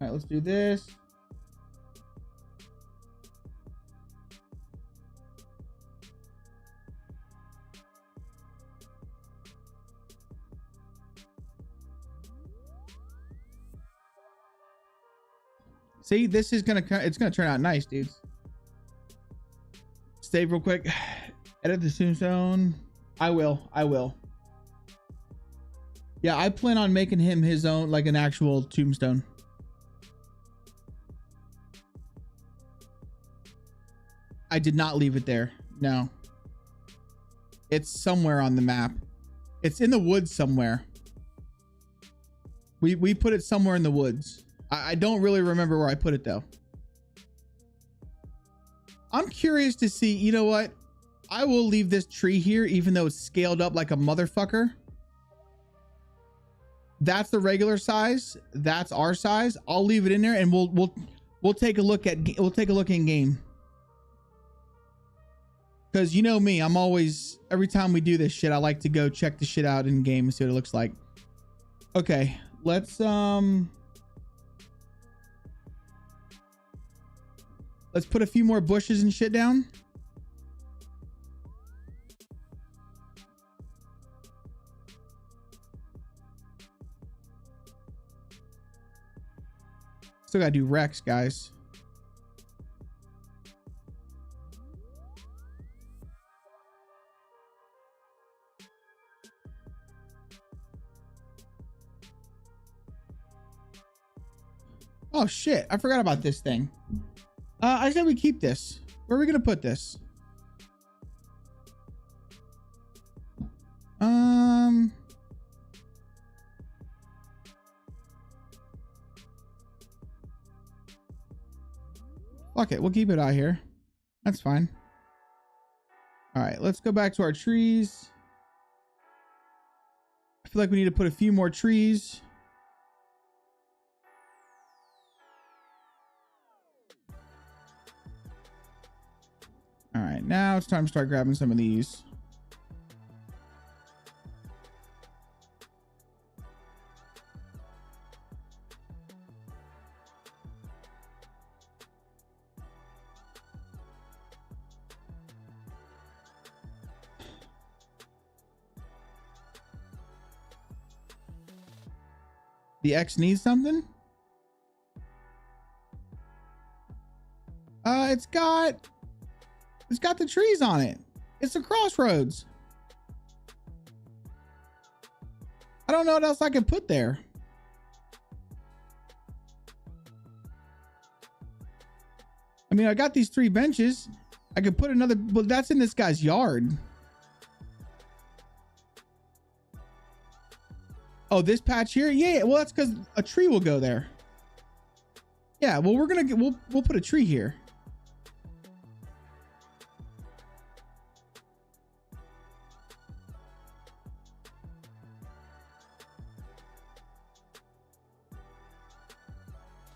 All right, let's do this. See, this is it's gonna turn out nice, dudes. Save real quick. Edit the tombstone. I will. Yeah, I plan on making him his own, like an actual tombstone. I did not leave it there. No. It's somewhere on the map. It's in the woods somewhere. We put it somewhere in the woods. I don't really remember where I put it though. I'm curious to see, you know what? I will leave this tree here even though it's scaled up like a motherfucker. That's the regular size. That's our size. I'll leave it in there and we'll take a look in game. Cause you know me, I'm always, every time we do this shit, I like to go check the shit out in game and see what it looks like. Okay, let's put a few more bushes and shit down. Still gotta do Rex, guys. Oh shit, I forgot about this thing. I said we keep this. Where are we gonna put this? Fuck it, we'll keep it out here. That's fine. All right, let's go back to our trees. I feel like we need to put a few more trees. All right, now it's time to start grabbing some of these. The X needs something? It's got the trees on it. It's a crossroads. I don't know what else I can put there. I mean, I got these 3 benches. I could put another, but that's in this guy's yard. Oh, this patch here? Yeah, well, that's because a tree will go there. Yeah, well, we'll put a tree here.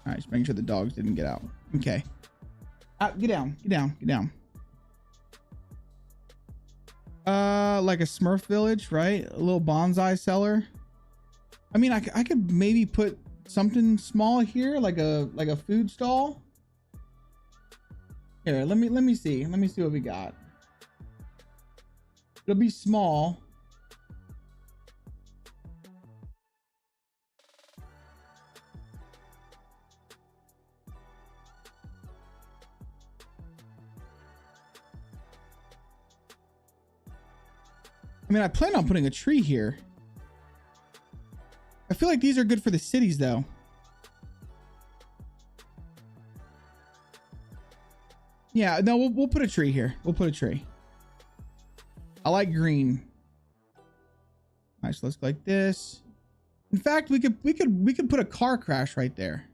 All right, just making sure the dogs didn't get out. Okay. Get down, get down, get down. Like a Smurf village, right? A little bonsai cellar. I mean, I could maybe put something small here, like a food stall. Here, let me see. Let me see what we got. It'll be small. I mean, I plan on putting a tree here. I feel like these are good for the cities though. Yeah, no, we'll put a tree here. We'll put a tree. I like green. All right, so let's go like this. In fact, we could put a car crash right there.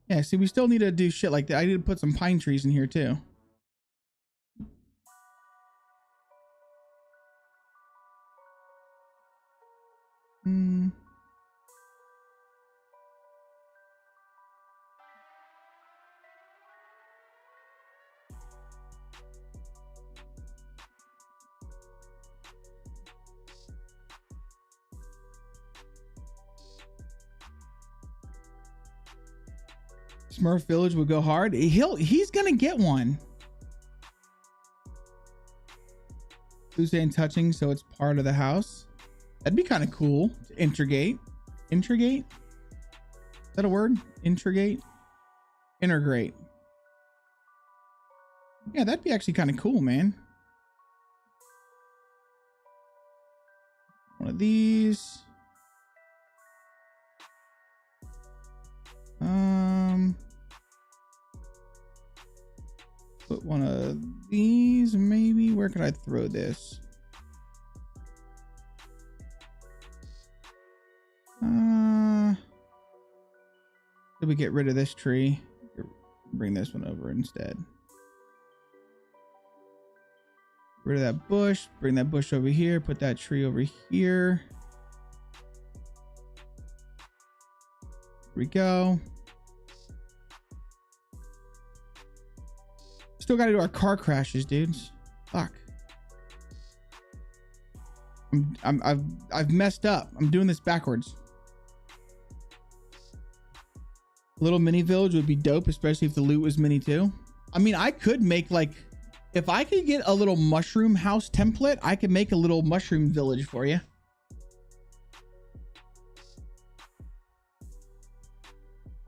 Yeah, see, we still need to do shit like that. I need to put some pine trees in here too. Smurf Village would go hard. He's gonna get one. Tuesday and touching, so it's part of the house. That'd be kind of cool to integrate. Integrate? Is that a word? Integrate? Integrate. Yeah, that'd be actually kind of cool, man. one of these. Put one of these, maybe. Where can I throw this? Did we get rid of this tree? Bring this one over instead. Rid of that bush. Bring that bush over here. Put that tree over here. Here we go. Still got to do our car crashes, dudes. Fuck. I've messed up. I'm doing this backwards. Little mini village would be dope, especially if the loot was mini too. I mean, I could make like, if I could get a little mushroom house template, I could make a little mushroom village for you.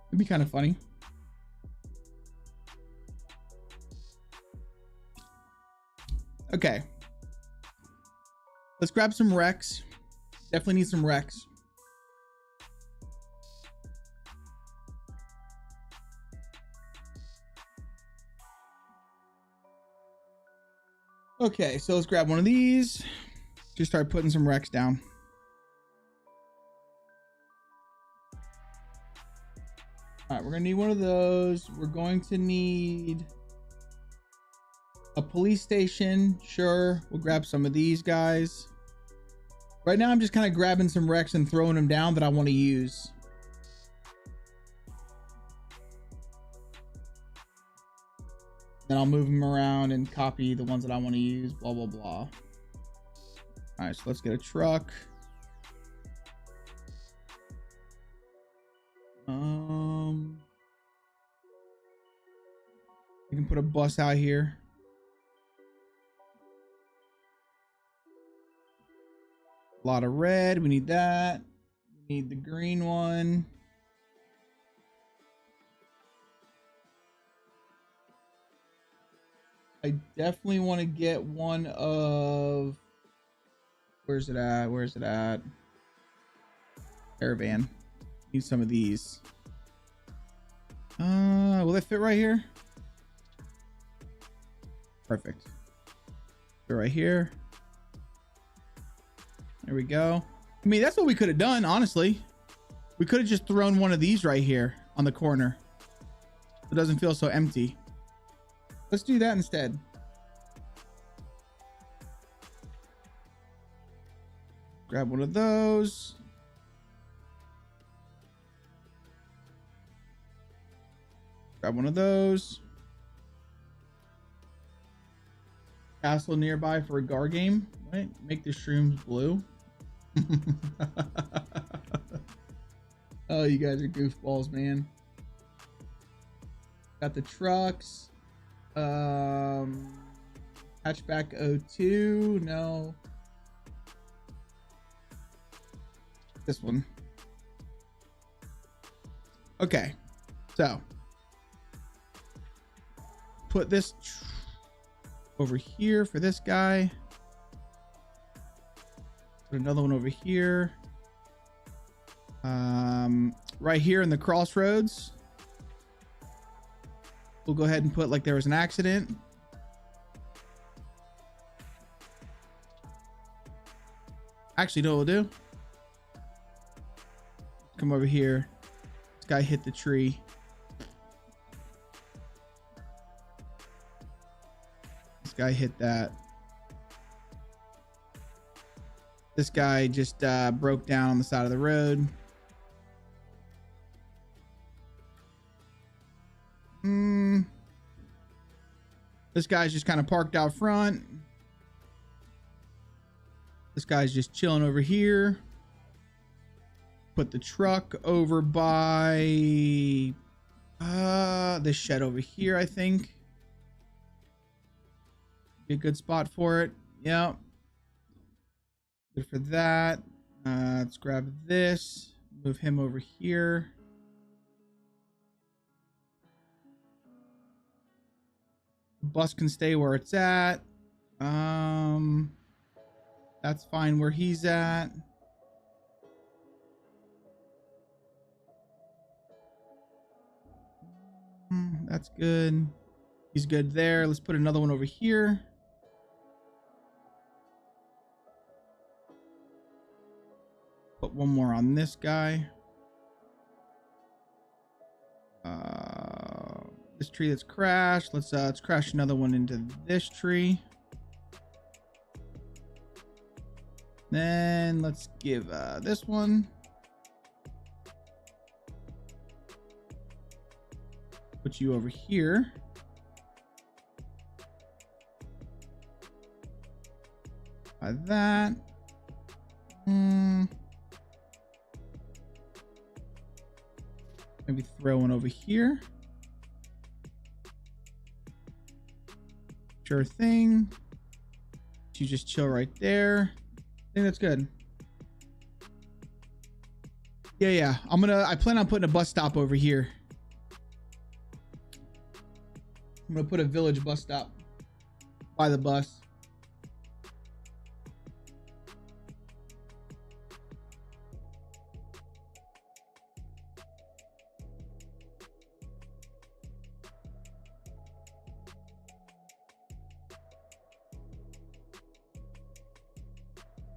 It'd be kind of funny. Okay. Let's grab some Rex. Definitely need some Rex. Okay, so let's grab one of these. Just start putting some Rex down. All right, we're gonna need one of those. We're going to need a police station. Sure, we'll grab some of these guys. Right now, I'm just kind of grabbing some Rex and throwing them down that I want to use. Then I'll move them around and copy the ones that I want to use, blah, blah, blah. All right, so let's get a truck. We can put a bus out here. A lot of red, we need that. We need the green one. I definitely want to get one of, where's it at? Where's it at? Caravan. Need some of these. Will they fit right here? Perfect. Fit right here. There we go. I mean, that's what we could have done, honestly. We could have just thrown one of these right here on the corner. It doesn't feel so empty. Let's do that instead. Grab one of those. Grab one of those. Castle nearby for a Gar game. Right? Make the shrooms blue. Oh, you guys are goofballs, man. Got the trucks. Hatchback 02. No. This one. Okay. So. Put this over here for this guy. Put another one over here. Right here in the crossroads. We'll go ahead and put like there was an accident. Actually, know what we'll do? Come over here. This guy hit the tree. This guy hit that. This guy just broke down on the side of the road. This guy's just kind of parked out front. This guy's just chilling over here. Put the truck over by this shed over here, I think. Be a good spot for it. Yep. Good for that. Let's grab this. Move him over here. The bus can stay where it's at. That's fine where he's at. That's good. He's good there. Let's put another one over here. Put one more on this guy. This tree that's crashed. Let's crash another one into this tree. Then let's give this one. Put you over here. By that. Maybe throw one over here. Sure thing. You just chill right there. I think that's good. Yeah. I plan on putting a bus stop over here. I'm gonna put a village bus stop by the bus.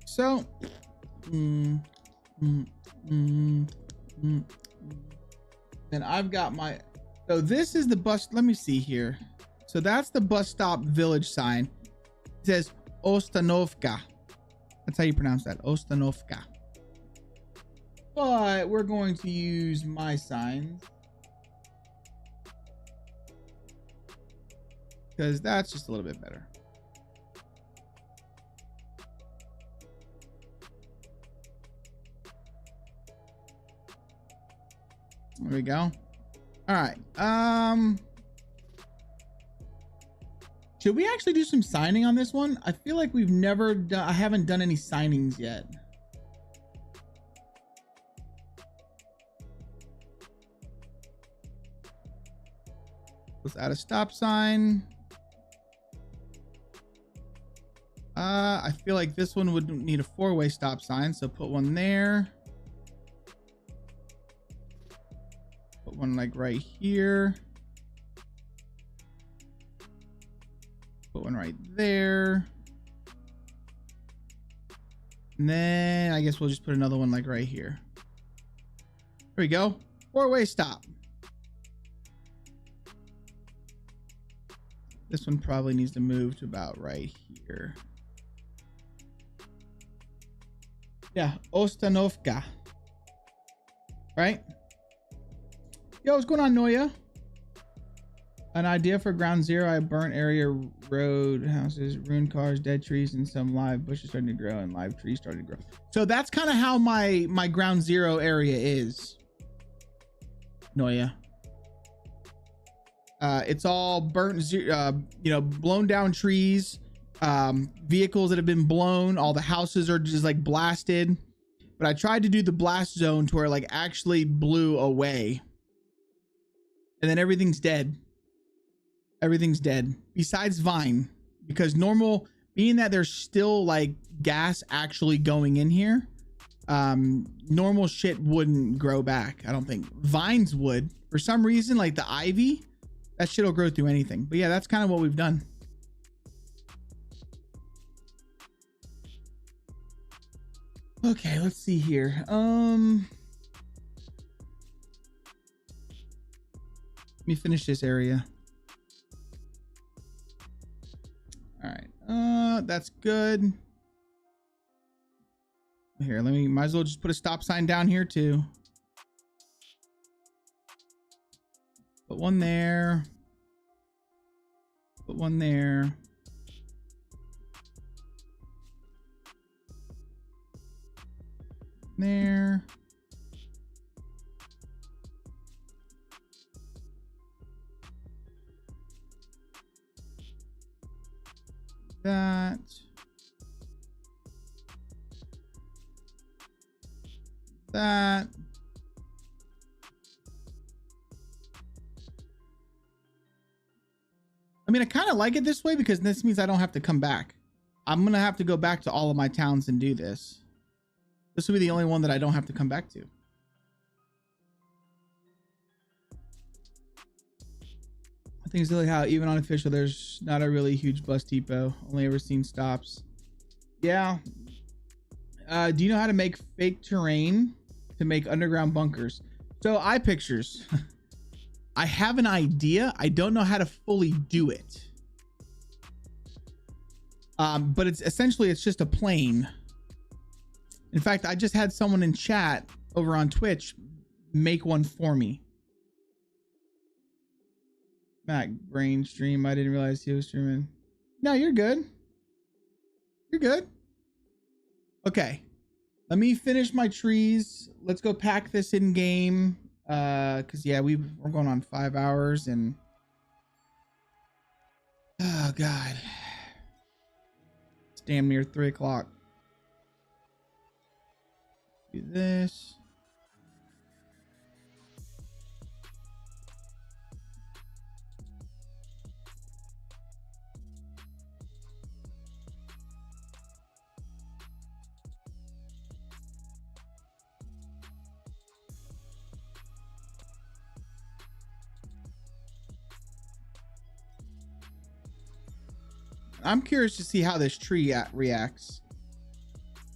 So, then I've got my, so this is the bus. Let me see here. So that's the bus stop village sign. It says Ostanovka. That's how you pronounce that, Ostanovka. But we're going to use my signs because that's just a little bit better. There we go. All right. Should we actually do some signing on this one? I feel like we've never done, I haven't done any signings yet. Let's add a stop sign. I feel like this one would need a 4-way stop sign, so put one there. Put one like right here. Put one right there. And then I guess we'll just put another one like right here. There we go. 4-way stop. This one probably needs to move to about right here. Yeah, Ostanovka. Right? Yo, what's going on, Noya? An idea for ground zero. I burnt area, road, houses, ruined cars, dead trees, and some live bushes starting to grow and live trees starting to grow. So that's kind of how my ground zero area is, Noya. It's all burnt, blown down trees, vehicles that have been blown. All the houses are just like blasted. But I tried to do the blast zone to where it like actually blew away. And then everything's dead. Everything's dead besides vine, because normal, being that there's still like gas actually going in here, normal shit wouldn't grow back. I don't think vines would. For some reason, like the ivy, that shit will grow through anything. But yeah, that's kind of what we've done. Okay, let's see here. Let me finish this area. All right, that's good. Here, might as well just put a stop sign down here too. Put one there. Put one there. There. That. That. I mean, I kind of like it this way because this means I don't have to come back. I'm going to have to go back to all of my towns and do this. This will be the only one that I don't have to come back to. Things like how even on official, there's not a really huge bus depot. Only ever seen stops. Yeah. Do you know how to make fake terrain to make underground bunkers? So iPictures. I have an idea. I don't know how to fully do it. But it's essentially, it's just a plane. In fact, I just had someone in chat over on Twitch make one for me. Mac brain stream. I didn't realize he was streaming. No, you're good. You're good. Okay. Let me finish my trees. Let's go pack this in game. Cause yeah, we're going on 5 hours and oh God. It's damn near 3 o'clock. Do this. I'm curious to see how this tree reacts.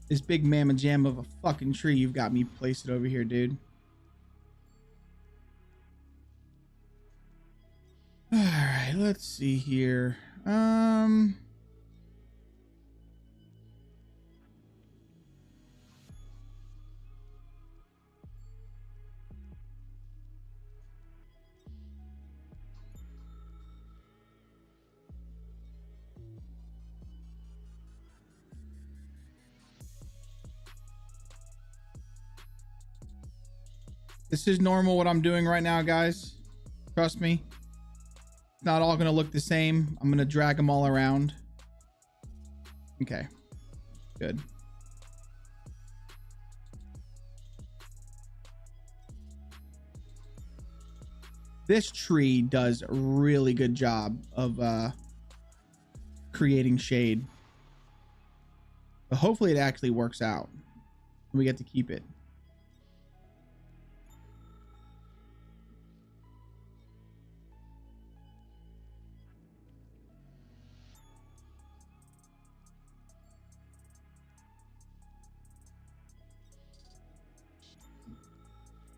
This big mamma jam of a fucking tree you've got me placed over here, dude. All right, let's see here. This is normal what I'm doing right now, guys. Trust me. It's not all gonna look the same. I'm gonna drag them all around. Okay, good. This tree does a really good job of creating shade. But hopefully it actually works out. We get to keep it.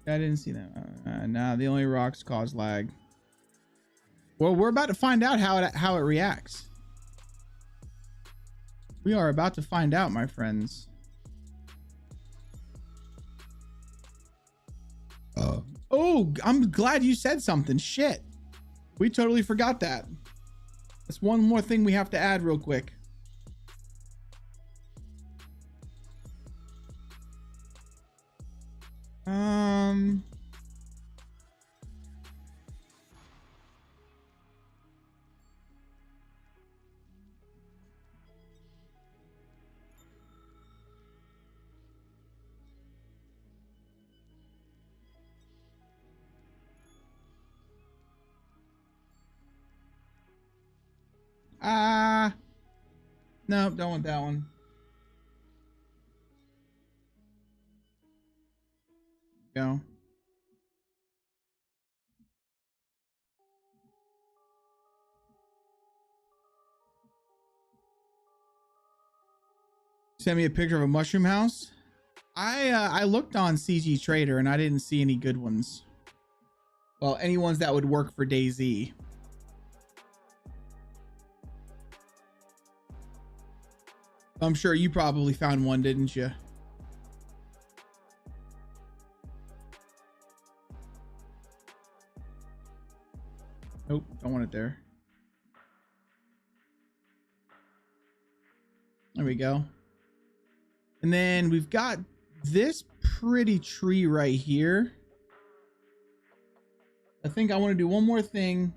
I didn't see that. Nah, the only rocks cause lag. Well, we're about to find out how it reacts. We are about to find out, my friends. Oh, I'm glad you said something. Shit. We totally forgot that. That's one more thing we have to add real quick. No, don't want that one. Go. Send me a picture of a mushroom house. I looked on CG Trader and I didn't see any good ones. Well, any ones that would work for DayZ. I'm sure you probably found one, didn't you? Nope, don't want it there. There we go. And then we've got this pretty tree right here. I think I want to do one more thing.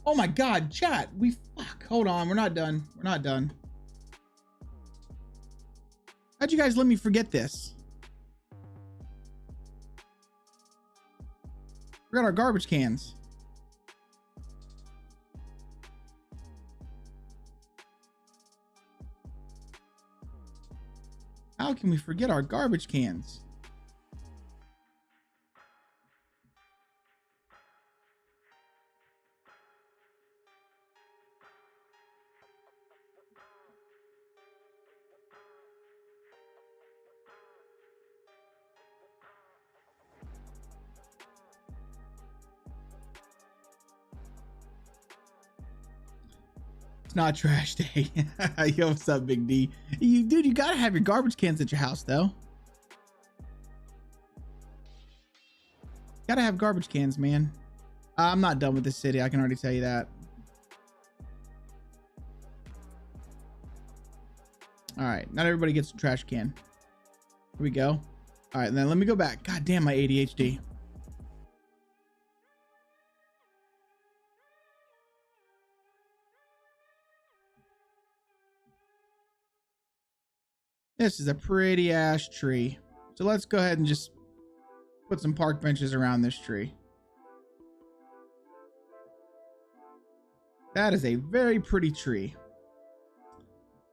Oh my God, chat. Hold on. We're not done. We're not done. How'd you guys let me forget this? We got our garbage cans. How can we forget our garbage cans? It's not trash day. Yo, what's up, Big D? Dude, you gotta have your garbage cans at your house, though. Gotta have garbage cans, man. I'm not done with this city. I can already tell you that. All right, not everybody gets a trash can. Here we go. All right, and then let me go back. God damn, my ADHD. This is a pretty ass tree. So let's go ahead and just put some park benches around this tree. That is a very pretty tree.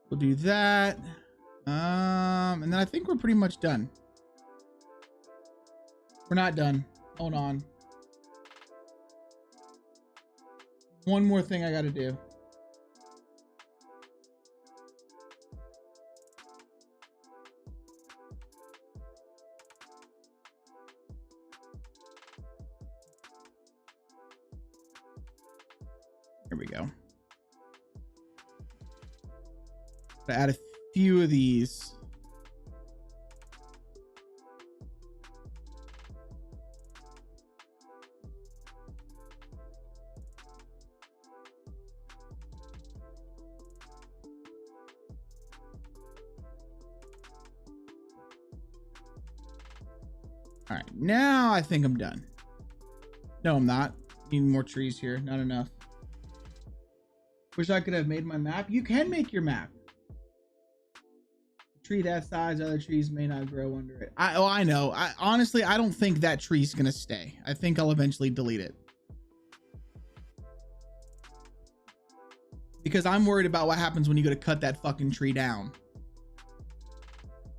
We'll do that. And then I think we're pretty much done. We're not done. Hold on. One more thing I got to do. Here we go. Add a few of these. All right, now I think I'm done. No, I'm not. Need more trees here. Not enough. Wish I could have made my map. You can make your map. A tree that size, other trees may not grow under it. I know. Honestly, I don't think that tree's gonna stay. I think I'll eventually delete it. Because I'm worried about what happens when you go to cut that fucking tree down.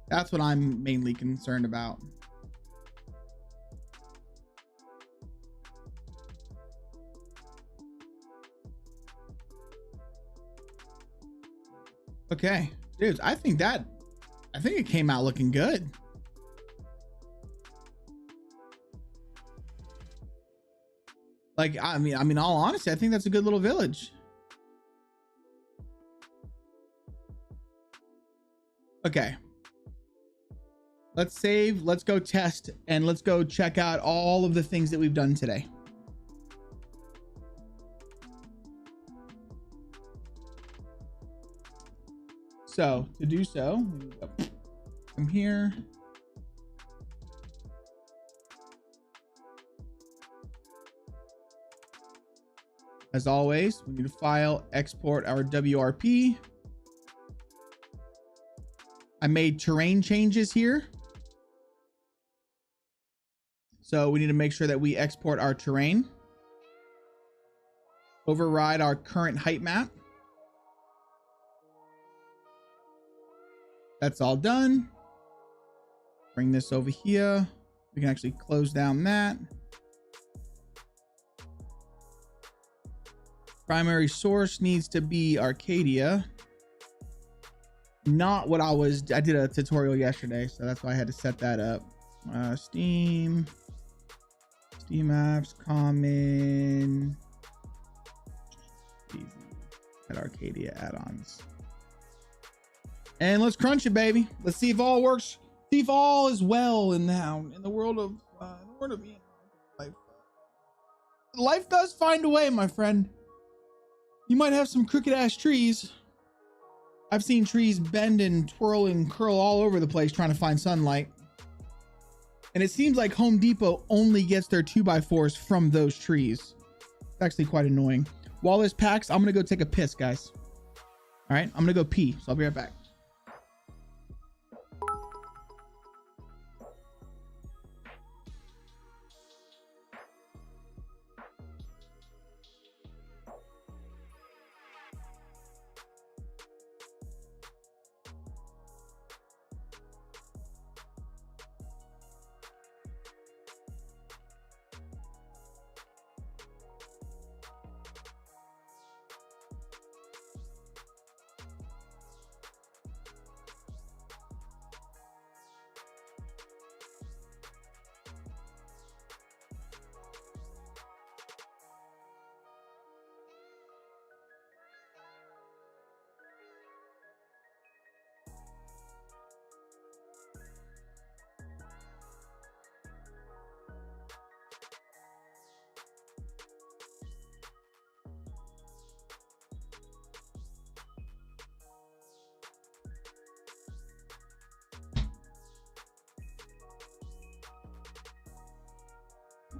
That's what I'm mainly concerned about. Okay, dudes, I think it came out looking good. Like, I mean, all honesty, I think that's a good little village. Okay. Let's save, let's go test, and let's go check out all of the things that we've done today. So to do so, from here. As always, we need to file, export our WRP. I made terrain changes here. So we need to make sure that we export our terrain. Override our current height map. That's all done. Bring this over here. We can actually close down that. Primary source needs to be Arcadia. Not what I did a tutorial yesterday, so that's why I had to set that up. Steam apps, common, easy, at Arcadia add-ons. And let's crunch it, baby. Let's see if all works. See if all is well in the world of life. Life does find a way, my friend. You might have some crooked ass trees. I've seen trees bend and twirl and curl all over the place trying to find sunlight. And it seems like Home Depot only gets their 2x4s from those trees. It's actually quite annoying. While this packs, I'm gonna go take a piss, guys. All right, I'm gonna go pee, so I'll be right back.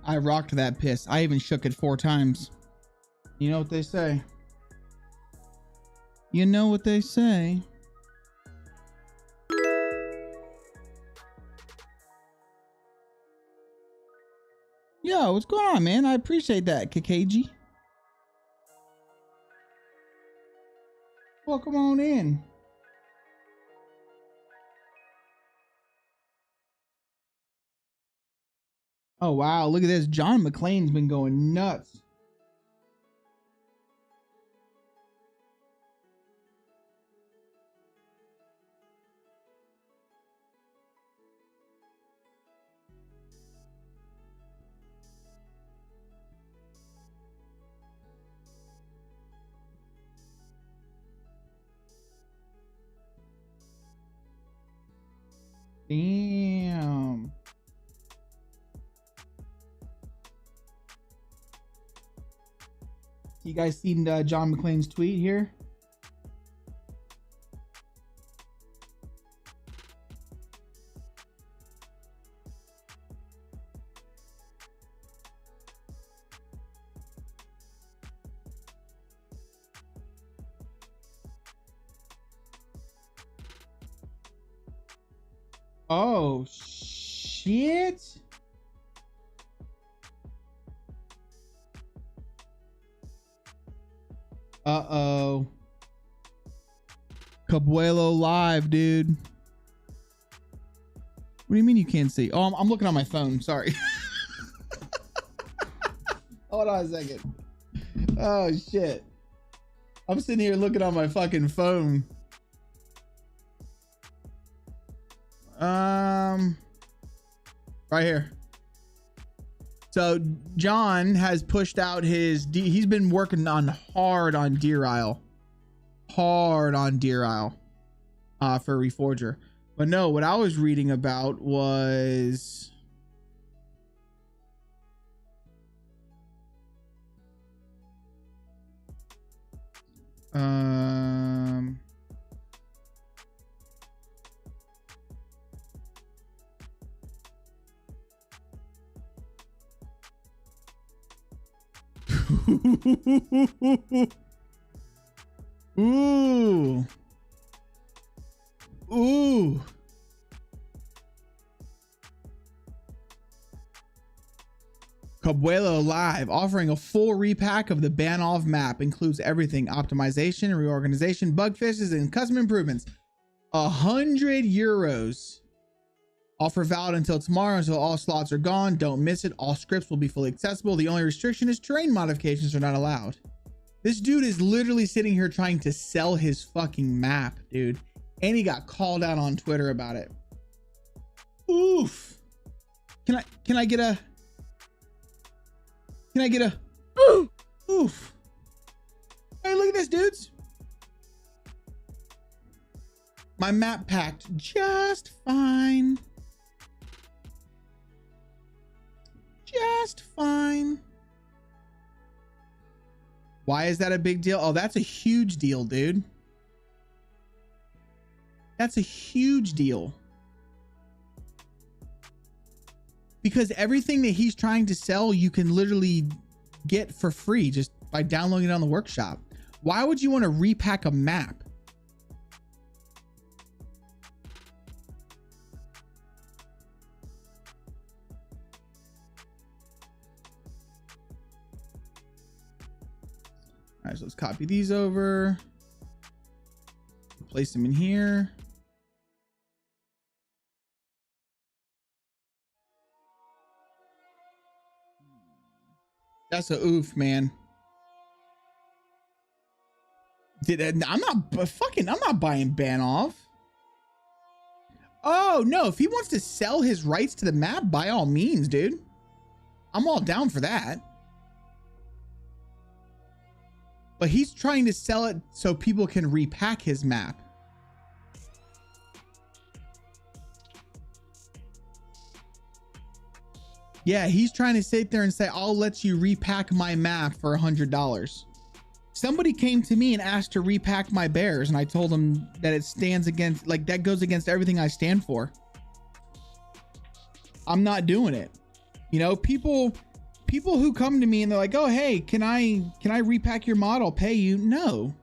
I rocked that piss. I even shook it 4 times. You know what they say? You know what they say? Yo, what's going on, man? I appreciate that, Kakaji. Welcome on in. Oh, wow. Look at this. John McClane's been going nuts. Damn. You guys seen John McClane's tweet here? Oh, shit. Uh-oh. Cabuelo live, dude. What do you mean you can't see? Oh, I'm looking on my phone. Sorry. Hold on a second. Oh, shit. I'm sitting here looking on my fucking phone. Right here. So John has pushed out his he's been working on hard on Deer Isle for Reforger. But no, what I was reading about was Ooh. Ooh. Cabuelo Live offering a full repack of the Banov map, includes everything: optimization, reorganization, bug fixes, and custom improvements. 100 euros. Offer valid until tomorrow, until all slots are gone. Don't miss it. All scripts will be fully accessible. The only restriction is terrain modifications are not allowed. This dude is literally sitting here trying to sell his fucking map, dude. And he got called out on Twitter about it. Oof. Can I get a oof. Hey, look at this, dudes. My map packed just fine. Just fine. Why is that a big deal? Oh, that's a huge deal, dude. That's a huge deal. Because everything that he's trying to sell, you can literally get for free just by downloading it on the workshop. Why would you want to repack a map? All right, so let's copy these over. Place them in here. That's a oof, man. I'm not buying Banov. Oh no, if he wants to sell his rights to the map, by all means, dude. I'm all down for that. But he's trying to sell it so people can repack his map. Yeah, he's trying to sit there and say, I'll let you repack my map for $100. Somebody came to me and asked to repack my bears, and I told him that it stands against, like, that goes against everything I stand for. I'm not doing it. You know, people people who come to me and they're like, oh, hey, can I repack your mod? I'll pay you. No.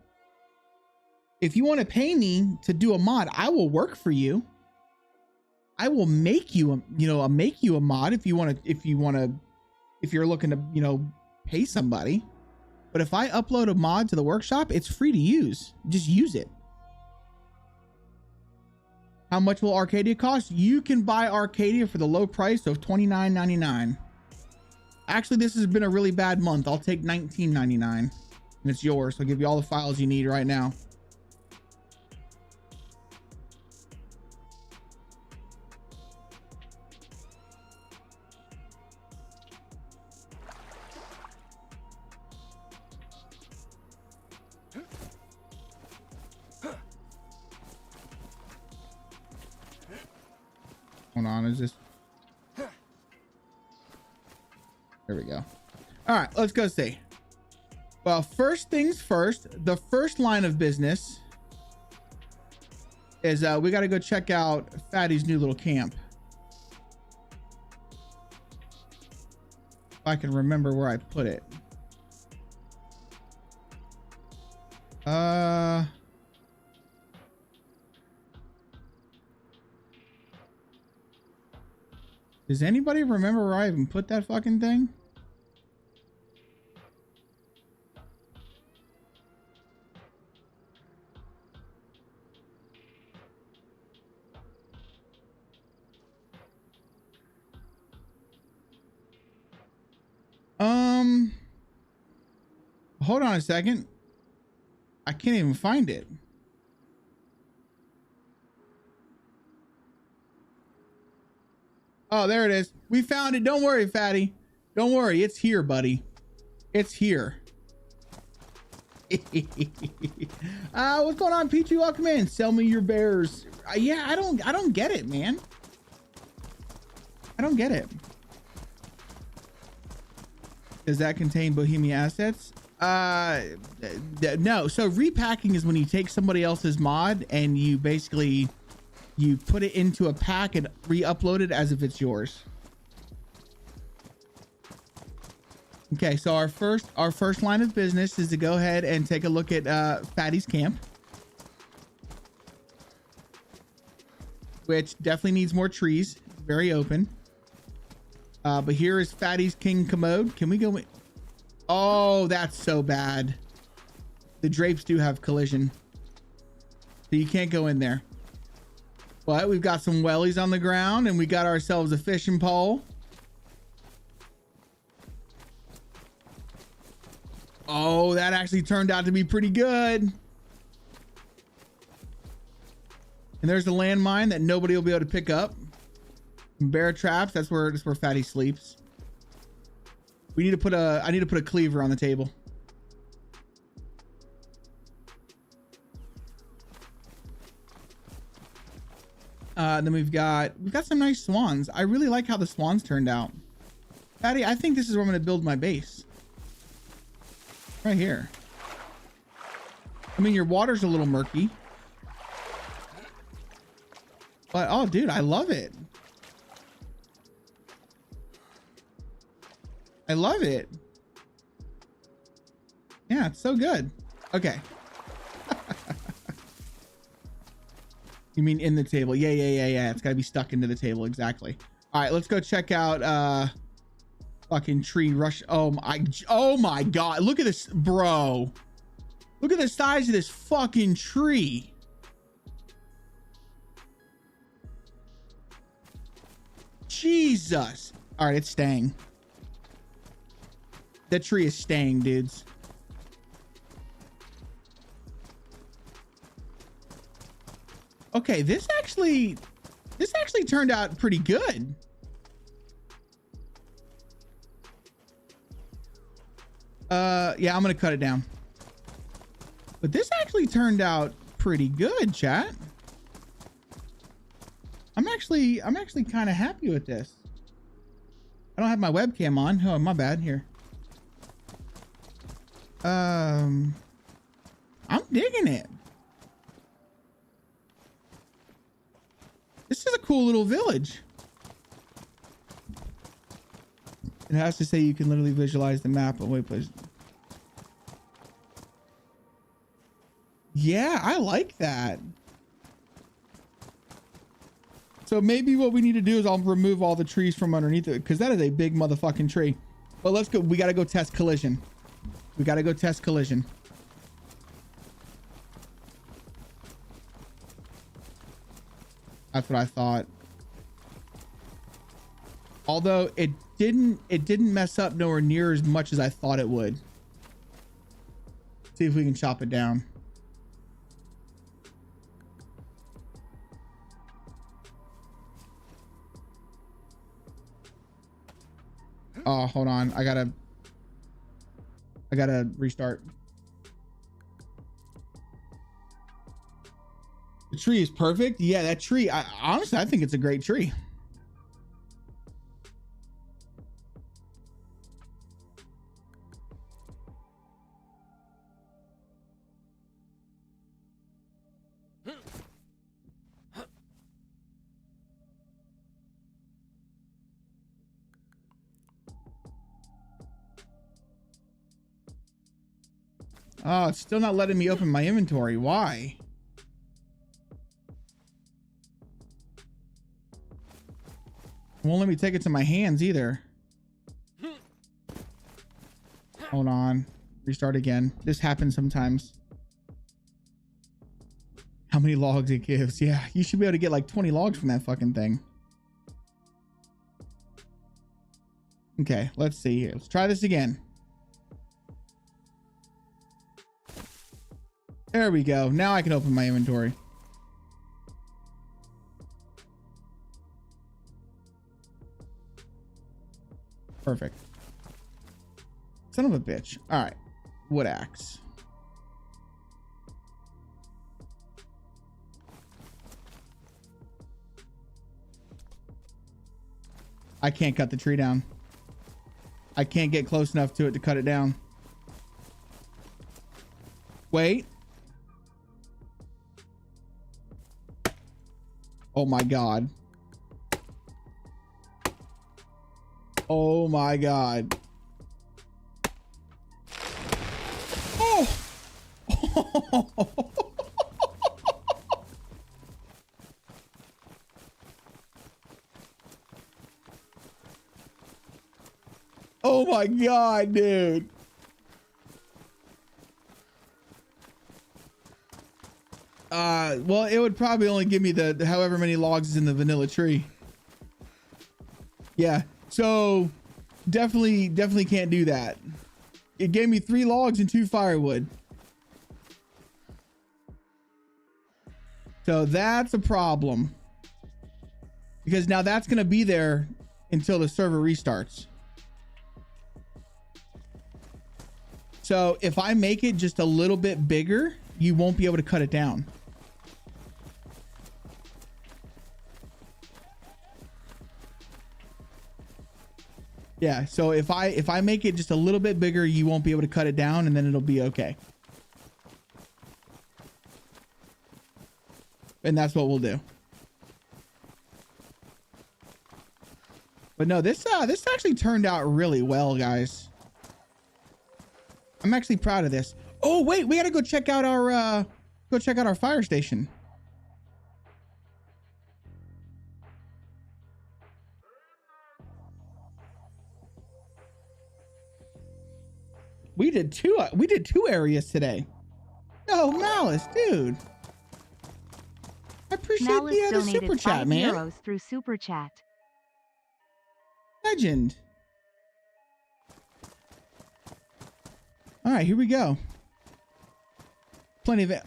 If you want to pay me to do a mod, I will work for you. I will make you a, make you a mod if you're looking to, pay somebody. But if I upload a mod to the workshop, it's free to use. Just use it. How much will Arcadia cost? You can buy Arcadia for the low price of $29.99. Actually, this has been a really bad month. I'll take $19.99 and it's yours. I'll give you all the files you need right now. Hold on, is this? There we go. All right, let's go see. Well, first things first, the first line of business is we got to go check out Fatty's new little camp. If I can remember where I put it. Does anybody remember where I even put that fucking thing? Hold on a second. I can't even find it. Oh, there it is. We found it. Don't worry, Fatty. Don't worry. It's here, buddy. It's here. What's going on, Peachy? Welcome in. Sell me your bears. Yeah, I don't get it, man. I don't get it. Does that contain Bohemia assets? No. So repacking is when you take somebody else's mod and you basically put it into a pack and re-upload it as if it's yours. Okay, so our first line of business is to go ahead and take a look at Fatty's camp, which definitely needs more trees. Very open. But here is Fatty's King Commode. Can we go in? Oh, that's so bad. The drapes do have collision, so you can't go in there. But we've got some wellies on the ground and we got ourselves a fishing pole. Oh, that actually turned out to be pretty good. And there's a landmine that nobody will be able to pick up. Bear traps. That's where Fatty sleeps. We need to put I need to put a cleaver on the table. Then we've got some nice swans. I really like how the swans turned out. Fatty, I think this is where I'm going to build my base. Right here. I mean, your water's a little murky. But, oh, dude, I love it. I love it. Yeah, it's so good. Okay. You mean in the table? Yeah. It's got to be stuck into the table. Exactly. All right, let's go check out fucking tree rush. Oh my God. Look at this, bro. Look at the size of this fucking tree. Jesus. All right, it's staying. That tree is staying, dudes. Okay, this actually turned out pretty good. Yeah, I'm gonna cut it down. But this actually turned out pretty good, chat. I'm actually kind of happy with this. I don't have my webcam on. Oh, my bad. Here. I'm digging it. This is a cool little village. It has to say you can literally visualize the map. Oh, wait, please. Yeah, I like that. So maybe what we need to do is I'll remove all the trees from underneath it, because that is a big motherfucking tree. But let's go. We got to go test collision. We got to go test collision. That's what I thought. Although it didn't mess up nowhere near as much as I thought it would. See if we can chop it down. Oh, hold on. I gotta restart. The tree is perfect. Yeah, that tree. Honestly, I think it's a great tree. Oh, it's still not letting me open my inventory. Why? It won't let me take it to my hands either. Hold on. Restart again. This happens sometimes. How many logs it gives? Yeah, you should be able to get like 20 logs from that fucking thing. Okay, let's see here. Let's try this again. There we go. Now I can open my inventory. Perfect. Son of a bitch. All right. Wood axe. I can't cut the tree down. I can't get close enough to it to cut it down. Wait. Oh my God. Oh my God. Oh. Oh my God, dude. Well, it would probably only give me the however many logs is in the vanilla tree. Yeah, so definitely can't do that. It gave me 3 logs and 2 firewood. So that's a problem. Because now that's going to be there until the server restarts. So if I make it just a little bit bigger, you won't be able to cut it down. Yeah, so if I make it just a little bit bigger, you won't be able to cut it down, and then it'll be okay. And that's what we'll do. But no, this actually turned out really well, guys. I'm actually proud of this. Oh wait, we gotta go check out our fire station. We did two areas today. Oh, Malice, dude. I appreciate the super chat, man. Euros through super chat. Legend. All right, here we go. Plenty of it.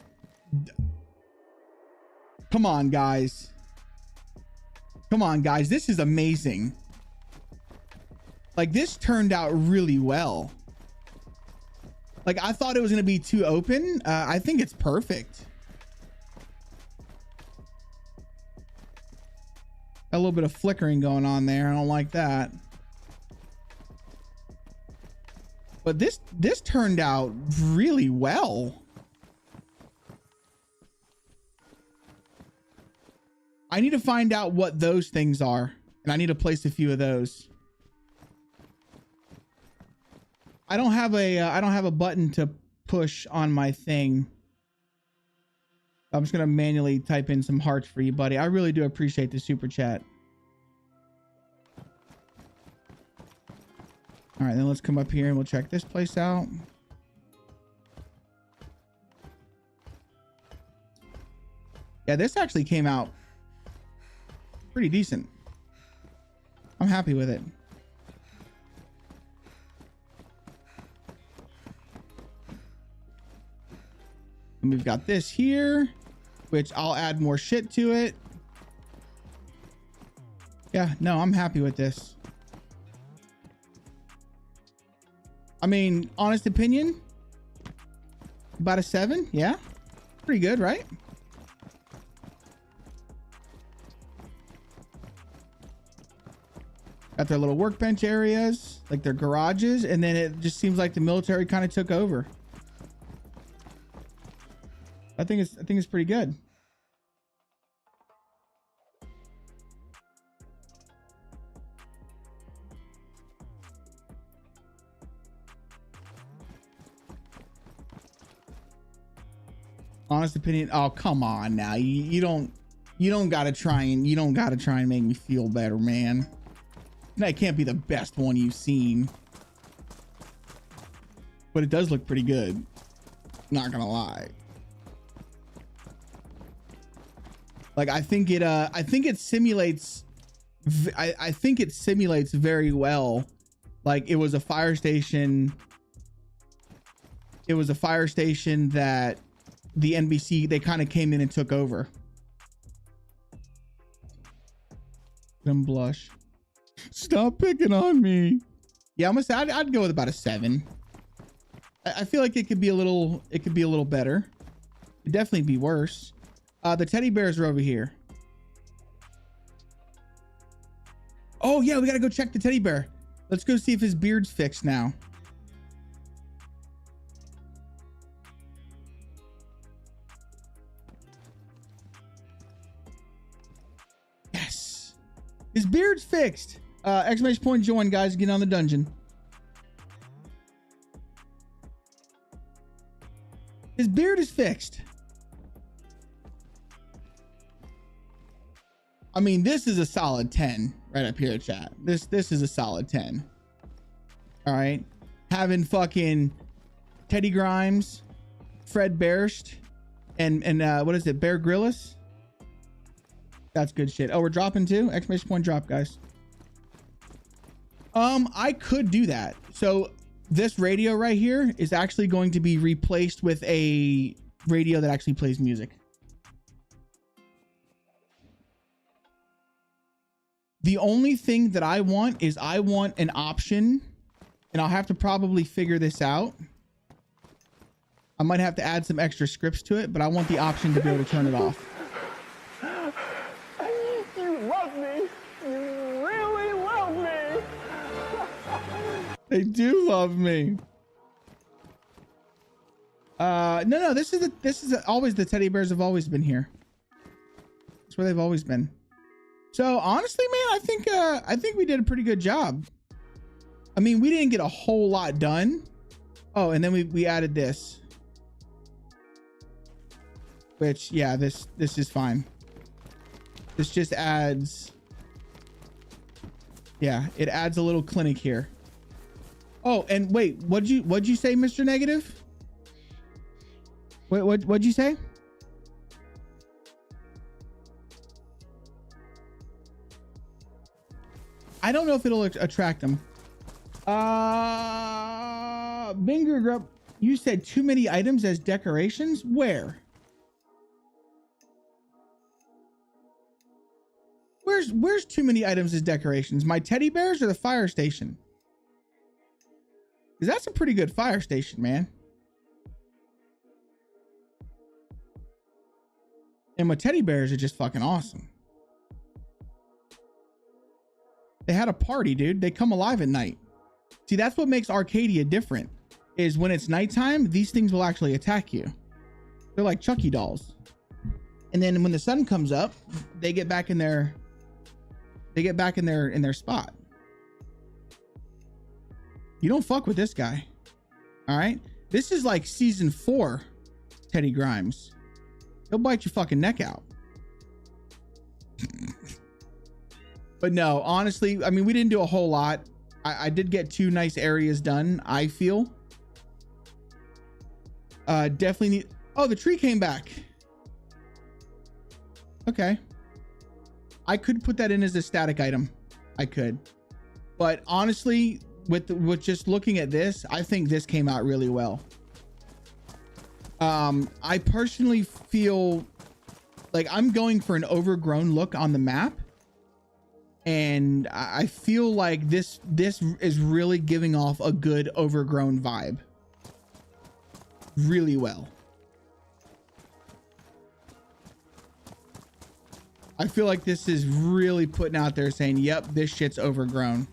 Come on, guys. Come on, guys. This is amazing. Like, this turned out really well. Like, I thought it was going to be too open. I think it's perfect. A little bit of flickering going on there. I don't like that. But this turned out really well. I need to find out what those things are. And I need to place a few of those. I don't have a button to push on my thing. I'm just gonna manually type in some hearts for you, buddy. I really do appreciate the super chat. All right, then let's come up here and we'll check this place out. Yeah, this actually came out pretty decent. I'm happy with it. And we've got this here, which I'll add more shit to it. Yeah, no, I'm happy with this. I mean, honest opinion, about a 7. Yeah, pretty good, right? Got their little workbench areas, like their garages, and then it just seems like the military kind of took over. I think it's pretty good. Honest opinion. Oh, come on now. You don't gotta try and make me feel better, man. That can't be the best one you've seen, but it does look pretty good. Not gonna lie. Like, I think it simulates very well. Like, it was a fire station. It was a fire station that the NBC, they kind of came in and took over. Them blush. Stop picking on me. Yeah, I'm gonna say I'd go with about a 7. I feel like it could be a little better. It'd definitely be worse. The teddy bears are over here. Oh yeah, we gotta go check the teddy bear. Let's go see if his beard's fixed now. Yes, his beard's fixed. Exclamation point join, guys. Get on the dungeon. His beard is fixed. I mean, this is a solid 10 right up here, chat. This is a solid 10. All right. Having fucking Teddy Grimes, Fred Bearst, and what is it? Bear Grylls? That's good shit. Oh, we're dropping too? Exclamation point drop, guys. I could do that. So this radio right here is actually going to be replaced with a radio that actually plays music. The only thing that I want is I want an option, and I'll have to probably figure this out. I might have to add some extra scripts to it, but I want the option to be able to turn it off. You love me. You really love me. They do love me. No, this is always, the teddy bears have always been here. That's where they've always been. So honestly, man, I think we did a pretty good job. I mean, we didn't get a whole lot done. Oh, and then we added this, which, yeah, this is fine. This just adds, yeah, it adds a little clinic here. Oh, and wait, what'd you say, Mr. Negative? Wait, what'd you say? I don't know if it'll attract them. Binger Grub, you said too many items as decorations? Where? Where's too many items as decorations? My teddy bears or the fire station? Because that's a pretty good fire station, man. And my teddy bears are just fucking awesome. They had a party, dude. They come alive at night. See, that's what makes Arcadia different, is when it's nighttime, these things will actually attack you. They're like Chucky dolls. And then when the sun comes up, they get back in their spot. You don't fuck with this guy. All right. This is like season 4, Teddy Grimes. He'll bite your fucking neck out. But no, honestly, I mean, we didn't do a whole lot. I did get 2 nice areas done, I feel. Definitely need... Oh, the tree came back. Okay. I could put that in as a static item. I could. But honestly, with just looking at this, I think this came out really well. I personally feel like I'm going for an overgrown look on the map. And I feel like this is really giving off a good overgrown vibe. Really well. I feel like this is really putting out there saying, yep, this shit's overgrown.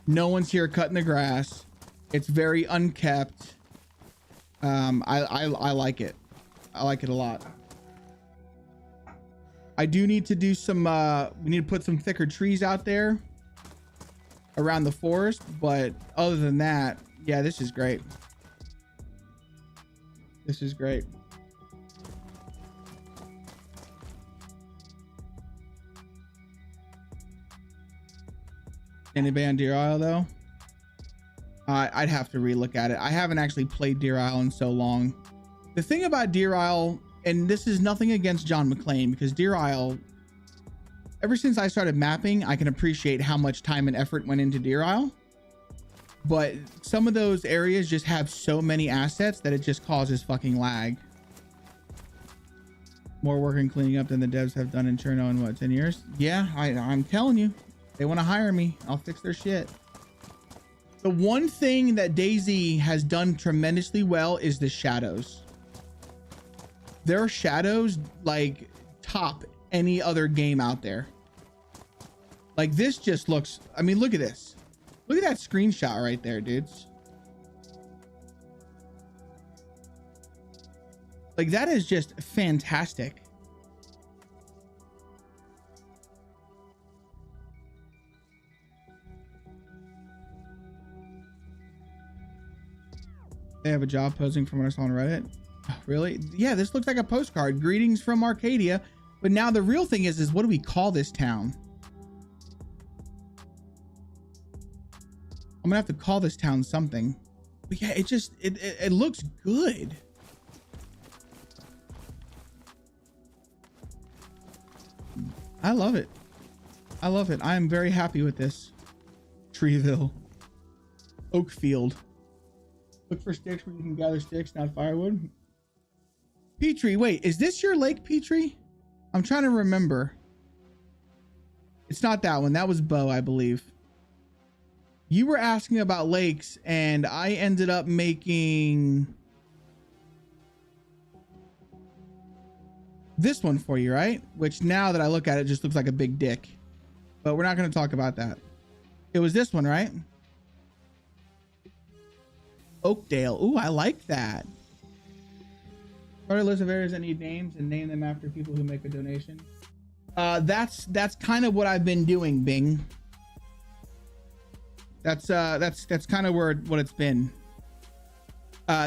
No one's here cutting the grass. It's very unkept. I like it. I like it a lot. I do need to do some, we need to put some thicker trees out there around the forest, but other than that, yeah, this is great. This is great. Anybody on Deer Isle though? I'd have to relook at it. I haven't actually played Deer Isle in so long. The thing about Deer Isle, and this is nothing against John McClane, because Deer Isle, ever since I started mapping, I can appreciate how much time and effort went into Deer Isle. But some of those areas just have so many assets that it just causes fucking lag. More work in cleaning up than the devs have done in Cherno in what, 10 years? Yeah, I'm telling you, they want to hire me. I'll fix their shit. The one thing that DayZ has done tremendously well is the shadows. Their shadows like top any other game out there. Like this just looks, I mean, look at this. Look at that screenshot right there, dudes. Like that is just fantastic. They have a job posting from what I saw on Reddit. Oh, really? Yeah, this looks like a postcard. Greetings from Arcadia. But now the real thing is what do we call this town? I'm gonna have to call this town something. But yeah, it just, it looks good. I love it. I love it. I am very happy with this. Treeville. Oakfield. Look for sticks where you can gather sticks, not firewood. Petrie, wait, is this your lake, Petrie? I'm trying to remember. It's not that one. That was Bo, I believe. You were asking about lakes, and I ended up making this one for you, right? Which now that I look at it, just looks like a big dick. But we're not going to talk about that. It was this one, right? Oakdale. Ooh, I like that. Start a list of areas that need names and name them after people who make a donation. That's kind of what I've been doing, Bing. That's kind of what it's been.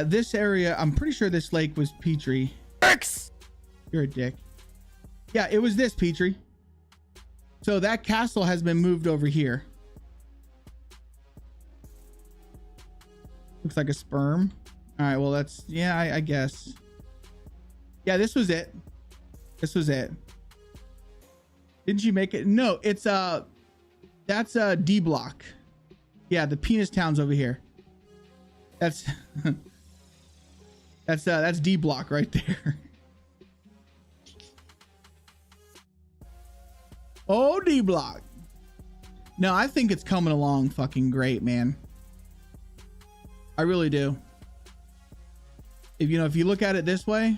This area, I'm pretty sure this lake was Petrie. X! You're a dick. Yeah, it was this, Petrie. So that castle has been moved over here. Looks like a sperm. All right, well, that's, yeah, I guess. Yeah, this was it. This was it. Didn't you make it? No, it's, that's a D block. Yeah, the penis town's over here. That's, that's D block right there. Oh, D block. No, I think it's coming along fucking great, man. I really do. If you look at it this way,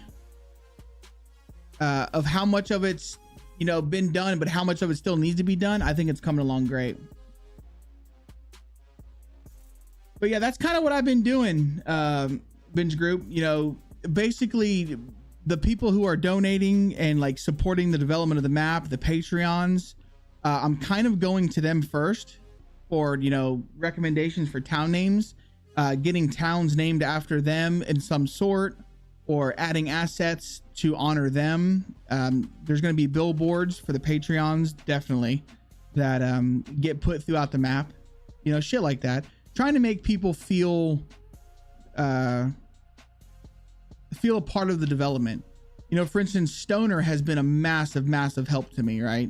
of how much of it's, been done, but how much of it still needs to be done, I think it's coming along great. But yeah, that's kind of what I've been doing, Binge Group. Basically the people who are donating and like supporting the development of the map, the Patreons, I'm kind of going to them first for, recommendations for town names. getting towns named after them in some sort, or adding assets to honor them. There's going to be billboards for the Patreons, definitely, that get put throughout the map. You know, shit like that. Trying to make people feel a part of the development. You know, for instance, Stoner has been a massive, massive help to me, right?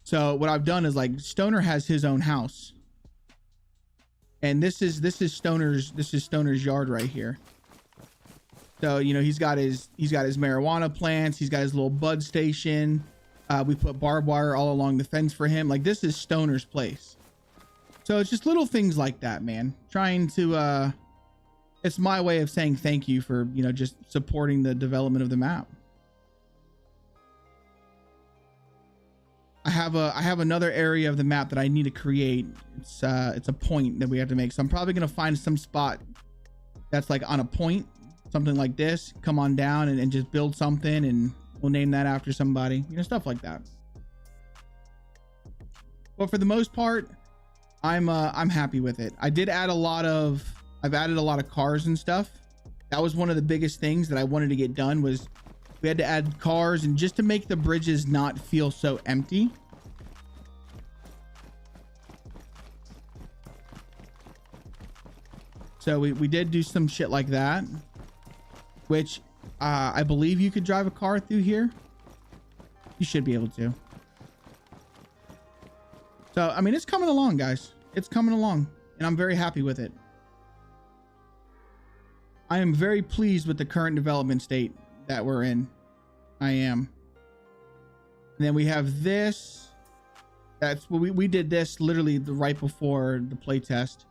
So what I've done is, like, Stoner has his own house. And this is Stoner's yard right here. So, you know, he's got his marijuana plants, he's got his little bud station. We put barbed wire all along the fence for him. Like, this is Stoner's place. So it's just little things like that, man. Trying to it's my way of saying thank you for, you know, just supporting the development of the map. I have another area of the map that I need to create. It's a point that we have to make. So I'm probably gonna find some spot that's like on a point, something like this. Come on down and just build something, and we'll name that after somebody. You know, stuff like that. But for the most part, I'm happy with it. I've added a lot of cars and stuff. That was one of the biggest things that I wanted to get done, was we had to add cars, and just to make the bridges not feel so empty. So we did do some shit like that, which I believe you could drive a car through here. You should be able to. So, I mean, it's coming along, guys. It's coming along, and I'm very happy with it. I am very pleased with the current development state that we're in. I am. And then we have this. That's what we did this literally right before the playtest.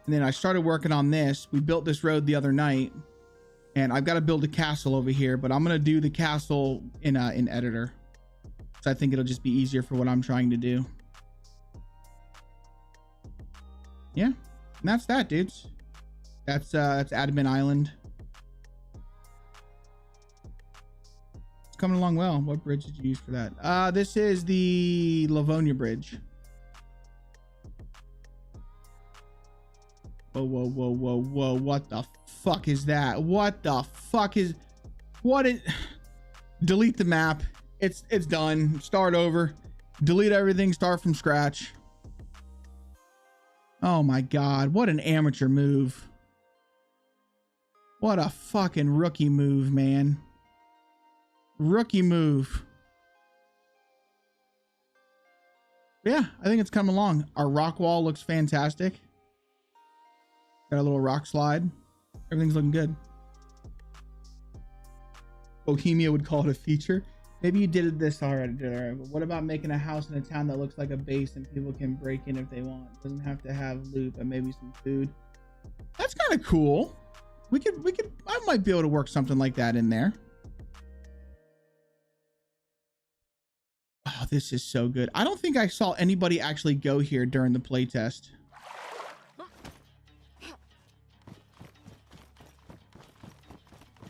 And then I started working on this. We built this road the other night, and I've got to build a castle over here, but I'm going to do the castle in editor. So I think it'll just be easier for what I'm trying to do. Yeah. And that's that, dudes. That's Admin Island. It's coming along well. What bridge did you use for that? This is the Livonia Bridge. Whoa, whoa, whoa, whoa, whoa. What the fuck is that? What the fuck is... What is... Delete the map. It's done. Start over. Delete everything. Start from scratch. Oh my god. What an amateur move. What a fucking rookie move, man. Rookie move. Yeah, I think it's coming along. Our rock wall looks fantastic. Got a little rock slide. Everything's looking good. Bohemia would call it a feature. Maybe you did this already. But what about making a house in a town that looks like a base and people can break in if they want? Doesn't have to have loot, but maybe some food. That's kind of cool. We could I might be able to work something like that in there. Oh, this is so good. I don't think I saw anybody actually go here during the playtest.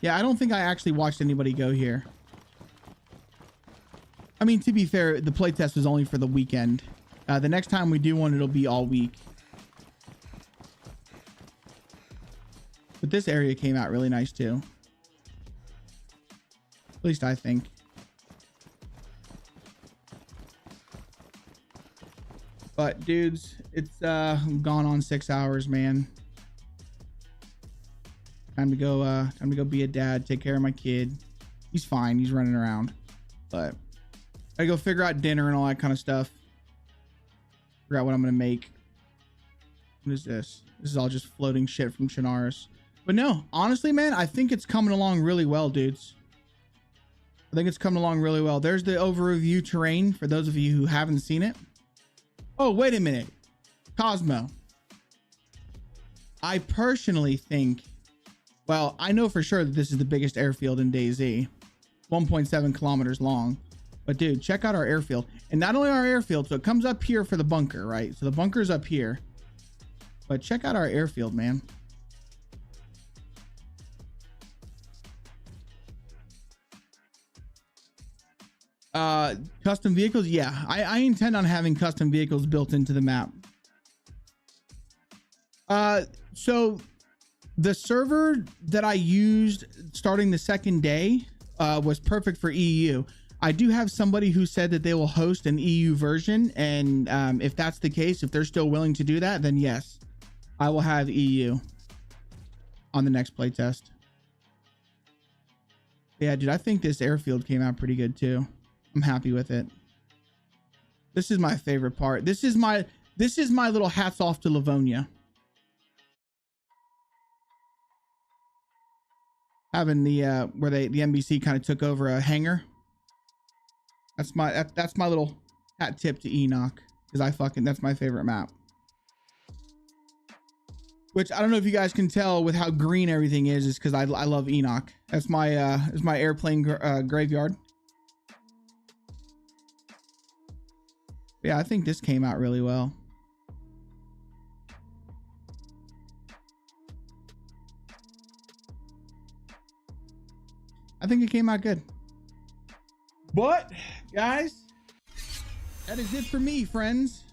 Yeah, I don't think I actually watched anybody go here. I mean, to be fair, the playtest was only for the weekend. The next time we do one, it'll be all week. But this area came out really nice too. At least I think. But dudes, it's gone on 6 hours, man. Time to go be a dad, take care of my kid. He's fine, he's running around. But I go figure out dinner and all that kind of stuff. Figure out what I'm gonna make. What is this? This is all just floating shit from Shannara's. But no, honestly, man, I think it's coming along really well, dudes. I think it's coming along really well. There's the overview terrain for those of you who haven't seen it. Oh, wait a minute. Cosmo. I personally think, well, I know for sure that this is the biggest airfield in DayZ. 1.7 kilometers long. But dude, check out our airfield. And not only our airfield, so it comes up here for the bunker, right? So the bunker's up here. But check out our airfield, man. Custom vehicles. Yeah, I intend on having custom vehicles built into the map. So the server that I used starting the second day was perfect for EU. I do have somebody who said that they will host an EU version, and if that's the case, if they're still willing to do that, then yes, I will have EU on the next playtest. Yeah, dude, I think this airfield came out pretty good too. I'm happy with it. This is my favorite part. This is my little hats off to Livonia. Having the where the NBC kind of took over a hangar. That's my little hat tip to Enoch, because that's my favorite map. Which I don't know if you guys can tell with how green everything is because I love Enoch. That's my airplane graveyard. Yeah, I think this came out really well. I think it came out good. But guys, that is it for me, friends.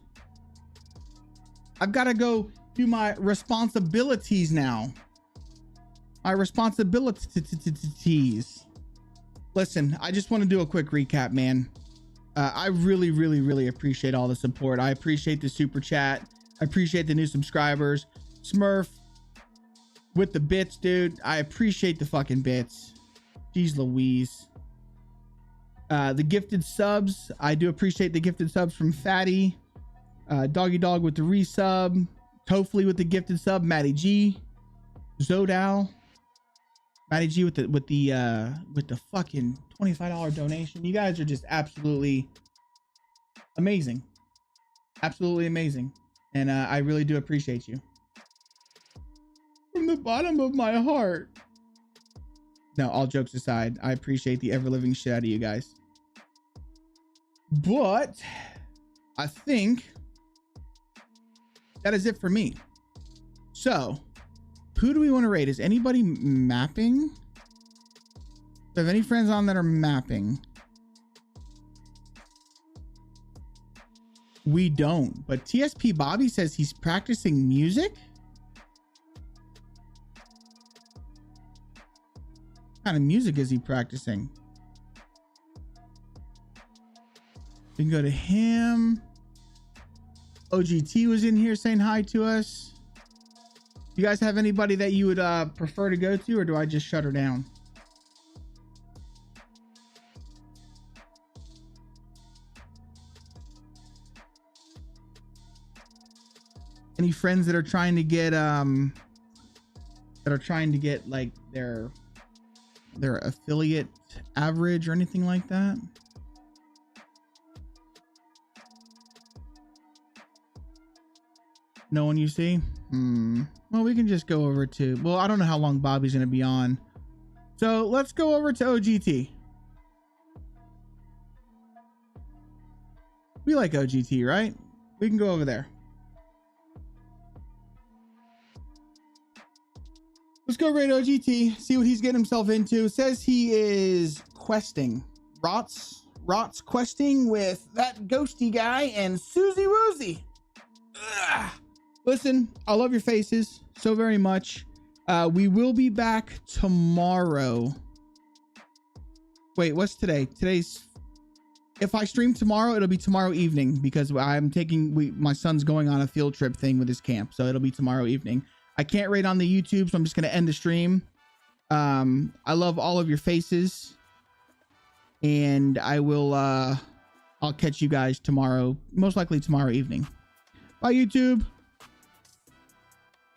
I've got to go do my responsibilities now. My responsibilities. Listen, I just want to do a quick recap, man. I really appreciate all the support. I appreciate the super chat. I appreciate the new subscribers. Smurf with the bits, dude. I appreciate the fucking bits. Jeez Louise. The gifted subs. I do appreciate the gifted subs from Fatty. Doggy Dog with the resub. Hopefully with the gifted sub. Matty G. Zodal. Matty G with the fucking $25 donation. You guys are just absolutely amazing. Absolutely amazing. And I really do appreciate you. From the bottom of my heart. No, all jokes aside, I appreciate the ever-living shit out of you guys. But I think that is it for me. So, who do we want to raid? Is anybody mapping? Do I have any friends on that are mapping? We don't, but TSP Bobby says he's practicing music. What kind of music is he practicing? We can go to him. OGT was in here saying hi to us. You guys have anybody that you would prefer to go to, or do I just shut her down? Any friends that are trying to get like their affiliate average or anything like that? No one you see? Well, we can just go over to, well, I don't know how long Bobby's going to be on. So let's go over to OGT. We like OGT, right? We can go over there. Let's go raid OGT, see what he's getting himself into. It says he is questing. Rots questing with that ghosty guy and Susie Woozy. Ugh. Listen, I love your faces so very much. We will be back tomorrow. Wait, what's today? If I stream tomorrow, it'll be tomorrow evening because I'm my son's going on a field trip thing with his camp. So it'll be tomorrow evening. I can't raid on the YouTube, so I'm just going to end the stream. I love all of your faces. And I'll catch you guys tomorrow, most likely tomorrow evening. Bye, YouTube.